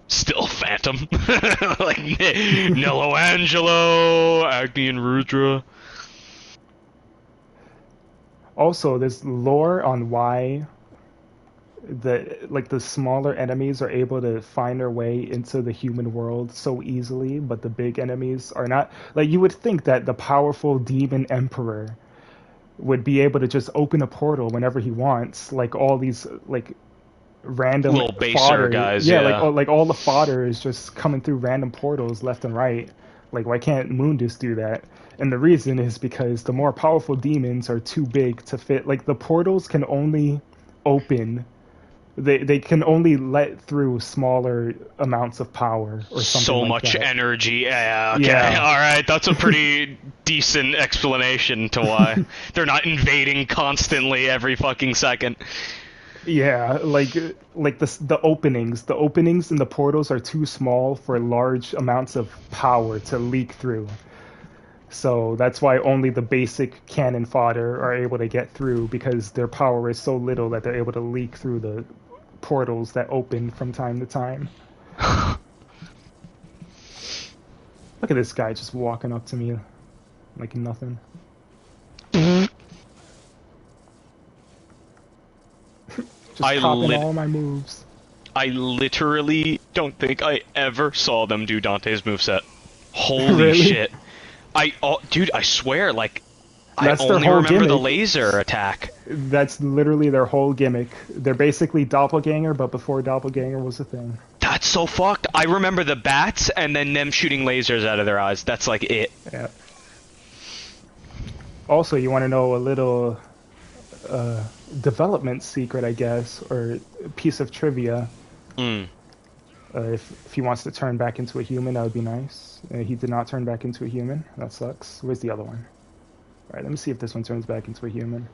Still Phantom. Like Nello Angelo, Agni and Rudra. Also, there's lore on why the smaller enemies are able to find their way into the human world so easily, but the big enemies are not. Like, you would think that the powerful demon emperor would be able to just open a portal whenever he wants, like all these like random Little baser fodder. guys, yeah, yeah. like all the fodder is just coming through random portals left and right. Like, why can't Mundus do that? And the reason is because the more powerful demons are too big to fit. Like, the portals can only open. They can only let through smaller amounts of power or something So like much that. energy. Yeah, okay. Yeah. Alright, that's a pretty decent explanation to why they're not constantly every fucking second. Yeah, like the openings in the portals are too small for large amounts of power to leak through. So that's why only the basic cannon fodder are able to get through, because their power is so little that they're able to leak through the portals that open from time to time. Look at this guy just walking up to me like nothing. Just copying all my moves. I literally don't think I ever saw them do Dante's moveset. Holy Really? shit. Dude, I swear, like, That's I their only whole remember the gimmick. laser attack. That's literally their whole gimmick. They're basically Doppelganger, but before Doppelganger was a thing. That's so fucked. I remember the bats and then them shooting lasers out of their eyes. That's like it. Yeah. Also, you want to know a little development secret, I guess, or piece of trivia. If he wants to turn back into a human, that would be nice. He did not turn back into a human. That sucks. Where's the other one? Alright, let me see if this one turns back into a human.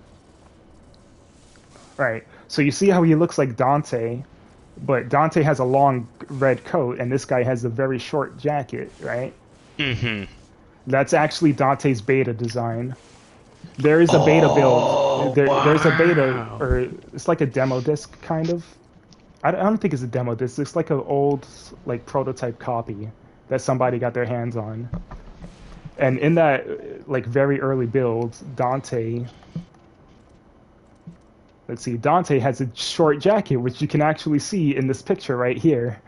Right. So you see how he looks like Dante, but Dante has a long red coat, and this guy has a very short jacket, right? Mm-hmm. That's actually Dante's beta design. There is a beta build. There's a beta, Wow. or it's like a demo disc, kind of. I don't think it's a demo disc. It's like an old, like, prototype copy that somebody got their hands on. And in that, like, very early build, Dante... Let's see, Dante has a short jacket, which you can actually see in this picture right here.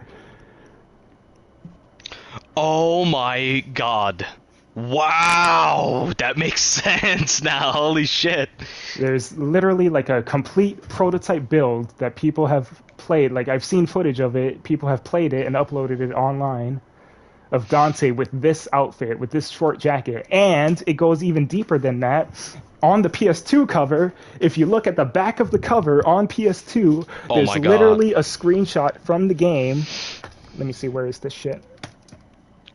Oh my god. Wow! That makes sense now. Holy shit. There's literally like a complete prototype build that people have played. Like, I've seen footage of it. People have played it and uploaded it online of Dante with this outfit, with this short jacket. And it goes even deeper than that. On the PS2 cover, if you look at the back of the cover on PS2, Oh there's my God. literally a screenshot from the game. Let me see, where is this shit?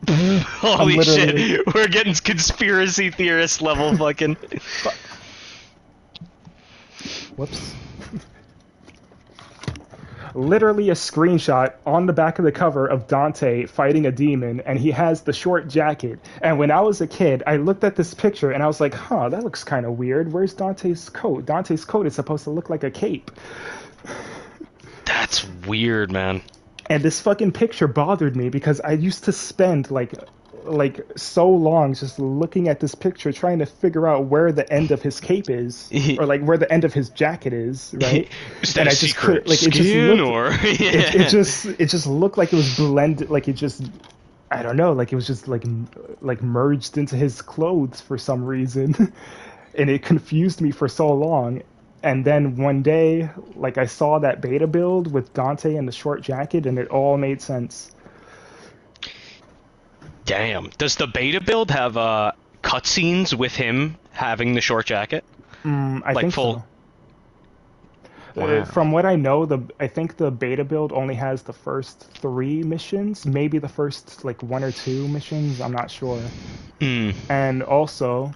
Holy literally- shit. We're getting conspiracy theorist level fucking. Whoops. Literally a screenshot on the back of the cover of Dante fighting a demon, and he has the short jacket. And when I was a kid, I looked at this picture and I was like, huh, that looks kind of weird. Where's Dante's coat? Dante's coat is supposed to look like a cape. That's weird, man. And this fucking picture bothered me because I used to spend like so long just looking at this picture trying to figure out where the end of his cape is, or like where the end of his jacket is, right? Is that And a I just secret like it just skin, looked, or it just looked like it was blended, like it just, I don't know, like it was just like merged into his clothes for some reason. And it confused me for so long. And then one day, like, I saw that beta build with Dante and the short jacket, and it all made sense. Damn. Does the beta build have cutscenes with him having the short jacket? I Like think full- so. Wow. From what I know, I think the beta build only has the first 3 missions, maybe the first like 1 or 2 missions. I'm not sure. And also,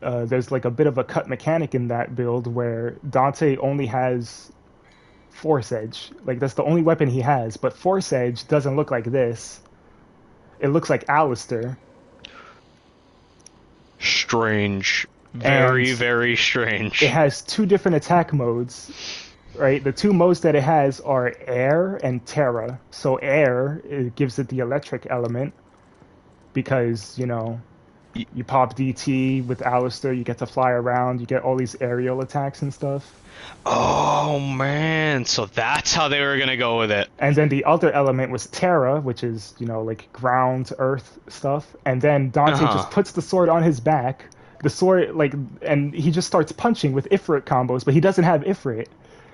there's like a bit of a cut mechanic in that build where Dante only has Force Edge. Like, that's the only weapon he has. But Force Edge doesn't look like this. It looks like Alistair. Strange. Very, And very strange. it has 2 different attack modes, right? The 2 modes that it has are Air and Terra. So Air, it gives it the electric element because, you know, you pop DT with Alistair, you get to fly around, you get all these aerial attacks and stuff. Oh, man. So that's how they were going to go with it. And then the other element was Terra, which is, you know, like ground, earth stuff. And then Dante just puts the sword on his back. The sword, like, and he just starts punching with Ifrit combos, but he doesn't have Ifrit.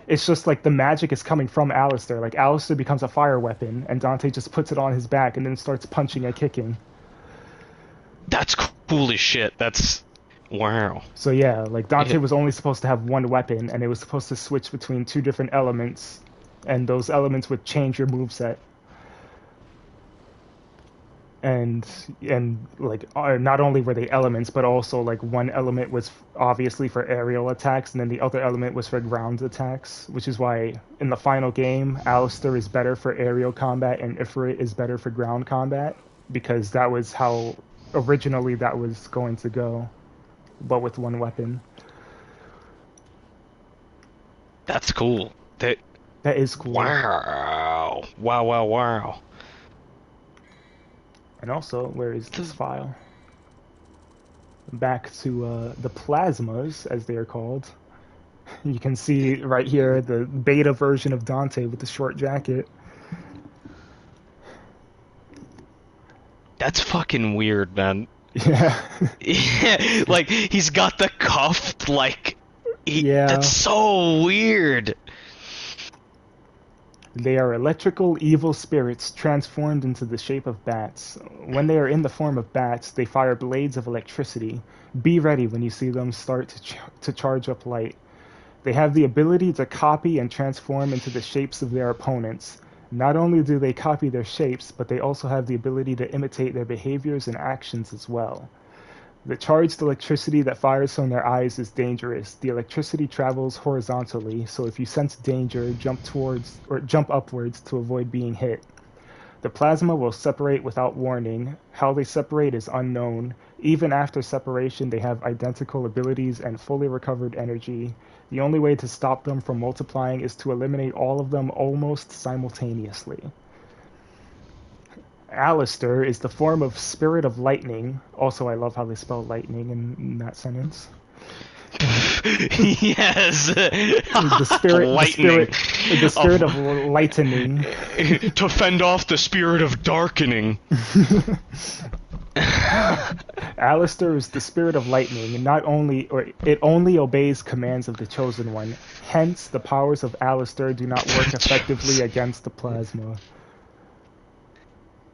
It's just like the magic is coming from Alistair. Like, Alistair becomes a fire weapon, and Dante just puts it on his back and then starts punching and kicking. That's cool as shit. That's... Wow. So yeah, like, Dante was only supposed to have 1 weapon, and it was supposed to switch between 2 different elements, and those elements would change your moveset. And like, not only were they elements, but also like 1 element was obviously for aerial attacks, and then the other element was for ground attacks, which is why in the final game, Alistair is better for aerial combat and Ifrit is better for ground combat, because that was how originally that was going to go, but with 1 weapon. That's cool. That is cool. Wow. Wow, wow, wow. And also, where is this file? Back to the plasmas, as they are called. You can see right here the beta version of Dante with the short jacket. That's fucking weird, man. Yeah. Yeah, like, he's got the cuff, like... Yeah. That's so weird. They are electrical evil spirits transformed into the shape of bats. When they are in the form of bats, they fire blades of electricity. Be ready when you see them start to charge up light. They have the ability to copy and transform into the shapes of their opponents. Not only do they copy their shapes, but they also have the ability to imitate their behaviors and actions as well. The charged electricity that fires from their eyes is dangerous. The electricity travels horizontally, so if you sense danger, jump upwards to avoid being hit. The plasma will separate without warning. How they separate is unknown. Even after separation, they have identical abilities and fully recovered energy. The only way to stop them from multiplying is to eliminate all of them almost simultaneously. Alistair is the form of spirit of lightning. Also, I love how they spell lightning in that sentence. Yes. The spirit, Lightning. the spirit of lightening. To fend off the spirit of darkening. Alistair is the spirit of lightning, and it only obeys commands of the Chosen One. Hence, the powers of Alistair do not work effectively against the plasma.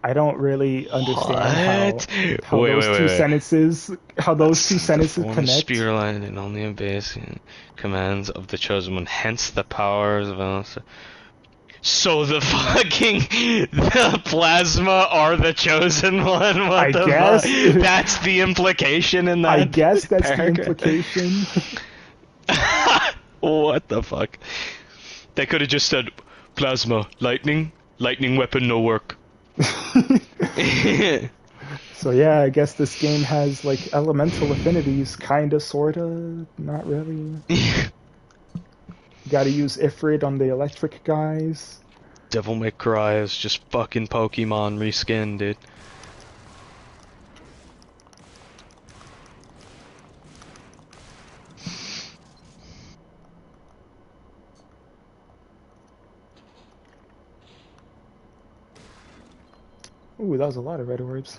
I don't really understand how those two sentences connect. Spirit line and only obeys commands of the Chosen One. Hence, the powers of Alistair. So the plasma are the Chosen One. What the guess fuck? That's the implication in that. I guess that's paragraph. the implication. What the fuck? They could have just said plasma, lightning weapon, no work. So yeah, I guess this game has like elemental affinities, kinda, sorta, not really. Gotta use Ifrit on the electric guys. Devil May Cry is just fucking Pokemon reskinned, dude. Ooh, that was a lot of red orbs.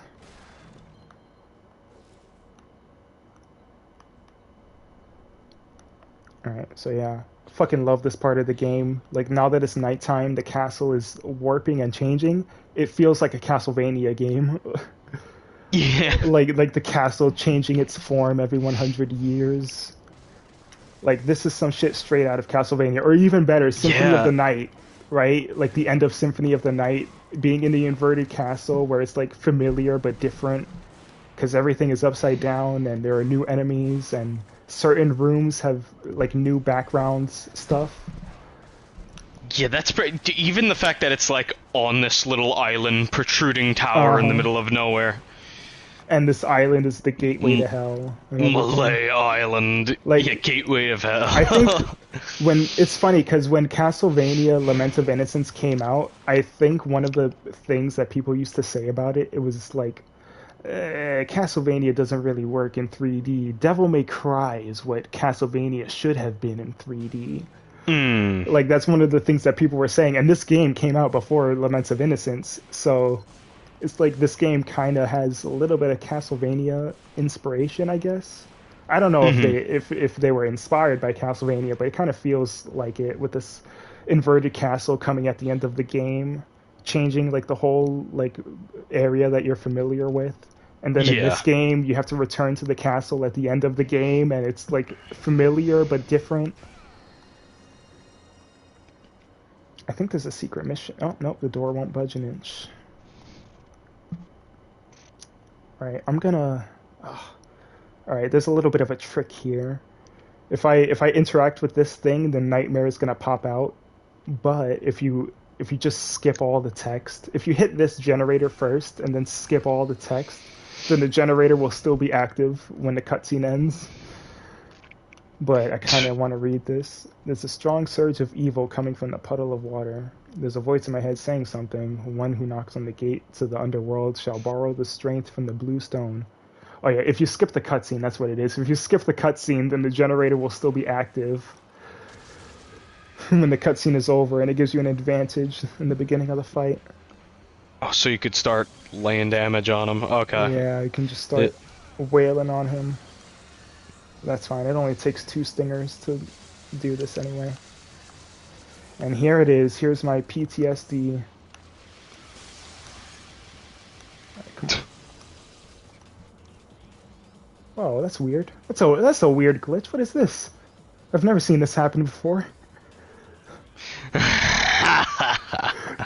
Alright, so yeah. Fucking love this part of the game. Like, now that it's nighttime, the castle is warping and changing. It feels like a Castlevania game. Yeah. Like the castle changing its form every 100 years. Like, this is some shit straight out of Castlevania. Or even better, Symphony of the Night, right? Like, the end of Symphony of the Night, being in the inverted castle where it's, like, familiar but different. Because everything is upside down and there are new enemies and certain rooms have, like, new backgrounds stuff. Yeah, that's pretty... Even the fact that it's, like, on this little island protruding tower in the middle of nowhere. And this island is the gateway to hell. Malay Island. Like, yeah, gateway of hell. I think it's funny because when Castlevania Lament of Innocence came out, I think one of the things that people used to say about it was like, Castlevania doesn't really work in 3D. Devil May Cry is what Castlevania should have been in 3D. Like, that's one of the things that people were saying. And this game came out before Laments of Innocence, so it's like this game kind of has a little bit of Castlevania inspiration, I guess. I don't know if they were inspired by Castlevania, but it kind of feels like it, with this inverted castle coming at the end of the game, changing like the whole like area that you're familiar with. And then in this game, you have to return to the castle at the end of the game, and it's like familiar but different. I think there's a secret mission. Oh, nope, the door won't budge an inch. Alright, I'm gonna... Alright, there's a little bit of a trick here. If I interact with this thing, the nightmare is gonna pop out. But if you just skip all the text, if you hit this generator first and then skip all the text, then the generator will still be active when the cutscene ends. But I kind of want to read this. There's a strong surge of evil coming from the puddle of water. There's a voice in my head saying something. One who knocks on the gate to the underworld shall borrow the strength from the blue stone. Oh yeah, if you skip the cutscene, that's what it is. If you skip the cutscene, then the generator will still be active when the cutscene is over, and it gives you an advantage in the beginning of the fight. Oh, so you could start laying damage on him. Okay. Yeah, you can just start wailing on him. That's fine. It only takes 2 stingers to do this anyway. And here it is. Here's my PTSD. Right, come on. Oh, that's weird. That's a weird glitch. What is this? I've never seen this happen before.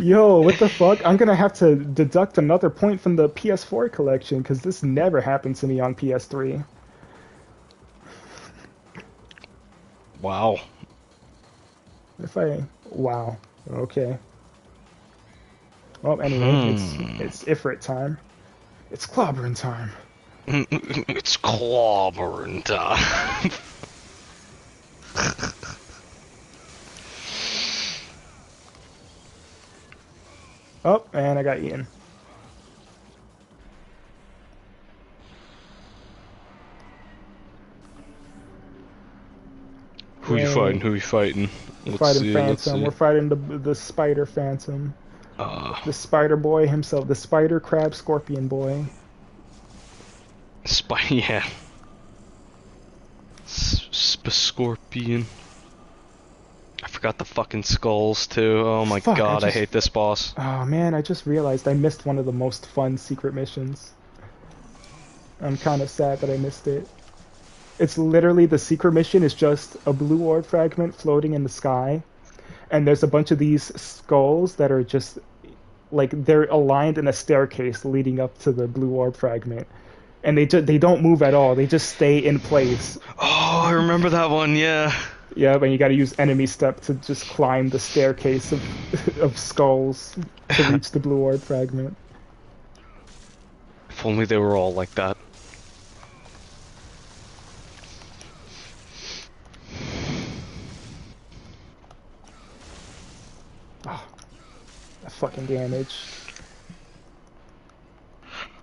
Yo, what the fuck? I'm gonna have to deduct another point from the PS4 collection because this never happened to me on PS3. Wow. Wow. Okay. Well, anyway, it's Ifrit time. It's clobbering time. It's clobbering time. Oh, and I got Ian. Who you fighting? Who you fighting? We're fighting Phantom. We're fighting the Spider Phantom. The Spider Boy himself. The Spider Crab Scorpion Boy. Yeah. Scorpion. I forgot the fucking skulls too. Oh my god, I hate this boss. Oh man, I just realized I missed one of the most fun secret missions. I'm kind of sad that I missed it. It's literally, the secret mission is just a blue orb fragment floating in the sky, and there's a bunch of these skulls that are just like they're aligned in a staircase leading up to the blue orb fragment, and they don't move at all. They just stay in place. Oh, I remember that one. Yeah. Yeah, but you got to use enemy step to just climb the staircase of skulls to reach the blue orb fragment. If only they were all like that. Oh, that fucking damage.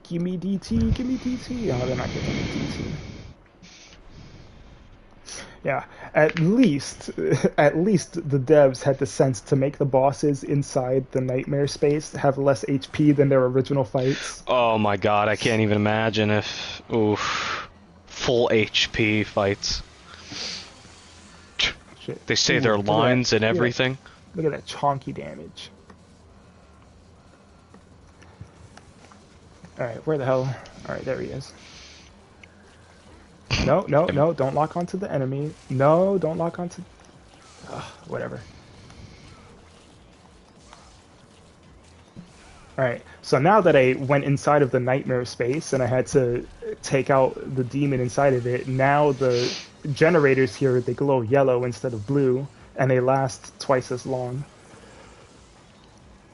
Give me DT, give me DT. Oh, they're not giving me DT. Yeah, at least the devs had the sense to make the bosses inside the nightmare space have less HP than their original fights. Oh my god, I can't even imagine if... Oof. Full HP fights. Shit. They say their lines and everything. Look at that chonky damage. Alright, where the hell? Alright, there he is. No, no, no, don't lock onto the enemy. No, don't lock onto... Ugh, whatever. Alright, so now that I went inside of the nightmare space and I had to take out the demon inside of it, now the generators here, they glow yellow instead of blue, and they last twice as long.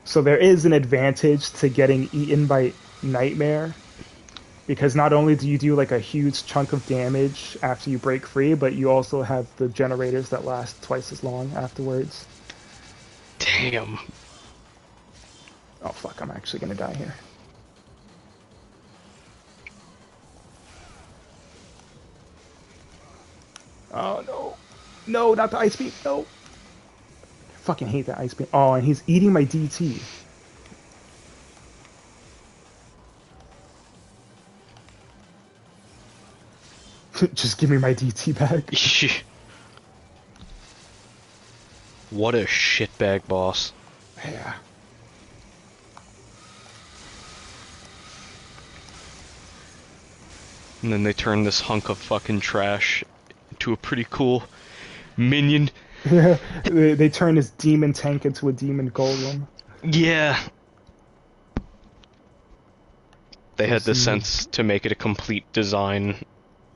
So there is an advantage to getting eaten by Nightmare, because not only do you do like a huge chunk of damage after you break free, but you also have the generators that last twice as long afterwards. Damn. Oh fuck, I'm actually gonna die here. Oh no. No, not the ice beam, no. I fucking hate that ice beam. Oh, and he's eating my DT. Just give me my DT back. What a shitbag boss. Yeah. And then they turn this hunk of fucking trash into a pretty cool minion. Yeah, they turn this demon tank into a demon golem. Yeah. They had the sense to make it a complete design.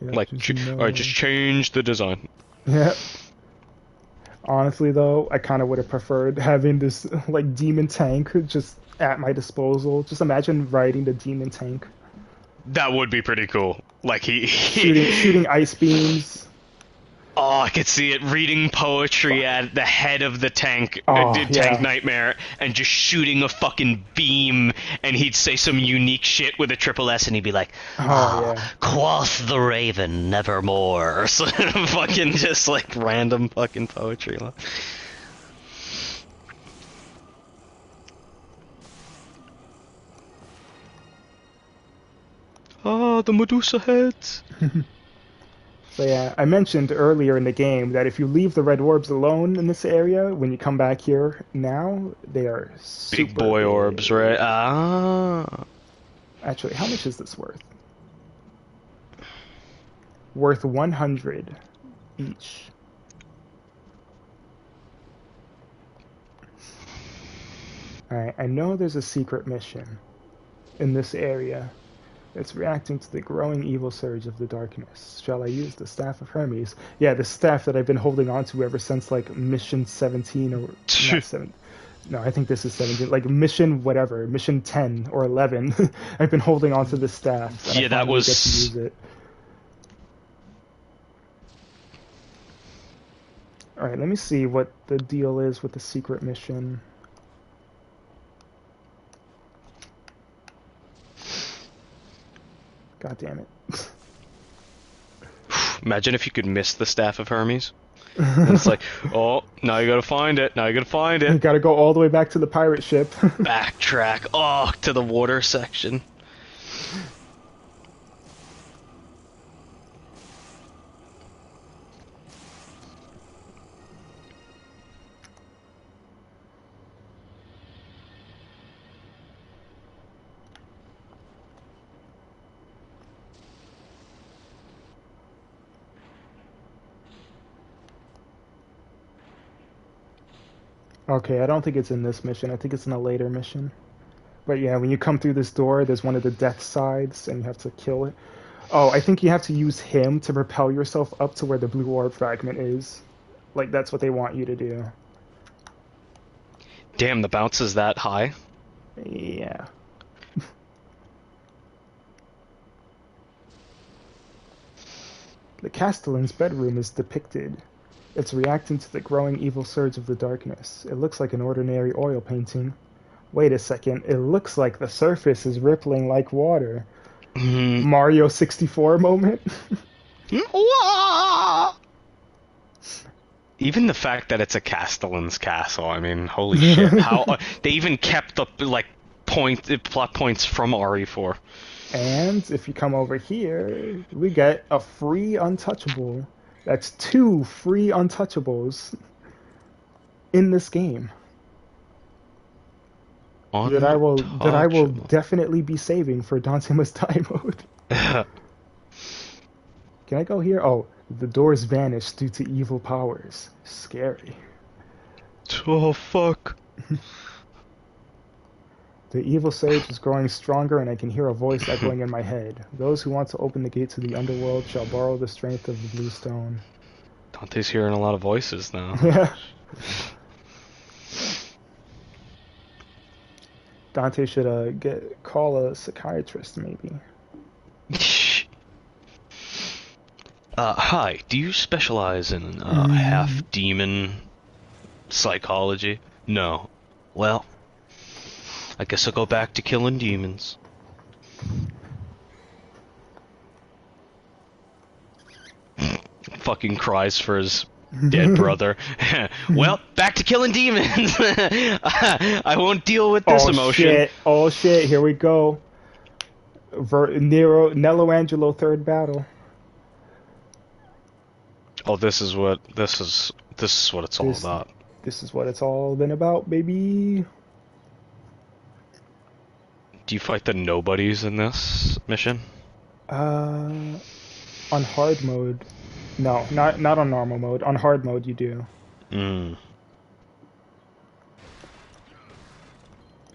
Yeah, like, alright, just change the design. Yeah. Honestly, though, I kind of would have preferred having this, like, demon tank just at my disposal. Just imagine riding the demon tank. That would be pretty cool. Like, shooting ice beams. Oh, I could see it reading poetry at the head of the tank, yeah. Nightmare, and just shooting a fucking beam, and he'd say some unique shit with a triple S, and he'd be like, quoth the raven, nevermore. So, fucking just like random fucking poetry. Ah, the Medusa heads. So yeah, I mentioned earlier in the game that if you leave the red orbs alone in this area, when you come back here now, they are super big boy orbs, right? Ah. Actually, how much is this worth? Worth 100 each. Alright, I know there's a secret mission in this area. It's reacting to the growing evil surge of the darkness. Shall I use the Staff of Hermes? Yeah, the staff that I've been holding on to ever since, like, mission 17 or... not 7. No, I think this is 17. Like, mission whatever. Mission 10 or 11. I've been holding on to this staff. And Yeah, that was... get to use it. Alright, let me see what the deal is with the secret mission. God damn it. Imagine if you could miss the Staff of Hermes. And it's like, oh, now you gotta find it. Now you gotta find it. You gotta go all the way back to the pirate ship. Backtrack. Oh, to the water section. Okay, I don't think it's in this mission. I think it's in a later mission. But yeah, when you come through this door, there's one of the death sides, and you have to kill it. Oh, I think you have to use him to propel yourself up to where the blue orb fragment is. Like, that's what they want you to do. Damn, the bounce is that high? Yeah. The Castellan's bedroom is depicted. It's reacting to the growing evil surge of the darkness. It looks like an ordinary oil painting. Wait a second, it looks like the surface is rippling like water. Mario 64 moment? Even the fact that it's a Castellan's castle, I mean, holy shit. How they even kept the, like, plot points from RE4. And if you come over here, we get a free untouchable. That's 2 free untouchables in this game that I will definitely be saving for Dante Must Die mode. Can I go here? Oh, the doors vanish due to evil powers. Scary. Oh fuck. The evil surge is growing stronger, and I can hear a voice echoing in my head. Those who want to open the gate to the underworld shall borrow the strength of the blue stone. Dante's hearing a lot of voices now. Yeah. Dante should call a psychiatrist, maybe. Hi, do you specialize in half-demon psychology? No. Well, I guess I'll go back to killing demons. Fucking cries for his dead brother. Well, back to killing demons! I won't deal with this emotion. Shit. Oh shit, here we go. Nello Angelo third battle. Oh, this is what it's all about. This is what it's all been about, baby. Do you fight the nobodies in this mission? On hard mode. No, not on normal mode. On hard mode you do.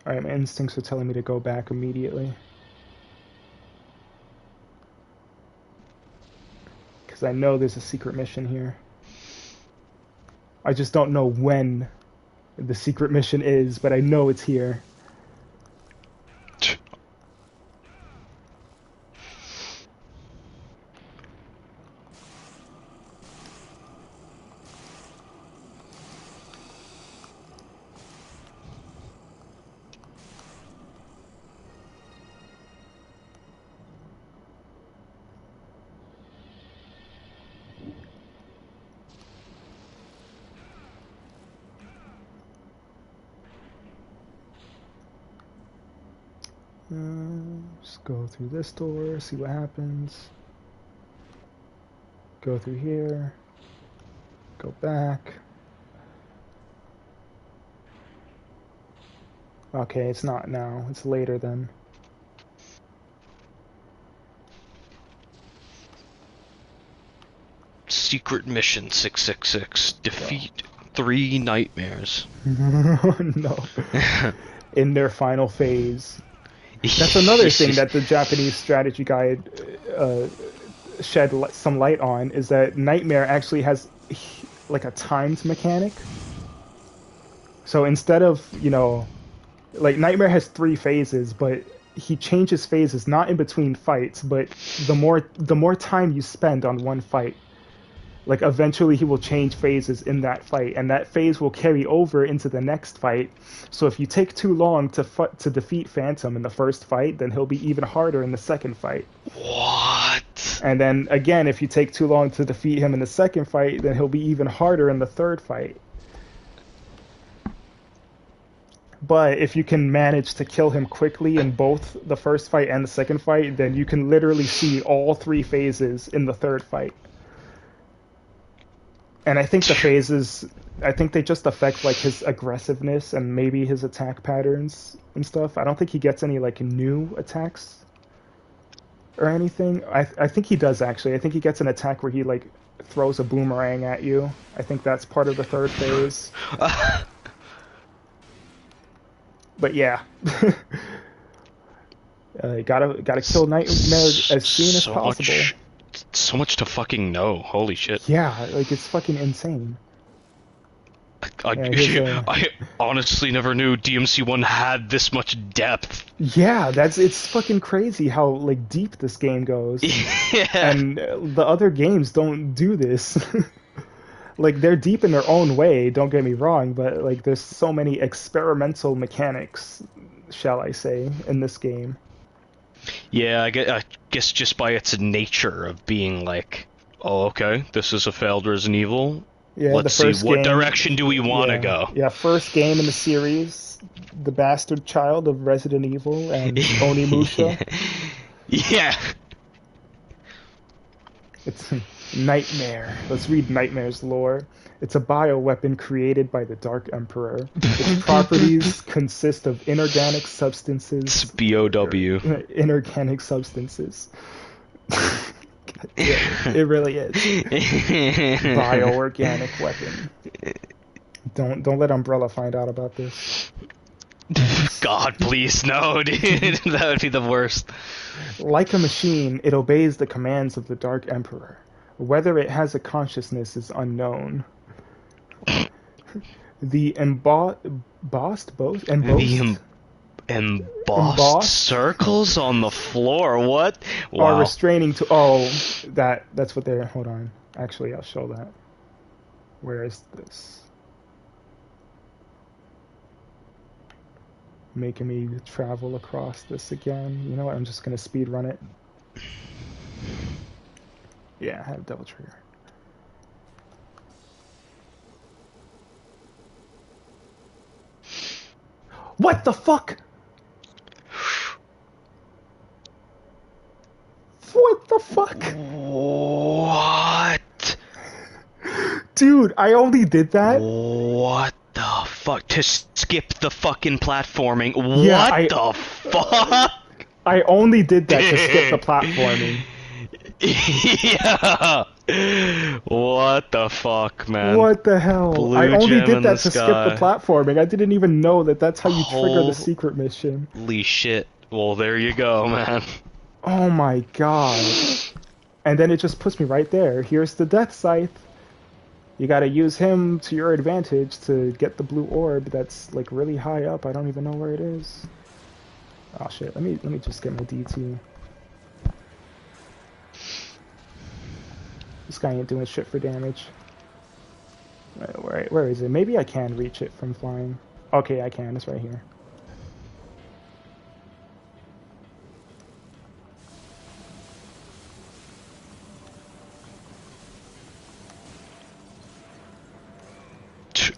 Alright, my instincts are telling me to go back immediately. Because I know there's a secret mission here. I just don't know when the secret mission is, but I know it's here. Just go through this door, see what happens. Go through here. Go back. Okay, it's not now. It's later then. Secret mission 666. Defeat 3 nightmares. No. in their final phase. That's another thing that the Japanese strategy guide shed some light on, is that Nightmare actually has like a timed mechanic. So instead of, you know, like Nightmare has 3 phases, but he changes phases not in between fights, but the more time you spend on one fight, like eventually he will change phases in that fight, and that phase will carry over into the next fight. So if you take too long to defeat Phantom in the first fight, then he'll be even harder in the second fight. What? And then again, if you take too long to defeat him in the second fight, then he'll be even harder in the third fight. But if you can manage to kill him quickly in both the first fight and the second fight, then you can literally see all 3 phases in the third fight. And I think the phases, I think they just affect like his aggressiveness and maybe his attack patterns and stuff. I don't think he gets any like new attacks or anything. I think he does actually. I think he gets an attack where he like throws a boomerang at you. I think that's part of the third phase. But yeah. Gotta kill Nightmare as soon as possible. So much to fucking know. Holy shit. Yeah, like it's fucking insane. I honestly never knew DMC1 had this much depth. Yeah, it's fucking crazy how like deep this game goes. Yeah. And the other games don't do this. Like they're deep in their own way, don't get me wrong, but like there's so many experimental mechanics, shall I say, in this game. Yeah, I guess just by its nature of being like, oh, okay, this is a failed Resident Evil. Yeah, let's see, what direction do we want to go? Yeah, first game in the series, the bastard child of Resident Evil and Onimusha. Yeah. It's Nightmare. Let's read Nightmare's lore. It's a bioweapon created by the Dark Emperor. Its properties consist of inorganic substances. It's B-O-W. Inorganic substances. Yeah, it really is. Bioorganic weapon. Don't let Umbrella find out about this. God, please, no, dude. That would be the worst. Like a machine, it obeys the commands of the Dark Emperor. Whether it has a consciousness is unknown. The embossed circles on the floor. What? Wow. Are restraining to. Oh, that's what they're. Hold on. Actually, I'll show that. Where is this? Making me travel across this again. You know what? I'm just gonna speed run it. Yeah, I have double trigger. What the fuck? What the fuck? What? Dude, I only did that. What the fuck? To skip the fucking platforming. Yeah, what the fuck? I only did that to skip the platforming. Yeah. What the fuck, man? What the hell? Blue I only gem did in that the to skip sky. the platforming. I didn't even know that that's how you trigger the secret mission. Holy shit. Well, there you go, man. Oh my god. And then it just puts me right there. Here's the Death Scythe. You gotta use him to your advantage to get the blue orb that's like really high up. I don't even know where it is. Oh shit, let me just get my DT. This guy ain't doing shit for damage. Where is it? Maybe I can reach it from flying. Okay, I can. It's right here.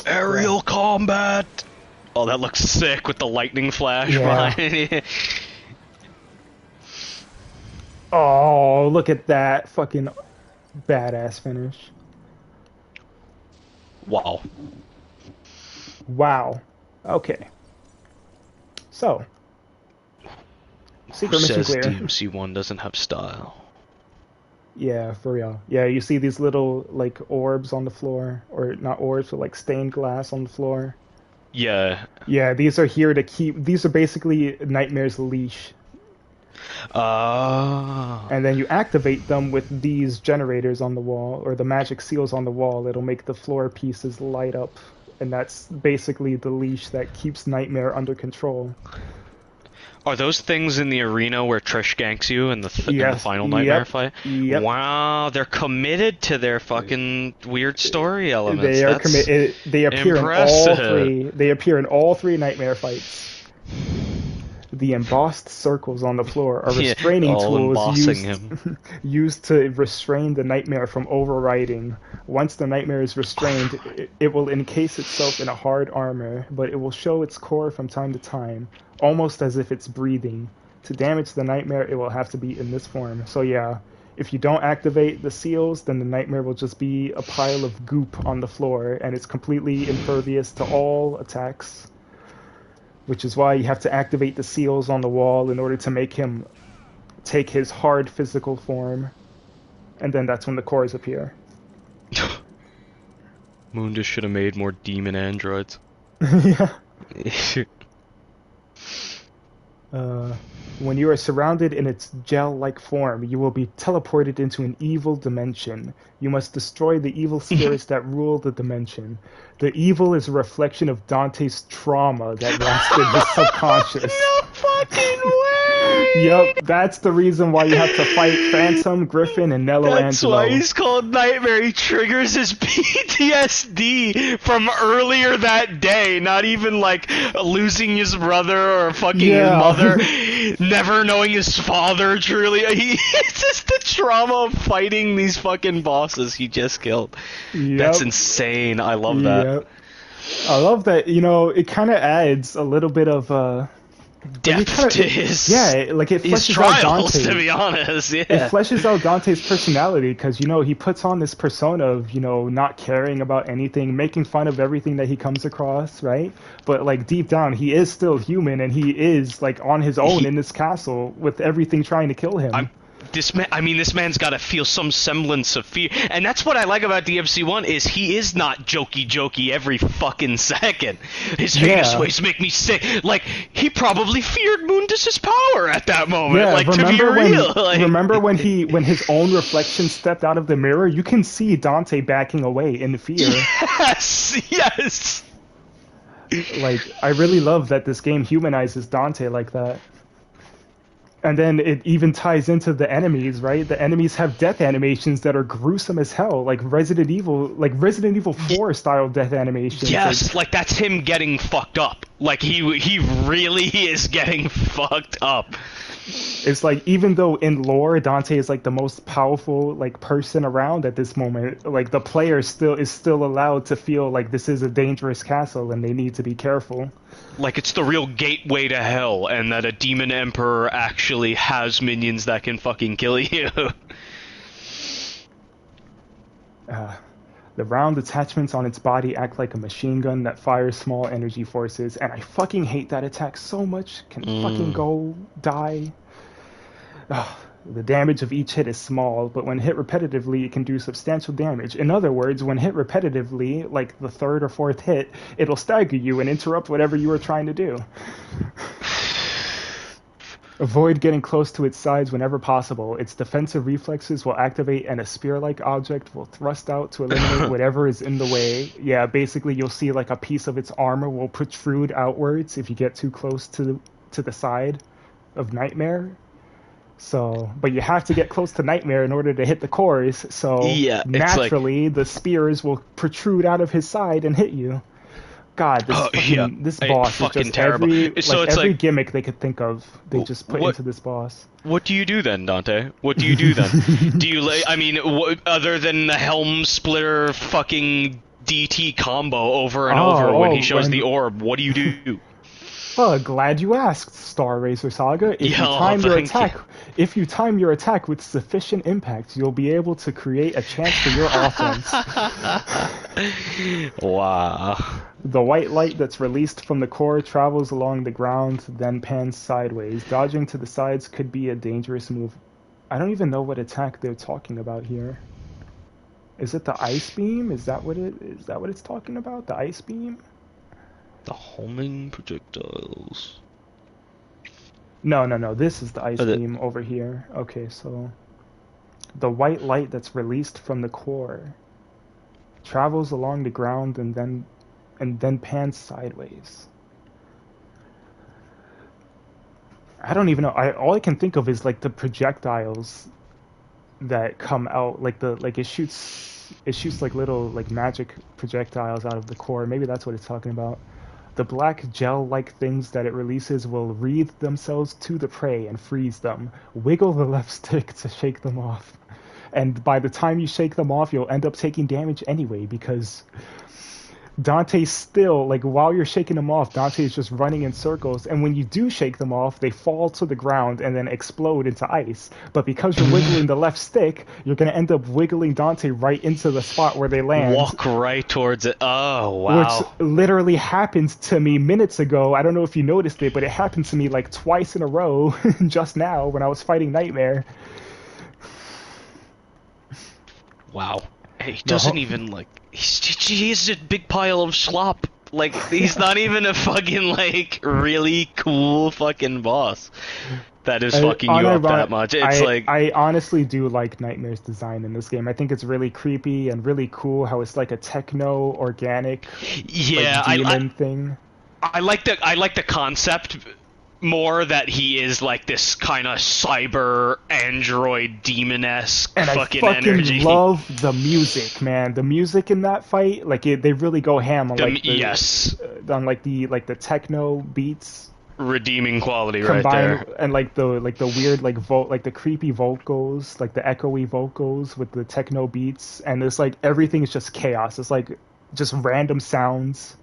Aerial combat! Oh, that looks sick with the lightning flash behind it. Oh, look at that fucking badass finish. Wow. Wow. Okay. So. Secret mission Says clear. DMC1 doesn't have style. Yeah, for real. Yeah, you see these little, like, orbs on the floor. Or not orbs, but, like, stained glass on the floor. Yeah. Yeah, these are here to keep. These are basically Nightmare's leash. Oh. And then you activate them with these generators on the wall, or the magic seals on the wall. It'll make the floor pieces light up. And that's basically the leash that keeps Nightmare under control. Are those things in the arena where Trish ganks you in the Yes, final Nightmare yep, fight? yep. Wow, they're committed to their fucking weird story elements. They are That's committed. They appear impressive. in all three. They appear in all three Nightmare fights. The embossed circles on the floor are restraining tools used to restrain the Nightmare from overriding. Once the Nightmare is restrained, it will encase itself in a hard armor, but it will show its core from time to time, almost as if it's breathing. To damage the Nightmare, it will have to be in this form. So yeah, if you don't activate the seals, then the Nightmare will just be a pile of goop on the floor, and it's completely impervious to all attacks. Which is why you have to activate the seals on the wall in order to make him take his hard physical form. And then that's when the cores appear. Mundus should have made more demon androids. Yeah. When you are surrounded in its gel-like form, you will be teleported into an evil dimension. You must destroy the evil spirits that rule the dimension. The evil is a reflection of Dante's trauma that rests in his subconscious. No fucking way! Yep, that's the reason why you have to fight Phantom, Griffin, and Nello That's Angelo. why he's called Nightmare. He triggers his PTSD from earlier that day. Not even like losing his brother or fucking his mother, never knowing his father truly. It's just the trauma of fighting these fucking bosses he just killed. Yep. That's insane. I love that. Yep. I love that, you know, it kind of adds a little bit of depth to his it his fleshes trials, out Dante. to be honest. Yeah. It fleshes out Dante's personality because, you know, he puts on this persona of, you know, not caring about anything, making fun of everything that he comes across, right? But, like, deep down, he is still human, and he is, like, on his own in this castle with everything trying to kill him. This man's got to feel some semblance of fear, and that's what I like about DMC1 is he is not jokey every fucking second. His heinous ways make me sick. Like, he probably feared Mundus's power at that moment. Yeah, like, to be real. Remember when his own reflection stepped out of the mirror? You can see Dante backing away in fear. Yes. Like, I really love that this game humanizes Dante like that. And then it even ties into the enemies, right? The enemies have death animations that are gruesome as hell, like Resident Evil 4 style death animations. Yes, like that's him getting fucked up. Like he really is getting fucked up. It's like, even though in lore Dante is like the most powerful like person around at this moment, like the player is still allowed to feel like this is a dangerous castle and they need to be careful. Like it's the real gateway to hell, and that a demon emperor actually has minions that can fucking kill you. The round attachments on its body act like a machine gun that fires small energy forces, and I fucking hate that attack so much. Can fucking go die. The damage of each hit is small, but when hit repetitively, it can do substantial damage. In other words, when hit repetitively, like the third or fourth hit, it'll stagger you and interrupt whatever you were trying to do. Avoid getting close to its sides whenever possible. Its defensive reflexes will activate and a spear-like object will thrust out to eliminate whatever is in the way. Yeah, basically you'll see like a piece of its armor will protrude outwards if you get too close to the side of Nightmare. So, but you have to get close to Nightmare in order to hit the cores, so naturally the spears will protrude out of his side and hit you. God, this boss is just terrible. Every gimmick they could think of, they just put into this boss. What do you do then, Dante? What do you do then? Do you, other than the helm splitter fucking DT combo over and over when he shows the orb, what do you do? Well, glad you asked, StarRazorSaga. If you time your attack with sufficient impact, you'll be able to create a chance for your offense. Wow. The white light that's released from the core travels along the ground, then pans sideways. Dodging to the sides could be a dangerous move. I don't even know what attack they're talking about here. Is it the ice beam? Is that what it's talking about? The ice beam? The homing projectiles. No. This is the ice Oh, beam over here. Okay, so the white light that's released from the core travels along the ground and then pans sideways. I don't even know. All I can think of is like the projectiles that come out, like it shoots like little like magic projectiles out of the core. Maybe that's what it's talking about. The black gel-like things that it releases will wreathe themselves to the prey and freeze them. Wiggle the left stick to shake them off. And by the time you shake them off, you'll end up taking damage anyway, because Dante's still, like, while you're shaking them off, Dante is just running in circles, and when you do shake them off, they fall to the ground and then explode into ice. But because you're wiggling the left stick, you're going to end up wiggling Dante right into the spot where they land. Walk right towards it. Oh, wow. Which literally happened to me minutes ago. I don't know if you noticed it, but it happened to me like twice in a row just now when I was fighting Nightmare. Wow. He doesn't even, like... He's a big pile of slop. Like, he's not even a fucking, like, really cool fucking boss that is fucking you up that much. It's like... I honestly do like Nightmare's design in this game. I think it's really creepy and really cool how it's like a techno, organic, yeah, like, demon thing. I like the concept more that he is like this kind of cyber android demon-esque and fucking I fucking energy. love the music, man. The music in that fight, like they really go ham on like on like the techno beats. Redeeming quality right there. And like the weird like the creepy vocals, like the echoey vocals with the techno beats, and it's like everything is just chaos. It's like just random sounds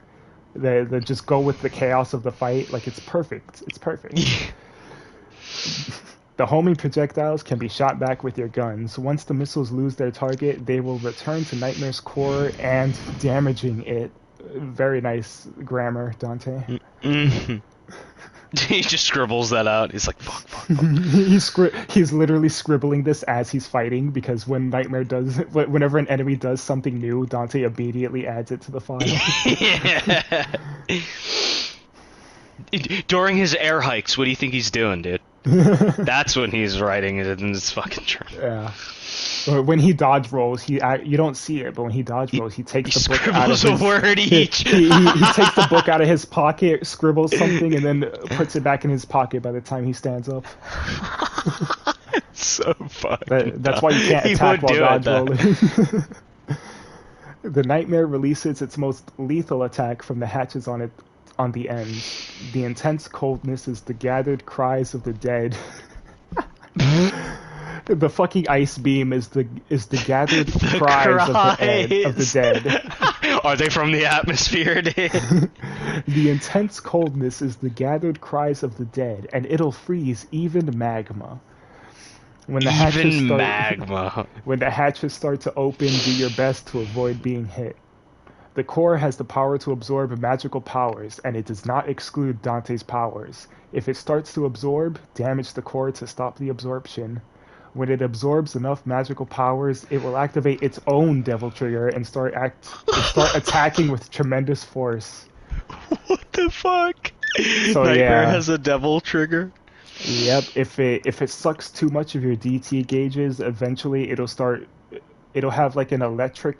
that just go with the chaos of the fight. Like it's perfect. It's perfect. The homing projectiles can be shot back with your guns. Once the missiles lose their target, they will return to Nightmare's core and damaging it. Very nice grammar, Dante. Mm-hmm. He just scribbles that out. He's like, fuck. He's literally scribbling this as he's fighting, because whenever an enemy does something new, Dante immediately adds it to the file. Yeah. During his air hikes, what do you think he's doing, dude? That's when he's writing it in his fucking journal. Yeah. When he dodge rolls, you don't see it, but when he dodge rolls, he takes the book out of his... a word each. He takes the book out of his pocket, scribbles something, and then puts it back in his pocket by the time he stands up. So fucking That's why you can't attack while dodge rolling. The Nightmare releases its most lethal attack from the hatches on the ends. The intense coldness is the gathered cries of the dead. The fucking ice beam is the gathered cries of the dead. Are they from the atmosphere, dude? The intense coldness is the gathered cries of the dead, and it'll freeze even magma. When the hatches start to open, do your best to avoid being hit. The core has the power to absorb magical powers, and it does not exclude Dante's powers. If it starts to absorb, damage the core to stop the absorption. When it absorbs enough magical powers, it will activate its own devil trigger and start attacking with tremendous force. What the fuck? So, Nightmare has a devil trigger? Yep. If it sucks too much of your DT gauges, eventually it'll have like a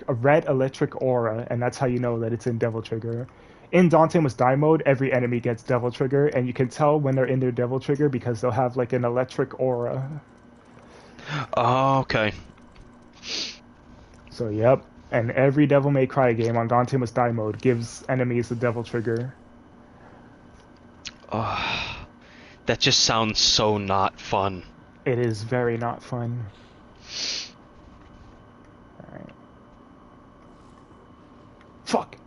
red electric aura, and that's how you know that it's in devil trigger. In Dante Must Die mode, every enemy gets devil trigger, and you can tell when they're in their devil trigger because they'll have like an electric aura. Oh, okay. So, yep. And every Devil May Cry game on Dante Must Die mode gives enemies the devil trigger. Oh, that just sounds so not fun. It is very not fun. Alright. Fuck!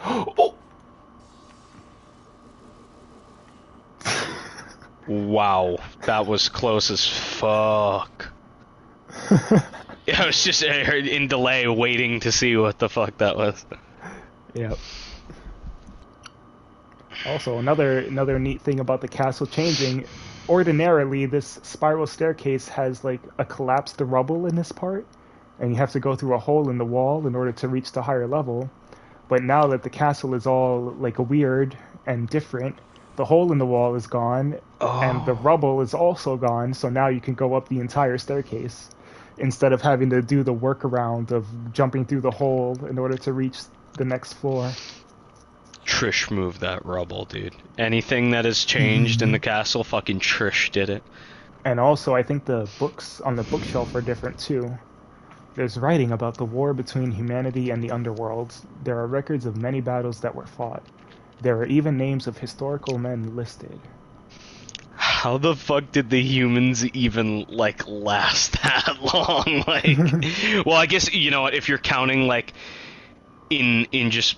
Oh! Wow, that was close as fuck. Yeah, I was just in delay waiting to see what the fuck that was. Yep. Also, another neat thing about the castle changing, ordinarily this spiral staircase has like a collapsed rubble in this part, and you have to go through a hole in the wall in order to reach the higher level. But now that the castle is all like weird and different, the hole in the wall is gone, and the rubble is also gone. So now you can go up the entire staircase instead of having to do the workaround of jumping through the hole in order to reach the next floor. Trish moved that rubble, dude. Anything that has changed in the castle, fucking Trish did it. And also, I think the books on the bookshelf are different too. There's writing about the war between humanity and the underworld. There are records of many battles that were fought. There are even names of historical men listed. How the fuck did the humans even, like, last that long? Like, well, I guess, you know what, if you're counting, like, in just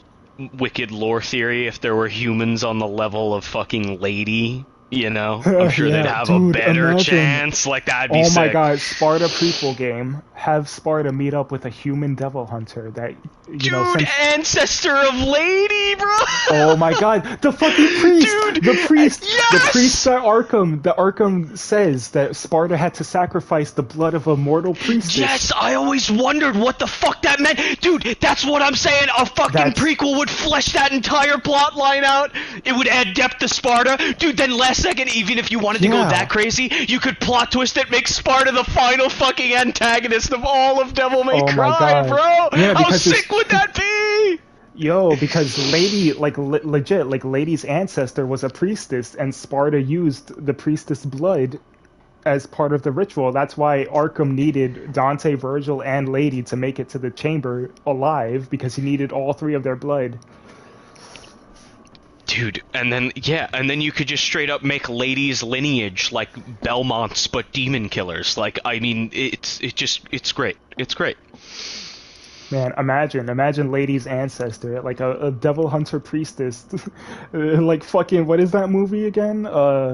wicked lore theory, if there were humans on the level of fucking Lady, you know, I'm sure Yeah, they'd have dude, a better imagine. chance. Like, that'd be Oh sick. my god, Sparta prequel game. Have Sparta meet up with a human devil hunter that, you know, Dude, ancestor of Lady, bro! Oh my god, the fucking priest! Dude, the priest! yes! The priest at Arkham! The Arkham says that Sparta had to sacrifice the blood of a mortal priestess. Yes, I always wondered what the fuck that meant. Dude, that's what I'm saying. A fucking prequel would flesh that entire plot line out. It would add depth to Sparta. Dude, then last second, even if you wanted to go that crazy, you could plot twist it, make Sparta the final fucking antagonist of all of Devil May Cry, bro! Yeah, how sick would that be? Yo, because Lady, like, legit, like, Lady's ancestor was a priestess, and Sparta used the priestess blood as part of the ritual. That's why Arkham needed Dante, Virgil, and Lady to make it to the chamber alive, because he needed all three of their blood. Dude, and then, yeah, and then you could just straight up make Lady's lineage like Belmonts, but demon killers. Like, I mean, it's great. It's great. Man, imagine Lady's ancestor, like a devil hunter priestess, like fucking, what is that movie again? The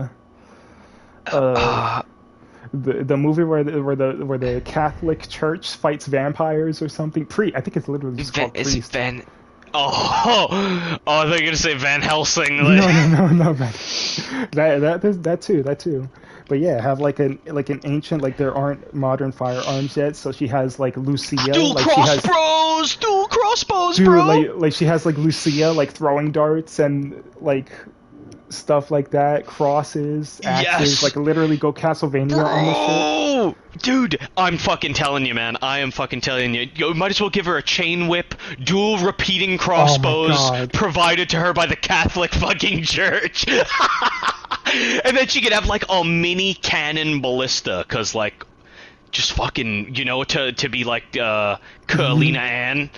movie where the Catholic Church fights vampires or something. I think it's literally just called Priest. Oh, I thought you were gonna say Van Helsing. No, that too. But yeah, have like an ancient, like, there aren't modern firearms yet, so she has like Lucia. Dual crossbows, dude, bro. Like she has like Lucia, like throwing darts and like stuff like that, crosses, axes, like literally go Castlevania on this shit. Dude, I'm fucking telling you, man. I am fucking telling you. You might as well give her a chain whip, dual repeating crossbows provided to her by the Catholic fucking Church. And then she could have, like, a mini cannon ballista, cause, like, just fucking, you know, to be like, Kalina Ann.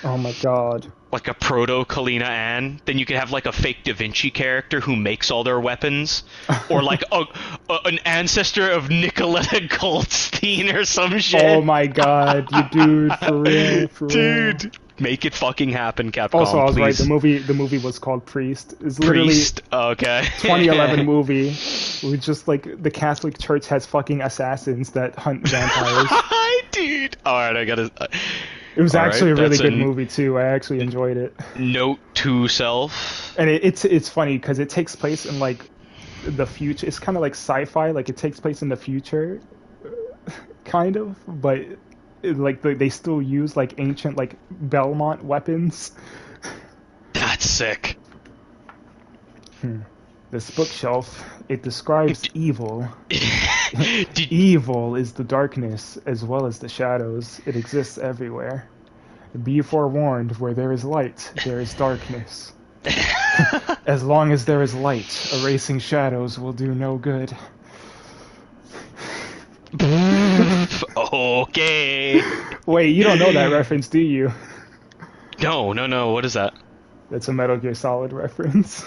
Oh my god. Like a proto-Kalina Ann. Then you could have, like, a fake Da Vinci character who makes all their weapons. Or, like, an ancestor of Nicoletta Goldstein or some shit. Oh my god, you dude, for real. Dude. Make it fucking happen, Capcom. Also, I was right. please. The movie was called Priest. It's literally Priest. Okay. 2011 movie. We just, like, the Catholic Church has fucking assassins that hunt vampires. Dude. All right, I gotta. It was actually a really good movie too. I actually enjoyed it. Note to self. And it's funny because it takes place in like the future. It's kind of like sci-fi. Like, it takes place in the future, kind of, but. Like, they still use, like, ancient, like, Belmont weapons. That's sick. This bookshelf, it describes evil. Evil is the darkness as well as the shadows. It exists everywhere. Be forewarned, where there is light, there is darkness. As long as there is light, erasing shadows will do no good. Okay. Wait, you don't know that reference, do you? No. What is that? That's a Metal Gear Solid reference.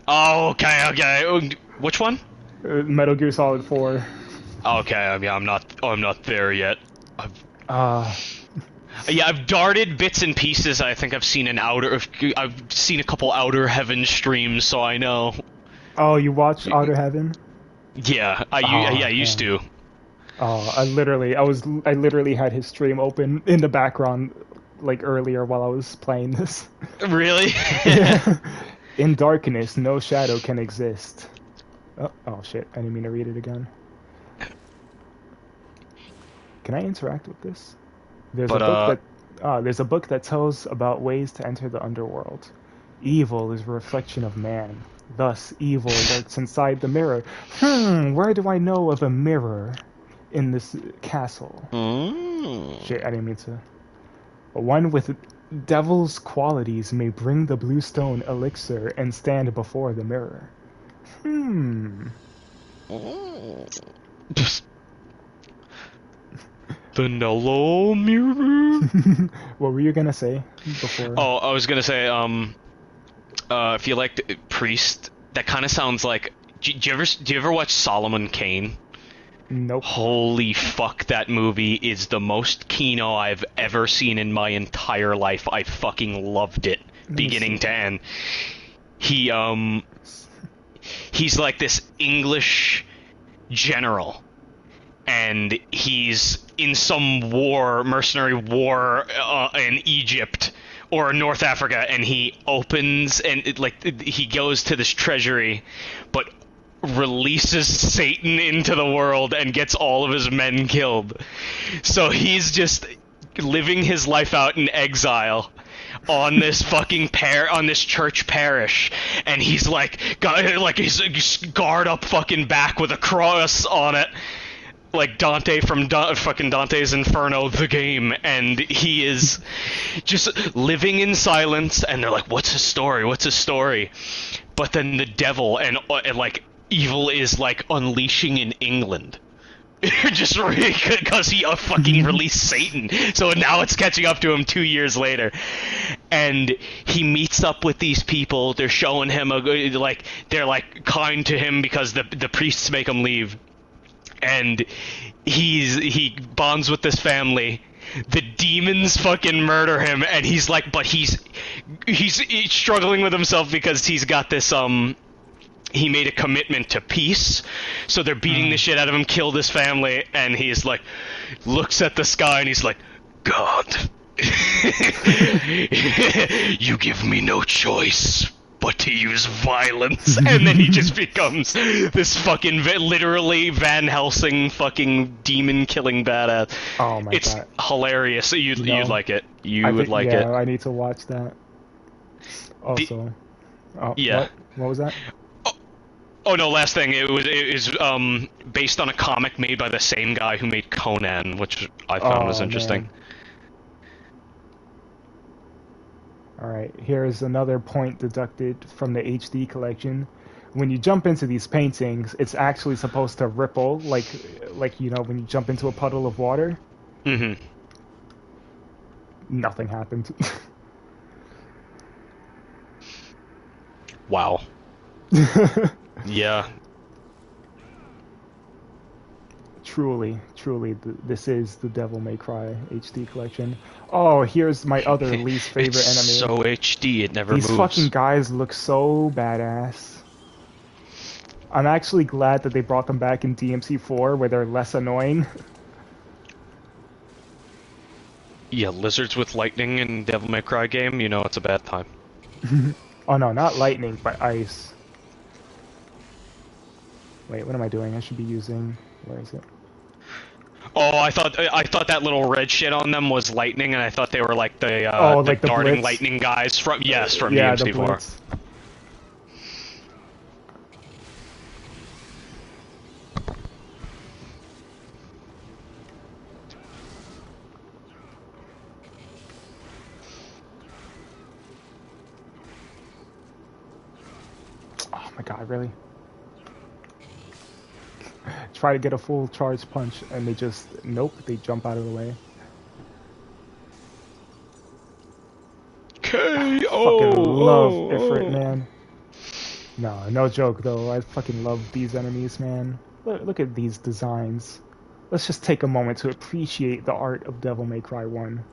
Oh, okay. Which one? Metal Gear Solid 4. Okay, I mean, I'm not there yet. Yeah, I've darted bits and pieces. I think I've seen I've seen a couple Outer Heaven streams, so I know. Oh, you watched Outer Heaven? Yeah, I used to. Oh, I literally had his stream open in the background, like, earlier while I was playing this. Really? Yeah. In darkness, no shadow can exist. Oh shit, I didn't mean to read it again. Can I interact with this? There's a book There's a book that tells about ways to enter the underworld. Evil is a reflection of man. Thus, evil lurks inside the mirror. Where do I know of a mirror in this castle? Shit, I didn't mean to. One with devil's qualities may bring the blue stone elixir and stand before the mirror. Vanilla mirror? What were you gonna say before? Oh, I was gonna say, if you like the Priest, that kind of sounds like. Do you ever watch Solomon Kane? Nope. Holy fuck, that movie is the most Kino I've ever seen in my entire life. I fucking loved it, beginning to end. He's like this English general, and he's in some war, mercenary war in Egypt or North Africa, and he opens and he goes to this treasury, but releases Satan into the world and gets all of his men killed. So he's just living his life out in exile on this fucking on this church parish, and he's got his guard up fucking back with a cross on it, like Dante from fucking Dante's Inferno, the game, and he is just living in silence, and they're like, what's his story? What's his story? But then the devil and evil is unleashing in England. Just because he fucking released Satan. So now it's catching up to him 2 years later. And he meets up with these people. They're showing him, they're kind to him because the priests make him leave. And he bonds with this family. The demons fucking murder him, and he's struggling with himself because he's got this, he made a commitment to peace, so they're beating the shit out of him, killed his family, and he's looks at the sky and he's like, God, you give me no choice but to use violence. And then he just becomes this fucking literally Van Helsing fucking demon killing badass. Oh my god. It's hilarious. You'd like it. You would like it. it. I need to watch that. Also. Yeah. What was that? Oh no! Last thing, it is based on a comic made by the same guy who made Conan, which I found was interesting. All right, here's another point deducted from the HD collection. When you jump into these paintings, it's actually supposed to ripple, like when you jump into a puddle of water. Mm-hmm. Nothing happened. Wow. Yeah. Truly, this is the Devil May Cry HD collection. Oh, here's my other least favorite enemy. It's so HD, it never moves. These fucking guys look so badass. I'm actually glad that they brought them back in DMC4, where they're less annoying. Yeah, lizards with lightning in Devil May Cry game, it's a bad time. Oh no, not lightning, but ice. Wait, what am I doing? I should be using... Where is it? Oh, I thought that little red shit on them was lightning, and I thought they were the the darting Blitz? lightning guys from DMC4. The Blitz. Oh my god, really? Try to get a full charge punch, and they just... Nope, they jump out of the way. Fucking love Ifrit, man. No joke, though. I fucking love these enemies, man. Look at these designs. Let's just take a moment to appreciate the art of Devil May Cry 1.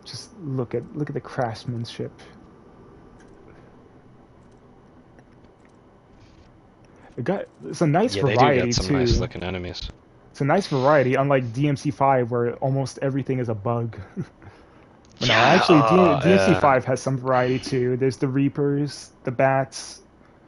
Just look at the craftsmanship. It's a nice variety, they do get some too. nice looking enemies. It's a nice variety, unlike DMC5, where almost everything is a bug. DMC5 has some variety, too. There's the Reapers, the Bats,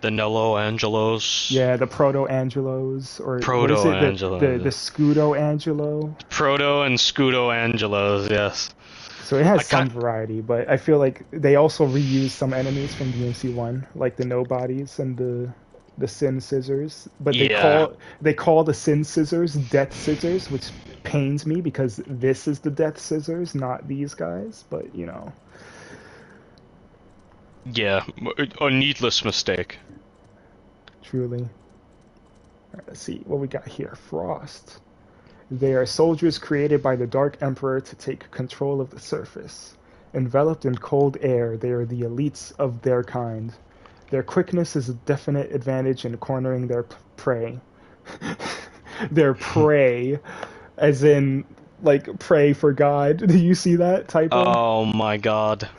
The Nello Angelos. Yeah, the Proto-Angelos, or what is it? Proto-Angelo. The Scudo-Angelo. Proto and Scudo Angelos, yes. So it has some variety, but I feel like they also reuse some enemies from DMC1, like the Nobodies and the Sin Scissors. But they call the Sin Scissors Death Scissors, which pains me because this is the Death Scissors, not these guys. But you know. Yeah, a needless mistake. Truly. Alright, let's see what we got here. Frost. They are soldiers created by the Dark Emperor to take control of the surface. Enveloped in cold air, they are the elites of their kind. Their quickness is a definite advantage in cornering their prey. Their prey, as in, like, pray for God. Do you see that typo? Oh my god.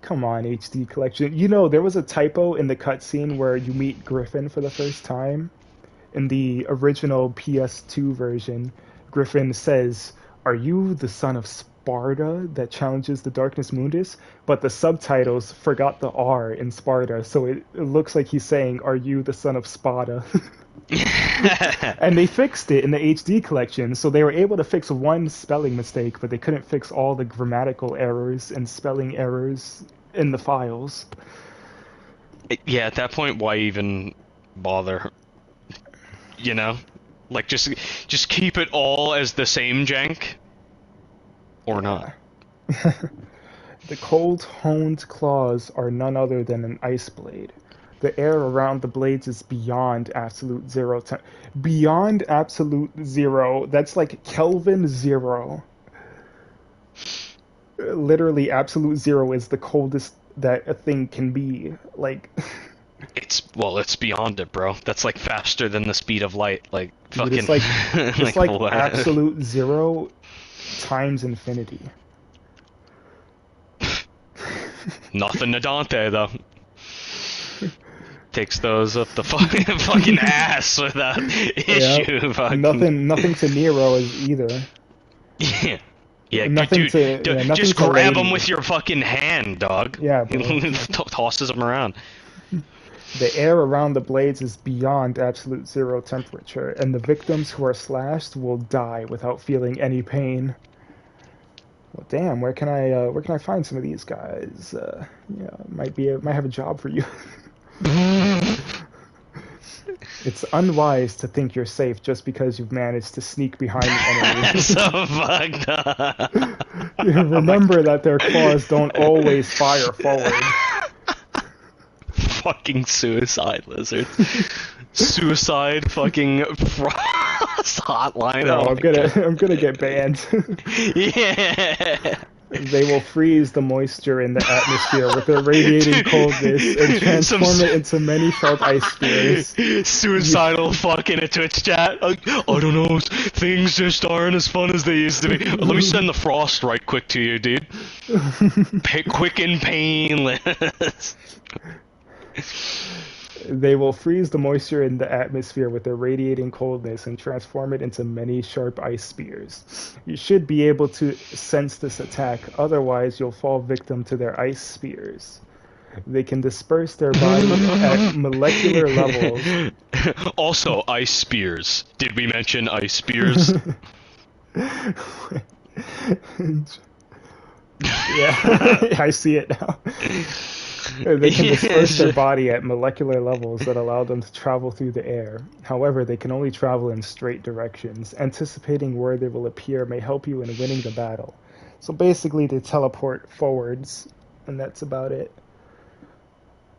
Come on, HD Collection. You know, there was a typo in the cutscene where you meet Griffin for the first time. In the original PS2 version, Griffin says, "Are you the son of Sparta that challenges the Darkness Mundus?" But the subtitles forgot the R in Sparta, so it looks like he's saying, "Are you the son of Sparta?" And they fixed it in the HD collection, so they were able to fix one spelling mistake, but they couldn't fix all the grammatical errors and spelling errors in the files. Yeah, at that point, why even bother? You know? Like, just keep it all as the same jank? Or not. The cold, honed claws are none other than an ice blade. The air around the blades is beyond absolute zero. Beyond absolute zero. That's like Kelvin zero. Literally, absolute zero is the coldest that a thing can be. Like... It's beyond it, bro. That's like faster than the speed of light. Like, fucking... Dude, it's like absolute zero times infinity. Nothing to Dante, though. Takes those up the fucking ass without issue. Yep. Nothing to Nero is either. Yeah. Yeah, nothing dude, nothing just to grab Lady. him with your fucking hand, dog. Yeah, bro. Tosses him around. The air around the blades is beyond absolute zero temperature, and the victims who are slashed will die without feeling any pain. Well, damn, where can I find some of these guys? Might have a job for you. It's unwise to think you're safe just because you've managed to sneak behind the enemy. That's so fucked up. Remember that their claws don't always fire forward. Fucking suicide lizard. Suicide fucking frost hotline. No, I'm gonna get banned. Yeah. They will freeze the moisture in the atmosphere with their radiating coldness and transform it into many sharp ice spears. Suicidal fuck in a Twitch chat. I don't know, things just aren't as fun as they used to be. Let me send the frost right quick to you, dude. Quick and painless. They will freeze the moisture in the atmosphere with their radiating coldness and transform it into many sharp ice spears. You should be able to sense this attack, otherwise you'll fall victim to their ice spears. They can disperse their body at molecular levels. Also, ice spears. Did we mention ice spears? Yeah, I see it now. They can disperse their body at molecular levels that allow them to travel through the air. However, they can only travel in straight directions. Anticipating where they will appear may help you in winning the battle. So basically, they teleport forwards, and that's about it.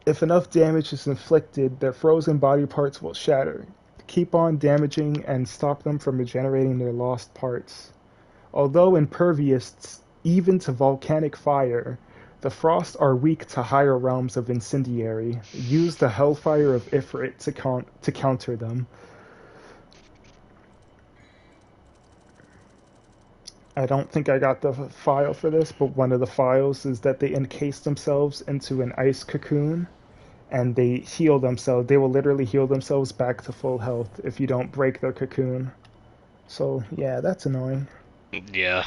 If enough damage is inflicted, their frozen body parts will shatter. Keep on damaging and stop them from regenerating their lost parts. Although impervious even to volcanic fire, the Frost are weak to higher realms of Incendiary. Use the Hellfire of Ifrit to counter them. I don't think I got the file for this, but one of the files is that they encase themselves into an ice cocoon, and they heal themselves. They will literally heal themselves back to full health if you don't break their cocoon. So, yeah, that's annoying. Yeah,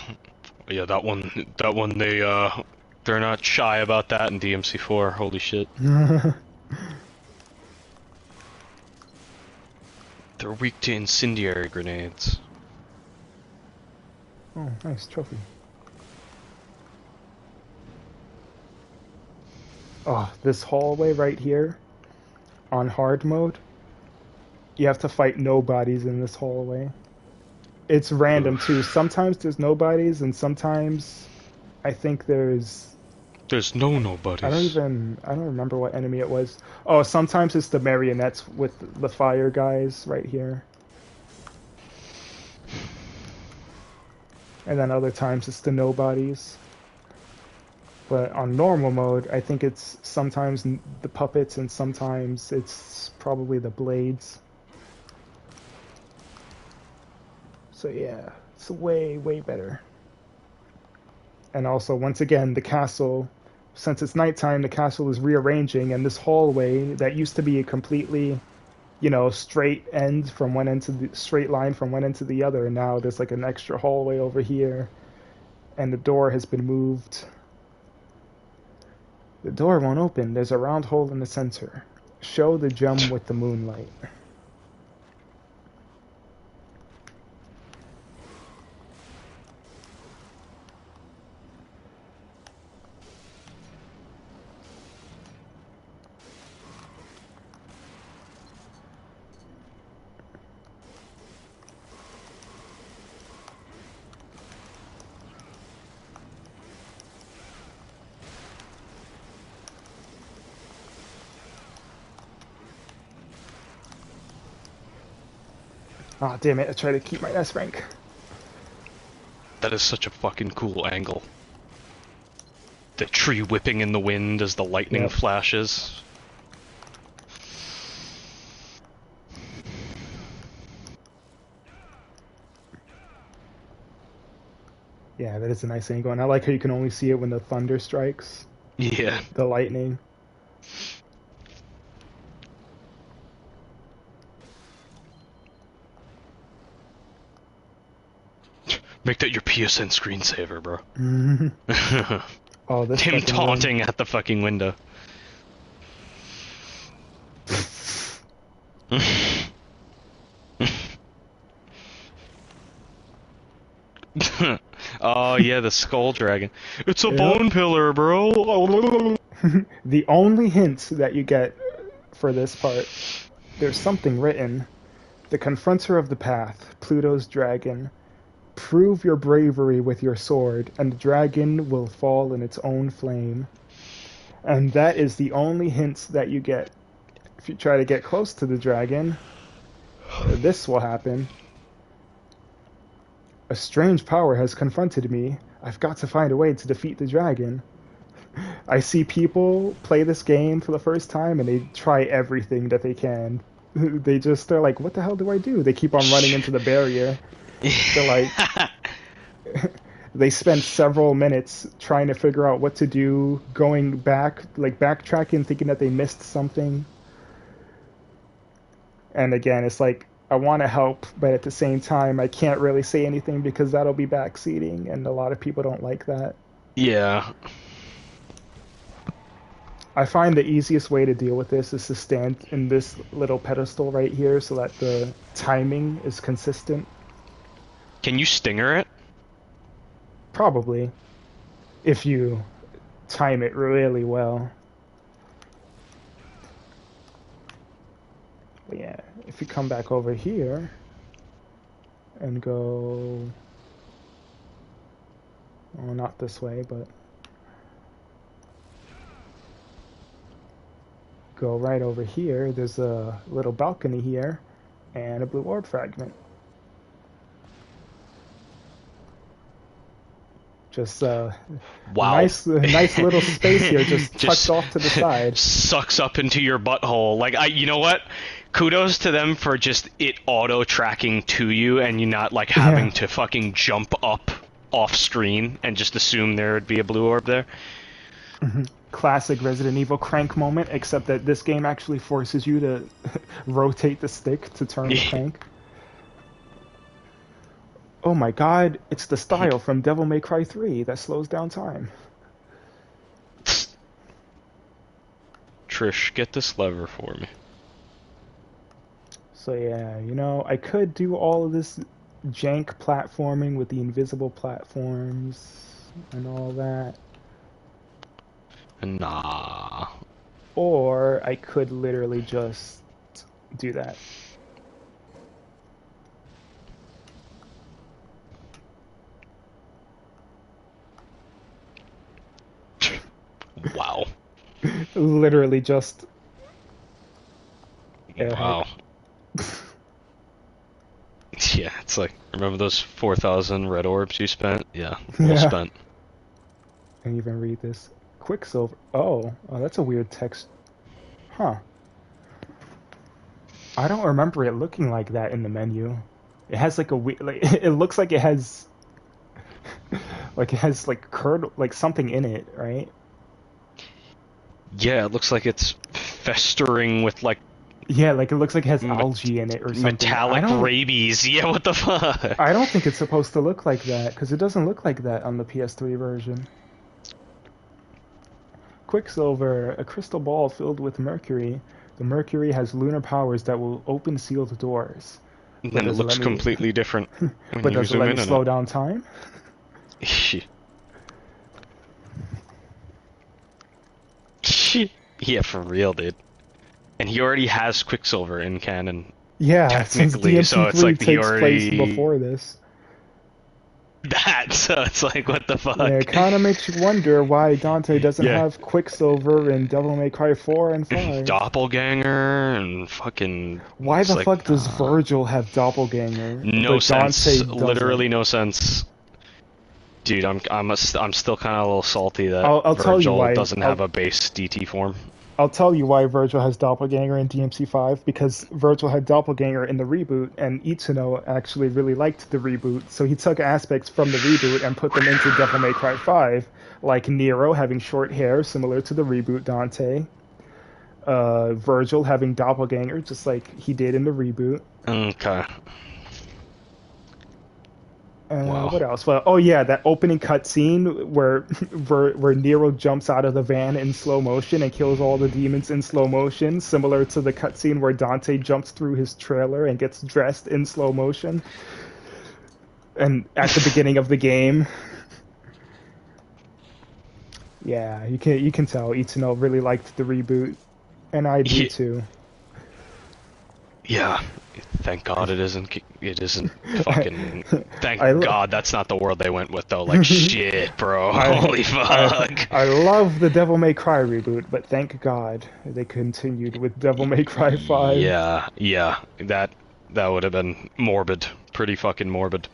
that one, they're not shy about that in DMC4, holy shit. They're weak to incendiary grenades. Oh, nice trophy. Oh, this hallway right here on hard mode, you have to fight nobodies in this hallway. It's random too. Sometimes there's nobodies, and sometimes I think there's nobodies. I don't remember what enemy it was. Oh, sometimes it's the marionettes with the fire guys right here. And then other times it's the nobodies. But on normal mode, I think it's sometimes the puppets and sometimes it's probably the blades. So yeah, it's way, way better. And also, once again, the castle, since it's nighttime, the castle is rearranging, and this hallway that used to be a completely, straight end from one end to the straight line from one end to the other, and now there's like an extra hallway over here, and the door has been moved. The door won't open. There's a round hole in the center. Show the gem with the moonlight. Ah, damn it, I try to keep my S rank. That is such a fucking cool angle. The tree whipping in the wind as the lightning flashes. Yeah, that is a nice angle, and I like how you can only see it when the thunder strikes. Yeah. The lightning. Make that your PSN screensaver, bro. Oh, this him taunting at the fucking window. Oh yeah, the skull dragon. It's a bone pillar, bro. The only hint that you get for this part, there's something written. The confronter of the path, Pluto's dragon. Prove your bravery with your sword, and the dragon will fall in its own flame. And that is the only hint that you get. If you try to get close to the dragon, this will happen. A strange power has confronted me. I've got to find a way to defeat the dragon. I see people play this game for the first time and they try everything that they can. They're like, what the hell do I do? They keep on running into the barrier. They're like, they spend several minutes trying to figure out what to do, going back, like backtracking, thinking that they missed something. And again, it's like, I want to help, but at the same time, I can't really say anything because that'll be backseating, and a lot of people don't like that. Yeah. I find the easiest way to deal with this is to stand in this little pedestal right here so that the timing is consistent. Can you stinger it? Probably. If you time it really well. But yeah, if you come back over here and go... Well, not this way, but... Go right over here, there's a little balcony here and a blue orb fragment. Just wow. nice little space here, just tucked off to the side. Sucks up into your butthole. Like, you know what? Kudos to them for just it auto tracking to you and you not like having to fucking jump up off screen and just assume there would be a blue orb there. Classic Resident Evil crank moment, except that this game actually forces you to rotate the stick to turn the crank. Oh my god, it's the style from Devil May Cry 3 that slows down time. Trish, get this lever for me. So yeah, you know, I could do all of this jank platforming with the invisible platforms and all that. Nah. Or I could literally just do that. Wow. Literally just airhead. Wow. Yeah, it's like, remember those 4,000 red orbs you spent? Yeah, well Yeah. spent. Can't even read this. Quicksilver. Oh, that's a weird text. Huh. I don't remember it looking like that in the menu. It has like a like it looks like it has like curd like something in it, right? Yeah, it looks like it's festering with like Yeah, like it looks like it has algae in it or something. metallic rabies. Yeah, what the fuck? I don't think it's supposed to look like that because it doesn't look like that on the PS3 version. Quicksilver, a crystal ball filled with mercury. The mercury has lunar powers that will open sealed doors. And then it looks completely different. But does it let me slow down time? Yeah, for real, dude. And he already has Quicksilver in canon. Yeah, technically, since so it's like he takes already place before this. That, so it's like, what the fuck? Yeah, it kind of makes you wonder why Dante doesn't have Quicksilver in Devil May Cry 4 and 5. Doppelganger and fucking... Why the fuck does Virgil have Doppelganger? No sense. Dante doesn't? Literally no sense. Dude, I'm still kind of a little salty that I'll tell you Virgil why. doesn't have a base DT form. I'll tell you why Virgil has Doppelganger in DMC5, because Virgil had Doppelganger in the reboot, and Itsuno actually really liked the reboot, so he took aspects from the reboot and put them into Devil May Cry 5, like Nero having short hair, similar to the reboot Dante, Virgil having Doppelganger, just like he did in the reboot. Okay. Wow. What else? Well, oh yeah, that opening cutscene where Nero jumps out of the van in slow motion and kills all the demons in slow motion, similar to the cutscene where Dante jumps through his trailer and gets dressed in slow motion. And at the beginning of the game. Yeah, you can tell Itsuno really liked the reboot, and I do too. Yeah. Thank God it isn't fucking... Thank God that's not the world they went with, though. Like, shit, bro. Holy fuck. I love the Devil May Cry reboot, but thank God they continued with Devil May Cry 5. Yeah. That would have been morbid. Pretty fucking morbid.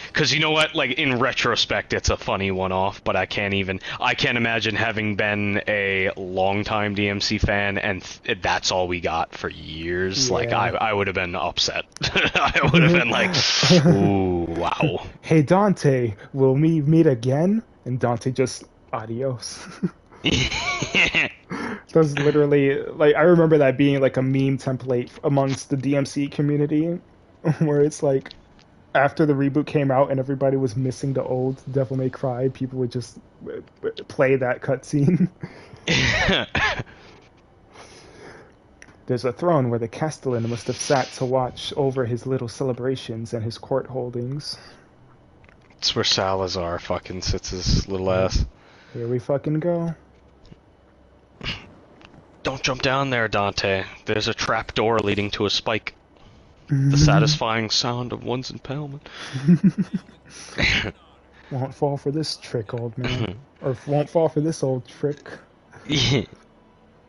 Because you know what? Like, in retrospect, it's a funny one-off, but I can't imagine having been a longtime DMC fan and that's all we got for years. Yeah. Like, I would have been upset. I would have been like, ooh, wow. Hey, Dante, will we meet again? And Dante just, adios. That's literally, like, I remember that being, like, a meme template amongst the DMC community, where it's like, after the reboot came out and everybody was missing the old Devil May Cry, people would just play that cutscene. There's a throne where the Castellan must have sat to watch over his little celebrations and his court holdings. It's where Salazar fucking sits his little ass. Here we fucking go. Don't jump down there, Dante. There's a trap door leading to a spike. The satisfying sound of one's impalement. Won't fall for this trick, old man. Or won't fall for this old trick.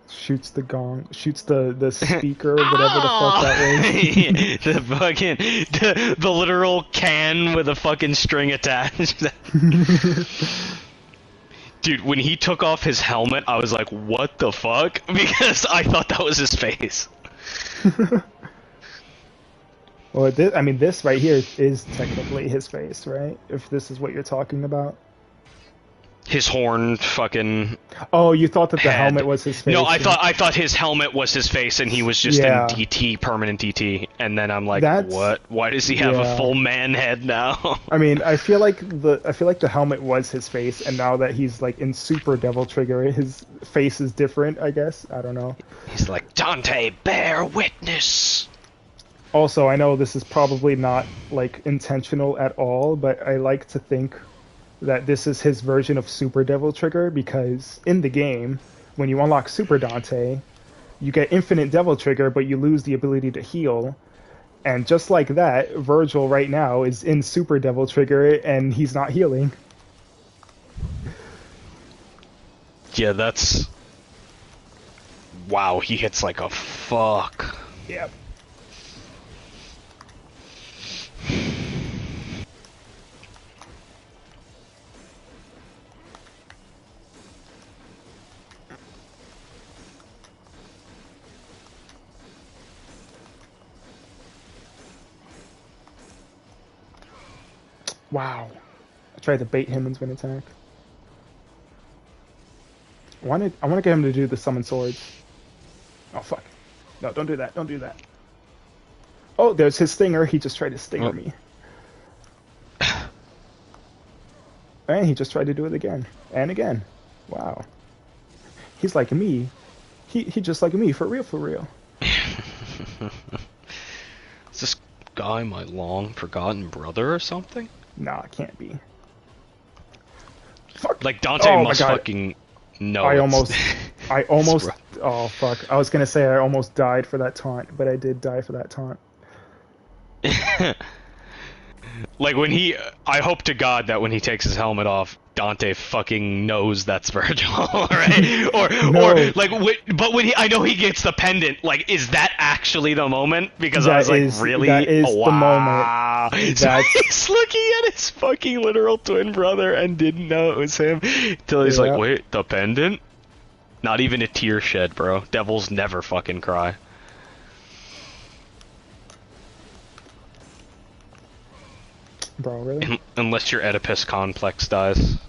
Shoots the gong, shoots the speaker, whatever the fuck that was. The fucking, the literal can with a fucking string attached. Dude, when he took off his helmet, I was like, what the fuck? Because I thought that was his face. Well, this right here is technically his face, right? If this is what you're talking about. His horn, fucking. Oh, you thought that the helmet was his face? No, I thought his helmet was his face, and he was just in DT, permanent DT. And then I'm like, what? Why does he have a full man head now? I mean, I feel like the helmet was his face, and now that he's like in Super Devil Trigger, his face is different. I guess I don't know. He's like, Dante, bear witness. Also, I know this is probably not like intentional at all, but I like to think that this is his version of Super Devil Trigger because in the game, when you unlock Super Dante, you get infinite Devil Trigger, but you lose the ability to heal. And just like that, Virgil right now is in Super Devil Trigger and he's not healing. Yeah, that's... Wow, he hits like a fuck. Yep. Wow. I tried to bait him into an attack. I want to get him to do the summon swords. Oh fuck. No, don't do that. Don't do that. Oh, there's his stinger. He just tried to stinger me. And he just tried to do it again. And again. Wow. He's like me. He just like me, for real, for real. Is this guy my long forgotten brother or something? Nah, it can't be. Fuck. Like Dante must fucking know. I almost oh fuck. I was gonna say I almost died for that taunt, but I did die for that taunt. Like when he, I hope to God that when he takes his helmet off, Dante fucking knows that's Virgil, right? Or like, but when I know he gets the pendant, like, is that actually the moment? Because I was like, really? That is wow. the moment. So he's looking at his fucking literal twin brother and didn't know it was him till he's like, wait, the pendant? Not even a tear shed, bro. Devils never fucking cry. Bro, really? Unless your Oedipus complex dies.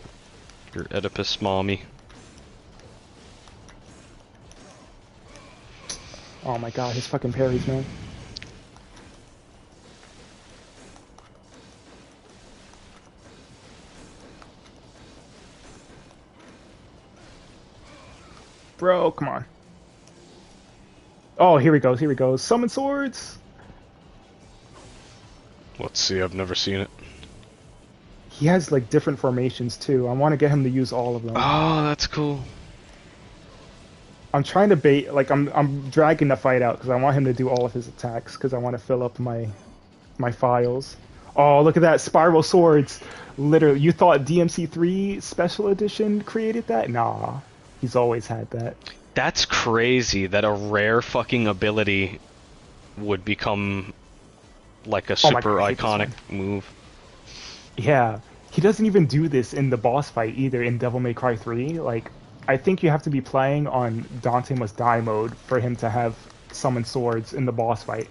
Your Oedipus mommy. Oh my god, his fucking parries, man. Bro, come on. Oh, here he goes, here he goes. Summon swords! Let's see, I've never seen it. He has like different formations too. I want to get him to use all of them. Oh, that's cool. I'm trying to bait, like I'm dragging the fight out because I want him to do all of his attacks because I want to fill up my files. Oh, look at that, spiral swords. Literally, you thought DMC3 Special Edition created that? Nah, he's always had that. That's crazy that a rare fucking ability would become like a super iconic move. Yeah, he doesn't even do this in the boss fight either in Devil May Cry 3. Like, I think you have to be playing on Dante Must Die mode for him to have summon swords in the boss fight.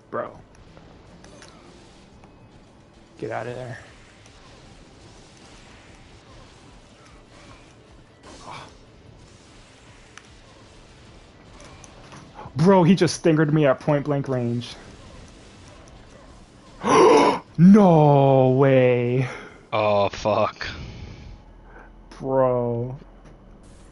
Bro. Get out of there. Bro, he just stingered me at point blank range. No way. Oh, fuck. Bro.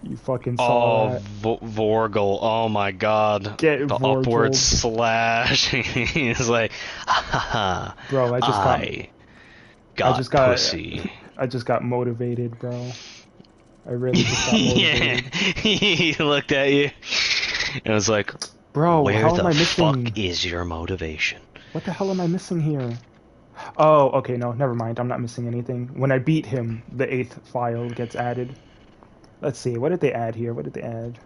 You fucking saw that. Vorgel, oh my god. Get the Vorgel. Upward slash. He's like, ha ha ha. Bro, I just got pussy. I just got motivated, bro. I really just got motivated. Yeah. He looked at you and was like, bro, where how the am I missing? fuck is your motivation? What the hell am I missing here? Oh, okay, no, never mind. I'm not missing anything. When I beat him, the 8th file gets added. Let's see, what did they add here? What did they add?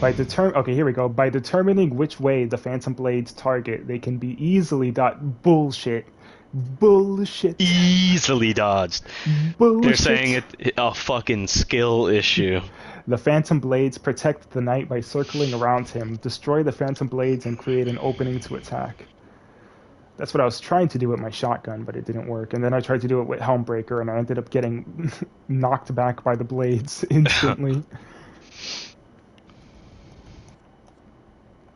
Okay, here we go. By determining which way the Phantom Blades target, they can be easily bullshit. Bullshit. Easily dodged. Bullshit. They're saying it a fucking skill issue. The Phantom Blades protect the knight by circling around him, destroy the Phantom Blades, and create an opening to attack. That's what I was trying to do with my shotgun, but it didn't work. And then I tried to do it with Helmbreaker, and I ended up getting knocked back by the blades instantly.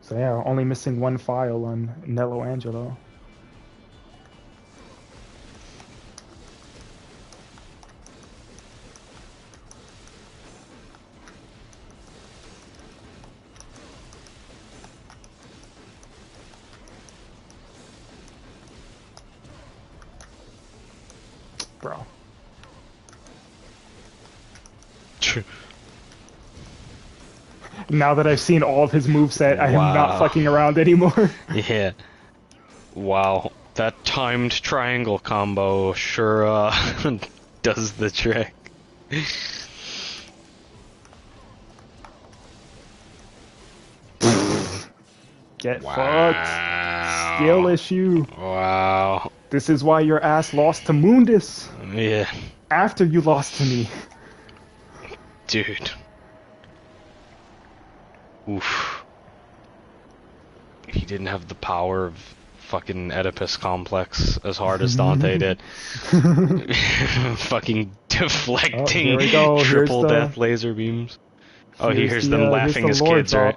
So yeah, only missing one file on Nello Angelo. Bro. Now that I've seen all of his moveset, I am not fucking around anymore. Yeah. Wow. That timed triangle combo sure does the trick. Get fucked. Skill issue. Wow. This is why your ass lost to Mundus. Yeah. After you lost to me. Dude. Oof. He didn't have the power of fucking Oedipus complex as hard as Dante did. Fucking deflecting triple death laser beams. Oh, he hears them laughing as kids, right?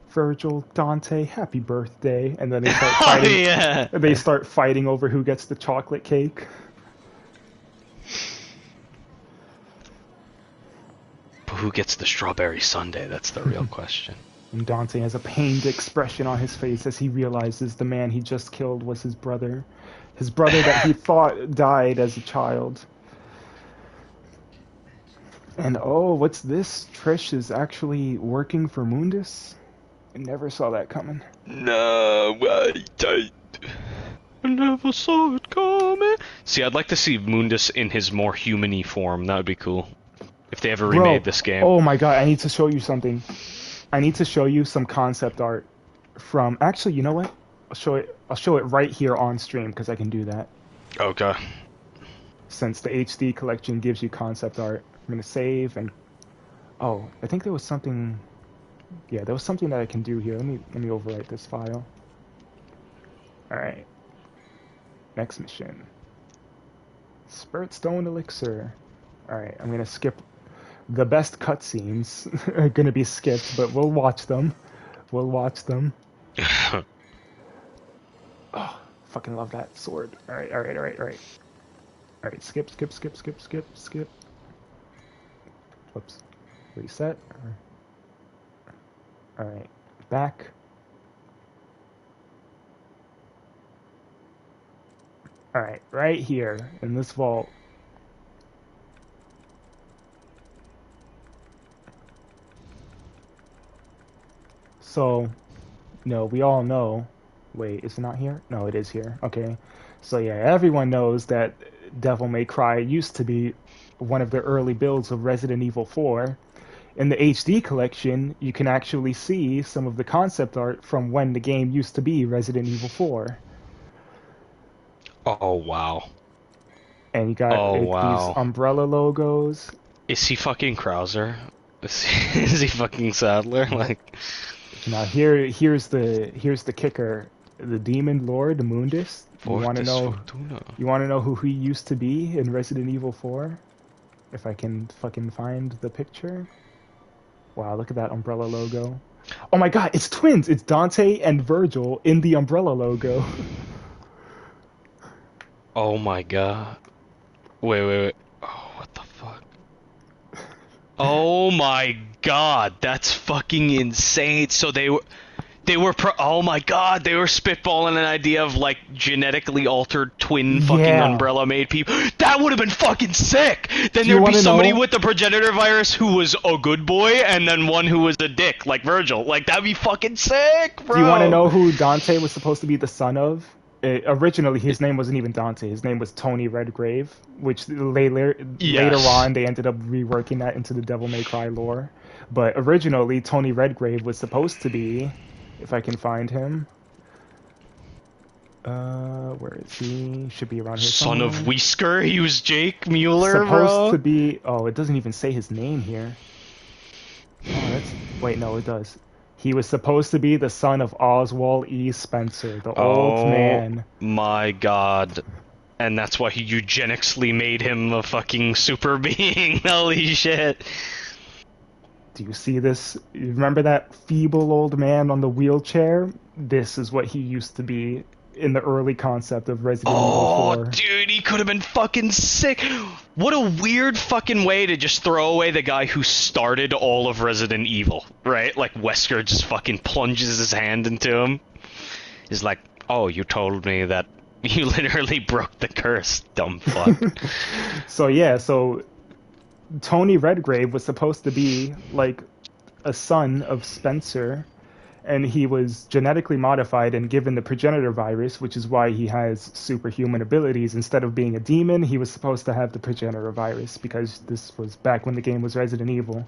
Virgil, Dante, happy birthday, and then they start fighting. Yeah. They start fighting over who gets the chocolate cake. But who gets the strawberry sundae? That's the real question. And Dante has a pained expression on his face as he realizes the man he just killed was his brother. His brother that he thought died as a child. And oh, what's this? Trish is actually working for Mundus? I never saw that coming. No, I never saw it coming. See, I'd like to see Mundus in his more human-y form. That would be cool. If they ever remade this game. Oh my god, I need to show you something. I need to show you some concept art from... Actually, you know what? I'll show it right here on stream, because I can do that. Okay. Since the HD collection gives you concept art. I'm going to save and... Oh, I think there was something... Yeah, there was something that I can do here. Let me overwrite this file. Alright. Next mission. Spirit Stone Elixir. Alright, I'm gonna skip... The best cutscenes are gonna be skipped, but we'll watch them. We'll watch them. Oh, fucking love that sword. Alright. Alright, skip. Whoops. Reset. Alright, back. Alright, right here in this vault. So, no, we all know. Wait, is it not here? No, it is here. Okay. So yeah, everyone knows that Devil May Cry used to be one of the early builds of Resident Evil 4. In the HD collection, you can actually see some of the concept art from when the game used to be Resident Evil 4. Oh, wow. And you got these umbrella logos. Is he fucking Krauser? Is he fucking Sadler? Like... Now here's the kicker. The Demon Lord, Mundus. You want to know? You want to know who he used to be in Resident Evil 4? If I can fucking find the picture. Wow, look at that umbrella logo. Oh my god, it's twins! It's Dante and Virgil in the umbrella logo. Oh my god. Wait. Oh, what the fuck? Oh my god, that's fucking insane. So they were oh my god, they were spitballing an idea of like genetically altered twin fucking umbrella made people. That would have been fucking sick. Then there'd be somebody with the progenitor virus who was a good boy and then one who was a dick, like Virgil. Like that'd be fucking sick, bro. Do you want to know who Dante was supposed to be the son of Originally, his name wasn't even Dante. His name was Tony Redgrave, which later Yes. on they ended up reworking that into the Devil May Cry lore. But originally, Tony Redgrave was supposed to be, if I can find him, where is he? Should be around here Son somewhere. of Whisker, he was Jake Mueller, Supposed to bro. be. Oh, it doesn't even say his name here. Oh, that's. Wait, no, it does. He was supposed to be the son of Oswald E. Spencer, the old man. My god. And that's why he eugenically made him a fucking super being. Holy shit. Do you see this? You remember that feeble old man on the wheelchair? This is what he used to be in the early concept of Resident Evil 4. Dude, he could have been fucking sick. What a weird fucking way to just throw away the guy who started all of Resident Evil, right? Like, Wesker just fucking plunges his hand into him. He's like, oh, you told me that you literally broke the curse, dumb fuck. So Tony Redgrave was supposed to be like a son of Spencer, and he was genetically modified and given the progenitor virus, which is why he has superhuman abilities. Instead of being a demon, he was supposed to have the progenitor virus, because this was back when the game was Resident Evil.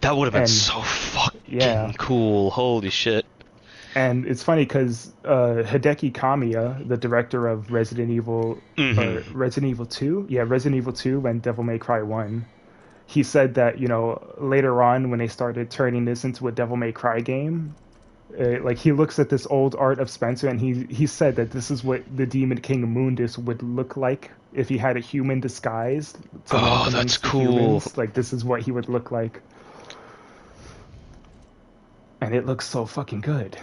That would have been so fucking cool. Holy shit. And it's funny because Hideki Kamiya, the director of Resident Evil, Resident Evil 2? Yeah, Resident Evil 2 and Devil May Cry 1, he said that, you know, later on when they started turning this into a Devil May Cry game, like he looks at this old art of Spencer and he said that this is what the Demon King Mundus would look like if he had a human disguised. Oh, that's cool. Humans. Like, this is what he would look like. And it looks so fucking good.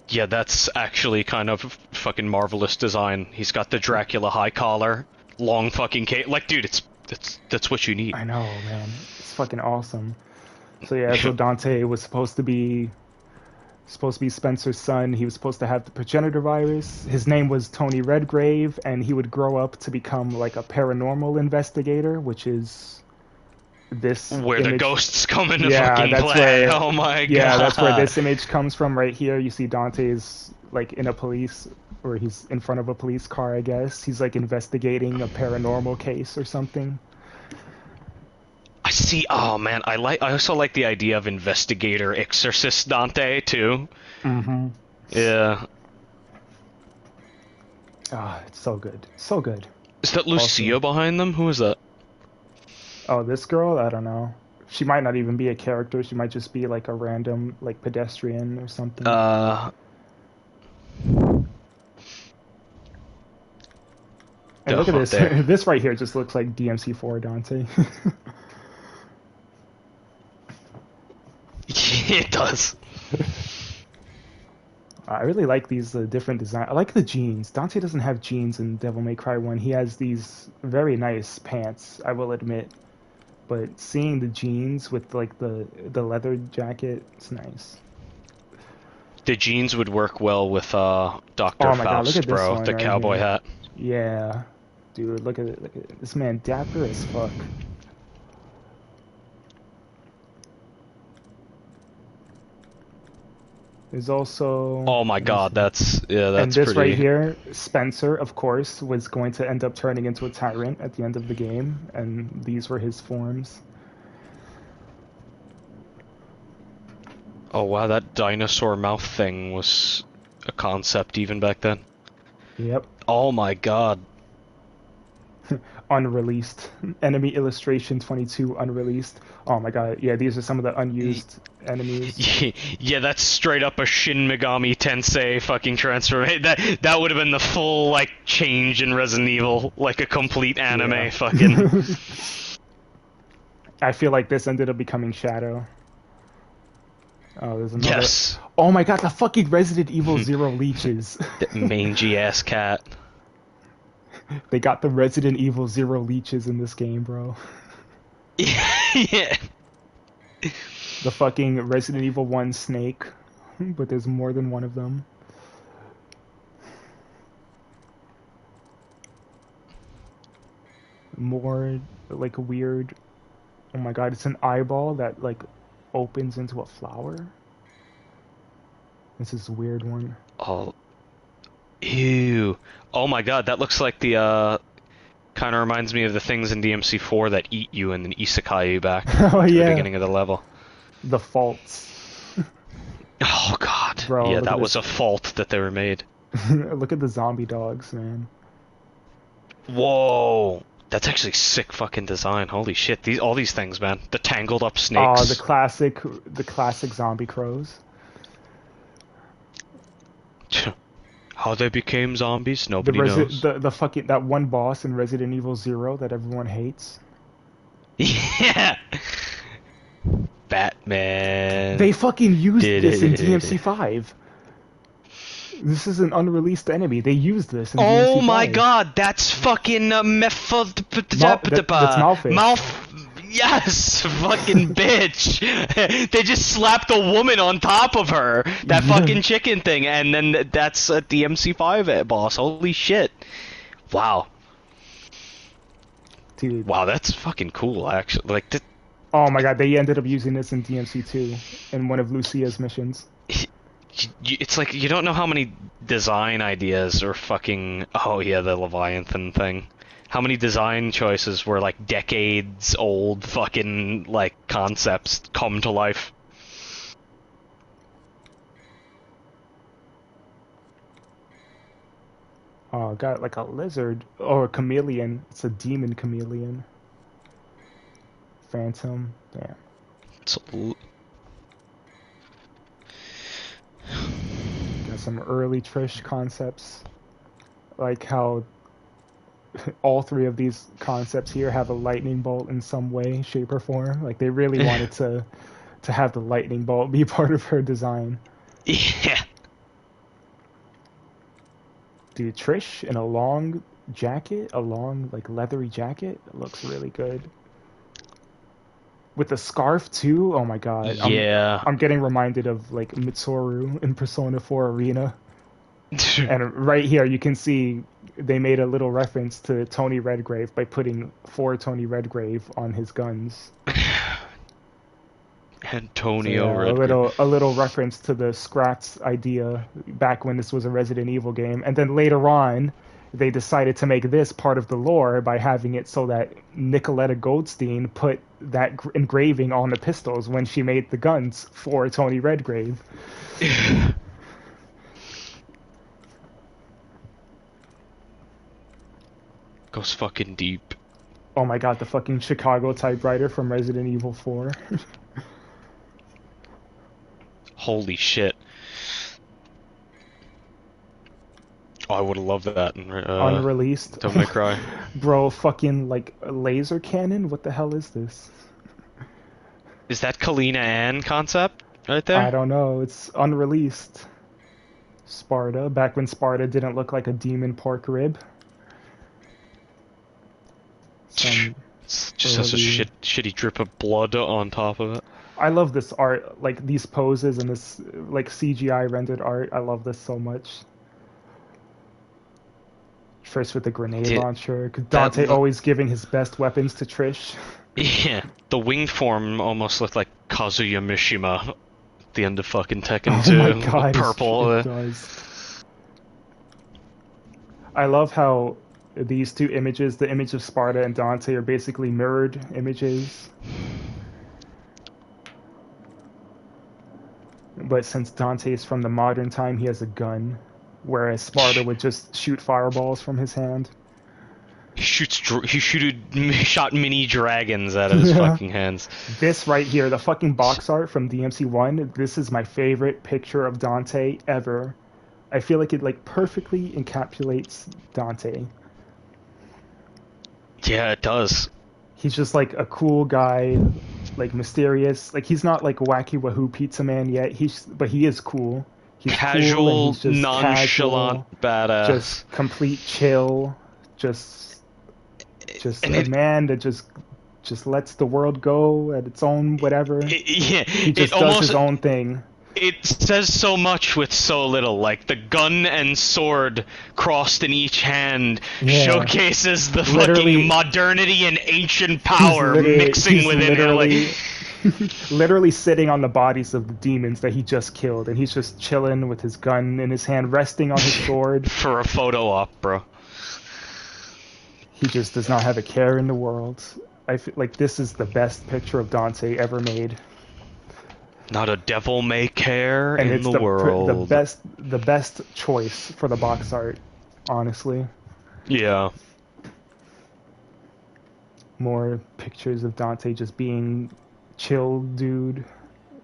Yeah, that's actually kind of fucking marvelous design. He's got the Dracula high collar, long fucking cape. Like, dude, that's what you need. I know, man. It's fucking awesome. So yeah, so Dante was supposed to be Spencer's son. He was supposed to have the progenitor virus. His name was Tony Redgrave, and he would grow up to become like a paranormal investigator, which is this where image. The ghosts come into fucking play. Oh my god. Yeah, that's where this image comes from right here. You see Dante's like in a police, or he's in front of a police car, I guess. He's like investigating a paranormal case or something. I see. Oh man, I also like the idea of investigator exorcist Dante too. Mm-hmm. Yeah. Ah, it's so good. So good. Is that Lucia behind them? Who is that? Oh, this girl? I don't know. She might not even be a character. She might just be like a random like pedestrian or something. And look at this. This right here just looks like DMC4 Dante. It does. I really like these different designs. I like the jeans. Dante doesn't have jeans in Devil May Cry 1. He has these very nice pants, I will admit. But seeing the jeans with like the leather jacket, it's nice. The jeans would work well with Dr. God, Faust, bro. The right cowboy here. hat. Yeah. Dude, look at it. Look at it. This man dapper as fuck. There's also... Oh my god, that's pretty... And this right here, Spencer, of course, was going to end up turning into a tyrant at the end of the game, and these were his forms. Oh wow, that dinosaur mouth thing was a concept even back then. Yep. Oh my god. Unreleased. Enemy illustration 22 unreleased. Oh my god, yeah, these are some of the unused enemies. Yeah, that's straight up a Shin Megami Tensei fucking transformation. That would have been the full, like, change in Resident Evil. Like a complete anime fucking... I feel like this ended up becoming Shadow. Oh, there's another... Yes! Oh my god, the fucking Resident Evil Zero leeches. That mangy-ass cat. They got the Resident Evil Zero leeches in this game, bro. Yeah. The fucking Resident Evil 1 snake, but there's more than one of them. More, like, weird... Oh my god, it's an eyeball that, like, opens into a flower? This is a weird one. Oh, Ew. Oh my god, that looks like the kind of reminds me of the things in DMC4 that eat you and then isekai you back Oh to the yeah, beginning of the level. the faults. Oh god. Bro, Yeah, look that at was this. a fault that they were made. Look at the zombie dogs, man. Whoa. That's actually sick fucking design. Holy shit. All these things, man. The tangled up Oh, snakes. the classic zombie crows. How they became zombies, The nobody knows. the fucking that one boss in Resident Evil 0 that everyone hates. Yeah. Batman. They fucking used this in DMC5. This is an unreleased enemy. They used this in DMC5. Oh my god, that's fucking That's Malphite. Yes, fucking bitch. They just slapped a woman on top of her. That fucking chicken thing, and then that's a DMC5 boss. Holy shit. Wow. Dude. Wow, that's fucking cool, actually. Like, Oh my god, they ended up using this in DMC2 in one of Lucia's missions. it's like you don't know how many design ideas or fucking oh yeah, the Leviathan thing. How many design choices were like decades old fucking like concepts come to life. Oh, got like a lizard or a chameleon. It's a demon chameleon. Phantom. Damn. It's Got some early Trish concepts. Like how all three of these concepts here have a lightning bolt in some way, shape, or form. Like they really wanted to have the lightning bolt be part of her design. Yeah. Dude, Trish in a long jacket, a long like leathery jacket, it looks really good. With the scarf too, oh my god. Yeah. I'm getting reminded of like Mitsuru in Persona 4 Arena. And right here you can see they made a little reference to Tony Redgrave by putting 4 Tony Redgrave on his guns. Antonio So, yeah, Redgrave. a little reference to the Scratch idea back when this was a Resident Evil game. And then later on, they decided to make this part of the lore by having it so that Nicoletta Goldstein put that engraving on the pistols when she made the guns for Tony Redgrave. Goes fucking deep. Oh my god, the fucking Chicago typewriter from Resident Evil 4. Holy shit. Oh, I would have loved that. Unreleased. Don't make cry. Bro, fucking like a laser cannon? What the hell is this? Is that Kalina Ann concept right there? I don't know. It's unreleased. Sparta, back when Sparta didn't look like a demon pork rib. It's just has a shitty drip of blood on top of it. I love this art, like these poses and this like CGI rendered art. I love this so much. First with the grenade launcher. Dante always giving his best weapons to Trish. Yeah, the winged form almost looked like Kazuya Mishima at the end of fucking Tekken 2. Oh my god, Purple. it does. I love how these two images, the image of Sparta and Dante, are basically mirrored images. But since Dante is from the modern time, he has a gun, whereas Sparta would just shoot fireballs from his hand. He shot mini dragons out of his fucking hands. This right here, the fucking box art from DMC1, this is my favorite picture of Dante ever. I feel like it like perfectly encapsulates Dante. Yeah, it does. He's just like a cool guy, like mysterious. Like he's not like wacky wahoo pizza man yet. But he is cool. He's casual, cool and he's just nonchalant, badass. Just complete chill. Just a man that just lets the world go at its own whatever. He just does his own thing. It says so much with so little. Like the gun and sword crossed in each hand showcases the fucking modernity and ancient power mixing within it. Like Literally sitting on the bodies of the demons that he just killed, and he's just chilling with his gun in his hand, resting on his sword. For a photo op, bro. He just does not have a care in the world. I feel like this is the best picture of Dante ever made. Not a devil may care And in it's the world. the best choice for the box art, honestly. Yeah. More pictures of Dante just being chill dude.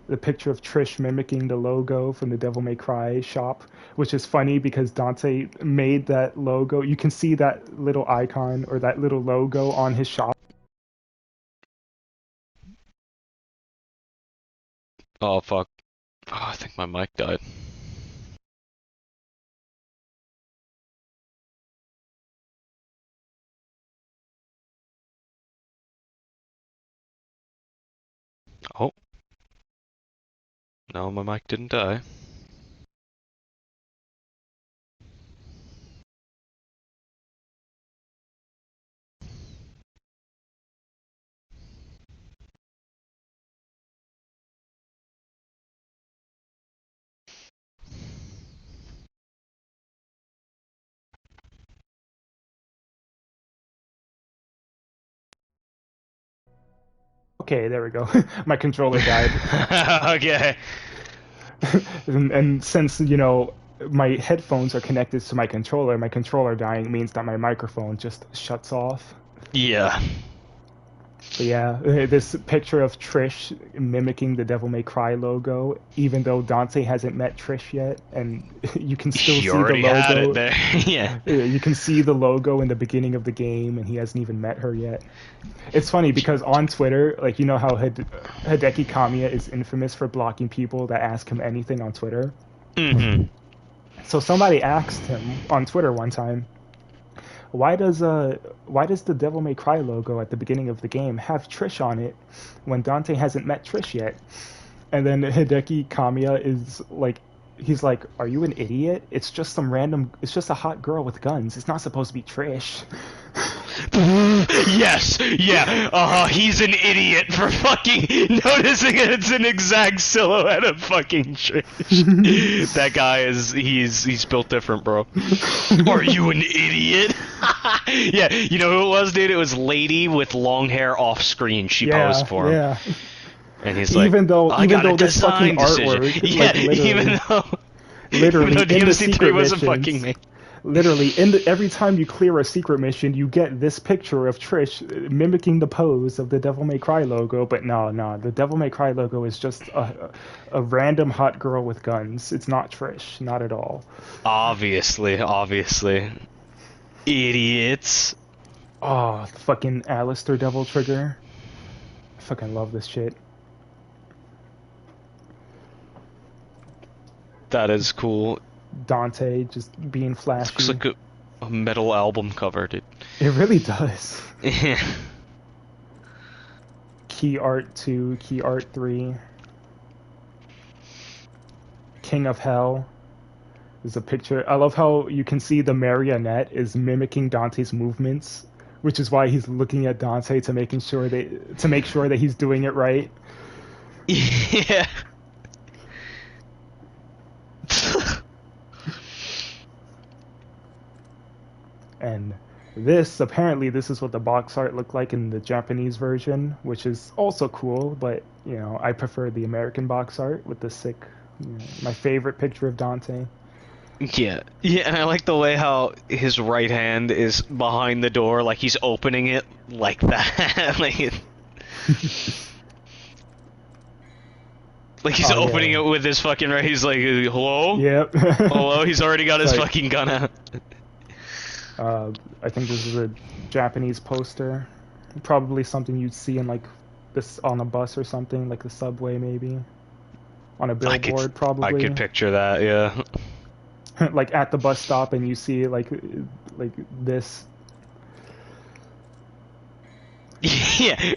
The picture of Trish mimicking the logo from the Devil May Cry shop, which is funny because Dante made that logo. You can see that little icon or that little logo on his shop. Oh, fuck. Oh, I think my mic died. Oh. No, my mic didn't die. Okay, there we go. My controller died. Okay. And since, my headphones are connected to my controller dying means that my microphone just shuts off. Yeah. But yeah, this picture of Trish mimicking the Devil May Cry logo, even though Dante hasn't met Trish yet, and you can still see the already logo. had it there. Yeah. You can see the logo in the beginning of the game, and he hasn't even met her yet. It's funny because on Twitter, like, you know how Hideki Kamiya is infamous for blocking people that ask him anything on Twitter? Mm-hmm. So somebody asked him on Twitter one time, why does the Devil May Cry logo at the beginning of the game have Trish on it when Dante hasn't met Trish yet? And then Hideki Kamiya is like, he's like, are you an idiot? It's just a hot girl with guns. It's not supposed to be Trish. Yes, yeah, he's an idiot for fucking noticing it's an exact silhouette of fucking Trish. That guy he's built different, bro. Are you an idiot? Yeah, you know who it was, dude? It was Lady with long hair off screen. She posed for him. Yeah. And he's like, even though this fucking decision. artwork, Yeah, like, even though DMC3 DMC3 wasn't fucking me. Literally, every time you clear a secret mission, you get this picture of Trish mimicking the pose of the Devil May Cry logo. But no, the Devil May Cry logo is just a random hot girl with guns. It's not Trish, not at all. Obviously. Idiots. Oh, the fucking Alistair Devil Trigger. I fucking love this shit. That is cool. Dante just being flashy. Looks like a metal album cover, dude. It really does. Yeah. Key Art 2, Key Art 3. King of Hell. There's a picture. I love how you can see the marionette is mimicking Dante's movements, which is why he's looking at Dante to make sure that he's doing it right. Yeah. And apparently this is what the box art looked like in the Japanese version, which is also cool, but, I prefer the American box art with the sick, my favorite picture of Dante. Yeah, and I like the way how his right hand is behind the door, like he's opening it like that. like he's opening it with his fucking right. He's like, hello? Yep. Hello? He's already got his fucking gun out. I think this is a Japanese poster. Probably something you'd see in, like, this on a bus or something, like the subway maybe. On a billboard, probably. I could picture that, yeah. Like at the bus stop, and you see like this. Yeah.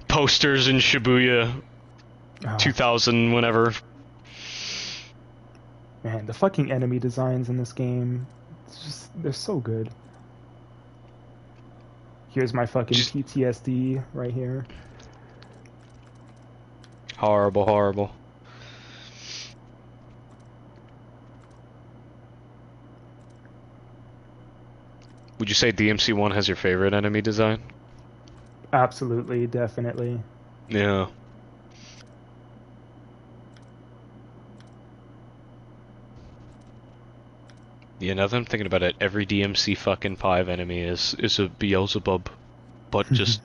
Posters in Shibuya. 2000, whenever. Man, the fucking enemy designs in this game, they're so good. Here's my fucking PTSD right here. Horrible, horrible. Would you say DMC1 has your favorite enemy design? Absolutely, definitely. Yeah. Yeah, now that I'm thinking about it, every DMC fucking 5 enemy is a Beelzebub. But just,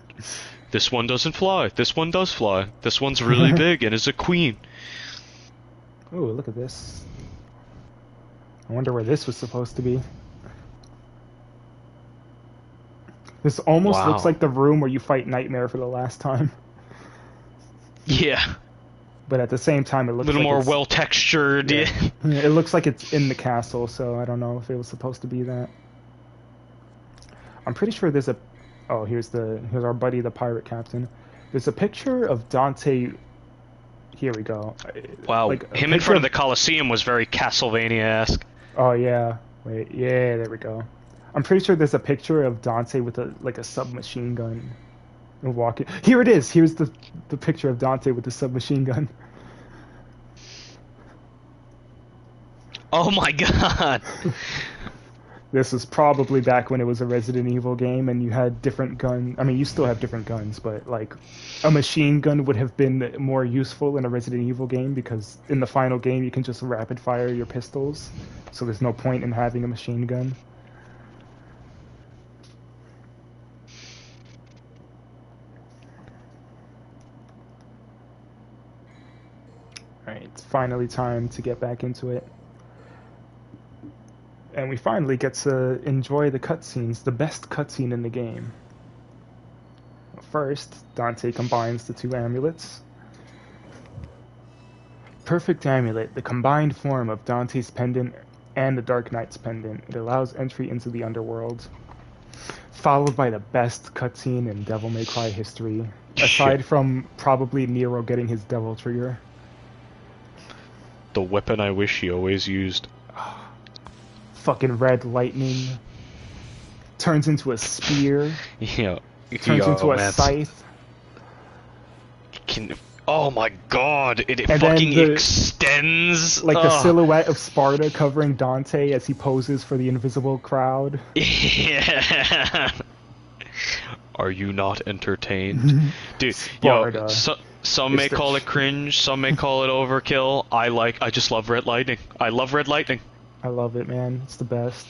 this one doesn't fly, this one does fly, this one's really big and is a queen. Oh, look at this. I wonder where this was supposed to be. This almost Wow. looks like the room where you fight Nightmare for the last time. Yeah. But at the same time, it looks A little like more it's, well textured. yeah. It looks like it's in the castle, so I don't know if it was supposed to be that. I'm pretty sure there's a... Oh, here's our buddy, the pirate captain. There's a picture of Dante... Here we go. Wow, Like, him in front of the Colosseum was very Castlevania-esque. Oh, yeah. Wait, yeah, there we go. I'm pretty sure there's a picture of Dante with a submachine gun. And walking. Here it is! Here's the picture of Dante with the submachine gun. Oh my god! This was probably back when it was a Resident Evil game and you had different guns. I mean, you still have different guns, but like a machine gun would have been more useful in a Resident Evil game because in the final game you can just rapid fire your pistols, so there's no point in having a machine gun. Alright, it's finally time to get back into it. And we finally get to enjoy the cutscenes, the best cutscene in the game. First, Dante combines the two amulets. Perfect Amulet, the combined form of Dante's pendant and the Dark Knight's pendant. It allows entry into the underworld. Followed by the best cutscene in Devil May Cry history, aside from probably Nero getting his Devil Trigger. The weapon I wish he always used. Fucking red lightning. Turns into a spear. Yeah. Turns into a scythe. Oh my god, it And fucking then extends! Like the silhouette of Sparta covering Dante as he poses for the invisible crowd. Yeah. Are you not entertained? Dude, Sparta yo, some may call it cringe, some may call it overkill. I just love red lightning. I love red lightning. I love it, man. It's the best.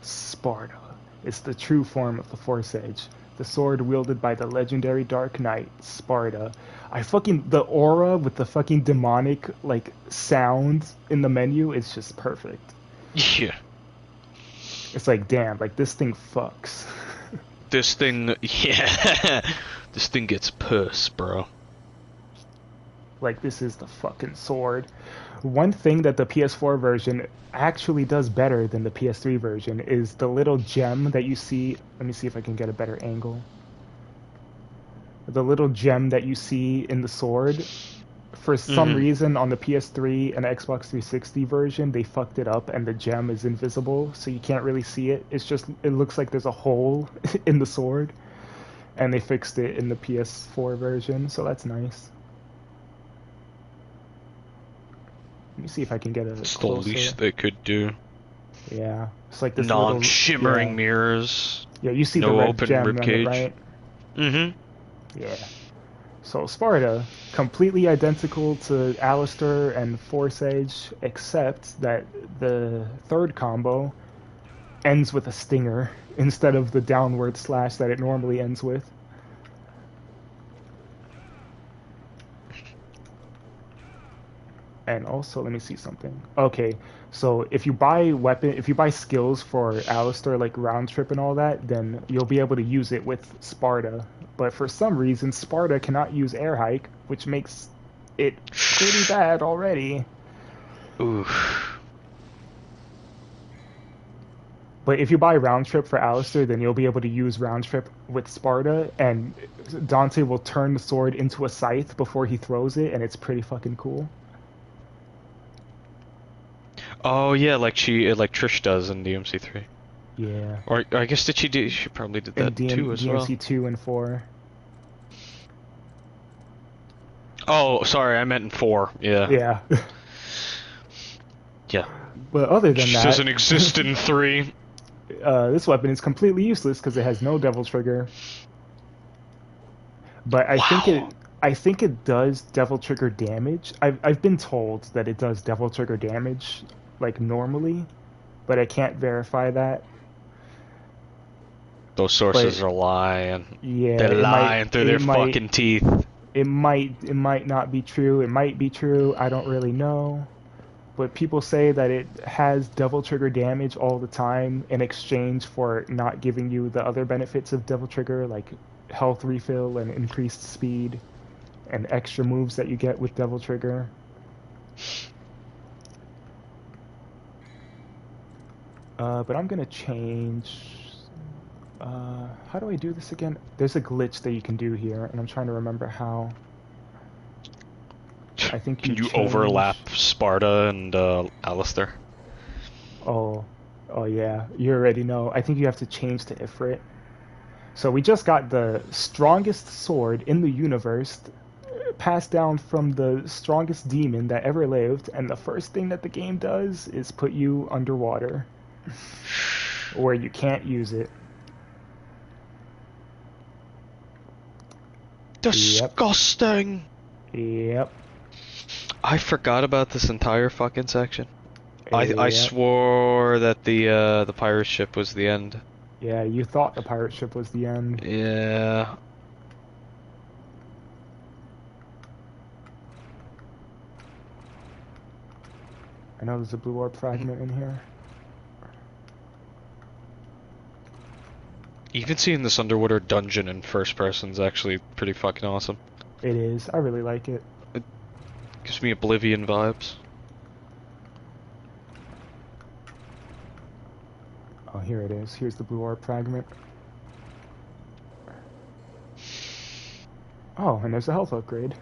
Sparta. It's the true form of the Force Edge. The sword wielded by the legendary Dark Knight, Sparta. The aura with the fucking demonic, like, sound in the menu is just perfect. Yeah. It's like, damn, like, this thing fucks. This thing, yeah. This thing gets puss, bro. Like, this is the fucking sword. One thing that the PS4 version actually does better than the PS3 version is the little gem that you see. Let me see if I can get a better angle. The little gem that you see in the sword. For some reason, on the PS3 and Xbox 360 version, they fucked it up and the gem is invisible, so you can't really see it. It looks like there's a hole in the sword. And they fixed it in the PS4 version, so that's nice. Let me see if I can get a It's closer. the least they could do. Yeah, it's like this Non-shimmering mirrors. Yeah, you see no the red open gem on ribcage. it, right? Mm-hmm. Yeah. So Sparta, completely identical to Alistair and Force Edge, except that the third combo ends with a stinger instead of the downward slash that it normally ends with. And also, let me see something. Okay, so if you buy skills for Alistair, like round trip and all that, then you'll be able to use it with Sparta. But for some reason, Sparta cannot use air hike, which makes it pretty bad already. Oof. But if you buy round trip for Alistair, then you'll be able to use round trip with Sparta, and Dante will turn the sword into a scythe before he throws it, and it's pretty fucking cool. Oh yeah, like Trish does in DMC3. Yeah. Or I guess she probably did that too as well. DMC 2 and 4. Oh, sorry, I meant in 4. Yeah. Yeah. Yeah. But other than Which that, doesn't exist in 3. this weapon is completely useless because it has no devil trigger. But Wow. I think it does devil trigger damage. I've been told that it does devil trigger damage like normally, but I can't verify that. Those But sources are lying. yeah, They're lying through their fucking teeth. it might not be true. It might be true. I don't really know. But people say that it has devil trigger damage all the time in exchange for not giving you the other benefits of devil trigger, like health refill and increased speed and extra moves that you get with devil trigger. But I'm gonna change. How do I do this again? There's a glitch that you can do here, and I'm trying to remember how. I think Can you change... overlap Sparta and Alistair? Oh, oh yeah, you already know. I think you have to change to Ifrit. So we just got the strongest sword in the universe, passed down from the strongest demon that ever lived, and the first thing that the game does is put you underwater, where you can't use it. Disgusting! Yep. I forgot about this entire fucking section. I Yep. swore that the pirate ship was the end. Yeah, you thought the pirate ship was the end. Yeah. I know there's a blue orb fragment in here. Even seeing this underwater dungeon in first person is actually pretty fucking awesome. It is. I really like it. It gives me Oblivion vibes. Oh, here it is. Here's the blue orb fragment. Oh, and there's a health upgrade.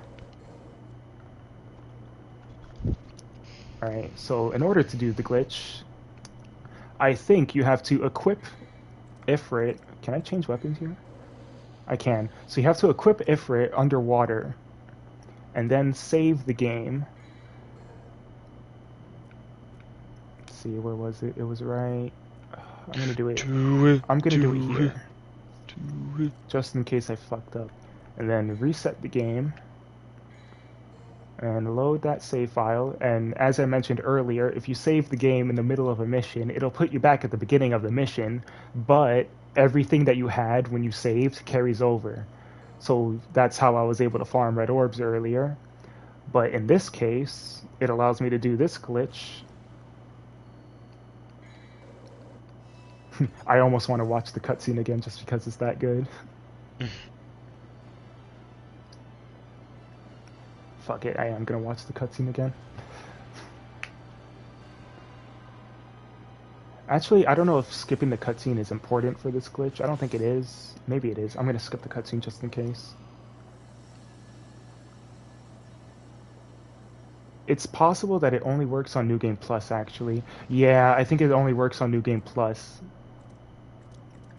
Alright, so in order to do the glitch, I think you have to equip Ifrit. Can I change weapons here? I can. So you have to equip Ifrit underwater, and then save the game. Let's see, where was it? It was right... I'm gonna do it. I'm gonna do it here. Just in case I fucked up. And then reset the game. And load that save file. And as I mentioned earlier, if you save the game in the middle of a mission, it'll put you back at the beginning of the mission, but everything that you had when you saved carries over. So that's how I was able to farm red orbs earlier. But in this case, it allows me to do this glitch. I almost want to watch the cutscene again just because it's that good. Fuck it, I am gonna watch the cutscene again. Actually, I don't know if skipping the cutscene is important for this glitch. I don't think it is. Maybe it is. I'm gonna skip the cutscene just in case. It's possible that it only works on New Game Plus, actually. Yeah, I think it only works on New Game Plus.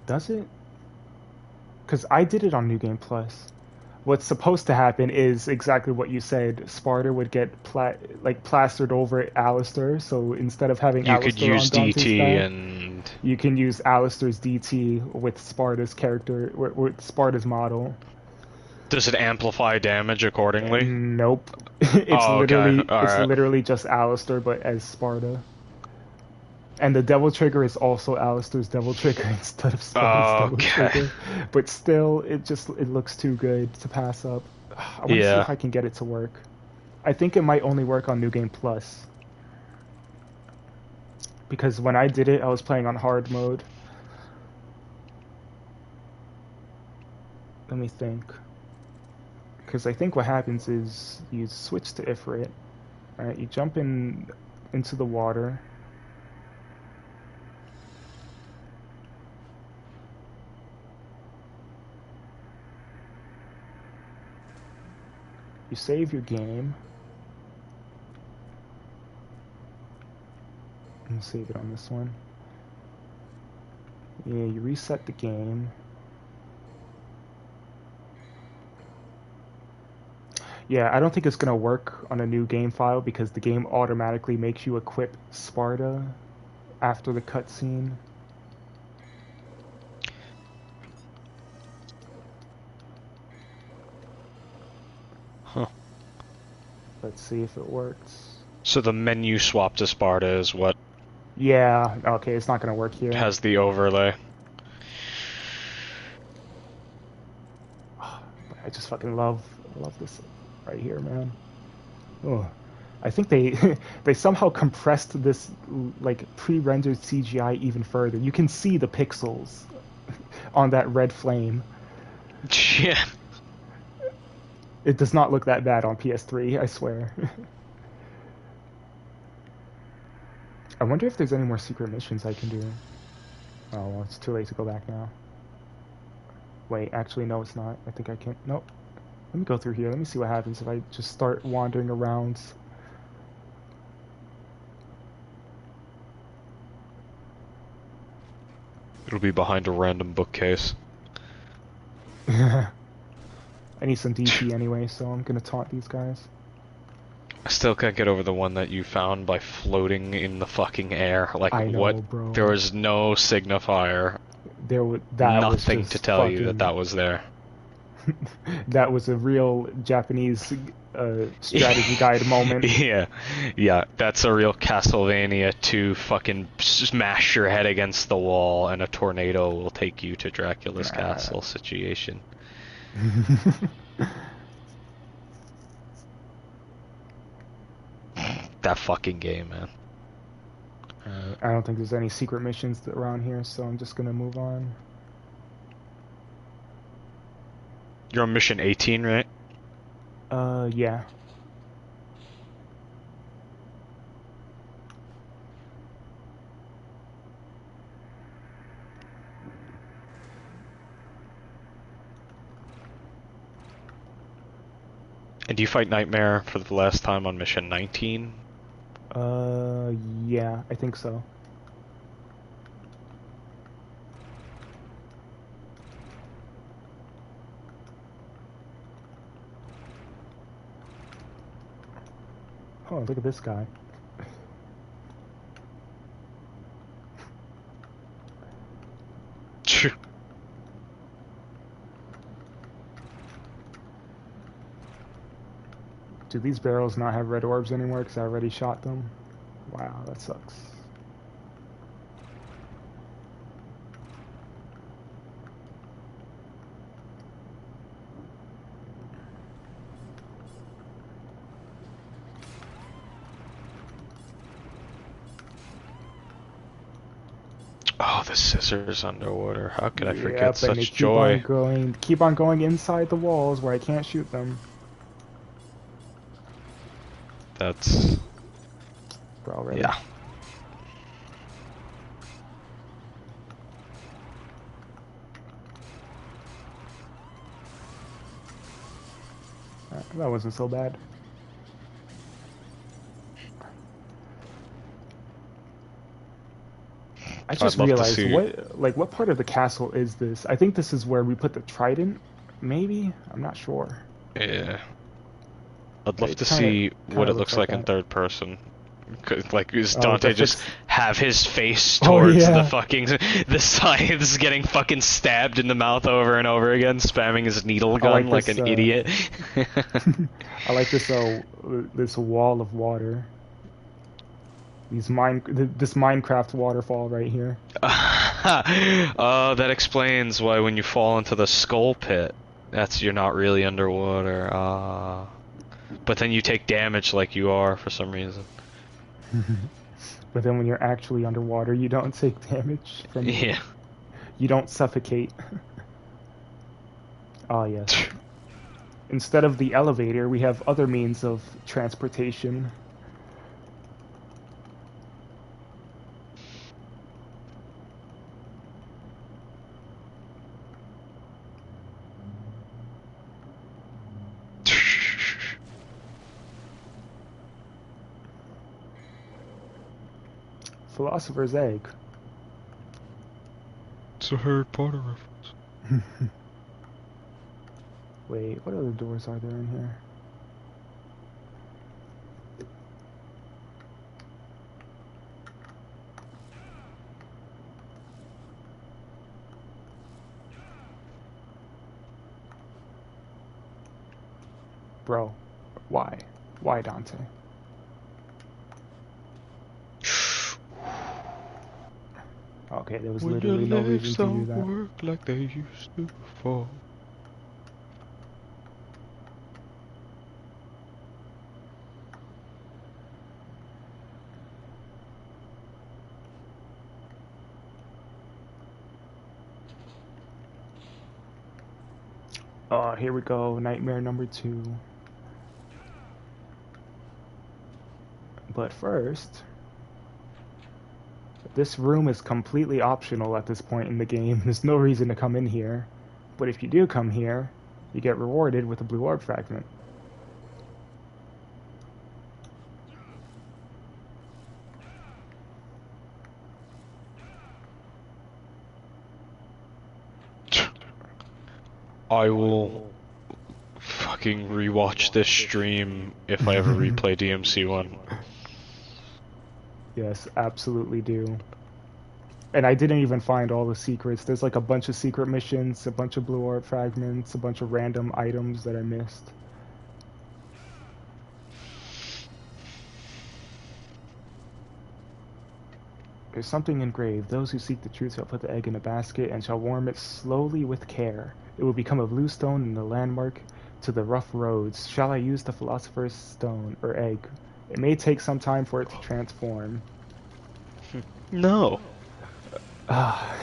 Does it? Because I did it on New Game Plus. What's supposed to happen is exactly what you said. Sparta would get plastered over Alistair, so instead of having You Alistair could use on Dante's DT back, and... you can use Alistair's DT with Sparta's character, with Sparta's model. Does it amplify damage accordingly? Nope. It's Oh, okay. Alright. literally just Alistair, but as Sparta. And the devil trigger is also Alistair's devil trigger instead of Sparta's devil trigger. But still, it looks too good to pass up. I want to see if I can get it to work. I think it might only work on New Game Plus. Because when I did it, I was playing on hard mode. Let me think. Because I think what happens is you switch to Ifrit. Alright, you jump into the water. You save your game. I'm gonna save it on this one. Yeah, you reset the game. Yeah, I don't think it's gonna work on a new game file because the game automatically makes you equip Sparta after the cutscene. Huh. Let's see if it works. So the menu swap to Sparta is what Yeah, okay, it's not gonna work here. has the overlay. I just fucking love this right here, man. Oh, I think they they somehow compressed this like pre-rendered CGI even further. You can see the pixels on that red flame. Yeah. It does not look that bad on PS3, I swear. I wonder if there's any more secret missions I can do. Oh, well, it's too late to go back now. Wait, actually, no, it's not. I think I can. Nope. Let me go through here. Let me see what happens if I just start wandering around. It'll be behind a random bookcase. I need some DP anyway, so I'm gonna taunt these guys. I still can't get over the one that you found by floating in the fucking air. Like, I know, what? bro. There was no signifier. There was that Nothing was to just tell you fucking- that was there. That was a real Japanese strategy guide moment. Yeah, yeah, that's a real Castlevania 2 fucking smash your head against the wall and a tornado will take you to Dracula's castle situation. That fucking game, man. I don't think there's any secret missions around here, so I'm just gonna move on. You're on mission 18, right? Yeah. And do you fight Nightmare for the last time on mission 19? Yeah, I think so. Oh, look at this guy. Do these barrels not have red orbs anymore because I already shot them? Wow, that sucks. Oh, the scissors underwater. How could I forget Yep, and they such joy? keep on going inside the walls where I can't shoot them. That's... Bro, ready? yeah. That wasn't so bad. I just love to realized see- what part of the castle is this? I think this is where we put the trident. Maybe? I'm not sure. Yeah. I'd love It to kinda- see what kinda it looks like in that. third person. Like, is Oh, Dante the just fix- have his face Oh, towards yeah. the fucking... the scythes getting fucking stabbed in the mouth over and over again, spamming his needle gun like this, an idiot. I like this wall of water. This Minecraft waterfall right here. Oh, that explains why when you fall into the skull pit, you're not really underwater. But then you take damage like you are for some reason. But then when you're actually underwater, you don't take damage from Yeah. You don't suffocate. Oh yes. Instead of the elevator, we have other means of transportation. Philosopher's egg. It's a Harry Potter reference. Wait, what other doors are there in here? Bro, why? Why, Dante? Okay, there was literally no reason to do that. Work like they used to before. Oh, here we go. Nightmare number 2. But first, this room is completely optional at this point in the game. There's no reason to come in here. But if you do come here, you get rewarded with a blue orb fragment. I will fucking rewatch this stream if I ever replay DMC1. Yes, absolutely do. And I didn't even find all the secrets. There's like a bunch of secret missions, a bunch of blue orb fragments, a bunch of random items that I missed. There's something engraved. Those who seek the truth shall put the egg in a basket and shall warm it slowly with care. It will become a blue stone and a landmark to the rough roads. Shall I use the philosopher's stone or egg? It may take some time for it to transform. No. Ah.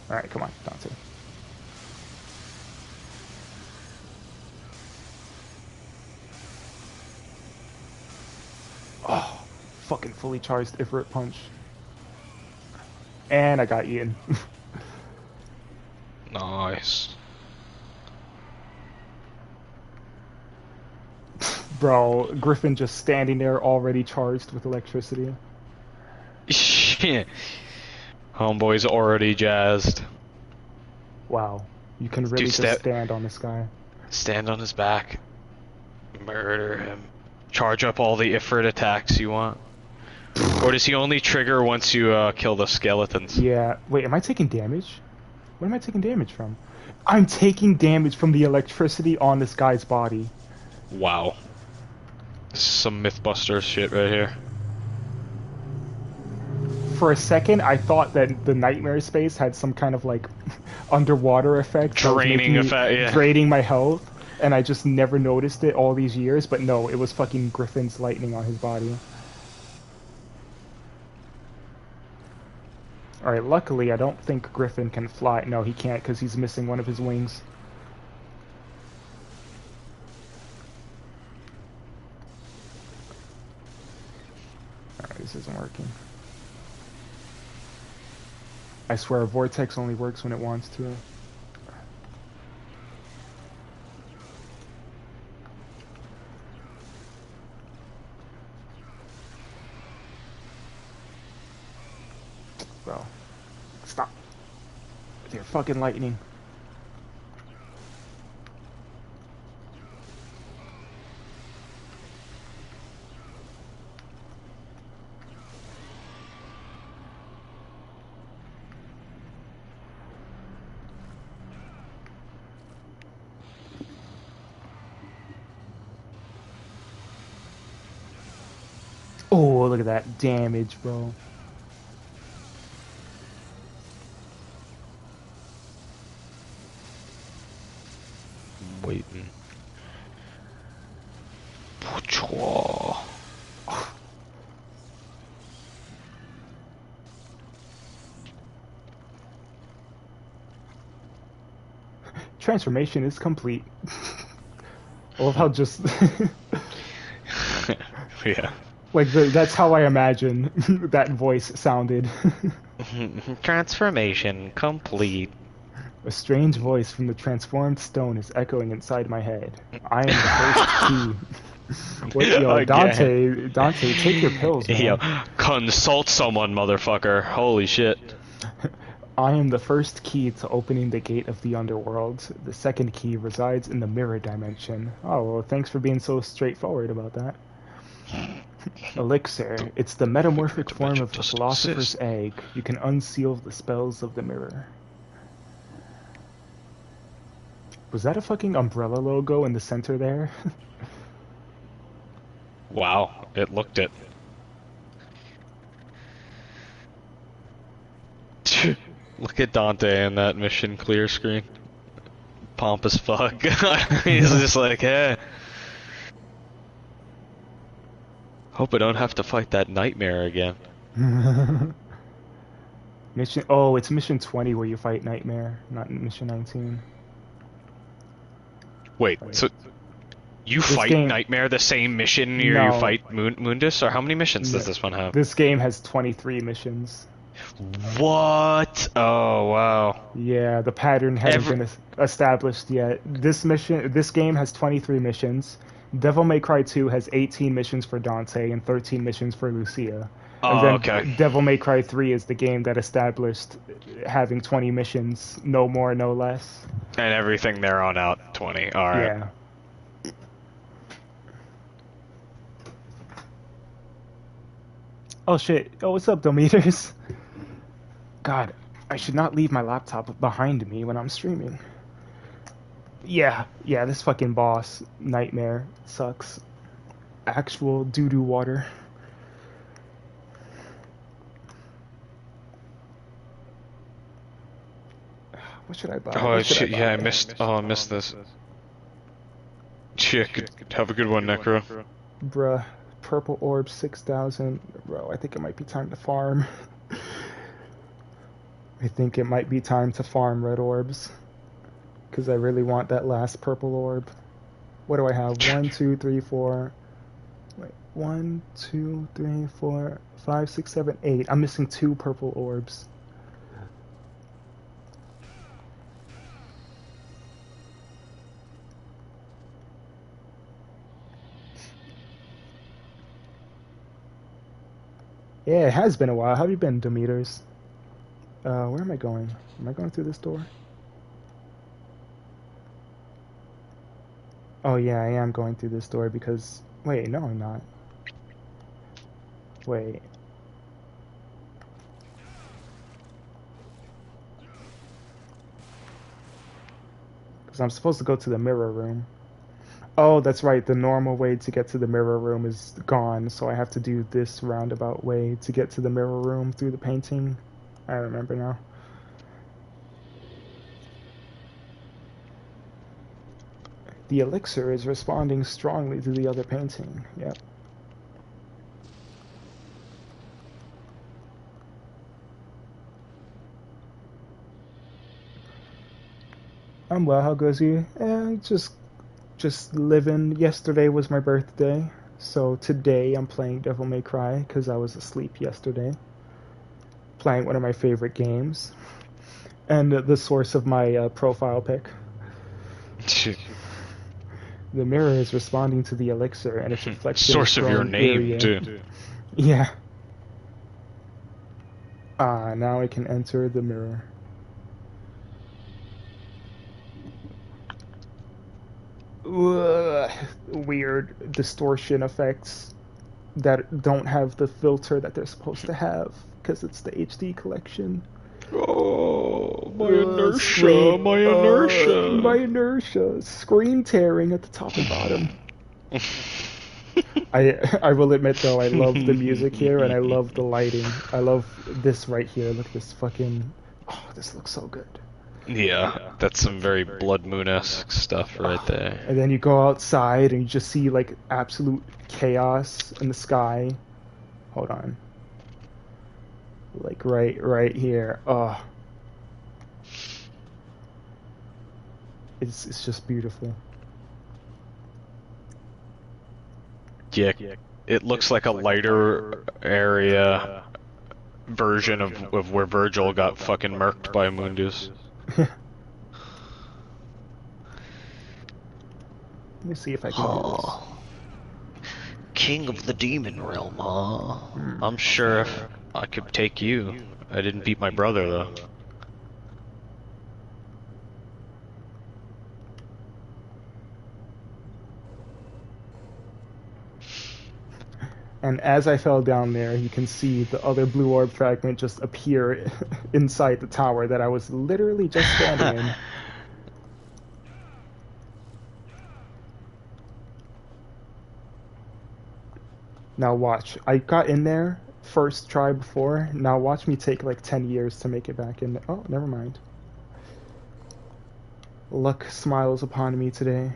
Alright, come on, Dante. Oh, fucking fully charged Ifrit punch. And I got Ian. Nice. Bro, Griffin just standing there already charged with electricity. Shit. Homeboy's already jazzed. Wow. You can really just stand on this guy. Stand on his back. Murder him. Charge up all the Ifrit attacks you want. Or does he only trigger once you kill the skeletons? Yeah. Wait, am I taking damage? What am I taking damage from? I'm taking damage from the electricity on this guy's body. Wow. This is some Mythbusters shit right here. For a second, I thought that the nightmare space had some kind of like underwater effect. Draining effect, yeah. Draining my health. And I just never noticed it all these years, but no, it was fucking Griffin's lightning on his body. Alright, luckily I don't think Griffin can fly. No, he can't because he's missing one of his wings. Alright, this isn't working. I swear, a vortex only works when it wants to. Bro, stop with your fucking lightning. Oh, look at that damage, bro. Waiting. Transformation is complete. I love how just yeah. like that's how I imagine that voice sounded. Transformation complete. A strange voice from the transformed stone is echoing inside my head. I am the first key. Wait, yo, Dante, take your pills, man. Yo, consult someone, motherfucker. Holy shit. I am the first key to opening the gate of the underworld. The second key resides in the mirror dimension. Oh, well, thanks for being so straightforward about that. Elixir. It's the metamorphic form of the doesn't philosopher's exist. egg. You can unseal the spells of the mirror. Was that a fucking umbrella logo in the center there? Wow, it looked it. Look at Dante in that mission clear screen. Pompous fuck. He's just like, hey. Hope I don't have to fight that nightmare again. Mission. Oh, it's mission 20 where you fight Nightmare, not mission 19. Wait, so you This fight game- Nightmare the same mission you No. fight Mundus? Or how many missions does this one have? This game has 23 missions. What? Oh, wow. Yeah, the pattern hasn't been established yet. This game has 23 missions. Devil May Cry 2 has 18 missions for Dante and 13 missions for Lucia. And Oh, then okay. Devil May Cry 3 is the game that established having 20 missions, no more, no less. And everything there on out, 20. Alright. Yeah. Oh shit. Oh, what's up, Dometers? God, I should not leave my laptop behind me when I'm streaming. Yeah, this fucking boss Nightmare sucks. Actual doo-doo water. What should I buy? Oh, What should shit, I yeah, I buy? missed. Oh, I missed this. Shit, have a good one, Necro. Bruh, purple orb 6,000. Bro, I think it might be time to farm. I think it might be time to farm red orbs. Because I really want that last purple orb. What do I have? 1, 2, 3, 4. Wait, 1, 2, 3, 4, 5, 6, 7, 8. I'm missing 2 purple orbs. Yeah, it has been a while. How have you been, Demeters? Where am I going? Am I going through this door? Oh yeah, I am going through this door because... Wait, no I'm not. Wait. Because I'm supposed to go to the mirror room. Oh, that's right. The normal way to get to the mirror room is gone, so I have to do this roundabout way to get to the mirror room through the painting. I remember now. The elixir is responding strongly to the other painting. Yep. I'm well. How goes you? Just living. Yesterday was my birthday, so today I'm playing Devil May Cry because I was asleep yesterday. Playing one of my favorite games, and the source of my profile pic. The mirror is responding to the elixir, and its reflection. Source is of your growing name, eerie. too. Yeah. Now I can enter the mirror. Ugh, weird distortion effects that don't have the filter that they're supposed to have because it's the HD collection. Oh, my inertia, my inertia. My inertia. Screen tearing at the top and bottom. I will admit though, I love the music here and I love the lighting. I love this right here. Look at this fucking... Oh, this looks so good. Yeah, that's some very Blood Moon-esque stuff right there. And then you go outside and you just see like absolute chaos in the sky. Hold on. Like right here. Oh. It's just beautiful. Yeah, it looks like a lighter area version of where Virgil got fucking murked by Mundus. Let me see if I can do this. King of the Demon Realm, huh? I'm sure if I could take you. I didn't beat my brother, though. And as I fell down there, you can see the other blue orb fragment just appear inside the tower that I was literally just standing in. Now watch. I got in there first try before. Now watch me take like 10 years to make it back in there. Oh, never mind. Luck smiles upon me today.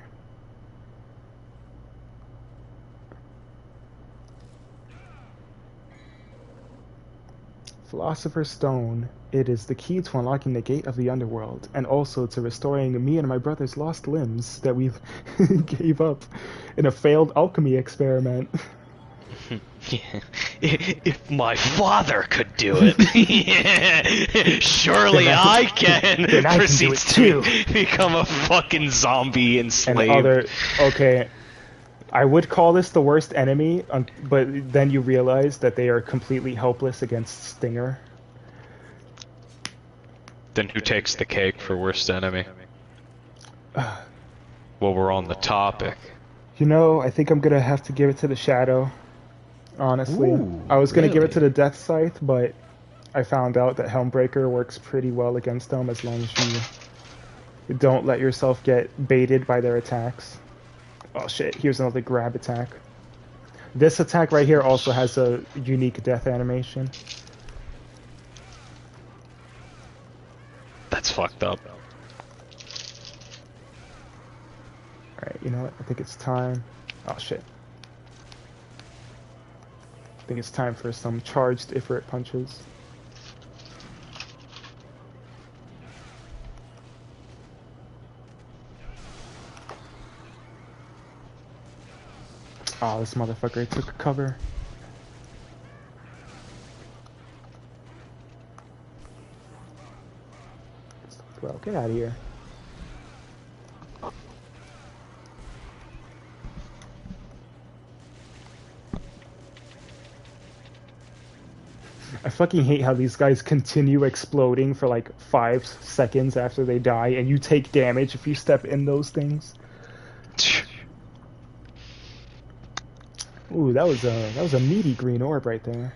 Philosopher's Stone. It is the key to unlocking the gate of the underworld, and also to restoring me and my brother's lost limbs that we gave up in a failed alchemy experiment. Yeah. If my father could do it, surely I can. Then I can do Proceeds it too. to become a fucking zombie And enslaved. okay, I would call this the worst enemy, but then you realize that they are completely helpless against Stinger. Then who takes the cake for worst enemy? Well, we're on the topic. You know, I think I'm gonna have to give it to the Shadow. Honestly, Ooh, I was gonna give it really? to the Death Scythe, but I found out that Helmbreaker works pretty well against them as long as you don't let yourself get baited by their attacks. Oh shit, here's another grab attack. This attack right here also has a unique death animation. That's fucked up. Alright, you know what? I think it's time. Oh shit. I think it's time for some charged Ifrit punches. Oh, this motherfucker took cover. Well, get out of here. I fucking hate how these guys continue exploding for like 5 seconds after they die, and you take damage if you step in those things. Ooh, that was a meaty green orb right there.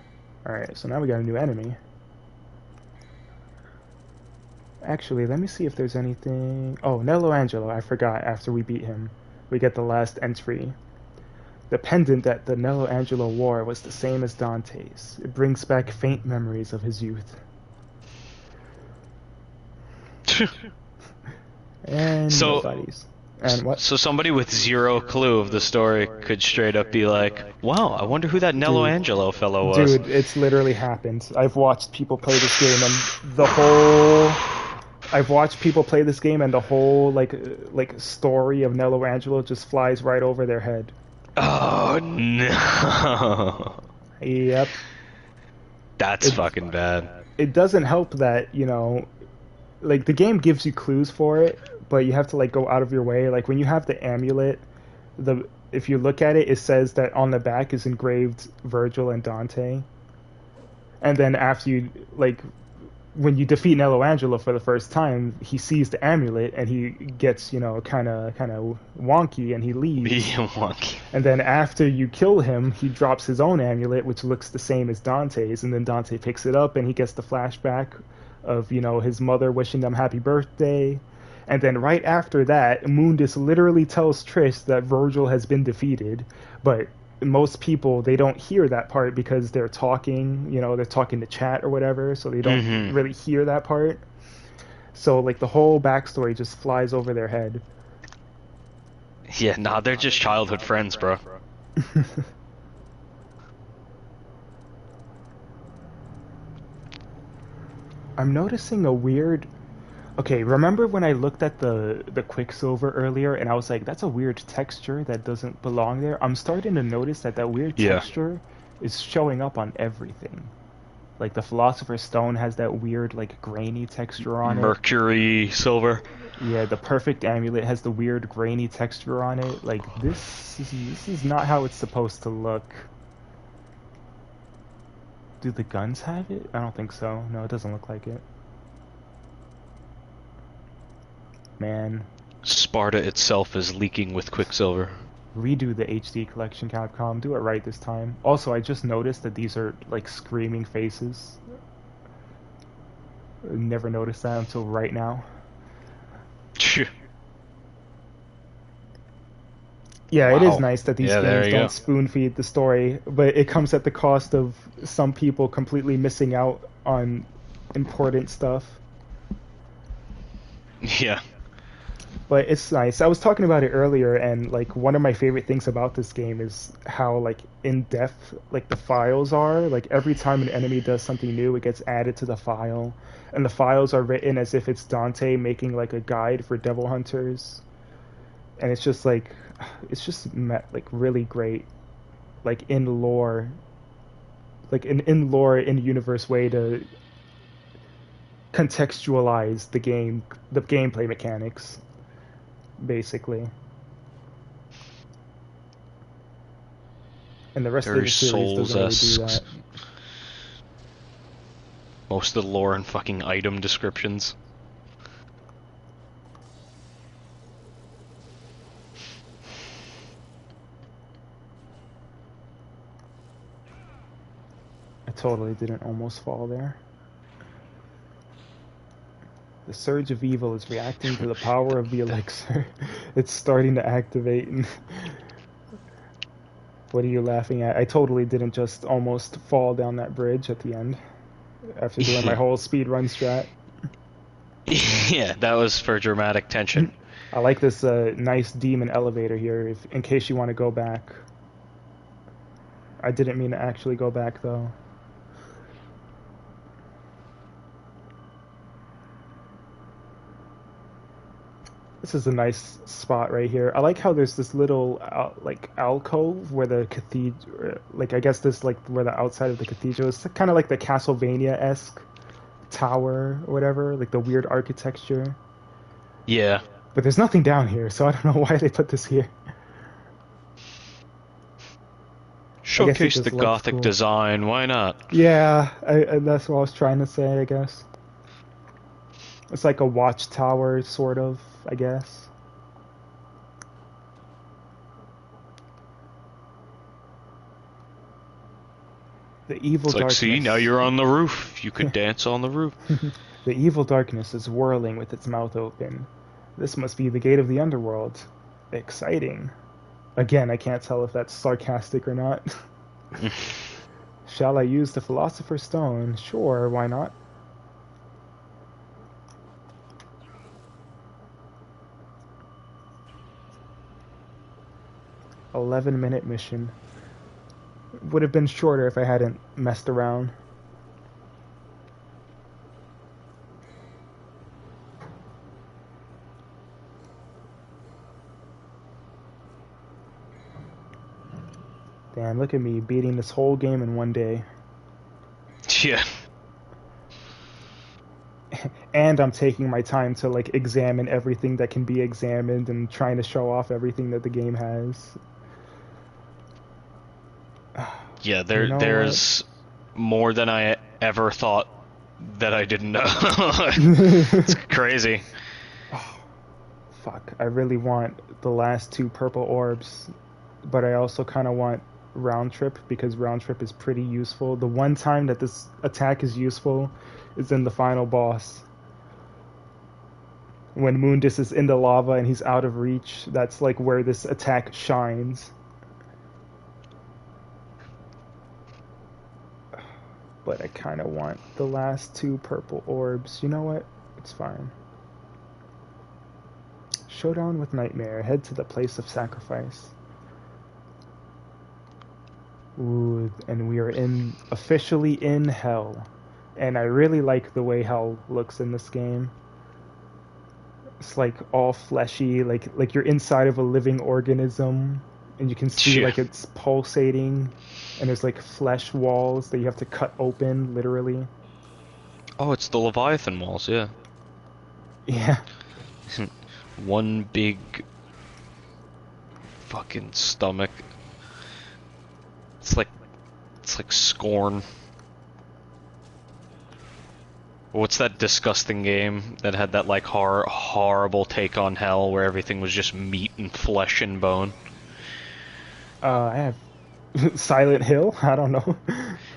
Alright, so now we got a new enemy. Actually, let me see if there's anything... Oh, Nello Angelo, I forgot after we beat him. We get the last entry. The pendant that the Nello Angelo wore was the same as Dante's. It brings back faint memories of his youth. And So- nobody's. And what? So somebody with zero clue of the story could straight up be like, wow, I wonder who that Nello Dude. Angelo fellow was. Dude, it's literally happened. I've watched people play this game and the whole... I've watched people play this game and the whole, like story of Nello Angelo just flies right over their head. Oh, no. Yep. That's fucking bad. It doesn't help that, you know, like, the game gives you clues for it, but you have to, like, go out of your way. Like, when you have the amulet, if you look at it, it says that on the back is engraved Virgil and Dante. And then after you, like, when you defeat Nello Angelo for the first time, he sees the amulet and he gets, you know, kind of wonky and he leaves. Wonky. And then after you kill him, he drops his own amulet, which looks the same as Dante's, and then Dante picks it up and he gets the flashback of, you know, his mother wishing them happy birthday. And then right after that, Mundus literally tells Trish that Virgil has been defeated, but most people, they don't hear that part because they're talking, you know, they're talking to chat or whatever, so they don't really hear that part. So, like, the whole backstory just flies over their head. Yeah, nah, they're just childhood friends, bro. I'm noticing a weird... Okay, remember when I looked at the Quicksilver earlier and I was like, that's a weird texture that doesn't belong there? I'm starting to notice that weird texture is showing up on everything. Like, the Philosopher's Stone has that weird, like, grainy texture on it. Mercury silver. Yeah, the Perfect Amulet has the weird grainy texture on it. Like, this is not how it's supposed to look. Do the guns have it? I don't think so. No, it doesn't look like it. Man. Sparta itself is leaking with Quicksilver. Redo the HD collection, Capcom. Do it right this time. Also, I just noticed that these are like screaming faces. Never noticed that until right now. Yeah, it is Wow. nice that these Yeah, there games you don't go. spoon feed the story, but it comes at the cost of some people completely missing out on important stuff. Yeah. But it's nice. I was talking about it earlier, and like one of my favorite things about this game is how like in depth like the files are. Like every time an enemy does something new, it gets added to the file, and the files are written as if it's Dante making like a guide for devil hunters, and it's just like like really great, like in lore, like in lore in universe way to contextualize the game, the gameplay mechanics, basically. And the rest of Very the series doesn't really do Souls-esque. that. Most of the lore and fucking item descriptions. I totally didn't almost fall there. The surge of evil is reacting to the power of the elixir. It's starting to activate. What are you laughing at? I totally didn't just almost fall down that bridge at the end after doing my whole speedrun strat. Yeah, that was for dramatic tension. I like this nice demon elevator here, in case you want to go back. I didn't mean to actually go back, though. This is a nice spot right here. I like how there's this little like alcove where the cathedral, like I guess this like where the outside of the cathedral is, kind of like the Castlevania-esque tower or whatever, like the weird architecture. Yeah. But there's nothing down here, so I don't know why they put this here. Showcase just the looks gothic cool. design, why not? Yeah, that's what I was trying to say, I guess. It's like a watchtower, sort of, I guess. The evil It's like, darkness. see, now you're on the roof. You could dance on the roof. The evil darkness is whirling with its mouth open. This must be the gate of the underworld. Exciting. Again, I can't tell if that's sarcastic or not. Shall I use the Philosopher's Stone? Sure, why not? "11-minute mission. Would have been shorter if I hadn't messed around. Damn, look at me beating this whole game in one day. Yeah. And I'm taking my time to like examine everything that can be examined and trying to show off everything that the game has. Yeah, You know there's more than I ever thought that I didn't know. It's crazy. Fuck, I really want the last two purple orbs, but I also kind of want round trip because round trip is pretty useful. The one time that this attack is useful is in the final boss. When Mundus is in the lava and he's out of reach, that's like where this attack shines. But I kind of want the last two purple orbs. You know what? It's fine. Showdown with Nightmare. Head to the place of sacrifice. Ooh, and we are officially in Hell. And I really like the way Hell looks in this game. It's like all fleshy, like you're inside of a living organism, and you can see Yeah. like it's pulsating, and there's like flesh walls that you have to cut open, literally. Oh, it's the Leviathan walls, yeah. Yeah. One big fucking stomach. It's like Scorn. What's that disgusting game that had that like horrible take on Hell where everything was just meat and flesh and bone? I have Silent Hill. I don't know.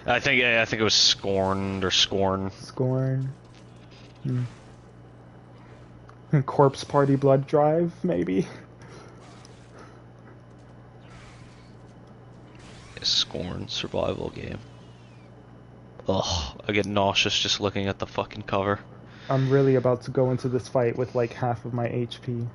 I think it was Scorned or Scorn. Scorn. Corpse Party Blood Drive, maybe. Scorn survival game. Ugh, I get nauseous just looking at the fucking cover. I'm really about to go into this fight with like half of my HP.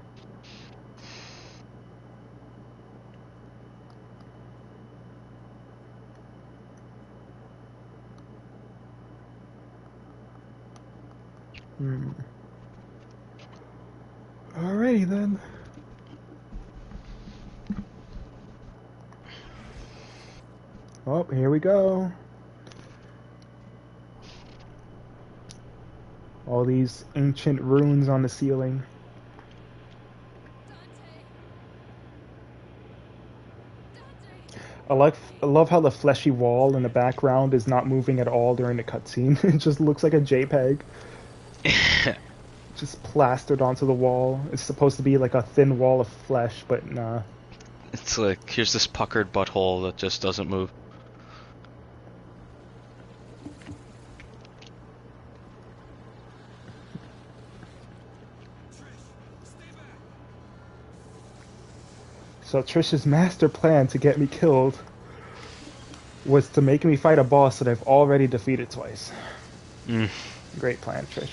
Alrighty then. Oh, here we go. All these ancient runes on the ceiling. I love how the fleshy wall in the background is not moving at all during the cutscene. It just looks like a JPEG. Just plastered onto the wall. It's supposed to be like a thin wall of flesh, but nah. It's like, here's this puckered butthole that just doesn't move. So Trish's master plan to get me killed was to make me fight a boss that I've already defeated twice. Great plan, Trish.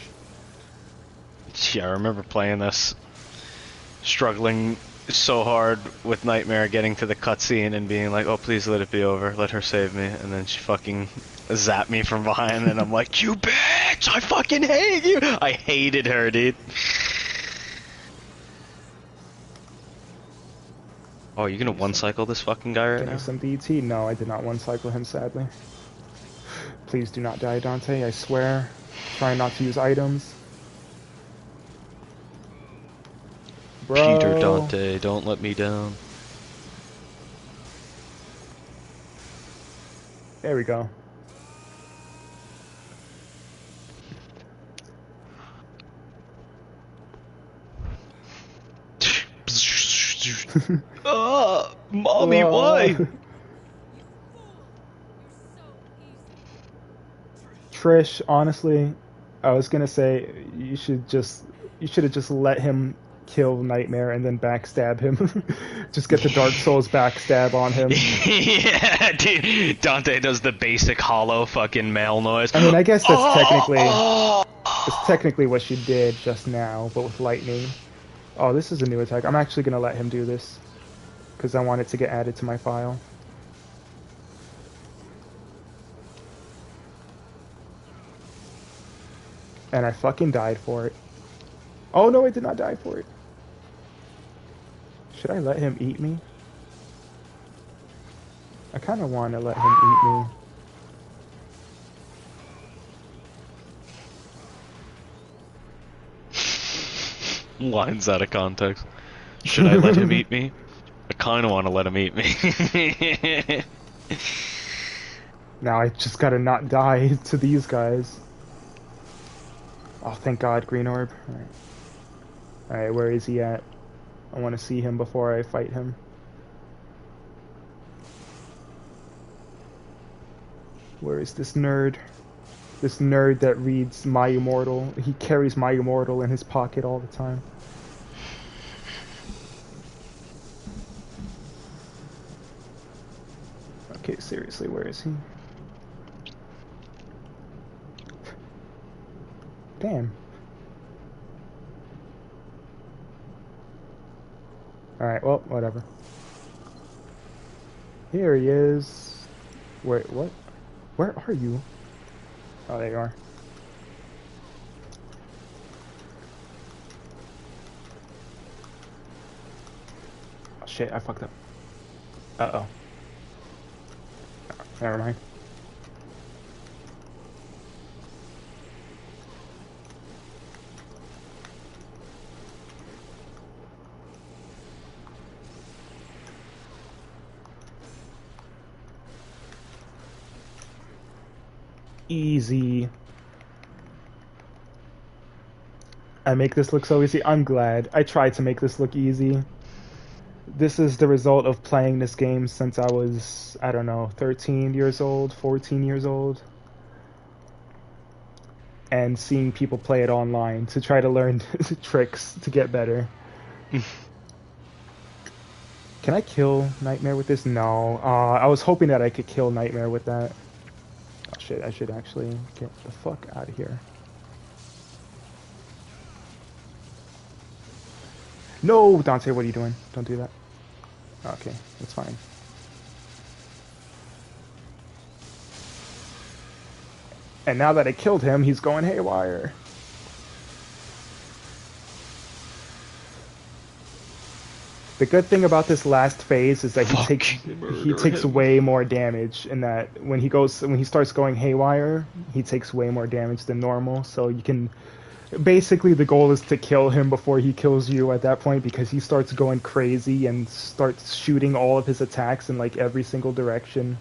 Yeah, I remember playing this, struggling so hard with Nightmare, getting to the cutscene and being like, oh, please let it be over, let her save me, and then she fucking zapped me from behind, and I'm like, you bitch, I fucking hate you! I hated her, dude. Oh, are you gonna one-cycle this fucking guy right now? Some DT? No, I did not one-cycle him, sadly. Please do not die, Dante, I swear. Try not to use items. Bro. Peter Dante, don't let me down. There we go. Mommy, why? Trish, honestly, I was gonna say you should have just let him kill Nightmare and then backstab him. Just get the Dark Souls backstab on him. Yeah, dude. Dante does the basic hollow fucking male noise. I mean, I guess that's technically what she did just now, but with lightning. Oh, this is a new attack. I'm actually gonna let him do this because I want it to get added to my file. And I fucking died for it. Oh no, I did not die for it. Should I let him eat me? I kind of want to let him eat me. Lines out of context. Should I let him eat me? I kind of want to let him eat me. Now I just gotta not die to these guys. Oh, thank God, Green Orb. Alright, where is he at? I want to see him before I fight him. Where is this nerd? This nerd that reads My Immortal. He carries My Immortal in his pocket all the time. Okay, seriously, where is he? Damn. Alright, well, whatever. Here he is. Wait, what? Where are you? Oh, there you are. Oh, shit, I fucked up. Uh-oh. Never mind. Easy. I make this look so easy. I'm glad. I tried to make this look easy. This is the result of playing this game since I was, I don't know, 13 years old, 14 years old. And seeing people play it online to try to learn tricks to get better. Can I kill Nightmare with this? No. I was hoping that I could kill Nightmare with that. Oh shit, I should actually get the fuck out of here. No, Dante, what are you doing? Don't do that. Okay, that's fine. And now that I killed him, he's going haywire. The good thing about this last phase is that he takes way more damage, and that when he starts going haywire, he takes way more damage than normal. So you can basically, the goal is to kill him before he kills you at that point, because he starts going crazy and starts shooting all of his attacks in like every single direction.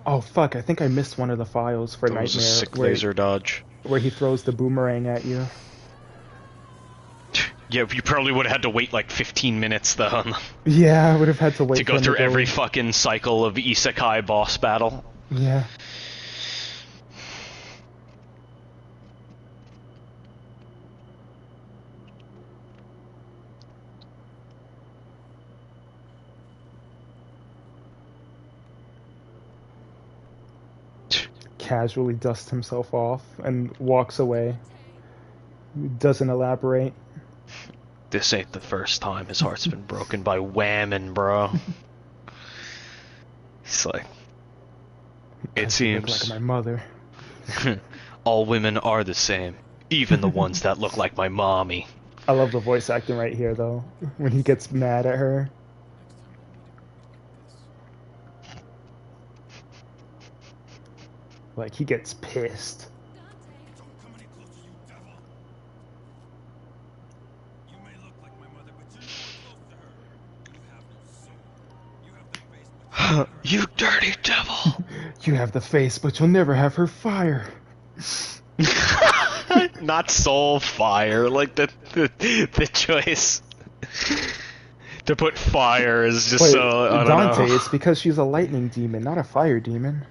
Oh fuck, I think I missed one of the files for That was Nightmare. a sick laser dodge. Where he throws the boomerang at you. Yeah, you probably would have had to wait like 15 minutes though Yeah, I would have had to wait to go through every fucking cycle of Isekai boss battle. Yeah. Casually dusts himself off and walks away. Doesn't elaborate. This ain't the first time his heart's been broken by whamming, bro. It's like, it seems look like my mother. all women are the same, even the ones that look like my mommy. I love the voice acting right here, though, when he gets mad at her. Like, he gets pissed. Don't come any closer, you devil. You may look like my mother, but you're nowhere close to her. You have no soul. You have the face, but You dirty devil! You have the face, but you'll never have her fire. Not soul fire, like the choice to put fire is just so, I don't Dante, know. it's because she's a lightning demon, not a fire demon.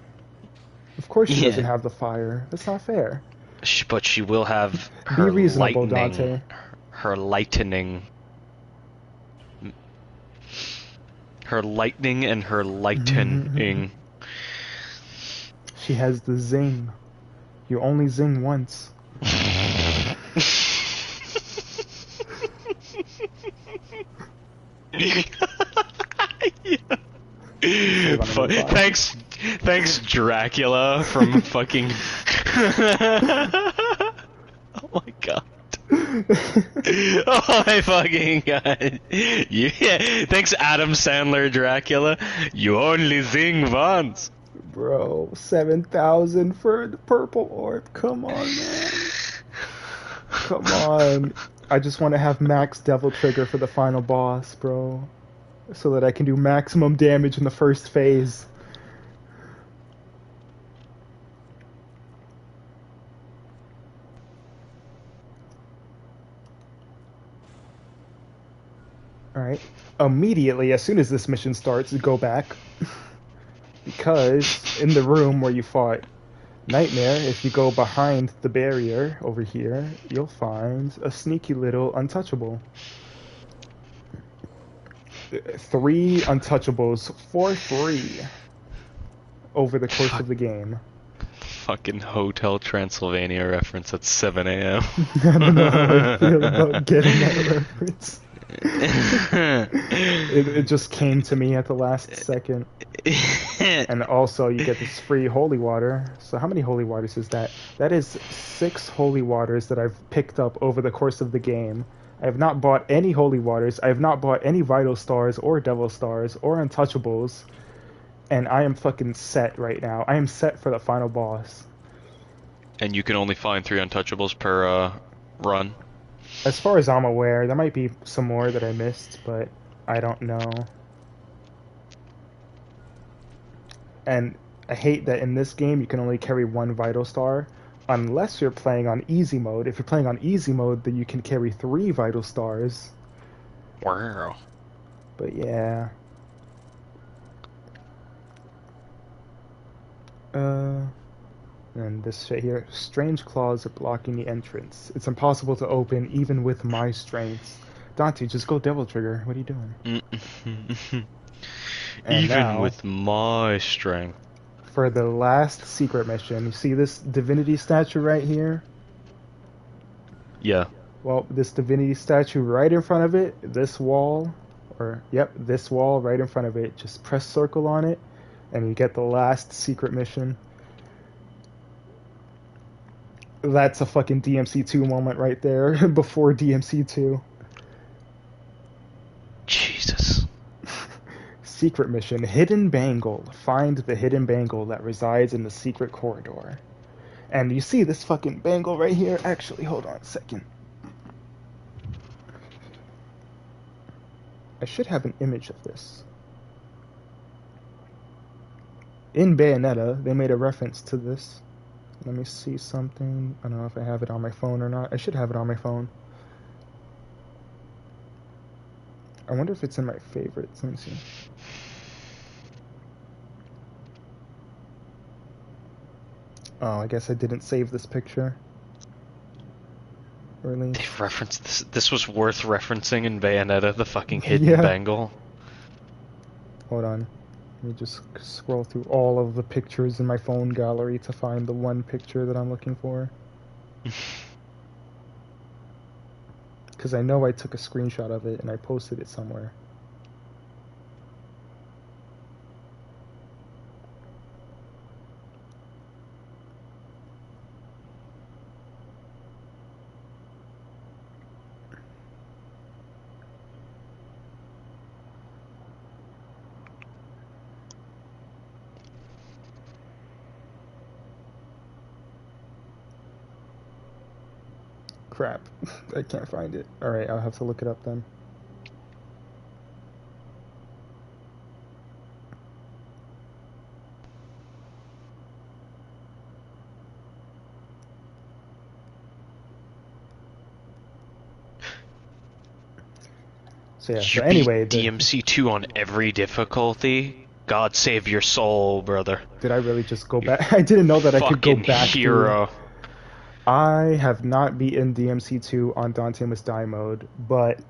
Of course she doesn't have the fire. That's not fair. But she will have her Be reasonable, lightning, Dante. her lightning, her lightning and her lightening. She has the zing. You only zing once. Thanks, Dracula from fucking. Oh my god. Oh my fucking god. Yeah. Thanks, Adam Sandler Dracula. You only zing once. Bro, 7,000 for the purple orb. Come on, man. Come on. I just want to have max devil trigger for the final boss, bro. So that I can do maximum damage in the first phase. Alright. Immediately, as soon as this mission starts, go back. Because in the room where you fought Nightmare, if you go behind the barrier over here, you'll find a sneaky little untouchable. 3 untouchables for free over the course of the game. Fucking Hotel Transylvania reference at 7 a.m. I don't know how I feel about getting that reference. It just came to me at the last second. And also you get this free holy water. So how many holy waters is that? That is 6 holy waters that I've picked up over the course of the game. I have not bought any holy waters. I have not bought any vital stars or devil stars or untouchables. And I am fucking set right now. I am set for the final boss. And you can only find 3 untouchables per run. As far as I'm aware, there might be some more that I missed, but I don't know. And I hate that in this game you can only carry 1 vital star, Unless you're playing on easy mode. If you're playing on easy mode, then you can carry 3 vital stars. Wow. But yeah. And this shit here. Strange claws are blocking the entrance. It's impossible to open even with my strengths. Dante, just go Devil Trigger. What are you doing? And Even now, with my strength. for the last secret mission, you see this divinity statue right here? Yeah. Well, this divinity statue right in front of it, this wall, this wall right in front of it, just press circle on it, and you get the last secret mission. That's a fucking DMC2 moment right there, before DMC2. Jesus. Secret mission, Hidden Bangle. Find the hidden bangle that resides in the secret corridor. And you see this fucking bangle right here? Actually, hold on a second. I should have an image of this. In Bayonetta, they made a reference to this. Let me see something. I don't know if I have it on my phone or not. I should have it on my phone. I wonder if it's in my favorites. Let me see. Oh, I guess I didn't save this picture. Really? They referenced this. This was worth referencing in Bayonetta, the fucking hidden bangle. Hold on. Let me just scroll through all of the pictures in my phone gallery to find the one picture that I'm looking for. Because I know I took a screenshot of it and I posted it somewhere. Crap. I can't find it. Alright, I'll have to look it up then. So yeah, so anyway... DMC2 on every difficulty? God save your soul, brother. Did I really just go back? I didn't know that I could go back hero. I have not beaten DMC2 on Dante Must Die mode, but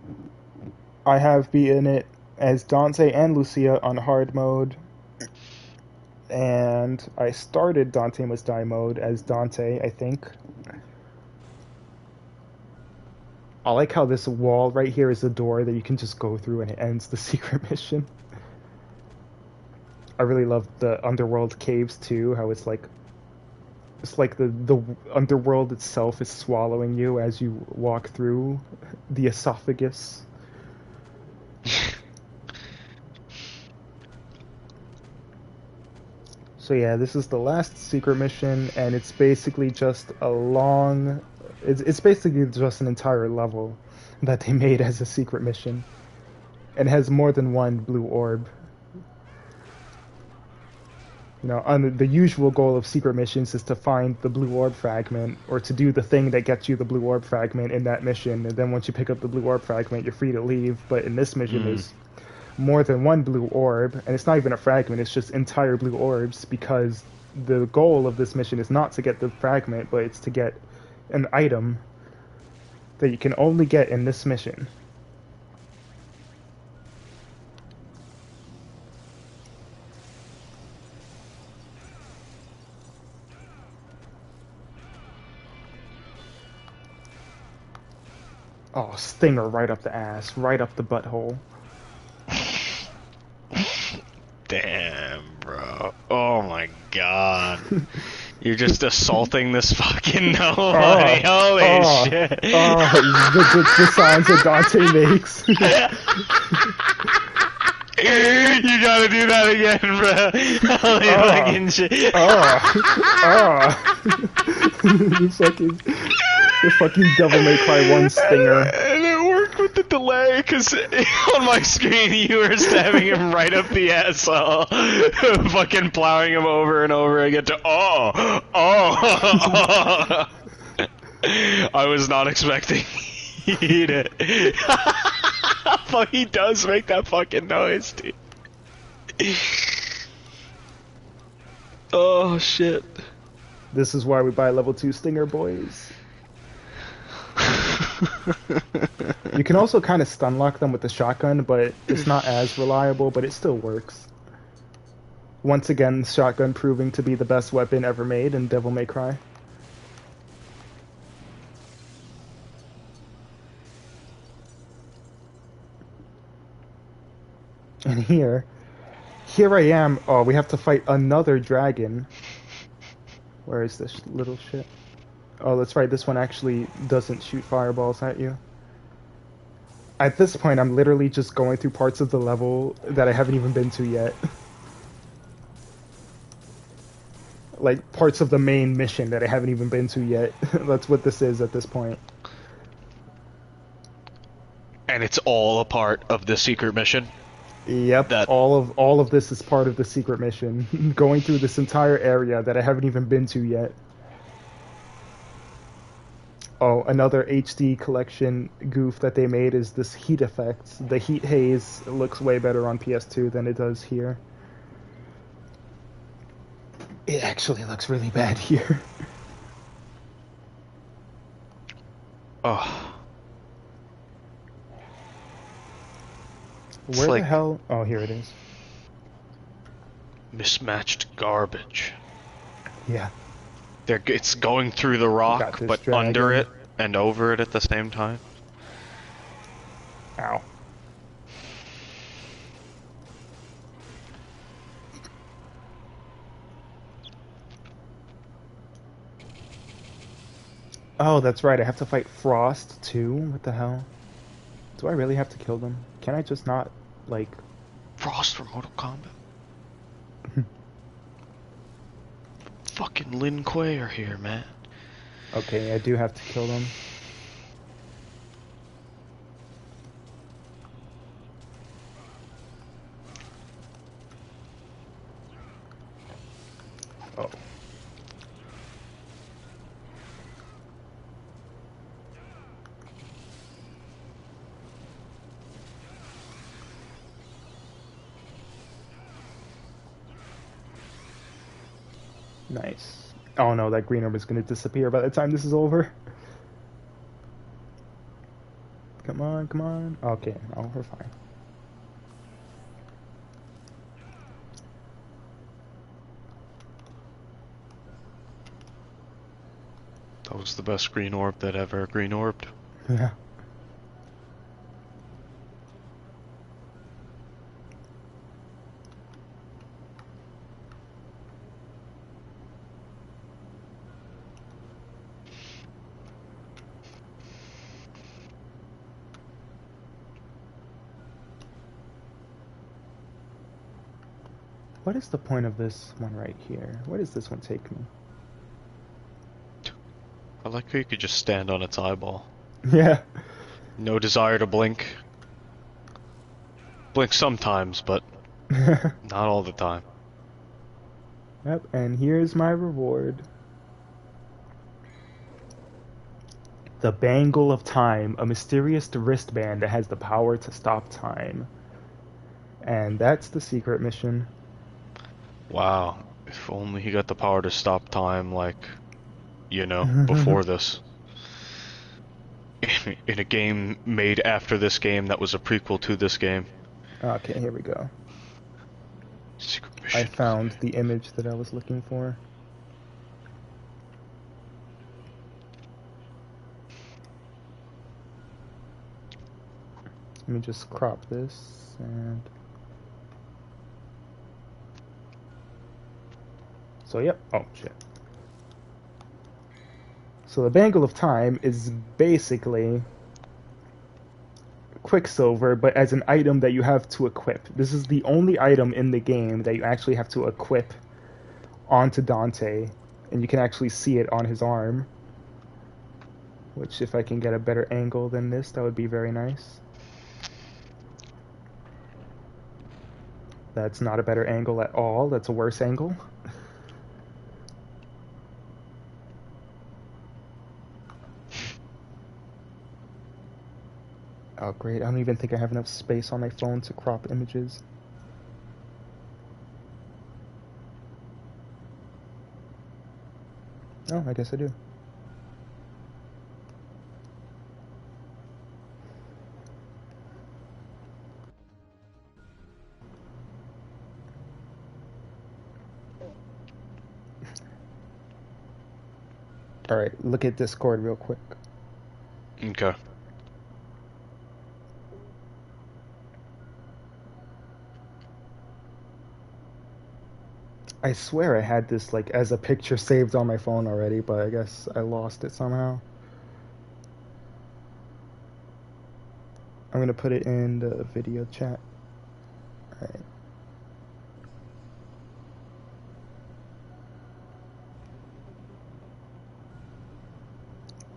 I have beaten it as Dante and Lucia on hard mode, and I started Dante Must Die mode as Dante, I think. I like how this wall right here is a door that you can just go through and it ends the secret mission. I really love the underworld caves too, how it's like the underworld itself is swallowing you as you walk through the esophagus. So yeah, this is the last secret mission, and it's basically just a long... It's basically just an entire level that they made as a secret mission. And has more than one blue orb. You know, the usual goal of secret missions is to find the blue orb fragment, or to do the thing that gets you the blue orb fragment in that mission, and then once you pick up the blue orb fragment, you're free to leave. But in this mission, there's more than one blue orb, and it's not even a fragment, it's just entire blue orbs, because the goal of this mission is not to get the fragment, but it's to get an item that you can only get in this mission. Oh, stinger right up the ass, right up the butthole. Damn, bro. Oh my god. You're just assaulting this fucking nobody. Holy shit. The sounds that Dante makes. You gotta do that again, bro. Holy fucking shit. The fucking Devil May Cry 1 stinger. And it worked with the delay. because on my screen you were stabbing him right up the asshole, fucking plowing him over and over again to oh. I was not expecting he to. But he does make that fucking noise, dude. Oh shit. This is why we buy level 2 Stinger, boys. You can also kind of stun lock them with the shotgun, but it's not as reliable, but it still works. Once again, shotgun proving to be the best weapon ever made in Devil May Cry. And here I am. Oh, we have to fight another dragon. Where is this little shit? Oh, that's right. This one actually doesn't shoot fireballs at you. At this point, I'm literally just going through parts of the level that I haven't even been to yet. Like, parts of the main mission that I haven't even been to yet. That's what this is at this point. And it's all a part of the secret mission? Yep, all of this is part of the secret mission. Going through this entire area that I haven't even been to yet. Oh, another HD collection goof that they made is this heat effect. The heat haze looks way better on PS2 than it does here. It actually looks really bad here. Oh. Where the hell? Oh, here it is. Mismatched garbage. Yeah. It's going through the rock, but dragon. under it and over it at the same time. Ow. Oh, that's right. I have to fight Frost too. What the hell? Do I really have to kill them? Can I just not, like... Frost from Mortal Kombat? Fucking Lin Kuei are here, man. Okay, I do have to kill them. Oh. Nice. Oh no, that green orb is going to disappear by the time this is over. Come on, come on. Okay, no, we're fine. That was the best green orb that ever green orbed. Yeah. What is the point of this one right here? Where does this one take me? I like how you could just stand on its eyeball. Yeah. No desire to blink. Blink sometimes, but not all the time. Yep, and here's my reward. The Bangle of Time, a mysterious wristband that has the power to stop time. And that's the secret mission. Wow, if only he got the power to stop time, like, you know, before this. In a game made after this game that was a prequel to this game. Okay, here we go. Secret mission. I found the image that I was looking for. Let me just crop this and... So, yep. Oh, shit. So the Bangle of Time is basically Quicksilver, but as an item that you have to equip. This is the only item in the game that you actually have to equip onto Dante, and you can actually see it on his arm. Which, if I can get a better angle than this, that would be very nice. That's not a better angle at all. That's a worse angle. Oh, great. I don't even think I have enough space on my phone to crop images. Oh, I guess I do. Alright, look at Discord real quick. Okay. I swear I had this like as a picture saved on my phone already, but I guess I lost it somehow. I'm gonna put it in the video chat. Alright.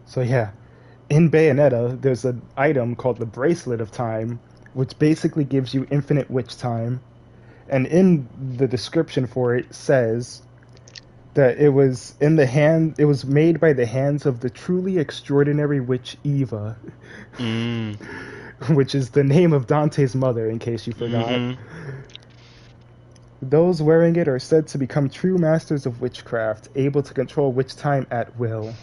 So yeah, in Bayonetta, there's an item called the Bracelet of Time, which basically gives you infinite witch time. And in the description for it says that it was made by the hands of the truly extraordinary witch Eva, which is the name of Dante's mother, in case you forgot. Those wearing it are said to become true masters of witchcraft, able to control witch time at will.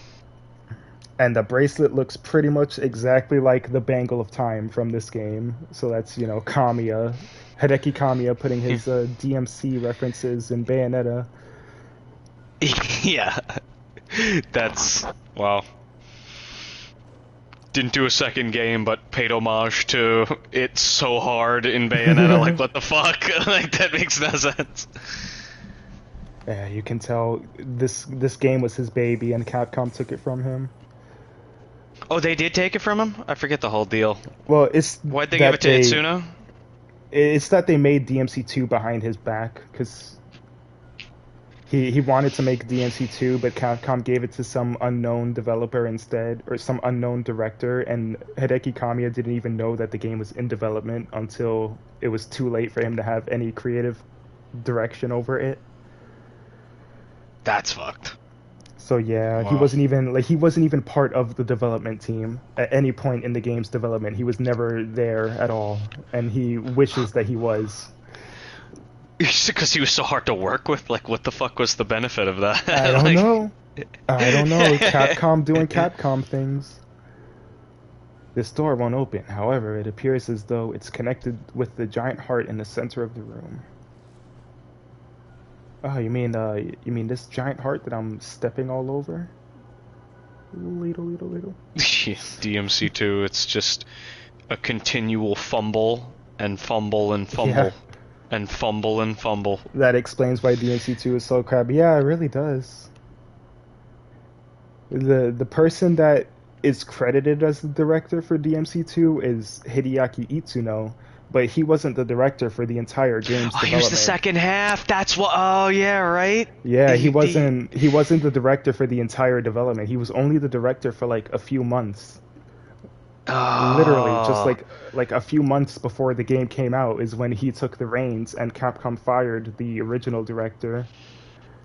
And the bracelet looks pretty much exactly like the Bangle of Time from this game. So that's, you know, Kamiya, Hideki Kamiya putting his DMC references in Bayonetta. Yeah. That's, well, didn't do a second game, but paid homage to it so hard in Bayonetta. Like, what the fuck? Like, that makes no sense. Yeah, you can tell this game was his baby and Capcom took it from him. Oh, they did take it from him? I forget the whole deal. Well, it's why'd they give it to Itsuno? It's that they made DMC2 behind his back, because he wanted to make DMC2, but Capcom gave it to some unknown developer instead, or some unknown director, and Hideki Kamiya didn't even know that the game was in development until it was too late for him to have any creative direction over it. That's fucked. So yeah, wow. he wasn't even part of the development team at any point in the game's development. He was never there at all, and he wishes that he was. Because he was so hard to work with. Like, what the fuck was the benefit of that? I don't know. I don't know. Capcom doing Capcom things. This door won't open. However, it appears as though it's connected with the giant heart in the center of the room. Oh, you mean this giant heart that I'm stepping all over? Little. DMC2, it's just a continual fumble and fumble and fumble. Yeah. And fumble and fumble. That explains why DMC2 is so crap. Yeah, it really does. The person that is credited as the director for DMC2 is Hideaki Itsuno, but he wasn't the director for the entire game's development. He was the second half. That's what. Oh yeah, right. Yeah, he wasn't the director for the entire development. He was only the director for like a few months. Literally, just like a few months before the game came out is when he took the reins, and Capcom fired the original director,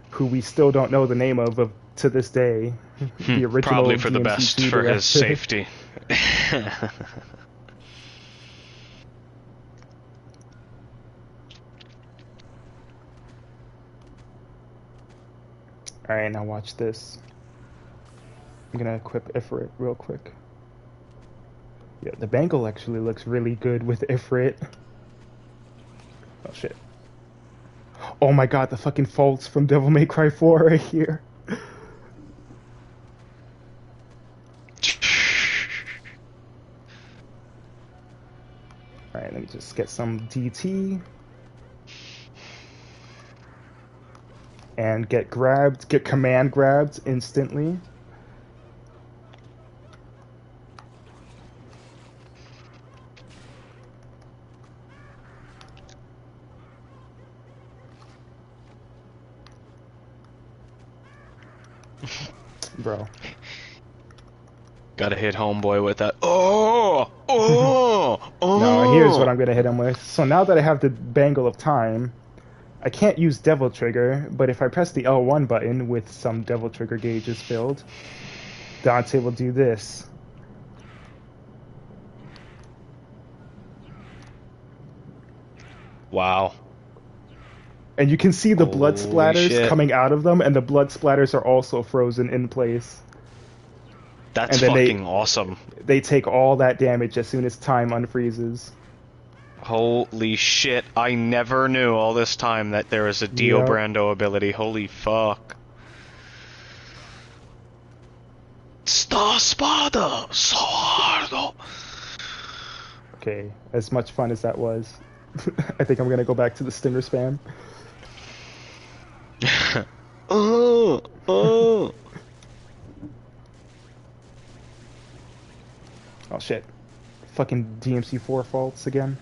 who we still don't know the name of to this day. The original probably for DMC2 the best director. for his safety. Alright, now watch this. I'm gonna equip Ifrit real quick. Yeah, the bangle actually looks really good with Ifrit. Oh shit. Oh my god, the fucking faults from Devil May Cry 4 right here. Alright, let me just get some DT. And get command grabbed instantly. Bro. Gotta hit homeboy with that. Oh! No, Here's what I'm gonna hit him with. So now that I have the Bangle of Time, I can't use Devil Trigger, but if I press the L1 button with some Devil Trigger gauges filled, Dante will do this. Wow. And you can see the blood Holy splatters shit. coming out of them, and the blood splatters are also frozen in place. That's And then fucking awesome. They take all that damage as soon as time unfreezes. Holy shit. I never knew all this time that there was a Dio Yep. Brando ability. Holy fuck. Star Spada! Sardo! Okay, as much fun as that was, I think I'm gonna go back to the Stinger spam. Oh! Oh! Oh shit. Fucking DMC4 faults again.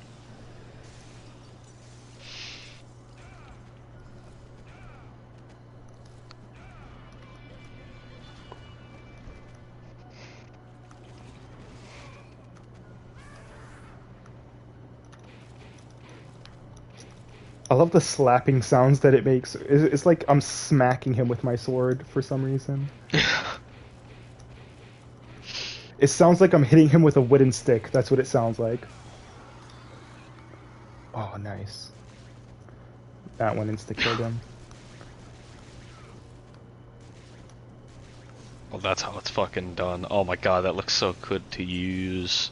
I love the slapping sounds that it makes. It's like I'm smacking him with my sword for some reason. It sounds like I'm hitting him with a wooden stick. That's what it sounds like. Oh, nice. That one insta-killed him. Well, that's how it's fucking done. Oh my god, that looks so good to use.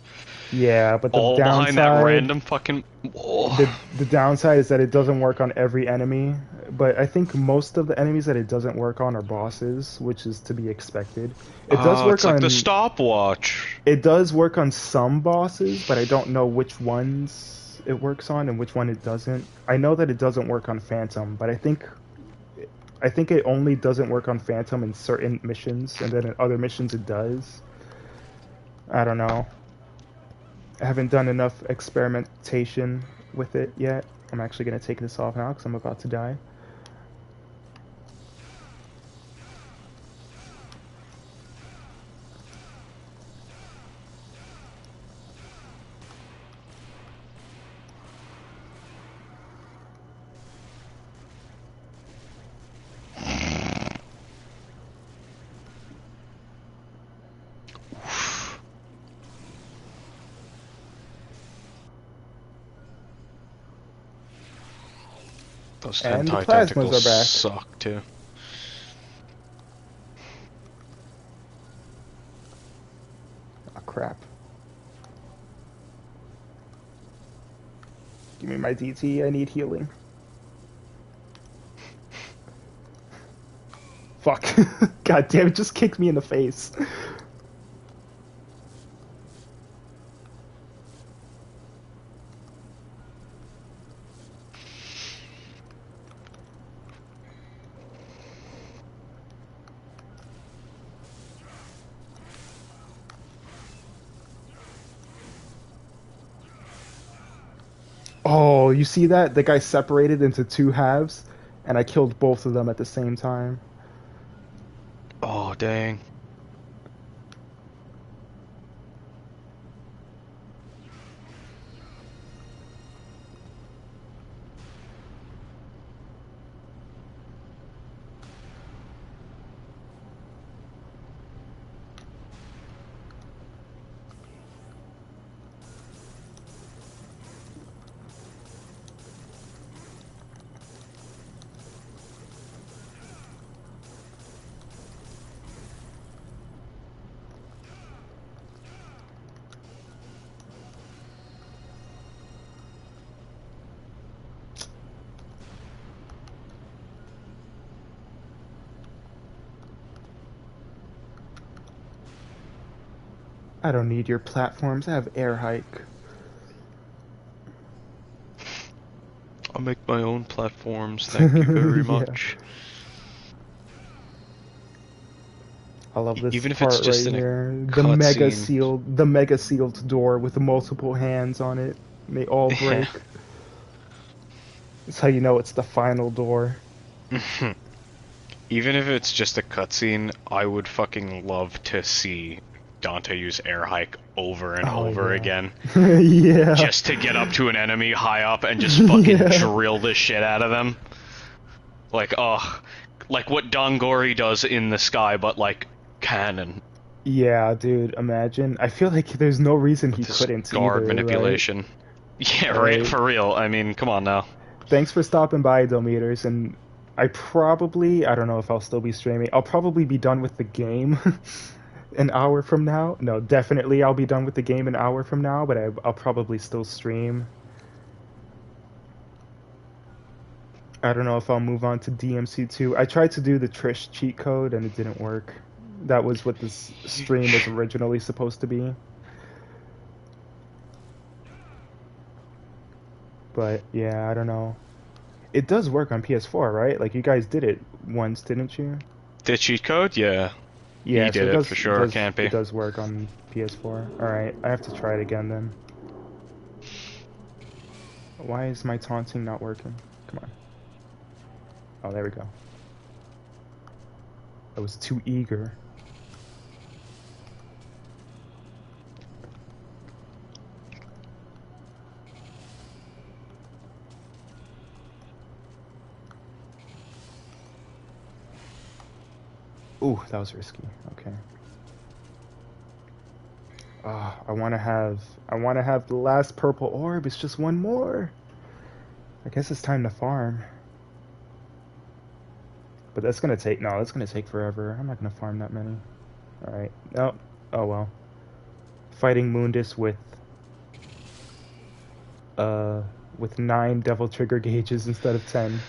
Yeah, but the All downside... behind that random fucking... Whoa. The downside is that it doesn't work on every enemy, but I think most of the enemies that it doesn't work on are bosses, which is to be expected. It does work it's like on the stopwatch. It does work on some bosses, but I don't know which ones it works on and which one it doesn't. I know that it doesn't work on Phantom, but I think it only doesn't work on Phantom in certain missions, and then in other missions it does. I don't know. I haven't done enough experimentation with it yet. I'm actually going to take this off now because I'm about to die. Those And the hentai plasmas tentacles are back. suck too. Oh, crap. Give me my DT, I need healing. Fuck. God damn it, just kicked me in the face. Oh, you see that? The guy separated into two halves, and I killed both of them at the same time. Oh, dang. I don't need your platforms, I have air hike. I'll make my own platforms, thank you very Yeah. much. I love this Even if part it's just right in a here. The mega cutscene. sealed door with the multiple hands on it. They all break. That's how you know it's the final door. Even if it's just a cutscene, I would fucking love to see Dante use air hike over and Oh, over yeah. again, Yeah. just to get up to an enemy high up and just fucking Yeah. drill the shit out of them. Like, like what Dongori does in the sky, but like canon. Yeah, dude, imagine. I feel like there's no reason he This couldn't guard either, manipulation. Yeah, Right. right, for real. I mean, come on now. Thanks for stopping by, Dometers, and I don't know if I'll still be streaming. I'll probably be done with the game an hour from now. No, definitely I'll be done with the game an hour from now, but I'll probably still stream. I don't know if I'll move on to DMC2. I tried to do the Trish cheat code and it didn't work. That was what this stream was originally supposed to be. But yeah, I don't know. It does work on PS4, right? Like you guys did it once, didn't you? The cheat code? Yeah. Yeah, He did it for sure, can't be. It does work on PS4. Alright, I have to try it again then. Why is my taunting not working? Come on. Oh, there we go. I was too eager. Ooh, that was risky. Okay. I want to have the last purple orb. It's just one more. I guess it's time to farm. But that's gonna take forever. I'm not gonna farm that many. All right. No. Oh well. Fighting Mundus with 9 devil trigger gauges instead of 10.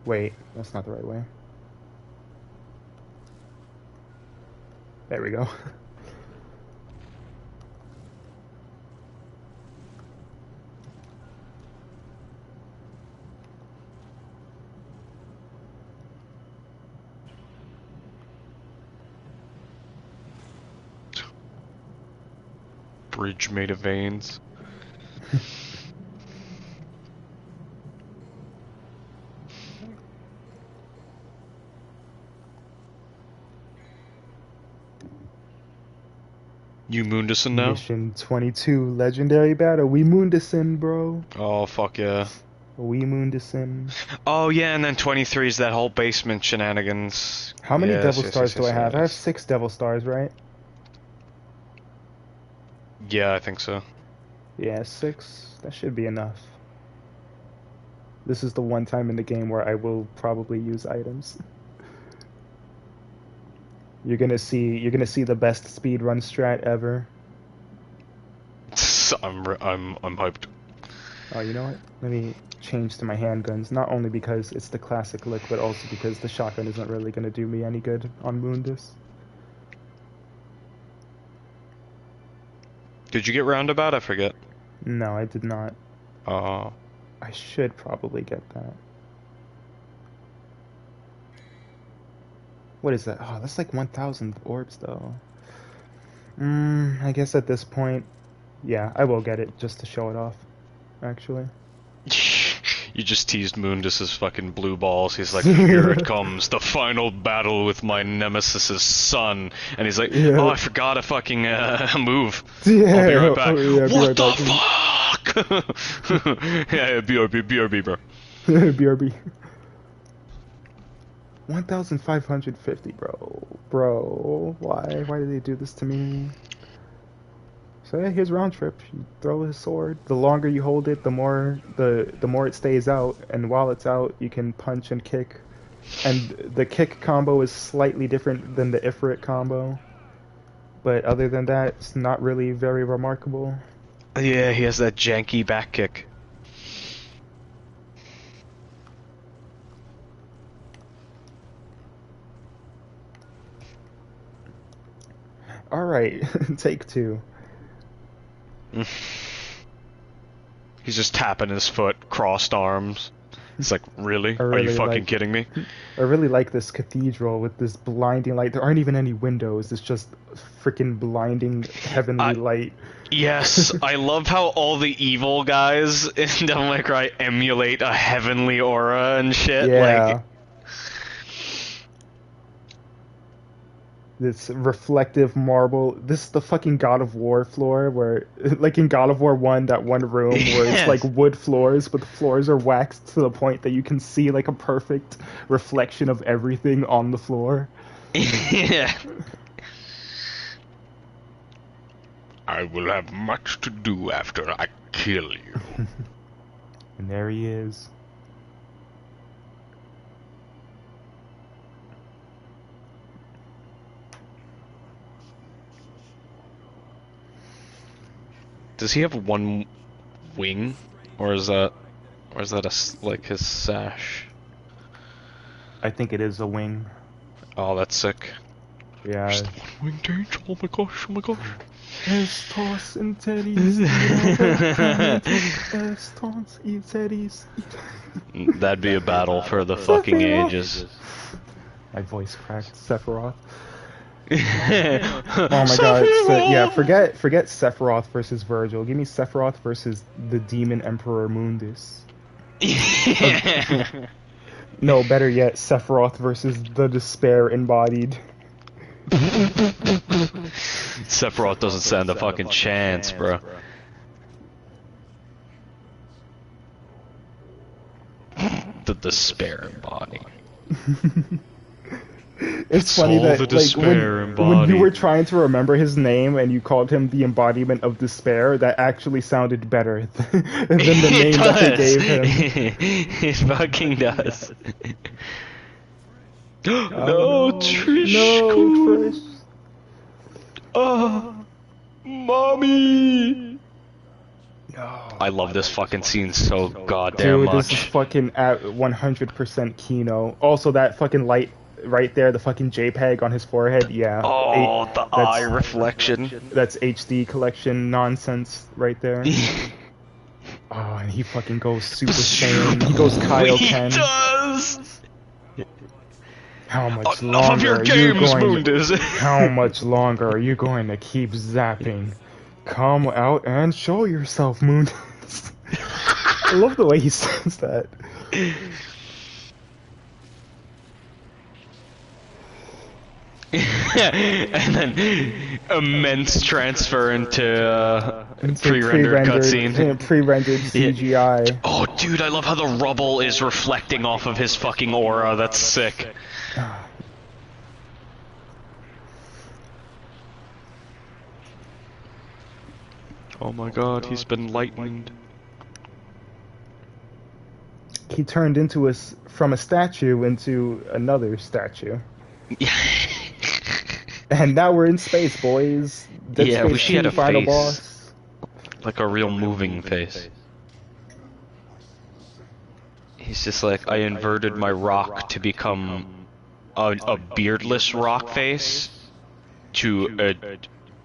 Wait, that's not the right way. There we go. Bridge made of veins. You Moondusin now? Mission 22, legendary battle. We Moondusin, bro. Oh, fuck yeah. We Moondusin. Oh, yeah, and then 23 is that whole basement shenanigans. How many Yes, devil yes, stars yes, do I yes, have? I have yes. 6 devil stars, right? Yeah, I think so. Yeah, 6. That should be enough. This is the one time in the game where I will probably use items. You're gonna see the best speedrun strat ever. I'm hyped. Oh, you know what? Let me change to my handguns. Not only because it's the classic look, but also because the shotgun isn't really gonna do me any good on Mundus. Did you get roundabout? I forget. No, I did not. Oh. I should probably get that. What is that? Oh, that's like 1,000 orbs, though. I guess at this point, yeah, I will get it just to show it off, actually. You just teased Mundus's fucking blue balls. He's like, here it comes, the final battle with my nemesis's son. And he's like, Yeah. oh, I forgot a fucking move. Yeah, I'll be right back. oh, yeah, be What right the back. fuck? Yeah, BRB, bro. BRB. 1,550, bro. Bro, why? Why did they do this to me? So yeah, here's round trip. You throw his sword. The longer you hold it, the more it stays out. And while it's out, you can punch and kick. And the kick combo is slightly different than the Ifrit combo. But other than that, it's not really very remarkable. Yeah, he has that janky back kick. Alright, take 2. He's just tapping his foot, crossed arms. It's like, really? I Are really you fucking like- kidding me? I really like this cathedral with this blinding light. There aren't even any windows. It's just freaking blinding heavenly light. Yes, I love how all the evil guys in Devil May Cry emulate a heavenly aura and shit. Yeah. Like, This reflective marble. This is the fucking God of War floor where, like in God of War 1, that one room where it's like wood floors, but the floors are waxed to the point that you can see like a perfect reflection of everything on the floor. yeah. I will have much to do after I kill you. And there he is. Does he have one wing, or is that like his sash? I think it is a wing. Oh, that's sick. Yeah. Just the one wing change. Oh my gosh! Oh my gosh! Estos interis. Estos interis. That'd be a battle for the fucking ages. My voice cracked. Sephiroth. Oh my god. So, yeah, forget Sephiroth versus Virgil. Give me Sephiroth versus the Demon Emperor Mundus. No, better yet, Sephiroth versus the Despair embodied. Sephiroth doesn't stand a fucking chance, bro. The Despair embodied. It's funny all that the like despair when you embodied. were trying to remember his name and you called him the embodiment of despair, that actually sounded better than the name that they gave him. It fucking does. Oh, no, Trish. No, Trish. Oh, mommy. No. I love this fucking scene so goddamn Dude, this is much. fucking at 100% Kino. Also, that fucking light right there, the fucking JPEG on his forehead, yeah. Oh, the that's- eye reflection. That's HD collection nonsense right there. Oh, and he fucking goes Super Saiyan. He goes Kaioken. He does. How much Enough of your longer are you games, going? Mundus. How much longer are you going to keep zapping? Come out and show yourself, Mundus. I love the way he says that. And then immense transfer into pre-rendered cutscene. Pre-rendered CGI. Oh, dude, I love how the rubble is reflecting off of his fucking aura. That's sick. Oh my god, he's been lightened. He turned into from a statue into another statue. And now we're in space, boys. Dead Yeah, Space wish he had 2 a final face. boss. Like a real moving face. He's just like, I inverted my rock to become a beardless rock face to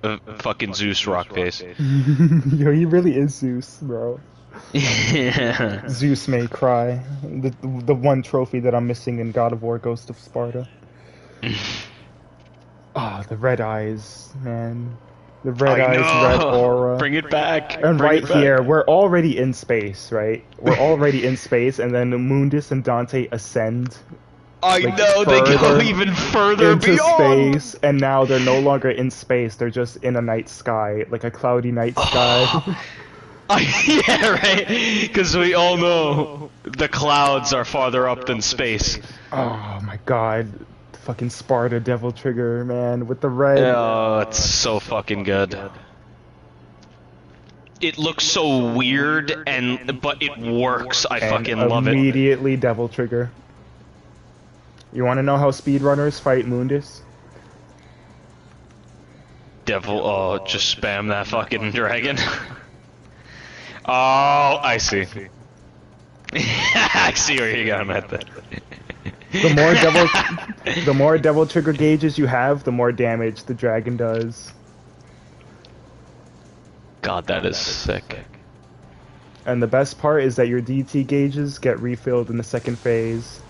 a fucking Zeus rock face. Yo, he really is Zeus, bro. Yeah. Zeus may cry. The one trophy that I'm missing in God of War Ghost of Sparta. Ah, the red eyes, man. The red I eyes, know. red aura. Bring it back. And Bring right it back. here, we're already in space, right? We're already in space, and then Mundus and Dante ascend I like, know, they go further even further into beyond. space, and now they're no longer in space. They're just in a night sky, like a cloudy night sky. Yeah, right? Because we all know the clouds are farther up than space. Oh my god. Fucking Sparta Devil Trigger, man, with the red. Oh, it's so fucking good. It looks so weird, but it works. I and fucking love it. immediately Devil Trigger. You want to know how speedrunners fight Mundus? Devil, oh, just spam that fucking dragon. Oh, I see. I see where you're going at that. The more Devil Trigger gauges you have, the more damage the dragon does. God, that is sick. And the best part is that your DT gauges get refilled in the second phase.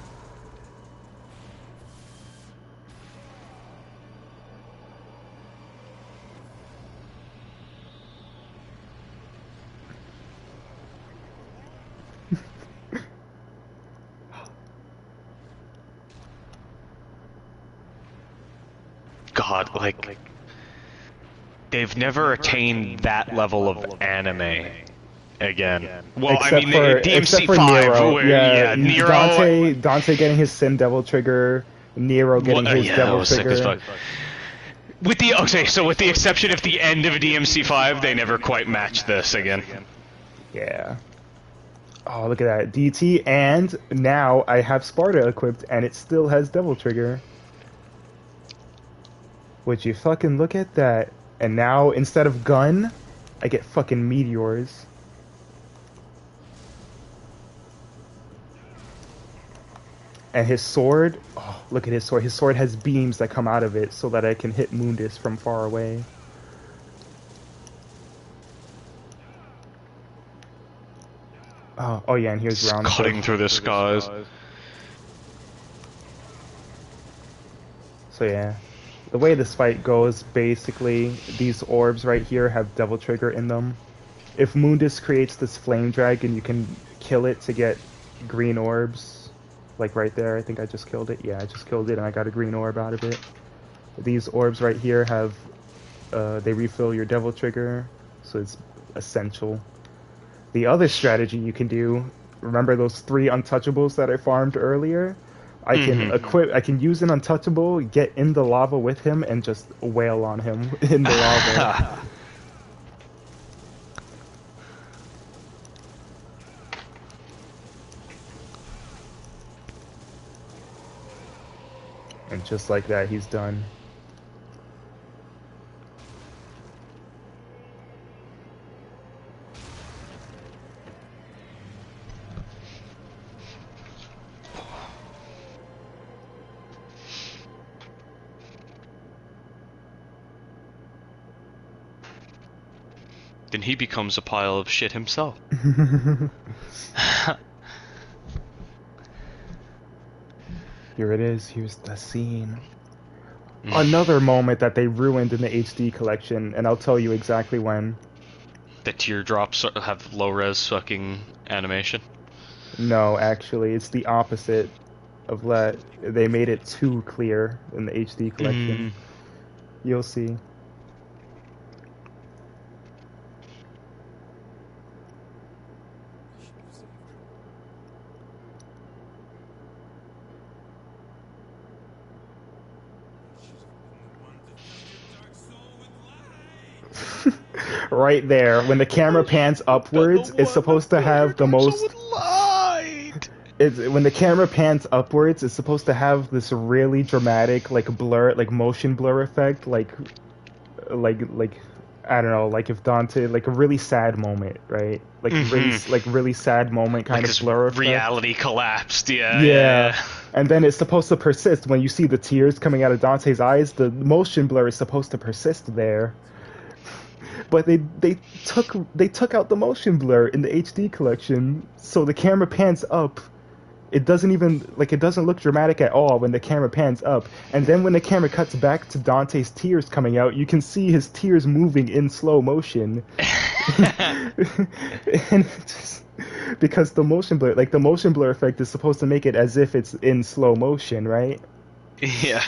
God, like they've never attained that level of anime again. Well, I mean, except for DMC5, Nero. where, Yeah, Nero. Dante getting his Sin Devil Trigger, Nero getting his that Devil was sick as Trigger. fuck. With the exception of the end of DMC5, they never quite matched this again. Yeah. Oh, look at that. DT, and now I have Sparta equipped, and it still has Devil Trigger. Would you fucking look at that? And now, instead of gun, I get fucking meteors. And his sword, oh, look at his sword. His sword has beams that come out of it so that I can hit Mundus from far away. Oh yeah, and here's round Cutting through the skies. So yeah, the way this fight goes, basically, these orbs right here have Devil Trigger in them. If Mundus creates this flame dragon, you can kill it to get green orbs. Like right there, I think I just killed it. Yeah, I just killed it and I got a green orb out of it. These orbs right here have, they refill your Devil Trigger, so it's essential. The other strategy you can do, remember those 3 untouchables that I farmed earlier? I can use an untouchable, get in the lava with him, and just wail on him in the lava. And just like that, he's done. Then he becomes a pile of shit himself. Here it is. Here's the scene. Another moment that they ruined in the HD collection, and I'll tell you exactly when. The teardrops have low-res fucking animation. No, actually, it's the opposite of that. They made it too clear in the HD collection. You'll see. Right there, when the camera pans upwards, it's supposed to have the most. When the camera pans upwards, it's supposed to have this really dramatic, like blur, like motion blur effect, like I don't know, like if Dante, like a really sad moment, right? Like really sad moment kind of blur effect. Reality collapsed, yeah. And then it's supposed to persist when you see the tears coming out of Dante's eyes. The motion blur is supposed to persist there. But they took out the motion blur in the HD collection, so the camera pans up. It doesn't look dramatic at all when the camera pans up. And then when the camera cuts back to Dante's tears coming out, you can see his tears moving in slow motion. And just, because the motion blur effect is supposed to make it as if it's in slow motion, right? Yeah.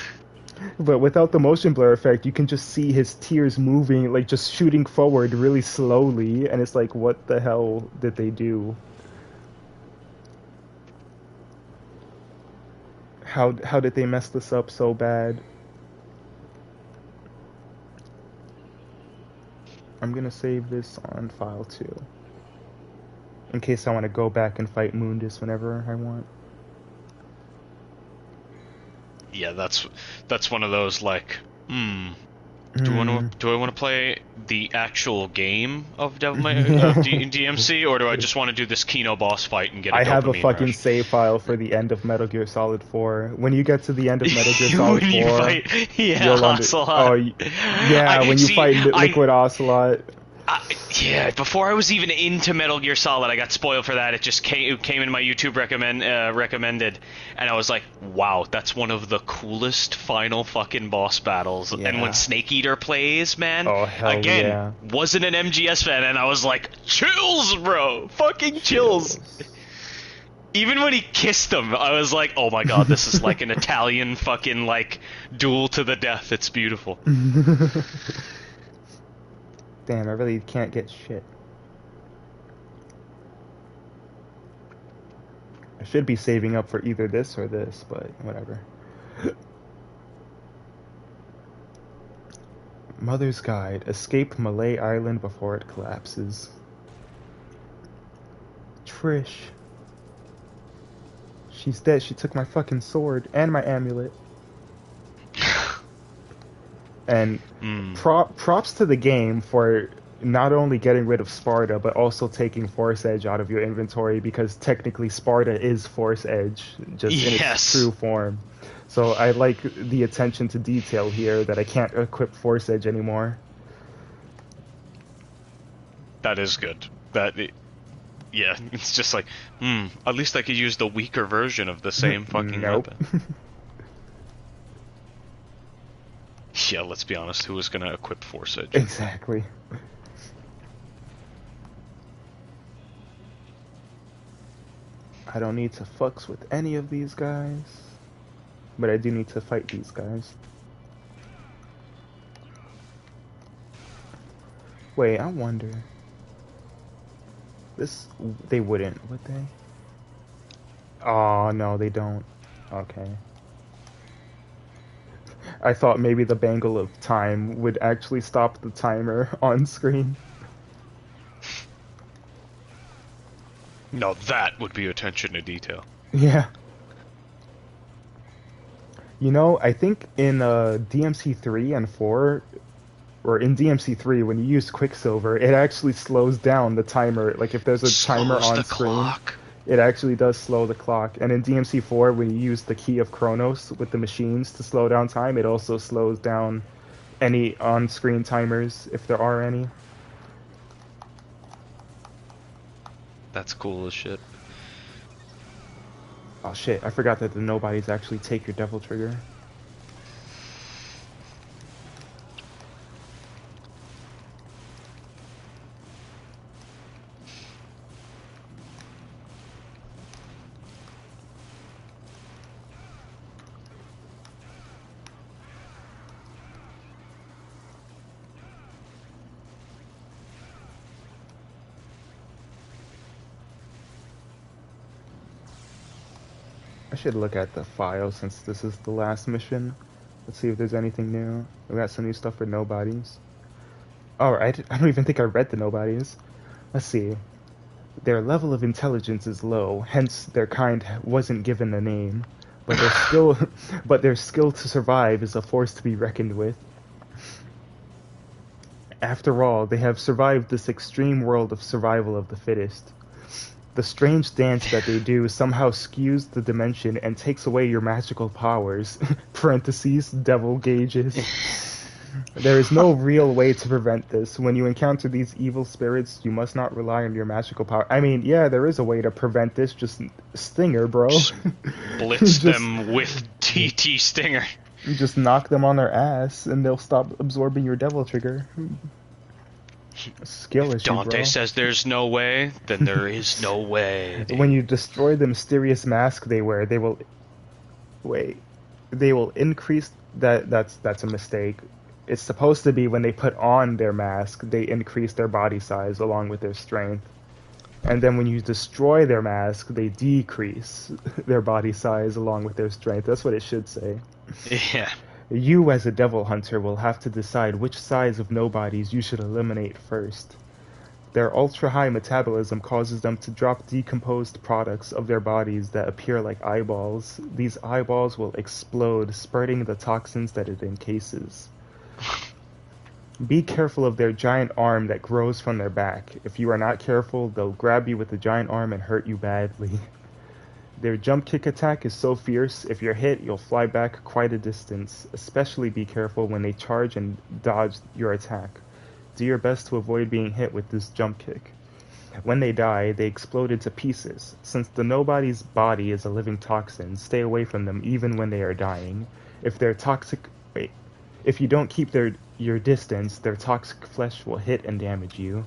But without the motion blur effect, you can just see his tears moving, like just shooting forward really slowly, and it's like, what the hell did they do? How did they mess this up so bad? I'm gonna save this on file 2, in case I want to go back and fight Mundus whenever I want. Yeah, that's one of those like, do I want to play the actual game of DMC, or do I just want to do this Kino boss fight and get a I have a dopamine fucking rush? save file for the end of Metal Gear Solid 4. When you get to the end of Metal Gear Solid 4, fight, you'll Ocelot. when you fight Liquid Ocelot. Yeah, before I was even into Metal Gear Solid, I got spoiled for that. It just came in my YouTube recommended, and I was like, wow, that's one of the coolest final fucking boss battles. Yeah. And when Snake Eater plays, man, Oh, hell again, yeah. wasn't an MGS fan, and I was like, chills, bro, fucking chills. Even when he kissed him, I was like, oh my god, this is like an Italian fucking, like, duel to the death. It's beautiful. Damn, I really can't get shit. I should be saving up for either this or this, but whatever. Mother's Guide. Escaped Malay Island before it collapses. Trish. She's dead. She took my fucking sword and my amulet. And props to the game for not only getting rid of Sparta, but also taking Force Edge out of your inventory, because technically Sparta is Force Edge, just in its true form. So I like the attention to detail here that I can't equip Force Edge anymore. That is good. Yeah, it's just like, at least I could use the weaker version of the same fucking weapon. Yeah, let's be honest, who is going to equip Force Edge? Exactly. I don't need to fucks with any of these guys, but I do need to fight these guys. Wait, I wonder. They wouldn't, would they? Oh, no, they don't. Okay. I thought maybe the bangle of time would actually stop the timer on screen. No, that would be attention to detail. Yeah. You know, I think in DMC 3 and 4, or in DMC 3, when you use Quicksilver, it actually slows down the timer. Like, if there's a timer on screen, it actually does slow the clock. And in DMC 4, when you use the Key of Chronos with the machines to slow down time, it also slows down any on-screen timers, if there are any. That's cool as shit. Oh shit, I forgot that the nobodies actually take your Devil Trigger. I should look at the file since this is the last mission. Let's see if there's anything new. We got some new stuff for nobodies. Alright, I don't even think I read the nobodies. Let's see. Their level of intelligence is low, hence their kind wasn't given a name. But their skill to survive is a force to be reckoned with. After all, they have survived this extreme world of survival of the fittest. The strange dance that they do somehow skews the dimension and takes away your magical powers. Parentheses, devil gauges. There is no real way to prevent this. When you encounter these evil spirits, you must not rely on your magical power. I mean, yeah, there is a way to prevent this. Just Stinger, bro. Blitz them with TT Stinger. You just knock them on their ass, and they'll stop absorbing your Devil Trigger. Skill issue, Dante bro. says there's no way, then there is no way. When you destroy the mysterious mask they wear, they will... Wait. They will increase... That's a mistake. It's supposed to be when they put on their mask, they increase their body size along with their strength. And then when you destroy their mask, they decrease their body size along with their strength. That's what it should say. Yeah. You, as a devil hunter, will have to decide which size of nobodies you should eliminate first. Their ultra-high metabolism causes them to drop decomposed products of their bodies that appear like eyeballs. These eyeballs will explode, spurting the toxins that it encases. Be careful of their giant arm that grows from their back. If you are not careful, they'll grab you with the giant arm and hurt you badly. Their jump kick attack is so fierce, if you're hit, you'll fly back quite a distance. Especially be careful when they charge and dodge your attack. Do your best to avoid being hit with this jump kick. When they die, they explode into pieces. Since the nobody's body is a living toxin, stay away from them even when they are dying. If they're toxic... Wait. If you don't keep your distance, their toxic flesh will hit and damage you.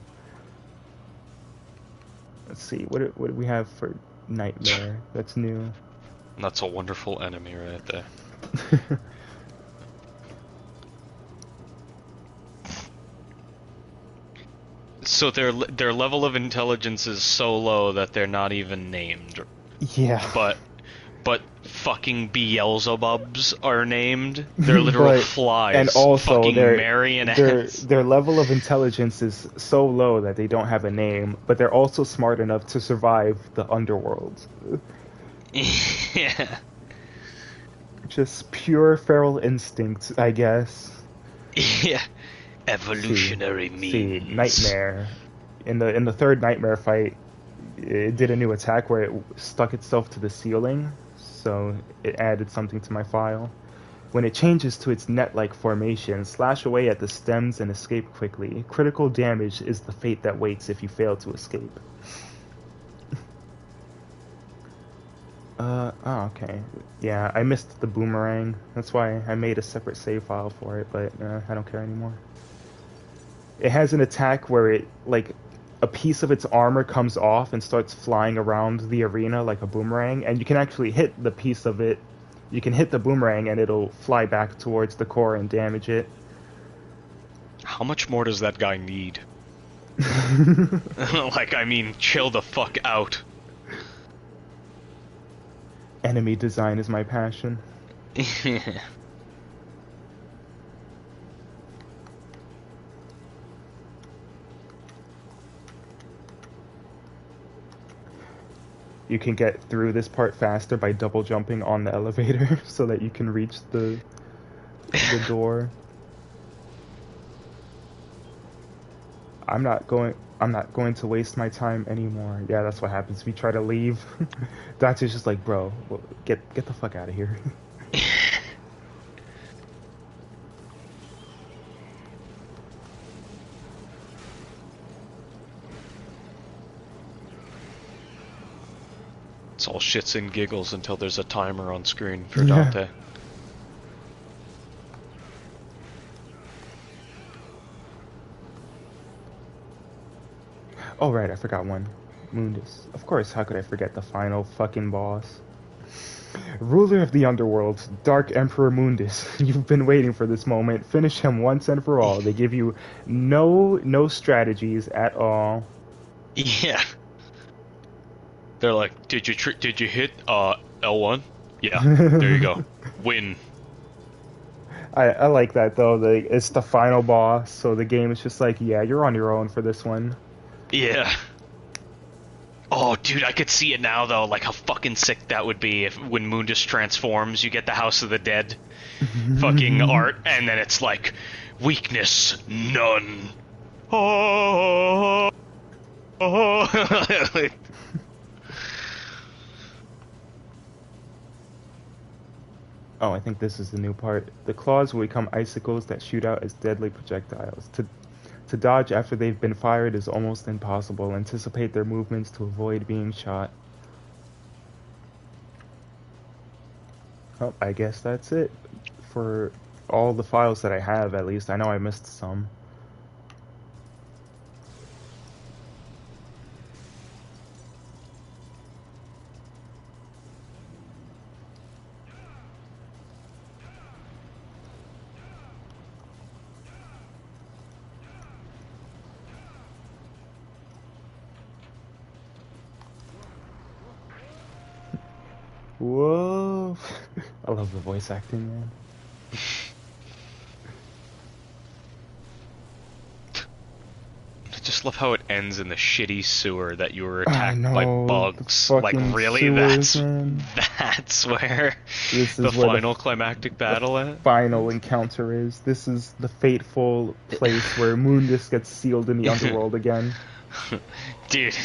Let's see, what do we have for Nightmare? That's new. That's a wonderful enemy right there. So their level of intelligence is so low that they're not even named. Yeah. But fucking Beelzebubs are named. They're literal flies. And also fucking marionettes. their level of intelligence is so low that they don't have a name, but they're also smart enough to survive the underworld. Yeah. Just pure feral instinct, I guess. Yeah. Evolutionary means. See, Nightmare. In the third Nightmare fight, it did a new attack where it stuck itself to the ceiling, so it added something to my file. When it changes to its net-like formation, slash away at the stems and escape quickly. Critical damage is the fate that waits if you fail to escape. Oh, okay. Yeah, I missed the boomerang. That's why I made a separate save file for it, but I don't care anymore. It has an attack where it, like, a piece of its armor comes off and starts flying around the arena like a boomerang, and you can actually hit the piece of it. You can hit the boomerang and it'll fly back towards the core and damage it. How much more does that guy need? Like, I mean, chill the fuck out. Enemy design is my passion. You can get through this part faster by double jumping on the elevator so that you can reach the door. I'm not going to waste my time anymore. Yeah, that's what happens if you try to leave. Doctor's just like, bro, get the fuck out of here. It's all shits and giggles until there's a timer on screen for Dante. Oh right, I forgot one. Mundus. Of course, how could I forget the final fucking boss? Ruler of the underworld, Dark Emperor Mundus. You've been waiting for this moment. Finish him once and for all. They give you no strategies at all. Yeah. They're like, did you hit L1? Yeah. There you go. Win. I like that though. It's the final boss, so the game is just like, yeah, you're on your own for this one. Yeah. Oh, dude, I could see it now, though, like how fucking sick that would be if when Mundus transforms, you get the House of the Dead fucking art, and then it's like, weakness, none. Oh, oh. Oh, I think this is the new part. The claws will become icicles that shoot out as deadly projectiles. To dodge after they've been fired is almost impossible. Anticipate their movements to avoid being shot. Oh, I guess that's it. For all the files that I have, at least. I know I missed some. Whoa! I love the voice acting, man. I just love how it ends in the shitty sewer that you were attacked by bugs. The Like, really? sewers, man. That's where This is the where final climactic battle at? final encounter is. This is the fateful place where Mundus gets sealed in the underworld again. Dude,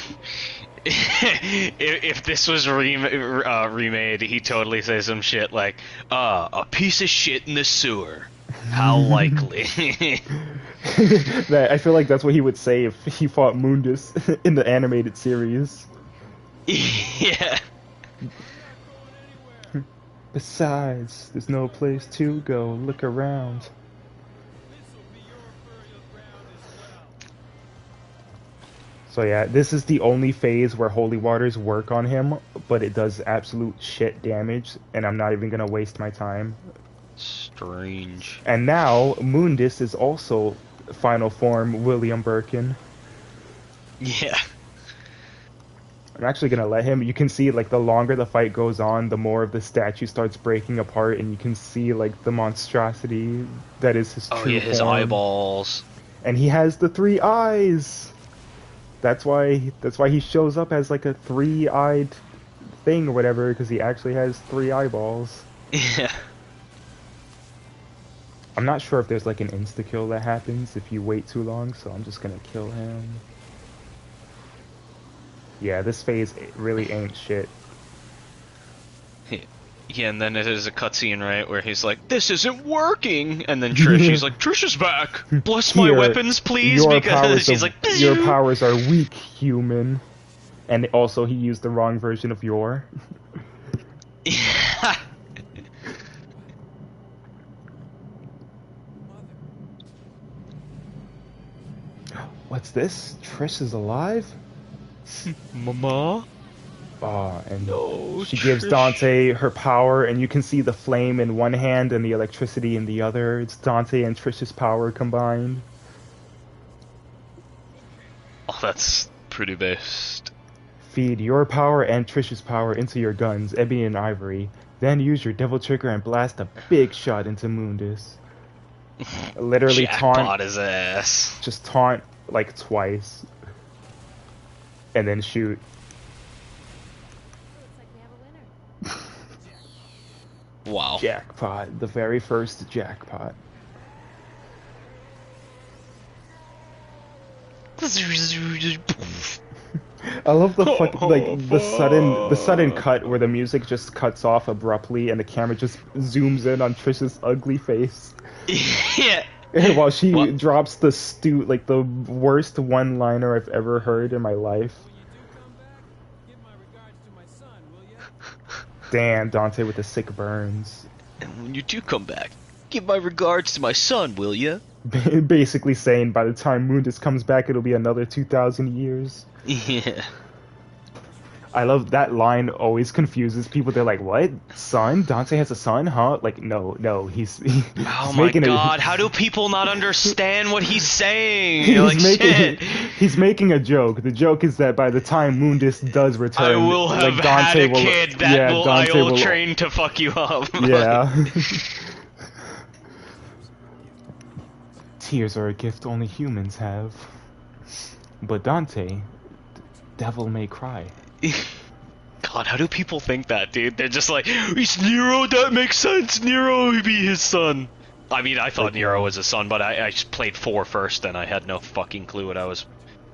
if this was remade, he'd totally say some shit like, a piece of shit in the sewer. How likely? That I feel like that's what he would say if he fought Mundus in the animated series. Yeah. Besides, there's no place to go. Look around. So yeah, this is the only phase where holy waters work on him, but it does absolute shit damage, and I'm not even gonna waste my time. Strange. And now, Mundus is also final form William Birkin. Yeah. I'm actually gonna let him. You can see, like, the longer the fight goes on, the more of the statue starts breaking apart, and you can see, like, the monstrosity that is his true his form. eyeballs. And he has the 3 eyes! That's why he shows up as, like, a 3-eyed thing or whatever, because he actually has 3 eyeballs. Yeah. I'm not sure if there's, like, an insta-kill that happens if you wait too long, so I'm just gonna kill him. Yeah, this phase really ain't shit. Yeah, and then it is a cutscene, right, where he's like, "This isn't working," and then Trish, he's like, "Trish is back. Bless my Here, weapons, please," your because powers she's are, like, "Your powers are weak, human." And also, he used the wrong version of your. Yeah. What's this? Trish is alive? Mama? And No, she gives Trish. Dante her power, and you can see the flame in one hand and the electricity in the other. It's Dante and Trish's power combined. Oh, that's pretty based. Feed your power and Trish's power into your guns, Ebony and Ivory. Then use your devil trigger and blast a big shot into Mundus. Literally Jackpot his ass. Just taunt like twice. And then shoot. Wow. Jackpot. The very first jackpot. I love the the sudden cut where the music just cuts off abruptly and the camera just zooms in on Trish's ugly face. Yeah. And while she drops the worst one-liner I've ever heard in my life. Damn, Dante with the sick burns. And when you do come back, give my regards to my son, will ya? Basically saying by the time Mundus comes back, it'll be another 2,000 years. Yeah. I love that line. Always confuses people. They're like, "What? Son? Dante has a son? Huh?" Like, no, he's Oh my god! How do people not understand what he's saying? You're like, shit. He's making a joke. The joke is that by the time Mundus does return, I will have like, Dante had a kid that I will train to fuck you up. Yeah. Tears are a gift only humans have. But Dante, devil may cry. God, how do people think that, dude? They're just like, he's Nero, that makes sense, Nero would be his son. I mean, I thought Nero was his son, but I just played 4 first, and I had no fucking clue what I was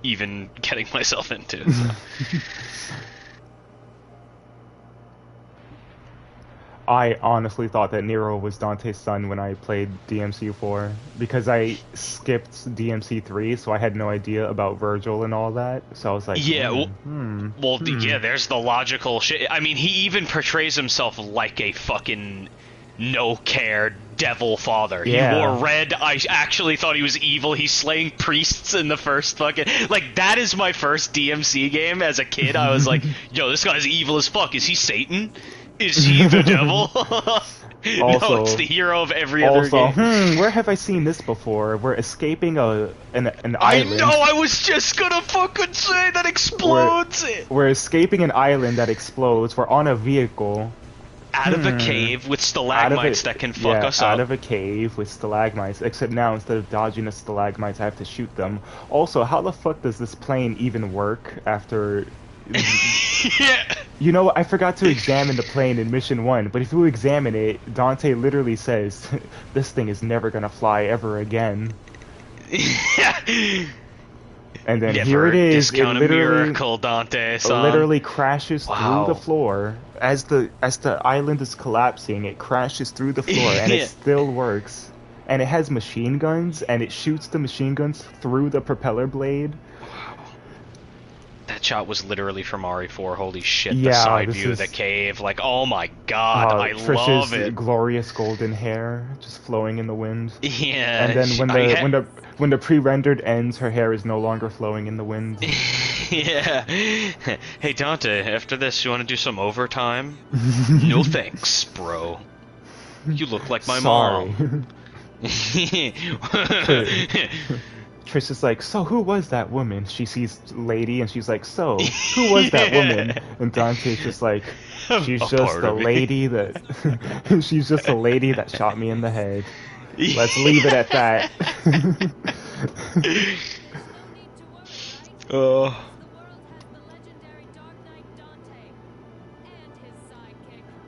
even getting myself into. So. I honestly thought that Nero was Dante's son when I played DMC4, because I skipped DMC3, so I had no idea about Virgil and all that. So I was like, yeah, yeah, there's the logical shit. I mean, he even portrays himself like a fucking no-care devil father. Yeah. He wore red. I actually thought he was evil. He's slaying priests in the first fucking... Like, that is my first DMC game as a kid. I was like, yo, this guy's evil as fuck. Is he Satan? Is he the devil? No, it's the hero of every other game. Where have I seen this before? We're escaping an island. I know, I was just gonna fucking say that explodes! We're escaping an island that explodes. We're on a vehicle. Out of a cave with stalagmites that can fuck us up. Out of a cave with stalagmites. Except now, instead of dodging the stalagmites, I have to shoot them. Also, how the fuck does this plane even work after... Yeah. You know, I forgot to examine the plane in Mission 1, but if you examine it, Dante literally says, this thing is never gonna fly ever again. And then here it is, it literally, miracle, Dante, son. literally crashes through the floor. As the island is collapsing, it crashes through the floor, and it still works. and it has machine guns, and it shoots the machine guns through the propeller blade. That shot was literally from RE4. Holy shit! Yeah, the side this view of the is- cave, like, oh my god, I Trish's love it. glorious golden hair just flowing in the wind. Yeah, And then when I the when the pre-rendered ends, her hair is no longer flowing in the wind. yeah. Hey Dante, after this, you want to do some overtime? No thanks, bro. You look like my Sorry. mom. Trish is like, so who was that woman? She sees Lady and she's like, so who was that woman? And Dante's just like, she's A just part the of me." lady that she's just a lady that shot me in the head. Let's leave it at that. Oh.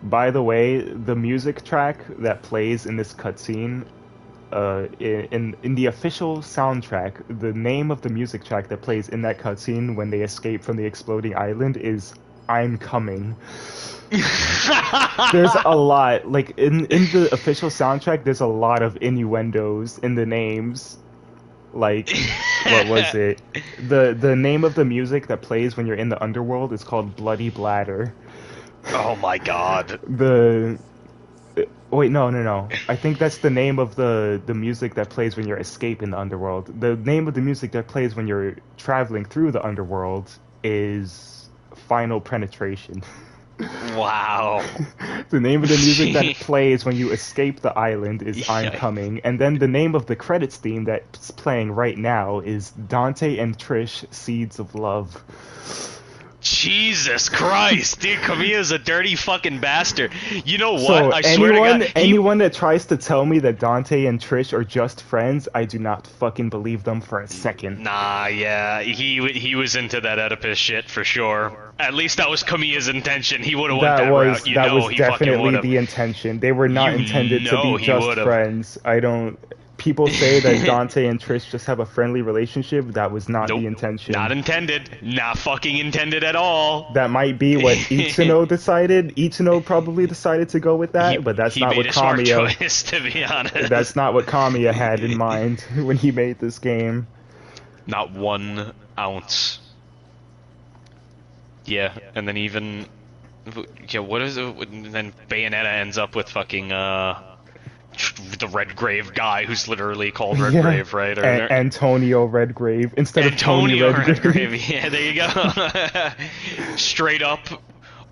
By the way, the music track that plays in this cutscene, in the official soundtrack, the name of the music track that plays in that cutscene when they escape from the exploding island is "I'm Coming." There's a lot, like in the official soundtrack, there's a lot of innuendos in the names. Like, what was it? The name of the music that plays when you're in the underworld is called "Bloody Bladder." Oh my god. Wait, no. I think that's the name of the music that plays when you're escaping the underworld. The name of the music that plays when you're traveling through the underworld is Final Penetration. Wow. The name of the music that plays when you escape the island is I'm Yeah. Coming. And then the name of the credits theme that's playing right now is Dante and Trish Seeds of Love. Jesus Christ, dude, Kamiya's a dirty fucking bastard. You know what? So I swear to God, anyone that tries to tell me that Dante and Trish are just friends, I do not fucking believe them for a second. Nah, yeah, he was into that Oedipus shit for sure. At least that was Kamiya's intention. He would have went that route. You that know was he fucking definitely would have. the intention. They were not You intended to know be he just would've. friends. People say that Dante and Trish just have a friendly relationship. That was not Nope, the intention. not intended. Not fucking intended at all. That might be what Itsuno decided. Itsuno probably decided to go with that, but that's he not made what a smart Kamiya. choice, to be honest. That's not what Kamiya had in mind when he made this game. Not 1 ounce. Yeah, and then even... Yeah, what is it? And then Bayonetta ends up with fucking, the Redgrave guy who's literally called Redgrave, right? Or, Antonio Redgrave instead Antonio of Tony Redgrave. Redgrave. Yeah, there you go. Straight up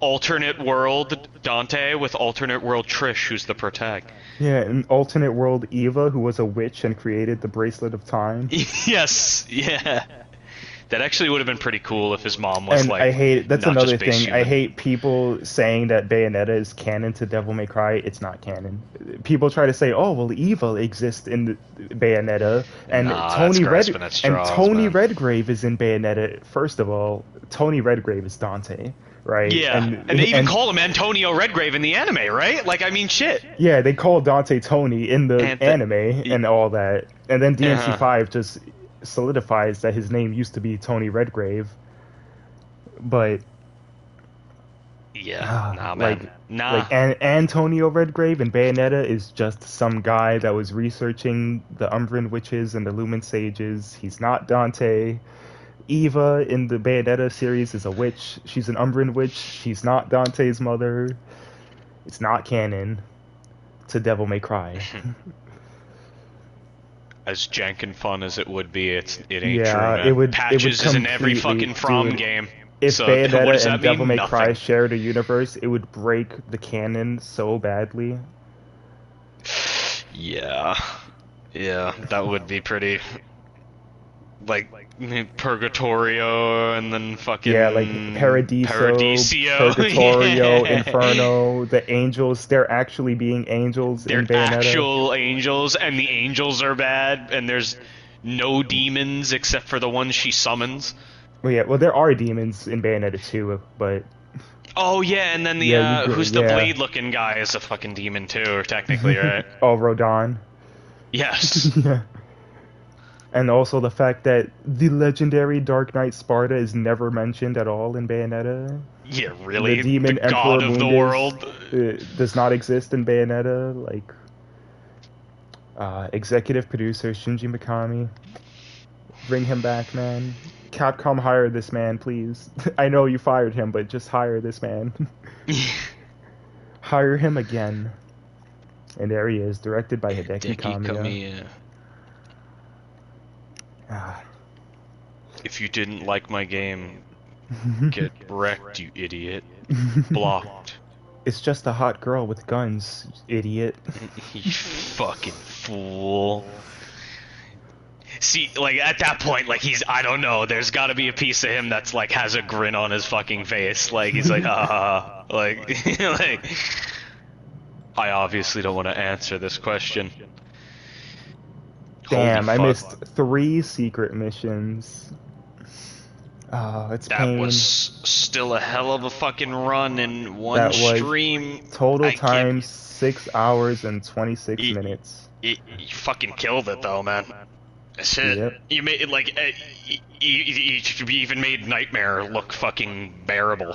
alternate world Dante with alternate world Trish, who's the protag. Yeah, an alternate world Eva, who was a witch and created the Bracelet of Time. Yes, yeah. That actually would have been pretty cool if his mom was And like. I hate that's not another just base thing. I human. hate people saying that Bayonetta is canon to Devil May Cry. It's not canon. People try to say, "Oh, well, evil exists in the Bayonetta," and Nah, that's grasping at straws, Tony man. Redgrave is in Bayonetta. First of all, Tony Redgrave is Dante, right? Yeah, and they even call him Antonio Redgrave in the anime, right? Like, I mean, shit. Yeah, they call Dante Tony in the anime y- and all that, and then Uh-huh. DMC5 just solidifies that his name used to be Tony Redgrave, but Yeah, nah, man. like Nah. Antonio Redgrave in Bayonetta is just some guy that was researching the Umbran witches and the Lumen sages. He's not Dante. Eva in the Bayonetta series is a witch. She's an Umbran witch. She's not Dante's mother. It's not canon to Devil May Cry. As jank and fun as it would be, it ain't true, Yeah, man. it would Patches is in every completely- fucking From dude, game. If So, what does Bayonetta that and Devil mean? May Cry Nothing. shared a universe, it would break the canon so badly. Yeah. Yeah, that would be pretty... Like, Purgatorio, and then fucking... Yeah, like Paradiso, Purgatorio, Yeah. Inferno, the angels, they're actually being angels They're in Bayonetta. actual angels, and the angels are bad, and there's no demons except for the ones she summons. Well, there are demons in Bayonetta too, but Oh yeah, and then the Yeah, you do, who's the yeah. blade-looking guy is a fucking demon too, or technically, right? Rodon. Yes. Yeah. And also the fact that the legendary Dark Knight Sparta is never mentioned at all in Bayonetta. Yeah, really. The demon the Emperor god of the Mundus, world. does not exist in Bayonetta. Like, Executive producer Shinji Mikami. Bring him back, man. Capcom, hire this man, please. I know you fired him, but just hire this man. Hire him again. And there he is, directed by Hideki Kamiya. Ah. If you didn't like my game, get wrecked, you idiot. Blocked. It's just a hot girl with guns, idiot. You fucking fool. See, like, at that point, like, I don't know, there's gotta be a piece of him that's, like, has a grin on his fucking face. Like, he's like, like, like, I obviously don't want to answer this question. Damn, I missed 3 secret missions. Oh, it's that pain. Was still a hell of a fucking run in one stream. Total time 6 hours and 26 minutes. You fucking killed it though, man. Shit. Yep. You made it like you even made Nightmare look fucking bearable.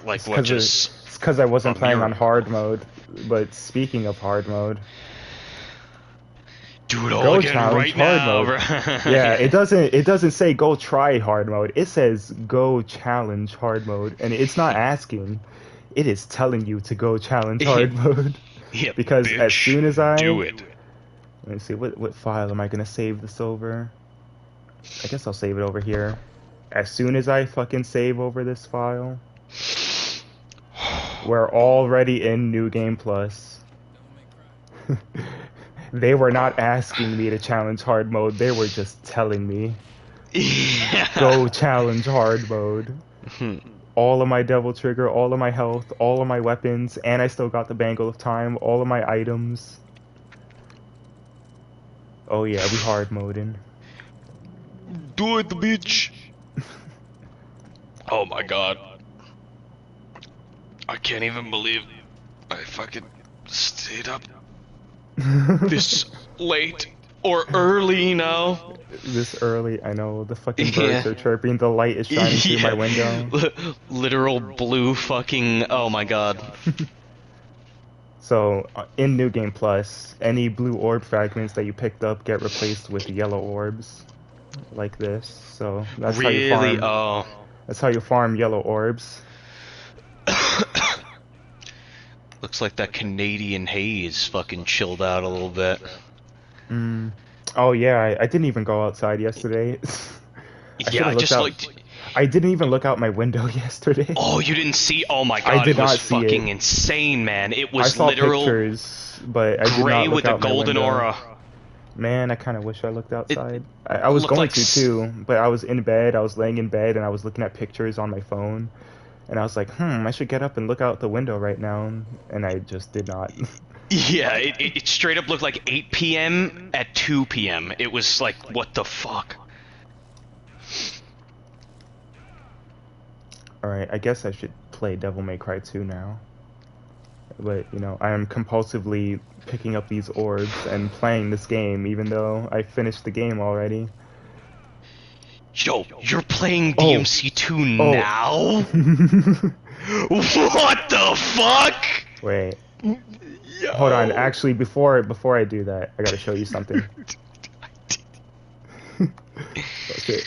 Like what? Just it's because I wasn't playing on hard mode. But speaking of hard mode. Do it all again right now, bro. Yeah, it doesn't say go try hard mode. It says go challenge hard mode, and it's not asking. It is telling you to go challenge hard mode. Yeah, because bitch, as soon as I do it. Let me see what file am I gonna save this over? I guess I'll save it over here. As soon as I fucking save over this file, we're already in New Game Plus. They were not asking me to challenge hard mode, they were just telling me. Go challenge hard mode. All of my Devil Trigger, all of my health, all of my weapons, and I still got the Bangle of Time, all of my items. Oh yeah, we hard moding. Do it, bitch! Oh my god. I can't even believe I fucking stayed up this late or early now. This early, I know. The fucking birds are chirping. The light is shining through my window. Literal blue fucking. Oh my god. So in New Game Plus, any blue orb fragments that you picked up get replaced with yellow orbs, like this. So that's really? how you farm. That's how you farm yellow orbs. Looks like that Canadian haze fucking chilled out a little bit. Oh yeah, I didn't even go outside yesterday. I didn't even look out my window yesterday. Oh, you didn't see? Oh my god, it was fucking insane, man. It was literal pictures, but I did gray not look with a out my golden window. aura. Man, I kind of wish I looked outside. I was going to too, but I was in bed, I was laying in bed, and I was looking at pictures on my phone. And I was like, I should get up and look out the window right now. And I just did not. Yeah, it straight up looked like 8 p.m. at 2 p.m. It was like, what the fuck? Alright, I guess I should play Devil May Cry 2 now. But, you know, I am compulsively picking up these orbs and playing this game, even though I finished the game already. Yo, you're playing DMC2 now? What the fuck? Wait. Yo. Hold on, actually, before I do that, I gotta show you something. Okay.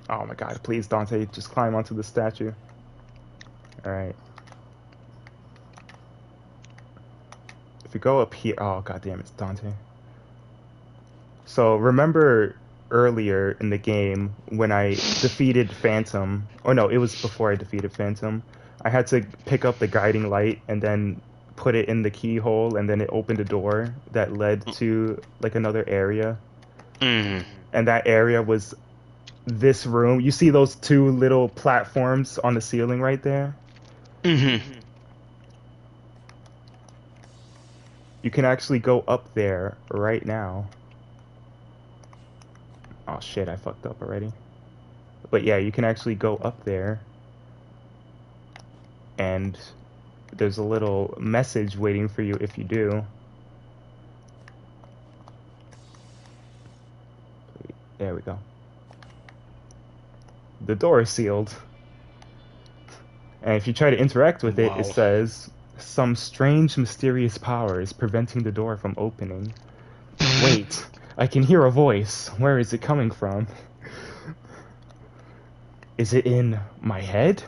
Oh my god, please, Dante, just climb onto the statue. Alright. If you go up here... Oh, god damn, it's Dante. So, remember earlier in the game when I defeated Phantom... Oh no, it was before I defeated Phantom. I had to pick up the guiding light and then put it in the keyhole, and then it opened a door that led to, like, another area. And that area was this room. You see those 2 little platforms on the ceiling right there? You can actually go up there right now. Oh shit, I fucked up already. But yeah, you can actually go up there. And there's a little message waiting for you if you do. There we go. The door is sealed. And if you try to interact with it, it says, Some strange, mysterious power is preventing the door from opening. Wait, I can hear a voice. Where is it coming from? Is it in my head?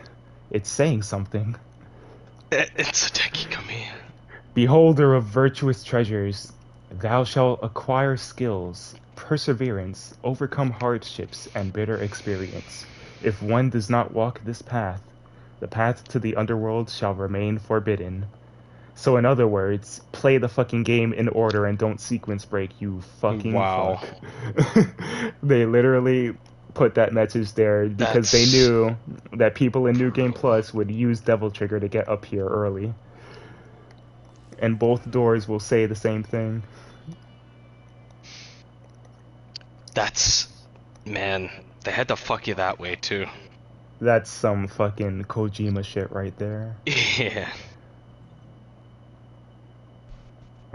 It's saying something. It's a techie kami. Beholder of virtuous treasures, thou shalt acquire skills, perseverance, overcome hardships, and bitter experience. If one does not walk this path, the path to the underworld shall remain forbidden. So in other words, play the fucking game in order and don't sequence break, you fucking Wow. fuck. They literally put that message there because they knew that people in New Game Plus would use Devil Trigger to get up here early. And both doors will say the same thing. Man, they had to fuck you that way too. That's some fucking Kojima shit right there. Yeah.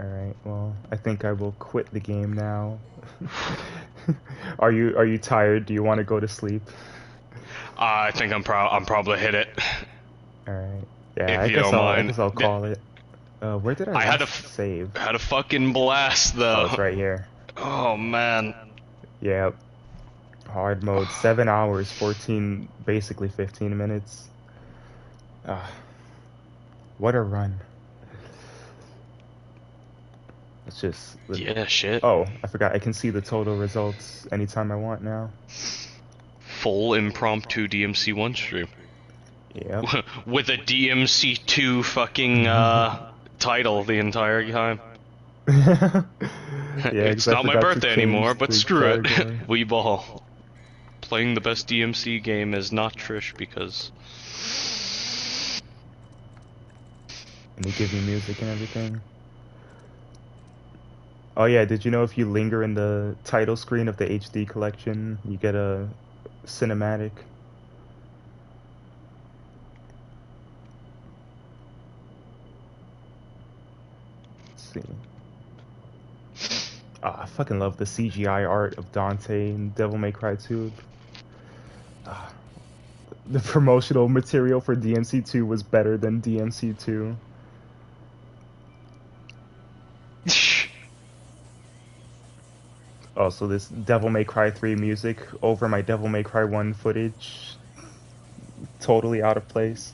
Alright, well, I think I will quit the game now. Are you tired? Do you want to go to sleep? I think I'm probably hit it. Alright. Yeah, If you don't I mind. guess I'll call it. Where did I had last save? Had a fucking blast though. Oh, it's right here. Oh man. Yep. Hard mode, 7 hours, 14, basically 15 minutes. What a run. It's just... Yeah, shit. Oh, I forgot, I can see the total results anytime I want now. Full impromptu DMC1 stream. Yep. With a DMC2 fucking, title the entire time. Yeah, It's not my birthday anymore, but screw it. We ball. Playing the best DMC game is not Trish because... And they give you music and everything. Oh yeah, did you know if you linger in the title screen of the HD collection, you get a cinematic? Let's see. I fucking love the CGI art of Dante in Devil May Cry 2. The promotional material for DMC2 was better than DMC2. Also, this Devil May Cry 3 music over my Devil May Cry 1 footage. Totally out of place.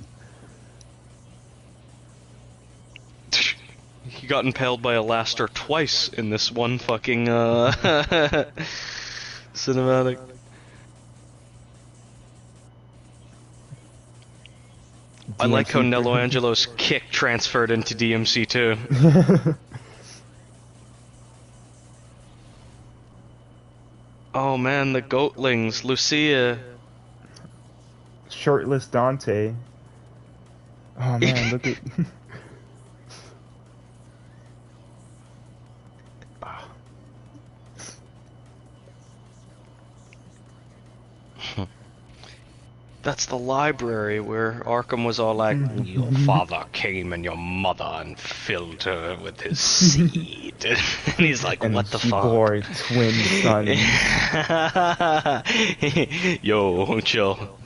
He got impaled by a laster twice in this one fucking, cinematic. I like how Nello Angelo's kick transferred into DMC too. Oh man, the goatlings, Lucia. Shirtless Dante. Oh man, look at... That's the library where Arkham was all like, your father came and your mother and filled her with his seed. And he's like, and what the she fuck? bore twin sons. Yo, chill.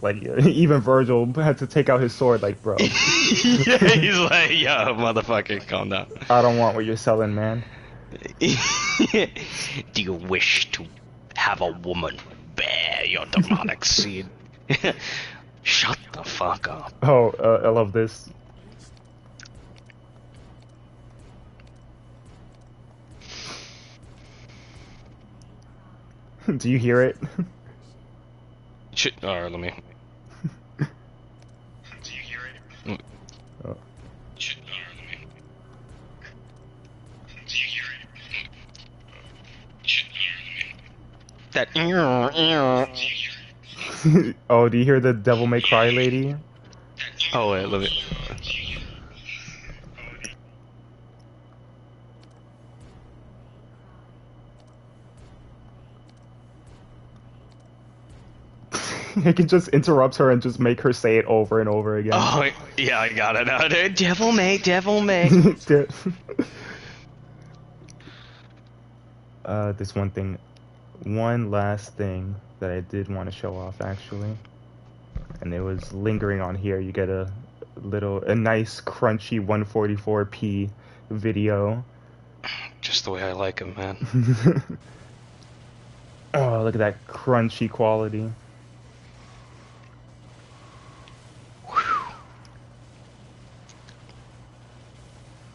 Like, even Virgil had to take out his sword, like, bro. Yeah, he's like, yo, motherfucker, calm down. I don't want what you're selling, man. Do you wish to have a woman bear your demonic seed? Shut the fuck up. Oh, I love this. Do you hear it? Alright, let me. Do you hear it? Oh. Alright, let me. Do you hear it? That. Oh, do you hear the Devil May Cry lady? Oh wait, let me. You can just interrupt her and just make her say it over and over again. Oh yeah, I got it now. Devil May, Devil May. This one last thing that I did want to show off actually, and it was lingering on here. You get a a nice crunchy 144p video. Just the way I like him, man. Oh, look at that crunchy quality.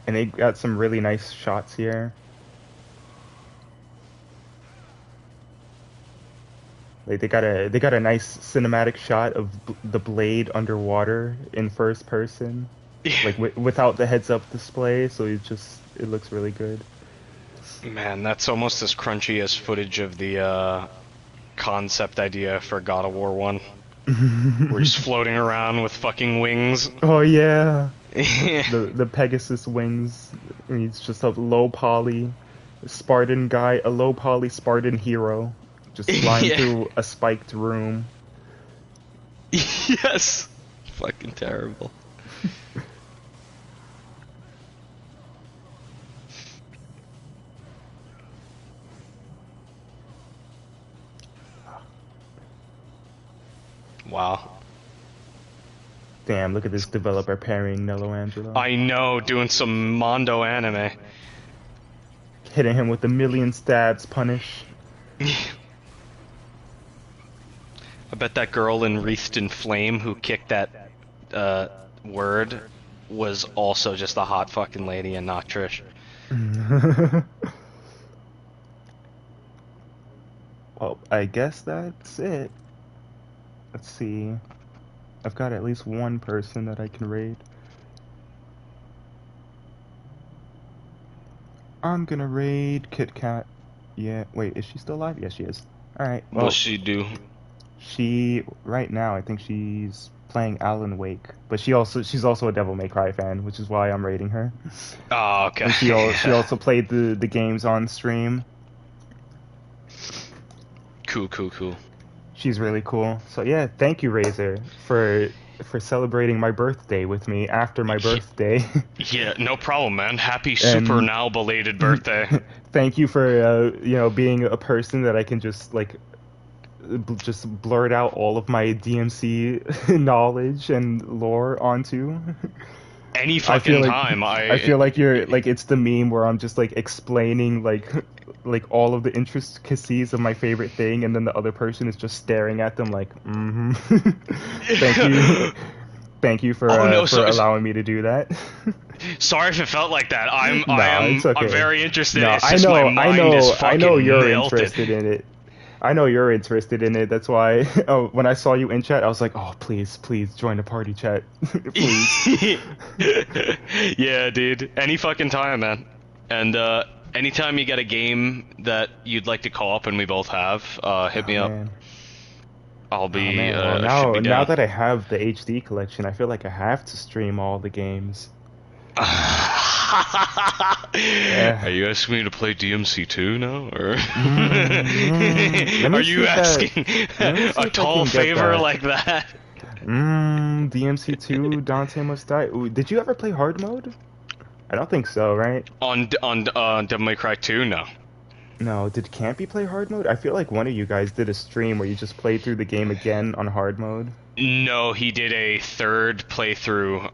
And they got some really nice shots here. Like they got a nice cinematic shot of the blade underwater in first person, like without the heads up display. So it looks really good. Man, that's almost as crunchy as footage of the concept idea for God of War 1. Where he's floating around with fucking wings. Oh yeah, the Pegasus wings. And he's just a low poly Spartan guy, a low poly Spartan hero, just flying through a spiked room. Yes, fucking terrible. Wow. Damn, look at this developer parrying Nello Angelo. I know, doing some Mondo anime. Hitting him with a million stabs punish. I bet that girl in Wreathed in Flame who kicked that word was also just a hot fucking lady and not Trish. Well, I guess that's it. Let's see. I've got at least one person that I can raid. I'm gonna raid Kit Kat. Yeah, wait, is she still alive? Yes, she is. Alright, well, What's she do? She, right now, I think she's playing Alan Wake. But she's also a Devil May Cry fan, which is why I'm raiding her. Oh, okay. And she also played the games on stream. Cool. She's really cool. So yeah, thank you, Razor, for celebrating my birthday with me after my birthday. Yeah, no problem, man. Happy super now belated birthday. Thank you for being a person that I can just just blurt out all of my DMC knowledge and lore onto. Any fucking time. I feel like you're like it's the meme where I'm just like explaining like all of the intricacies of my favorite thing, and then the other person is just staring at them like, Thank you for allowing me to do that. Sorry if it felt like that. I'm very interested. No, It's just my mind is fucking I know you're melted. interested in it. I know you're interested in it. That's why. Oh, when I saw you in chat, I was like, "Oh, please join the party chat, please." Yeah, dude. Any fucking time, man. And anytime you get a game that you'd like to co-op and we both have, hit me up. Man. I'll be. Well, should be now down. that I have the HD collection, I feel like I have to stream all the games. Are you asking me to play DMC2 now, or are you asking a tall favor like that? DMC2, Dante Must Die. Ooh, did you ever play hard mode? I don't think so, right? On Devil May Cry 2, no. No, did Campy play hard mode? I feel like one of you guys did a stream where you just played through the game again on hard mode. No, he did a third playthrough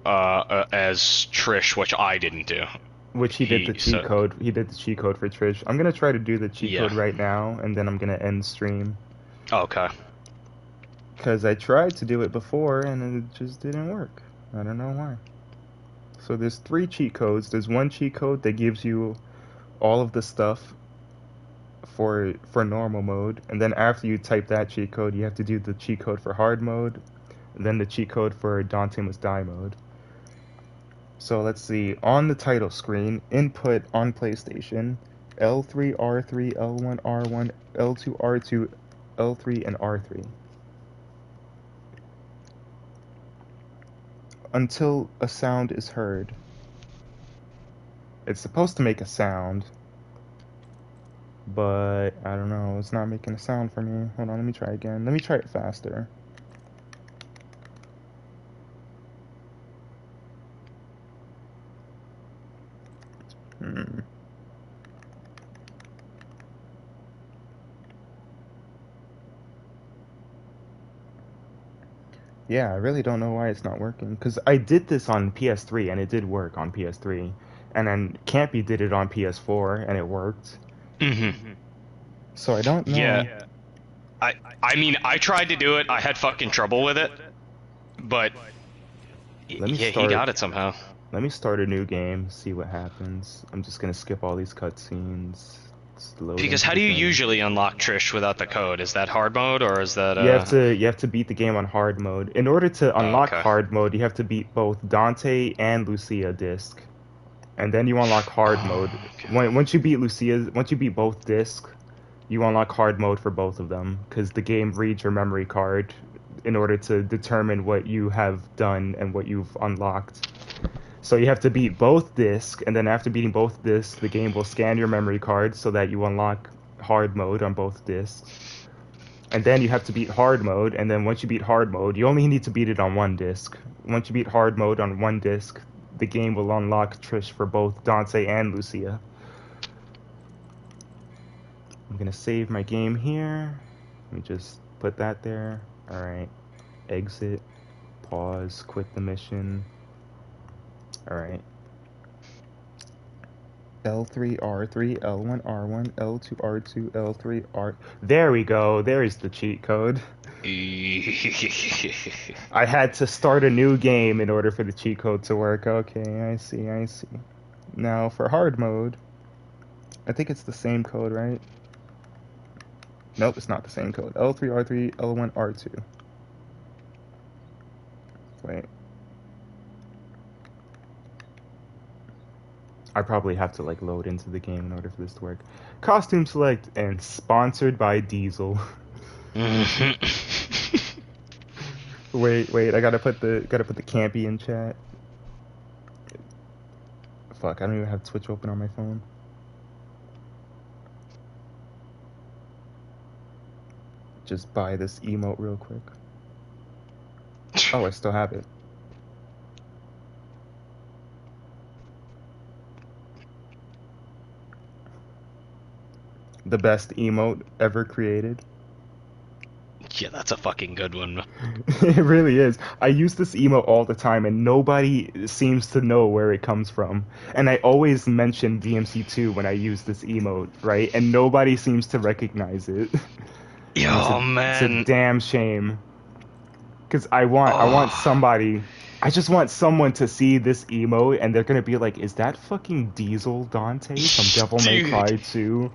as Trish, which I didn't do. Which he did the cheat code. He did the cheat code for Trish. I'm gonna try to do the cheat code right now, and then I'm gonna end stream. Okay. Because I tried to do it before, and it just didn't work. I don't know why. So there's 3 cheat codes. There's one cheat code that gives you all of the stuff for normal mode, and then after you type that cheat code, you have to do the cheat code for hard mode, and then the cheat code for Dante Must Die mode. So let's see, on the title screen, input on PlayStation, L3, R3, L1, R1, L2, R2, L3, and R3. Until a sound is heard. It's supposed to make a sound, but I don't know, it's not making a sound for me. Hold on, let me try again. Let me try it faster. Yeah, I really don't know why it's not working. Because I did this on PS3 and it did work on PS3. And then Campy did it on PS4 and it worked. Mm-hmm. So I don't know. Yeah. I mean, I tried to do it. I had fucking trouble with it. But Let me yeah, start, he got it somehow. Let me start a new game, see what happens. I'm just gonna skip all these cutscenes. Because how do you usually unlock Trish without the code? Is that hard mode or is that you have to beat the game on hard mode. In order to unlock hard mode, you have to beat both Dante and Lucia disc. And then you unlock hard mode. Once you beat both disc, you unlock hard mode for both of them because the game reads your memory card in order to determine what you have done and what you've unlocked. So you have to beat both discs, and then after beating both discs, the game will scan your memory card so that you unlock hard mode on both discs. And then you have to beat hard mode, and then once you beat hard mode, you only need to beat it on one disc. Once you beat hard mode on one disc, the game will unlock Trish for both Dante and Lucia. I'm gonna save my game here. Let me just put that there. Alright. Exit. Pause. Quit the mission. Alright. L3, R3, L1, R1, L2, R2, L3, R... There we go. There's the cheat code. I had to start a new game in order for the cheat code to work. Okay, I see. Now, for hard mode, I think it's the same code, right? Nope, it's not the same code. L3, R3, L1, R2. Wait. I probably have to, like, load into the game in order for this to work. Costume select and sponsored by Diesel. Wait, I gotta put the campy in chat. Fuck, I don't even have Twitch open on my phone. Just buy this emote real quick. Oh, I still have it. The best emote ever created. Yeah, that's a fucking good one. It really is. I use this emote all the time and nobody seems to know where it comes from. And I always mention DMC2 when I use this emote, right? And nobody seems to recognize it. Yo, man. It's a damn shame. Because I want somebody... I just want someone to see this emote and they're gonna be like, is that fucking Diesel Dante from Devil May Cry 2?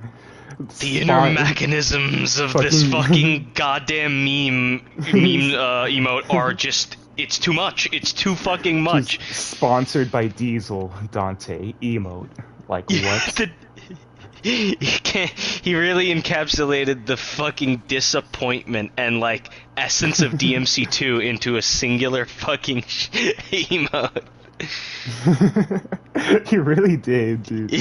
The inner mechanisms of this fucking goddamn meme emote are just... It's too much. It's too fucking much. Just sponsored by Diesel Dante emote. Like, what? He really encapsulated the fucking disappointment and, like, essence of DMC2 into a singular fucking emote. He really did, dude.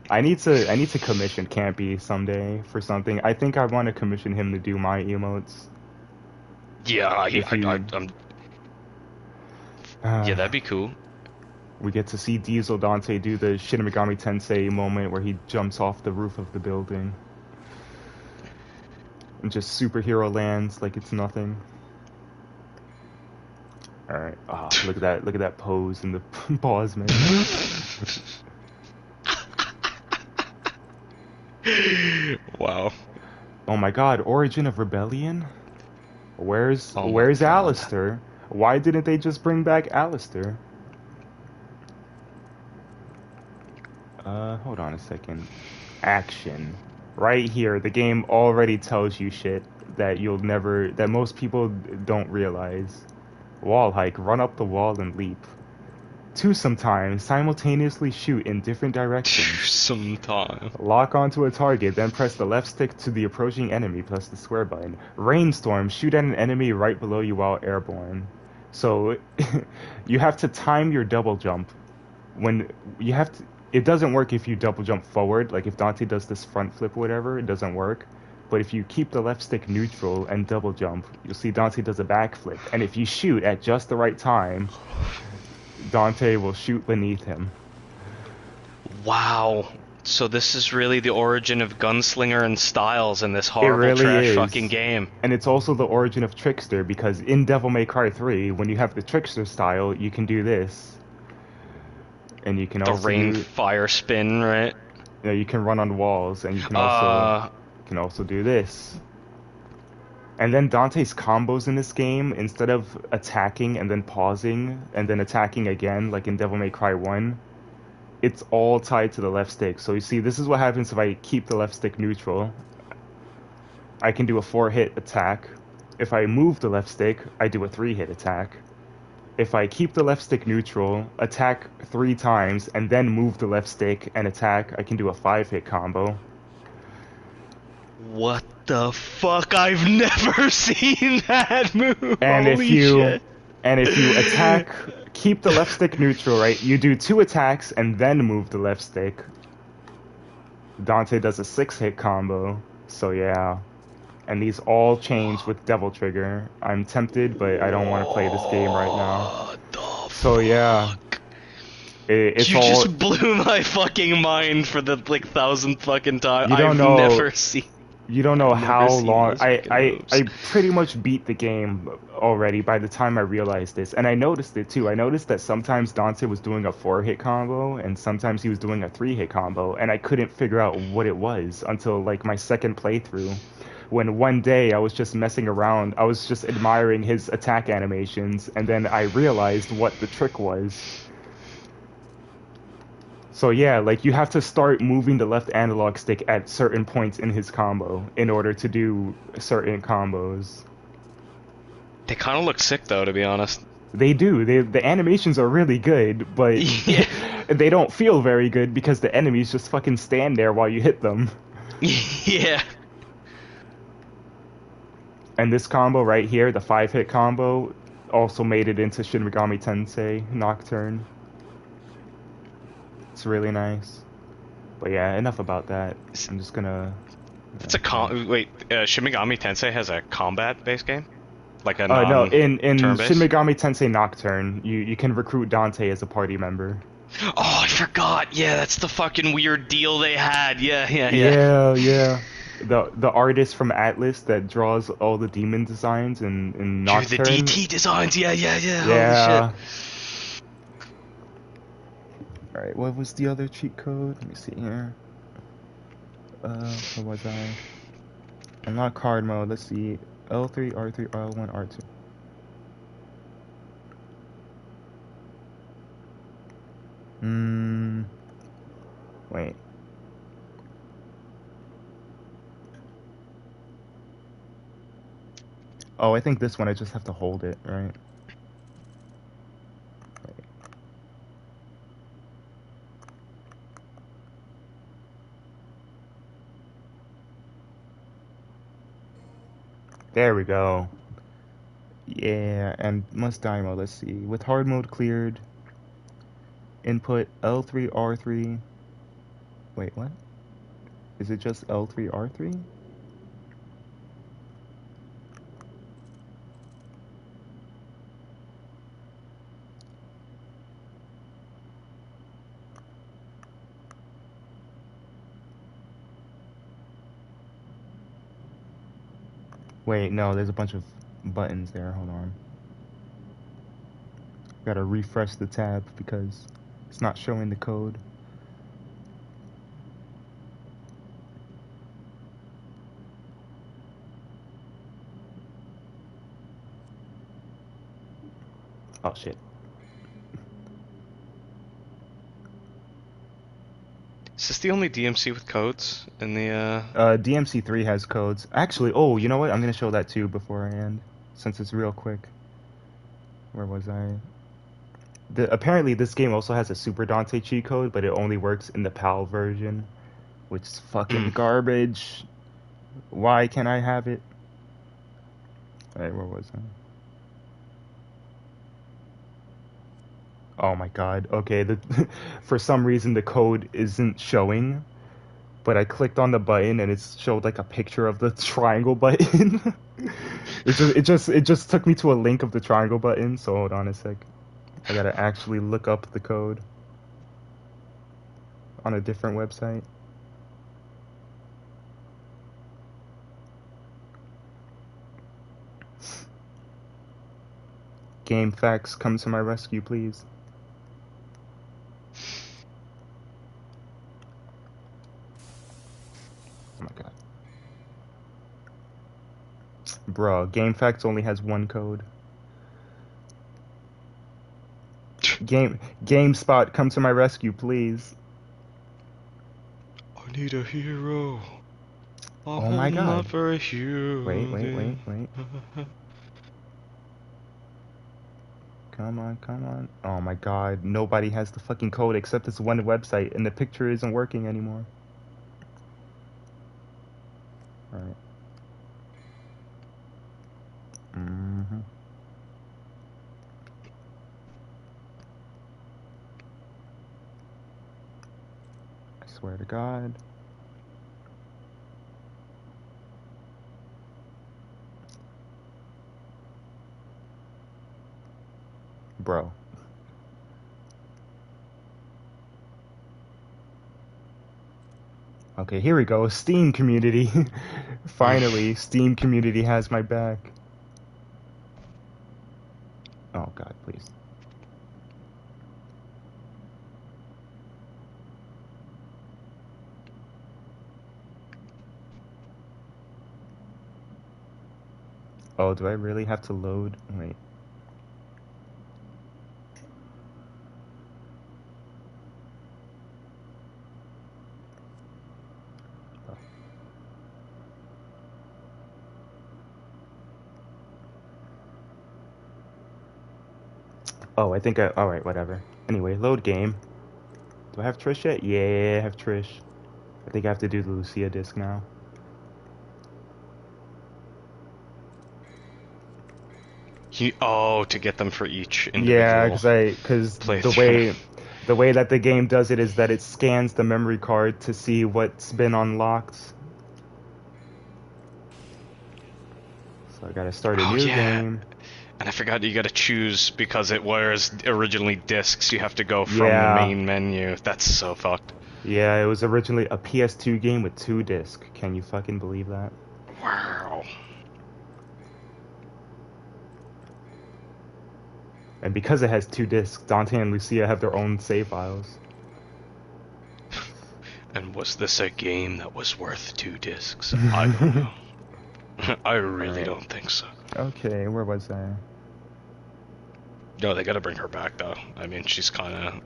I need to commission Campy someday for something. I think I want to commission him to do my emotes. Yeah, yeah, that'd be cool. We get to see Diesel Dante do the Shin Megami Tensei moment where he jumps off the roof of the building. And just superhero lands like it's nothing. Alright, look at that pose in the pause, man. Wow. Oh my god, Origin of Rebellion? Where's Alistair? Why didn't they just bring back Alistair? Hold on a second. Action. Right here, the game already tells you shit that that most people don't realize. Wall hike, run up the wall and leap. Sometimes simultaneously shoot in different directions. Sometimes. Lock onto a target, then press the left stick to the approaching enemy plus the square button. Rainstorm, shoot at an enemy right below you while airborne. So, you have to time your double jump. It doesn't work if you double jump forward, like if Dante does this front flip or whatever, it doesn't work. But if you keep the left stick neutral and double jump, you'll see Dante does a backflip. And if you shoot at just the right time, Dante will shoot beneath him. Wow. So this is really the origin of Gunslinger and Styles in this It horrible really trash is. fucking game. And it's also the origin of Trickster, because in Devil May Cry 3, when you have the Trickster style, you can do this. And you can The also rain, do, fire, spin, right? you know, you can run on walls, and you can also do this. And then Dante's combos in this game, instead of attacking and then pausing and then attacking again, like in Devil May Cry 1, it's all tied to the left stick. So you see, this is what happens if I keep the left stick neutral. I can do a 4-hit attack. If I move the left stick, I do a 3-hit attack. If I keep the left stick neutral, attack 3 times, and then move the left stick and attack, I can do a 5-hit combo. What the fuck? I've never seen that move. And Holy shit. if you attack, keep the left stick neutral, right? You do 2 attacks and then move the left stick. Dante does a 6-hit combo. So yeah. And these all change with Devil Trigger. I'm tempted, but I don't want to play this game right now. So yeah. It's You all... just blew my fucking mind for the like 1,000th fucking time. You don't I've know... never seen. You don't know I've never how seen long those fucking moves. I pretty much beat the game already by the time I realized this, and I noticed it too. I noticed that sometimes Dante was doing a 4-hit combo and sometimes he was doing a 3-hit combo, and I couldn't figure out what it was until like my second playthrough, when one day I was just messing around. I was just admiring his attack animations, and then I realized what the trick was. So yeah, like you have to start moving the left analog stick at certain points in his combo in order to do certain combos. They kind of look sick though, to be honest. They do. The animations are really good, but Yeah. they don't feel very good because the enemies just fucking stand there while you hit them. Yeah. And this combo right here, the 5-hit combo, also made it into Shin Megami Tensei Nocturne. It's really nice. But yeah, enough about that. I'm just gonna... It's a wait, Shin Megami Tensei has a combat-based game? Like a no, in turn-based? Shin Megami Tensei Nocturne, you can recruit Dante as a party member. Oh, I forgot. Yeah, that's the fucking weird deal they had. Yeah. Yeah. The artist from Atlas that draws all the demon designs in Nocturne. Dude, the DT designs. Yeah. Yeah. Holy shit. Alright, what was the other cheat code? Let me see here. What was I? Unlock card mode. Let's see. L3, R3, R1, R2. Wait. Oh, I think this one I just have to hold it, right? Wait. There we go. Yeah, and must die mode, let's see. With hard mode cleared, input L3, R3. Wait, what? Is it just L3, R3? Wait, no, there's a bunch of buttons there. Hold on. Gotta refresh the tab because it's not showing the code. Oh shit. Is this the only DMC with codes in the DMC3 has codes. Actually, oh, you know what? I'm gonna show that too before I end, since it's real quick. Where was I? Apparently this game also has a Super Dante cheat code, but it only works in the PAL version, which is fucking garbage. Why can't I have it? Alright, where was I? Oh my god. Okay, for some reason the code isn't showing, but I clicked on the button and it showed like a picture of the triangle button. it just took me to a link of the triangle button, so hold on a sec. I gotta actually look up the code on a different website. Game facts, come to my rescue, please. Oh my god. Bruh, Game facts only has one code. GameSpot, come to my rescue, please. I need a hero. I'm Oh my holding god. out for a hero. Wait. Come on. Oh my god, nobody has the fucking code except this one website, and the picture isn't working anymore. Alright. I swear to God. Bro. Okay, here we go. Steam community. Finally, Steam community has my back. Oh god, please. Oh, do I really have to load? Wait. Oh, I think alright, whatever. Anyway, load game. Do I have Trish yet? Yeah, I have Trish. I think I have to do the Lucia disc now. To get them for each Yeah, individual because playthrough. the way that the game does it is that it scans the memory card to see what's been unlocked. So I gotta start a new game. And I forgot you gotta choose because it was originally discs. You have to go from the Yeah. main menu. That's so fucked. Yeah, it was originally a PS2 game with 2 discs. Can you fucking believe that? Wow. And because it has 2 discs, Dante and Lucia have their own save files. And was this a game that was worth 2 discs? I don't know. I really don't think so. Okay, where was I? No, they gotta bring her back though. I mean, she's kinda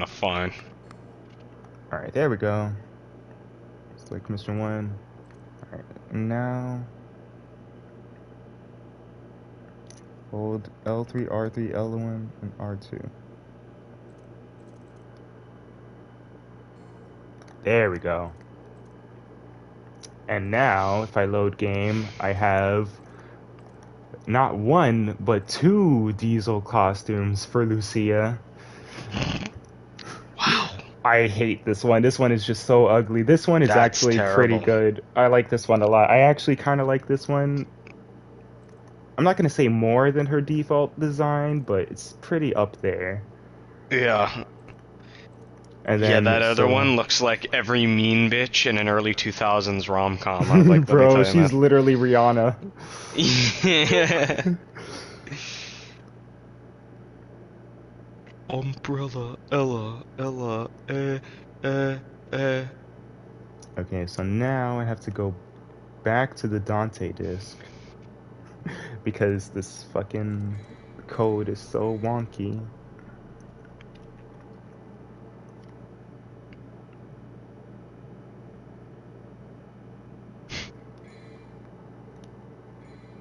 fine. Alright, there we go. Select Mr. 1. Alright, now hold L3, R3, L1, and R2. There we go. And now, if I load game, I have not 1, but 2 Diesel costumes for Lucia. Wow. I hate this one. This one is just so ugly. This one is That's actually pretty terrible. good. I like this one a lot. I actually kind of like this one. I'm not going to say more than her default design, but it's pretty up there. Yeah. And then, that other one looks like every mean bitch in an early 2000s rom-com. Like, bro, she's literally Rihanna. Umbrella, Ella, Okay, so now I have to go back to the Dante disc because this fucking code is so wonky.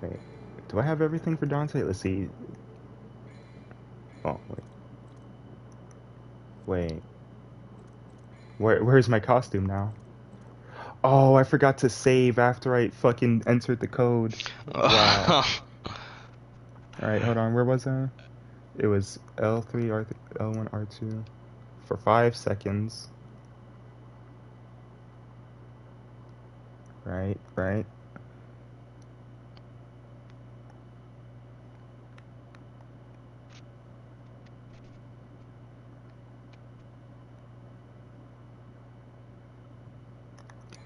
Wait, do I have everything for Dante? Let's see. Oh, wait. Where's my costume now? Oh, I forgot to save after I fucking entered the code. Wow. Alright, hold on. Where was I? It was L3, R3, L1, R2 for 5 seconds. Right.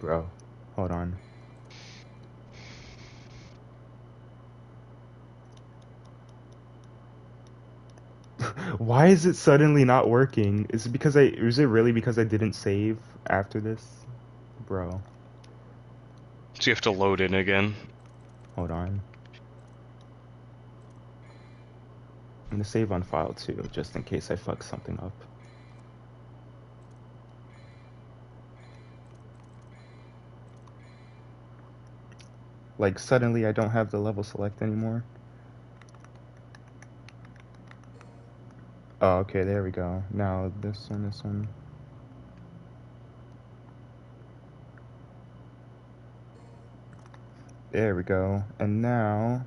Bro, hold on. Why is it suddenly not working? Is it really because I didn't save after this? Bro, So you have to load in again. hold on. I'm gonna save on file too, just in case I fuck something up. Like, suddenly I don't have the level select anymore. Oh, okay, there we go. Now this one. There we go. And now...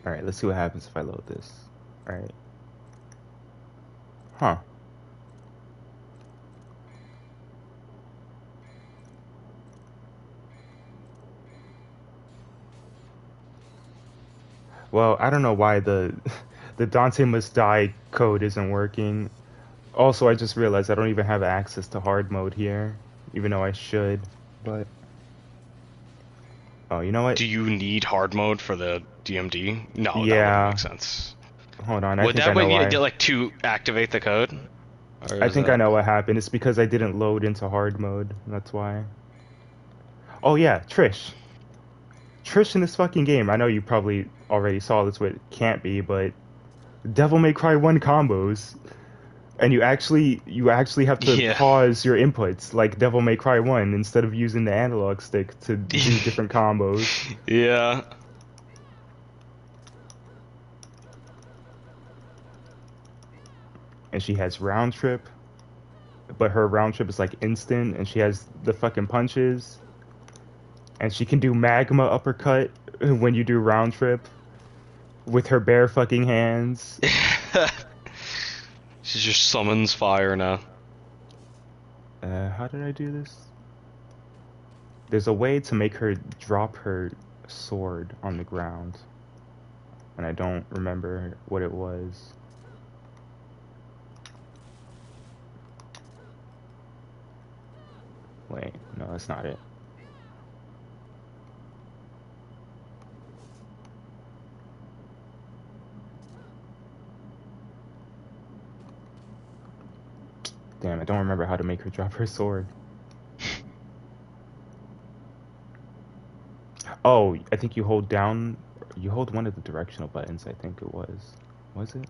Alright, let's see what happens if I load this. Alright. Huh. Well, I don't know why the the Dante Must Die code isn't working. Also, I just realized I don't even have access to hard mode here, even though I should. But oh, you know what? Do you need hard mode for the DMD? No, that wouldn't Yeah. make sense. Hold on, I Would think that I know way why. you like to activate the code? Or I is think I that... know what happened. It's because I didn't load into hard mode. That's why. Oh yeah, Trish. Trish in this fucking game. I know you probably already saw this with Can't Be, but Devil May Cry 1 combos. And you actually have to Yeah. pause your inputs like Devil May Cry 1 instead of using the analog stick to do different combos. Yeah. And she has round trip, but her round trip is like instant, and she has the fucking punches. And she can do magma uppercut when you do round trip with her bare fucking hands. She just summons fire now. How did I do this? There's a way to make her drop her sword on the ground. And I don't remember what it was. Wait, no, that's not it. Damn, I don't remember how to make her drop her sword. Oh, I think you hold one of the directional buttons, I think it was. Was it?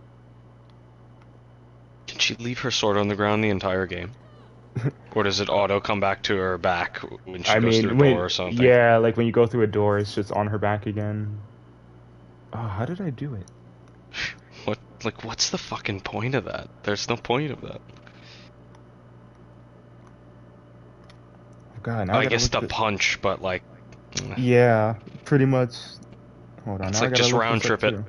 Can she leave her sword on the ground the entire game? Or does it auto come back to her back when she goes through a door or something? Yeah, like when you go through a door, it's just on her back again. Oh, how did I do it? What's the fucking point of that? There's no point of that. Oh, God, now I guess the punch, but like... Yeah, pretty much. Hold on, It's now like I gotta just look round this up trip it. too.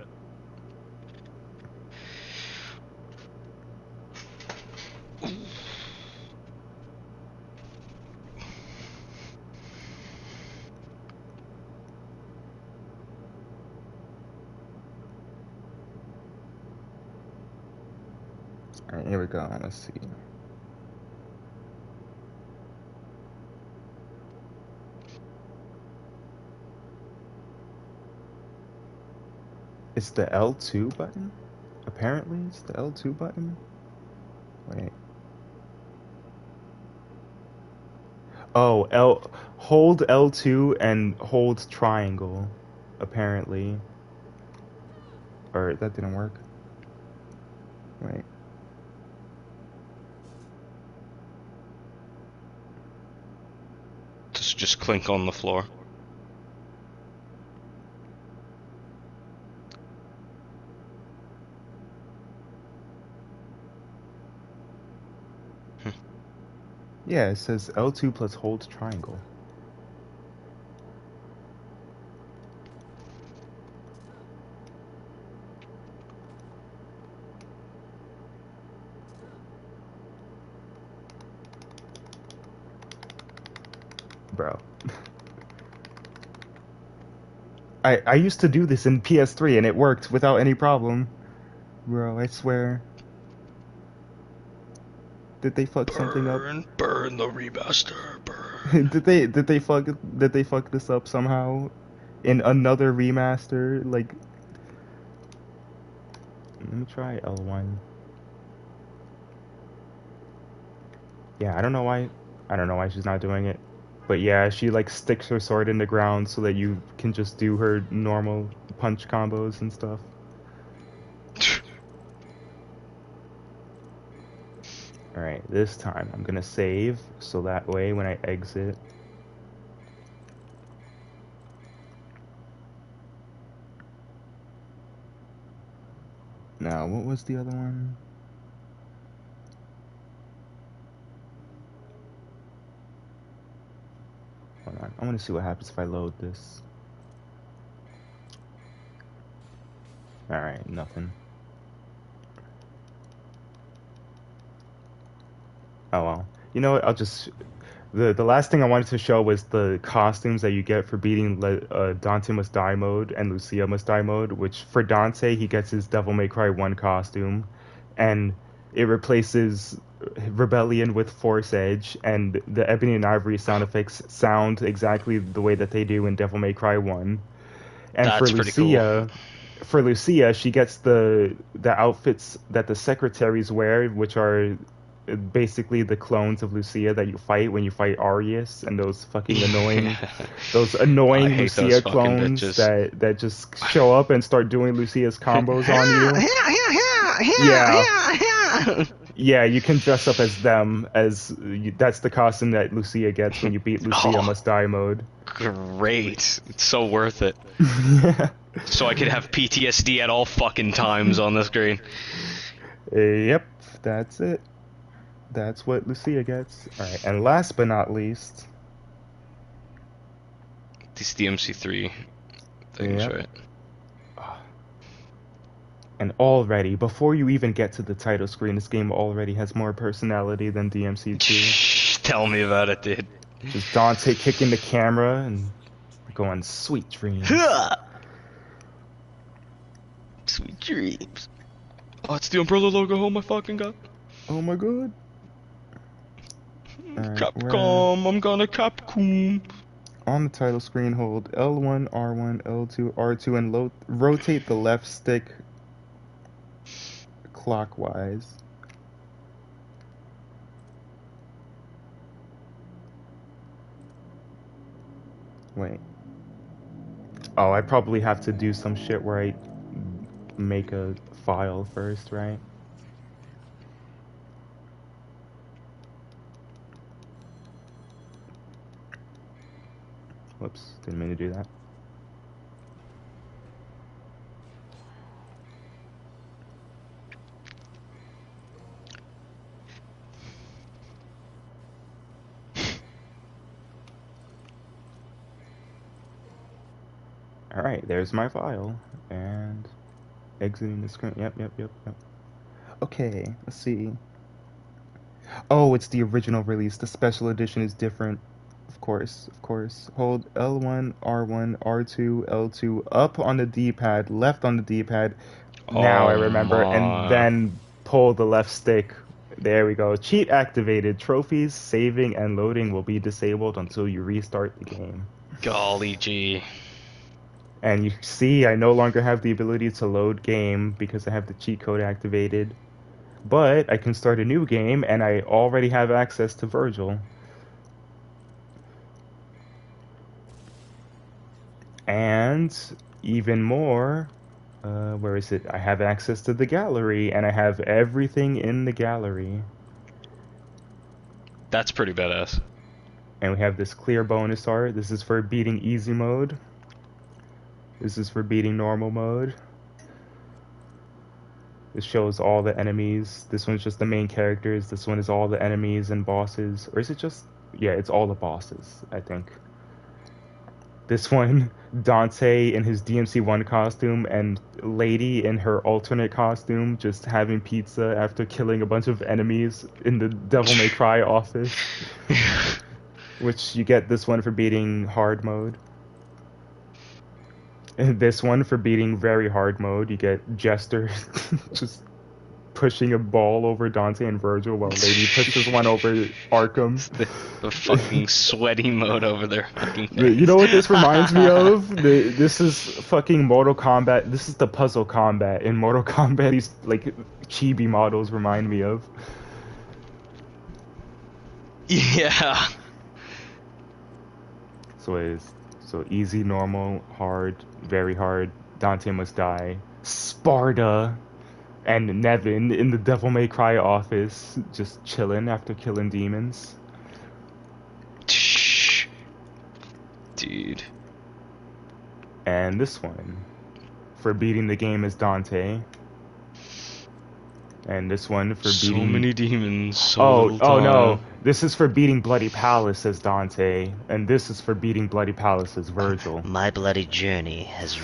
Alright, here we go. Let's see. It's the L2 button? Apparently, it's the L2 button? Wait. Oh, hold L2 and hold triangle, apparently. Or that didn't work. Wait. Just clink on the floor. Yeah, it says L2 plus hold triangle. Bro. I used to do this in PS3 and it worked without any problem. Bro, I swear. Did they fuck something up? Burn the remaster, burn. Did they fuck this up somehow in another remaster? Like, let me try L1. Yeah, I don't know why. I don't know why she's not doing it. But yeah, she like sticks her sword in the ground so that you can just do her normal punch combos and stuff. Alright, this time I'm gonna save so that way when I exit. Now, what was the other one? Hold on, I want to see what happens if I load this. Alright, nothing. Oh well. You know what, I'll just... The last thing I wanted to show was the costumes that you get for beating Dante Must Die mode and Lucia Must Die mode, which for Dante, he gets his Devil May Cry 1 costume, and it replaces Rebellion with Force Edge, and the Ebony and Ivory sound effects sound exactly the way that they do in Devil May Cry 1. And That's pretty cool. For Lucia, she gets the outfits that the secretaries wear, which are basically the clones of Lucia that you fight when you fight Arius and those fucking annoying those annoying Lucia clones that just show up and start doing Lucia's combos on you. Yeah. Yeah, you can dress up as them that's the costume that Lucia gets when you beat Lucia Must Die mode. Great. It's so worth it. Yeah. So I could have PTSD at all fucking times on the screen. Yep, that's it. That's what Lucia gets. Alright, and last but not least... These DMC3 things, Yep. right? And already, before you even get to the title screen, this game already has more personality than DMC2. Tell me about it, dude. Just Dante kicking the camera and going, sweet dreams. Sweet dreams. Oh, it's the Umbrella logo, oh my fucking god. Oh my god. Right, Capcom, I'm gonna Capcom. On the title screen, hold L1, R1, L2, R2, and rotate the left stick clockwise. Wait. Oh, I probably have to do some shit where I make a file first, right? Whoops, didn't mean to do that. Alright, there's my file. And exiting the screen. Yep. Okay, let's see. Oh, it's the original release. The special edition is different. Of course. Hold L1, R1, R2, L2, up on the D-pad, left on the D-pad. Now I remember. And then pull the left stick. There we go. Cheat activated. Trophies, saving, and loading will be disabled until you restart the game. Golly gee. And you see, I no longer have the ability to load game because I have the cheat code activated. But I can start a new game, and I already have access to Virgil. And even more, where is it? I have access to the gallery, and I have everything in the gallery. That's pretty badass. And we have this clear bonus art. This is for beating easy mode. This is for beating normal mode. This shows all the enemies. This one's just the main characters. This one is all the enemies and bosses. Or is it just... Yeah, it's all the bosses, I think. This one, Dante in his DMC1 costume and Lady in her alternate costume just having pizza after killing a bunch of enemies in the Devil May Cry office. Which you get this one for beating hard mode. And this one for beating very hard mode, you get Jester just pushing a ball over Dante and Virgil while Lady pushes one over Arkham. The fucking sweaty mode over their fucking You know what this reminds me of? This is fucking Mortal Kombat. This is the puzzle combat in Mortal Kombat. These like chibi models remind me of. Yeah. So easy, normal, hard, very hard. Dante must die. Sparta and Nevin in the Devil May Cry office, just chilling after killing demons. Dude. And this one for beating the game as Dante. And this one for beating... So many demons, so oh little no. time. This is for beating Bloody Palace as Dante. And this is for beating Bloody Palace as Virgil. My bloody journey has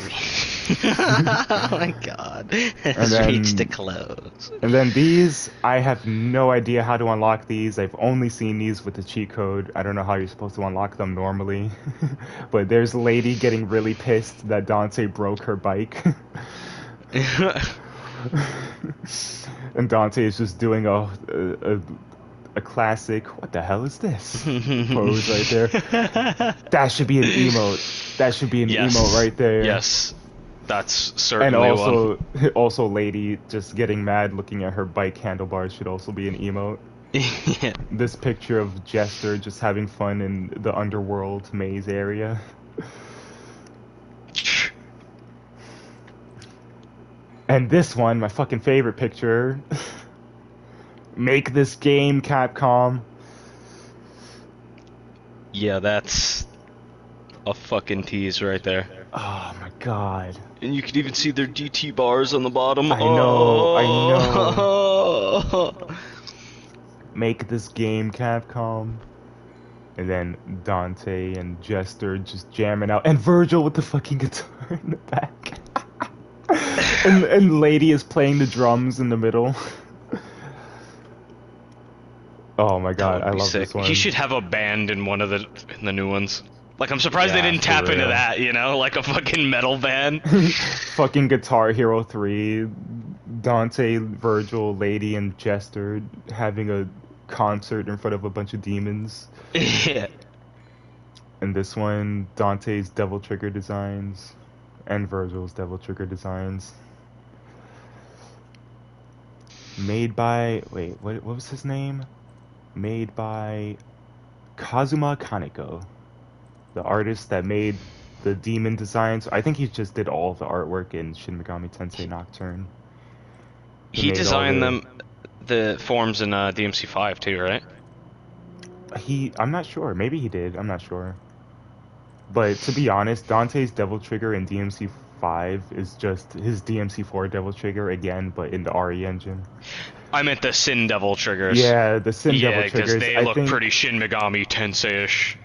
oh my god. Has reached a close. And then these, I have no idea how to unlock these. I've only seen these with the cheat code. I don't know how you're supposed to unlock them normally. But there's Lady getting really pissed that Dante broke her bike. And Dante is just doing a classic, what the hell is this? Pose right there. That should be an emote. That should be an emote right there. Yes. That's certainly and also Lady just getting mad looking at her bike handlebars should also be an emote. Yeah. This picture of Jester just having fun in the underworld maze area. And this one, my fucking favorite picture. Make this game, Capcom. Yeah, that's a fucking tease right there. Oh my god. And you can even see their GT bars on the bottom. I know. Make this game, Capcom. And then Dante and Jester just jamming out. And Virgil with the fucking guitar in the back. and Lady is playing the drums in the middle. Oh my god, I love this one. He should have a band in the new ones. Like, I'm surprised they didn't tap into that, you know? Like a fucking metal band. Fucking Guitar Hero 3, Dante, Virgil, Lady, and Jester having a concert in front of a bunch of demons. Yeah. And this one, Dante's Devil Trigger designs, and Virgil's Devil Trigger designs. Made by... Wait, what was his name? Made by Kazuma Kaneko. The artist that made the demon designs. I think he just did all of the artwork in Shin Megami Tensei Nocturne. He designed the forms in DMC5 too, right? I'm not sure. Maybe he did. I'm not sure. But to be honest, Dante's Devil Trigger in DMC5 is just his DMC4 Devil Trigger again, but in the RE engine. I meant the Sin Devil Triggers. Yeah, the Sin Devil Triggers. Yeah, because they look pretty Shin Megami Tensei-ish.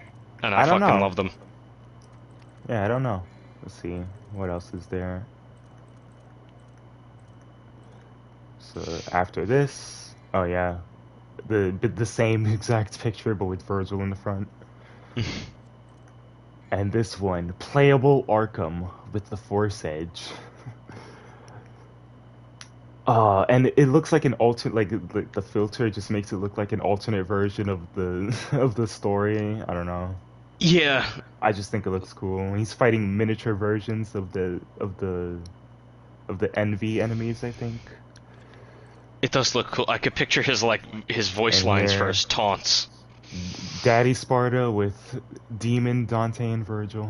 And I fucking love them. Yeah, I don't know. Let's see. What else is there? So after this... Oh yeah. The same exact picture, but with Virgil in the front. And this one. Playable Arkham with the Force Edge. And it looks like an alternate... Like the filter just makes it look like an alternate version of the story. I don't know. Yeah, I just think it looks cool. He's fighting miniature versions of the Envy enemies, I think. It does look cool. I could picture his voice lines for his taunts. Daddy Sparta with Demon, Dante, and Virgil.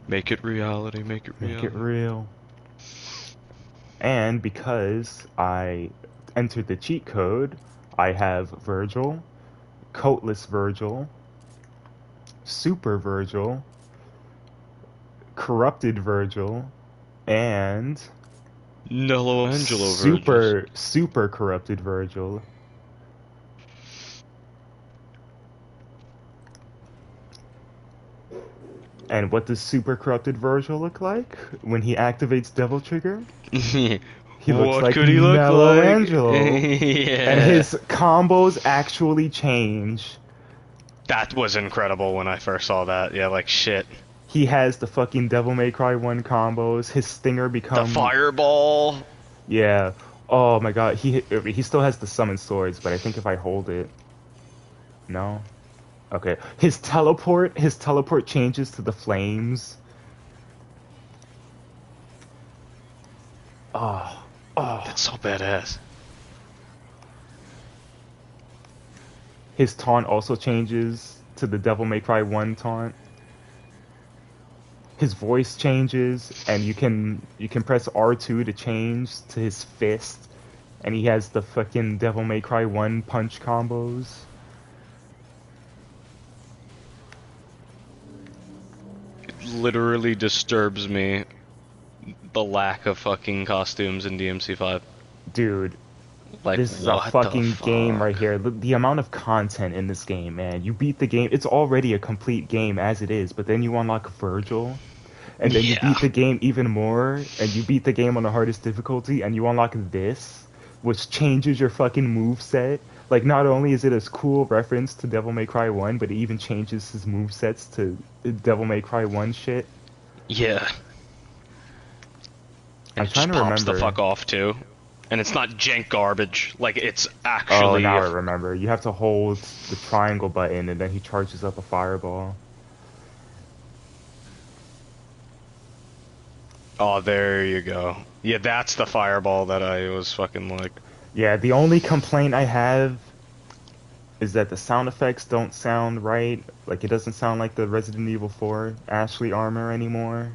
Make it reality, make it reality. Make it real. And because I entered the cheat code, I have Virgil, Coatless Virgil, Super Virgil, Corrupted Virgil, and Nello Angelo Virgil. Super Corrupted Virgil. And what does Super Corrupted Virgil look like when he activates Devil Trigger? He looks like Nello Angelo. Yeah. And his combos actually change. That was incredible when I first saw that. Yeah, like shit. He has the fucking Devil May Cry 1 combos. His stinger The becomes... fireball. Yeah. Oh my god. He still has the summon swords, but I think if I hold it... No? Okay. His teleport changes to the flames. Oh. Oh. That's so badass. His taunt also changes to the Devil May Cry 1 taunt. His voice changes, and you can press R2 to change to his fist, and he has the fucking Devil May Cry 1 punch combos. It literally disturbs me, the lack of fucking costumes in DMC5. Dude, Like, this is a what the fucking game fuck? right here. The amount of content in this game, man. You beat the game. It's already a complete game as it is, but then you unlock Virgil, and then you Yeah. beat the game even more, and you beat the game on the hardest difficulty, and you unlock this, which changes your fucking moveset. Like, not only is it a cool reference to Devil May Cry 1, but it even changes his movesets to Devil May Cry 1 shit. Yeah. I'm And it trying just to pops the remember. fuck off, too. And it's not jank garbage. Like, it's Oh, actually... now I remember. You have to hold the triangle button, and then he charges up a fireball. Oh, there you go. Yeah, that's the fireball that I was fucking like... Yeah, the only complaint I have is that the sound effects don't sound right. Like, it doesn't sound like the Resident Evil 4 Ashley armor anymore.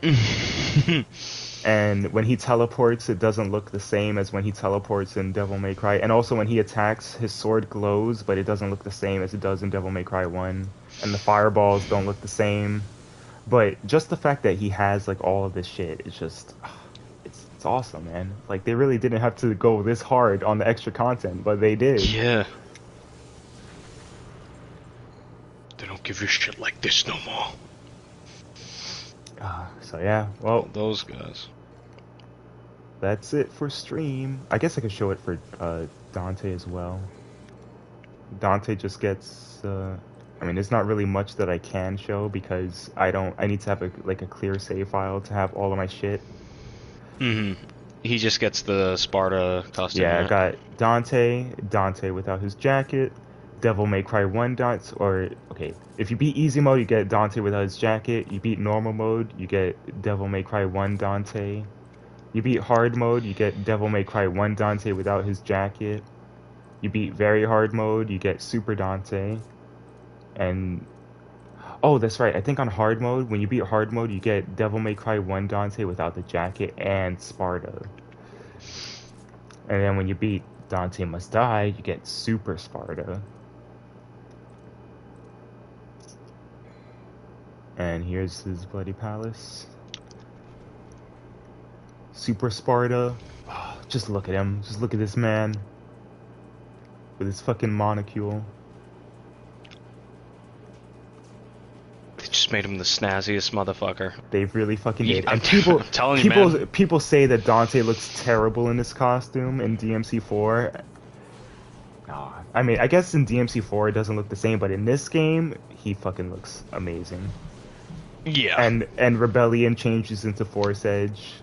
And when he teleports, it doesn't look the same as when he teleports in Devil May Cry. And also when he attacks, his sword glows, but it doesn't look the same as it does in Devil May Cry 1. And the fireballs don't look the same. But just the fact that he has, like, all of this shit, it's just... It's awesome, man. Like, they really didn't have to go this hard on the extra content, but they did. Yeah. They don't give you shit like this no more. So yeah, well, Those guys. that's it for stream. I guess I could show it for Dante as well. Dante just gets... I mean, there's not really much that I can show because I need to have a clear save file to have all of my shit. Mm-hmm. He just gets the Sparta costume. Yeah, right? I got Dante without his jacket, Devil May Cry 1 dots, or, okay, if you beat easy mode, you get Dante without his jacket, you beat normal mode, you get Devil May Cry 1 Dante, you beat hard mode, you get Devil May Cry 1 Dante without his jacket, you beat very hard mode, you get Super Dante, and... Oh, that's right. I think on hard mode, when you beat hard mode, you get Devil May Cry 1 Dante without the jacket and Sparta. And then when you beat Dante Must Die, you get Super Sparta. And here's his Bloody Palace. Super Sparta. Oh, just look at him. Just look at this man. With his fucking monocule. They just made him the snazziest motherfucker. They've really fucking Yeah, did. I'm And people, I'm telling you, man. people say that Dante looks terrible in this costume in DMC4. No, I mean, I guess in DMC4 it doesn't look the same, but in this game, he fucking looks amazing. Yeah. And Rebellion changes into Force Edge.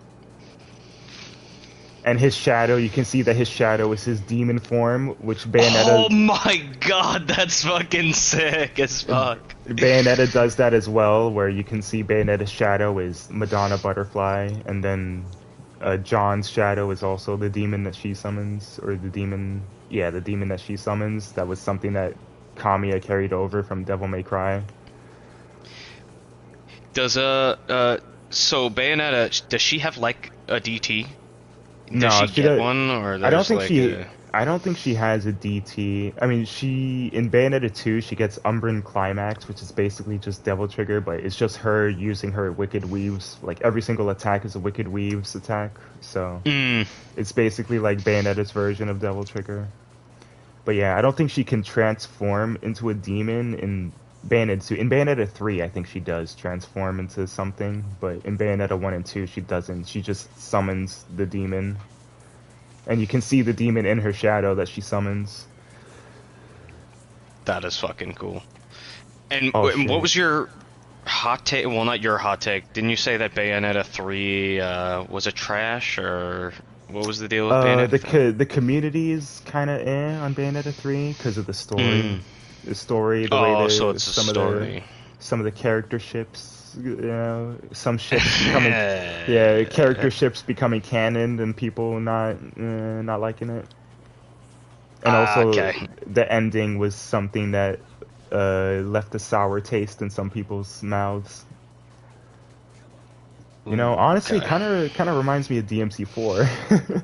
And his shadow, you can see that his shadow is his demon form, which Bayonetta... Oh my god, that's fucking sick as fuck. Bayonetta does that as well, where you can see Bayonetta's shadow is Madonna Butterfly, and then John's shadow is also the demon that she summons, or the demon that she summons. That was something that Kamiya carried over from Devil May Cry. Does so Bayonetta, does she have like a DT? Does No, she get does- one, or I don't there's, think like, she. I don't think she has a DT. I mean, she in Bayonetta 2 she gets Umbran Climax, which is basically just Devil Trigger, but it's just her using her Wicked Weaves. Like every single attack is a Wicked Weaves attack, so it's basically like Bayonetta's version of Devil Trigger. But yeah, I don't think she can transform into a demon in Bayonetta 2. In Bayonetta 3, I think she does transform into something, but in Bayonetta 1 and 2, she doesn't. She just summons the demon. And you can see the demon in her shadow that she summons. That is fucking cool. And Oh, and what shit. was your Hot take. Well, not your hot take. Didn't you say that Bayonetta 3 was a trash, or what was the deal with Bayonetta? The community is kind of on Bayonetta 3 because of the story. The story, the way so it's a story. Some of the character ships, you know, some ships becoming character ships becoming canon and people not liking it. And also the ending was something that left a sour taste in some people's mouths. You know, honestly, kind of reminds me of DMC4.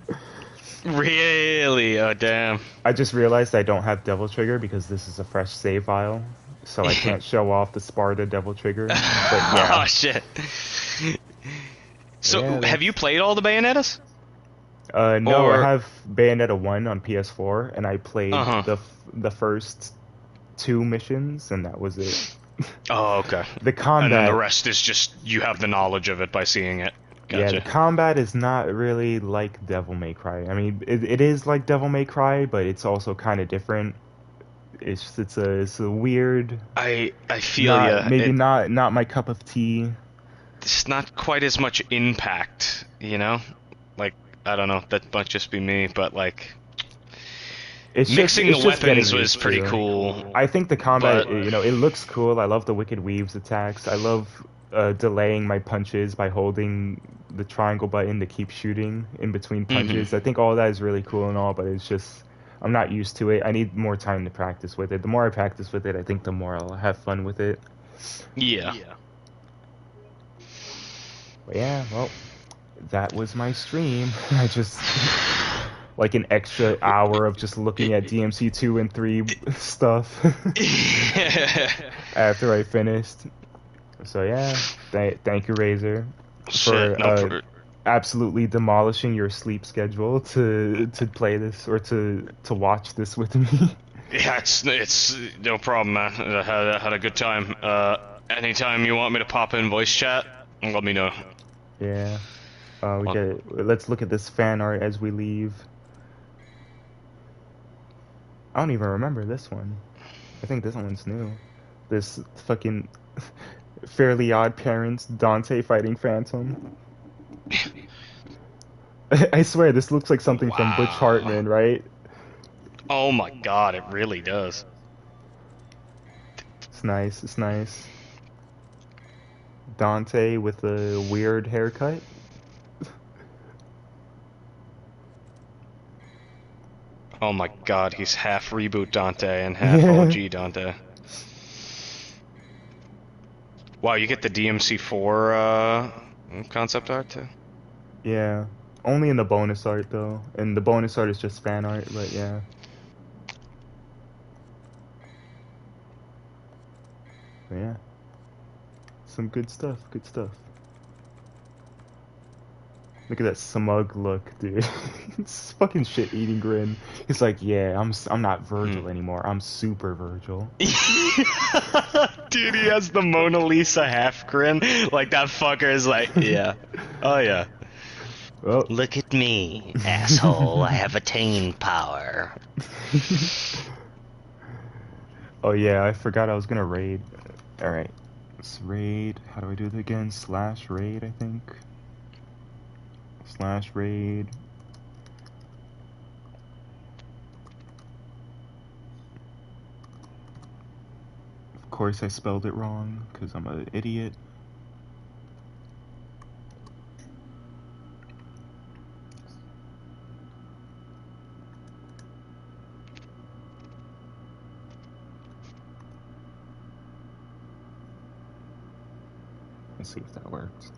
Really? Oh, damn. I just realized I don't have Devil Trigger because this is a fresh save file, so I can't show off the Sparta Devil Trigger. But yeah. Oh, shit. So, have you played all the Bayonettas? No, I have Bayonetta 1 on PS4, and I played the first 2 missions, and that was it. Oh, okay. The combat... And then the rest is just, you have the knowledge of it by seeing it. Gotcha. Yeah, the combat is not really like Devil May Cry. I mean, it is like Devil May Cry, but it's also kind of different. It's a weird... I feel ya. Maybe not my cup of tea. It's not quite as much impact, you know? Like, I don't know, that might just be me, but like... Mixing the weapons was pretty cool. I think the combat, you know, it looks cool. I love the Wicked Weaves attacks. I love delaying my punches by holding the triangle button to keep shooting in between punches. I think all that is really cool and all, but it's just, I'm not used to it. I need more time to practice with it. The more I practice with it, I think the more I'll have fun with it. Yeah. But yeah, well, that was my stream. I just... like an extra hour of just looking at DMC 2 and 3 stuff after I finished. So yeah, thank you, Razor, for absolutely demolishing your sleep schedule to play this or to watch this with me. Yeah, it's no problem, man. I had a good time. Anytime you want me to pop in voice chat, let me know. Yeah. Let's look at this fan art as we leave. I don't even remember this one. I think this one's new. This fucking Fairly Odd Parents Dante fighting Phantom. I swear, this looks like something from Butch Hartman, right? Oh my god, it really does. It's nice, it's nice. Dante with a weird haircut. Oh my god, he's half reboot Dante and half OG Dante. Wow, you get the DMC4 concept art too? Yeah, only in the bonus art though, and the bonus art is just fan art, but yeah. But yeah, some good stuff, good stuff. Look at that smug look, dude. It's fucking shit-eating grin. He's like, yeah, I'm not Virgil anymore. I'm Super Virgil. Dude, he has the Mona Lisa half grin. Like, that fucker is like, yeah. Oh, yeah. Well. Look at me, asshole. I have attained power. Oh, yeah, I forgot I was gonna raid. Alright. Let's raid. How do I do it again? /raid, I think. /raid. Of course I spelled it wrong, because I'm an idiot. Let's see if that works.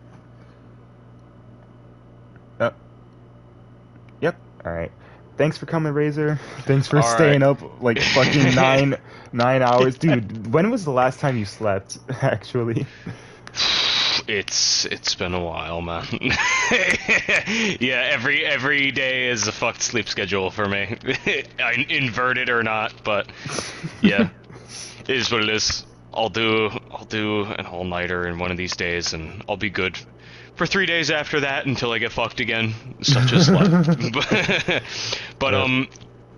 Yep. Alright. Thanks for coming, Razor. Thanks for staying up like fucking nine hours. Dude, when was the last time you slept, actually? It's been a while, man. Yeah, every day is a fucked sleep schedule for me. I invert it or not, but yeah. It is what it is. I'll do an all-nighter in one of these days and I'll be good for 3 days after that until I get fucked again, such as life. But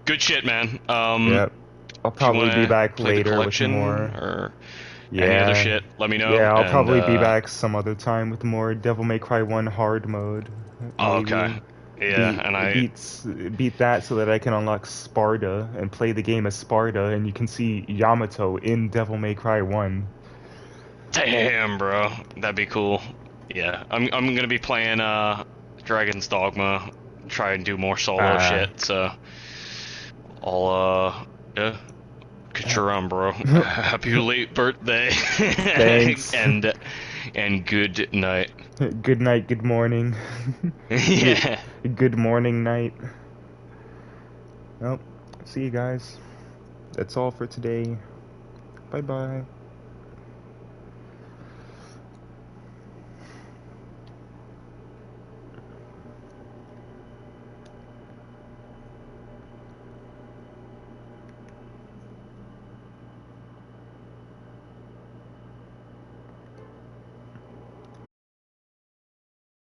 good shit, man. Yep. I'll probably be back later with more. Or Any other Yeah. shit, let me know. Yeah, I'll and, probably be back some other time with more Devil May Cry 1 hard mode. Oh, Maybe. okay. Yeah, beat and beat that so that I can unlock Sparta and play the game as Sparta, and you can see Yamato in Devil May Cry 1. Damn, bro, that'd be cool. Yeah, I'm gonna be playing Dragon's Dogma, try and do more solo shit. So I'll yeah, get your run, bro. Happy late birthday. Thanks. and good night. Good night, good morning. Yeah. Good morning, night. Well, see you guys. That's all for today. Bye bye.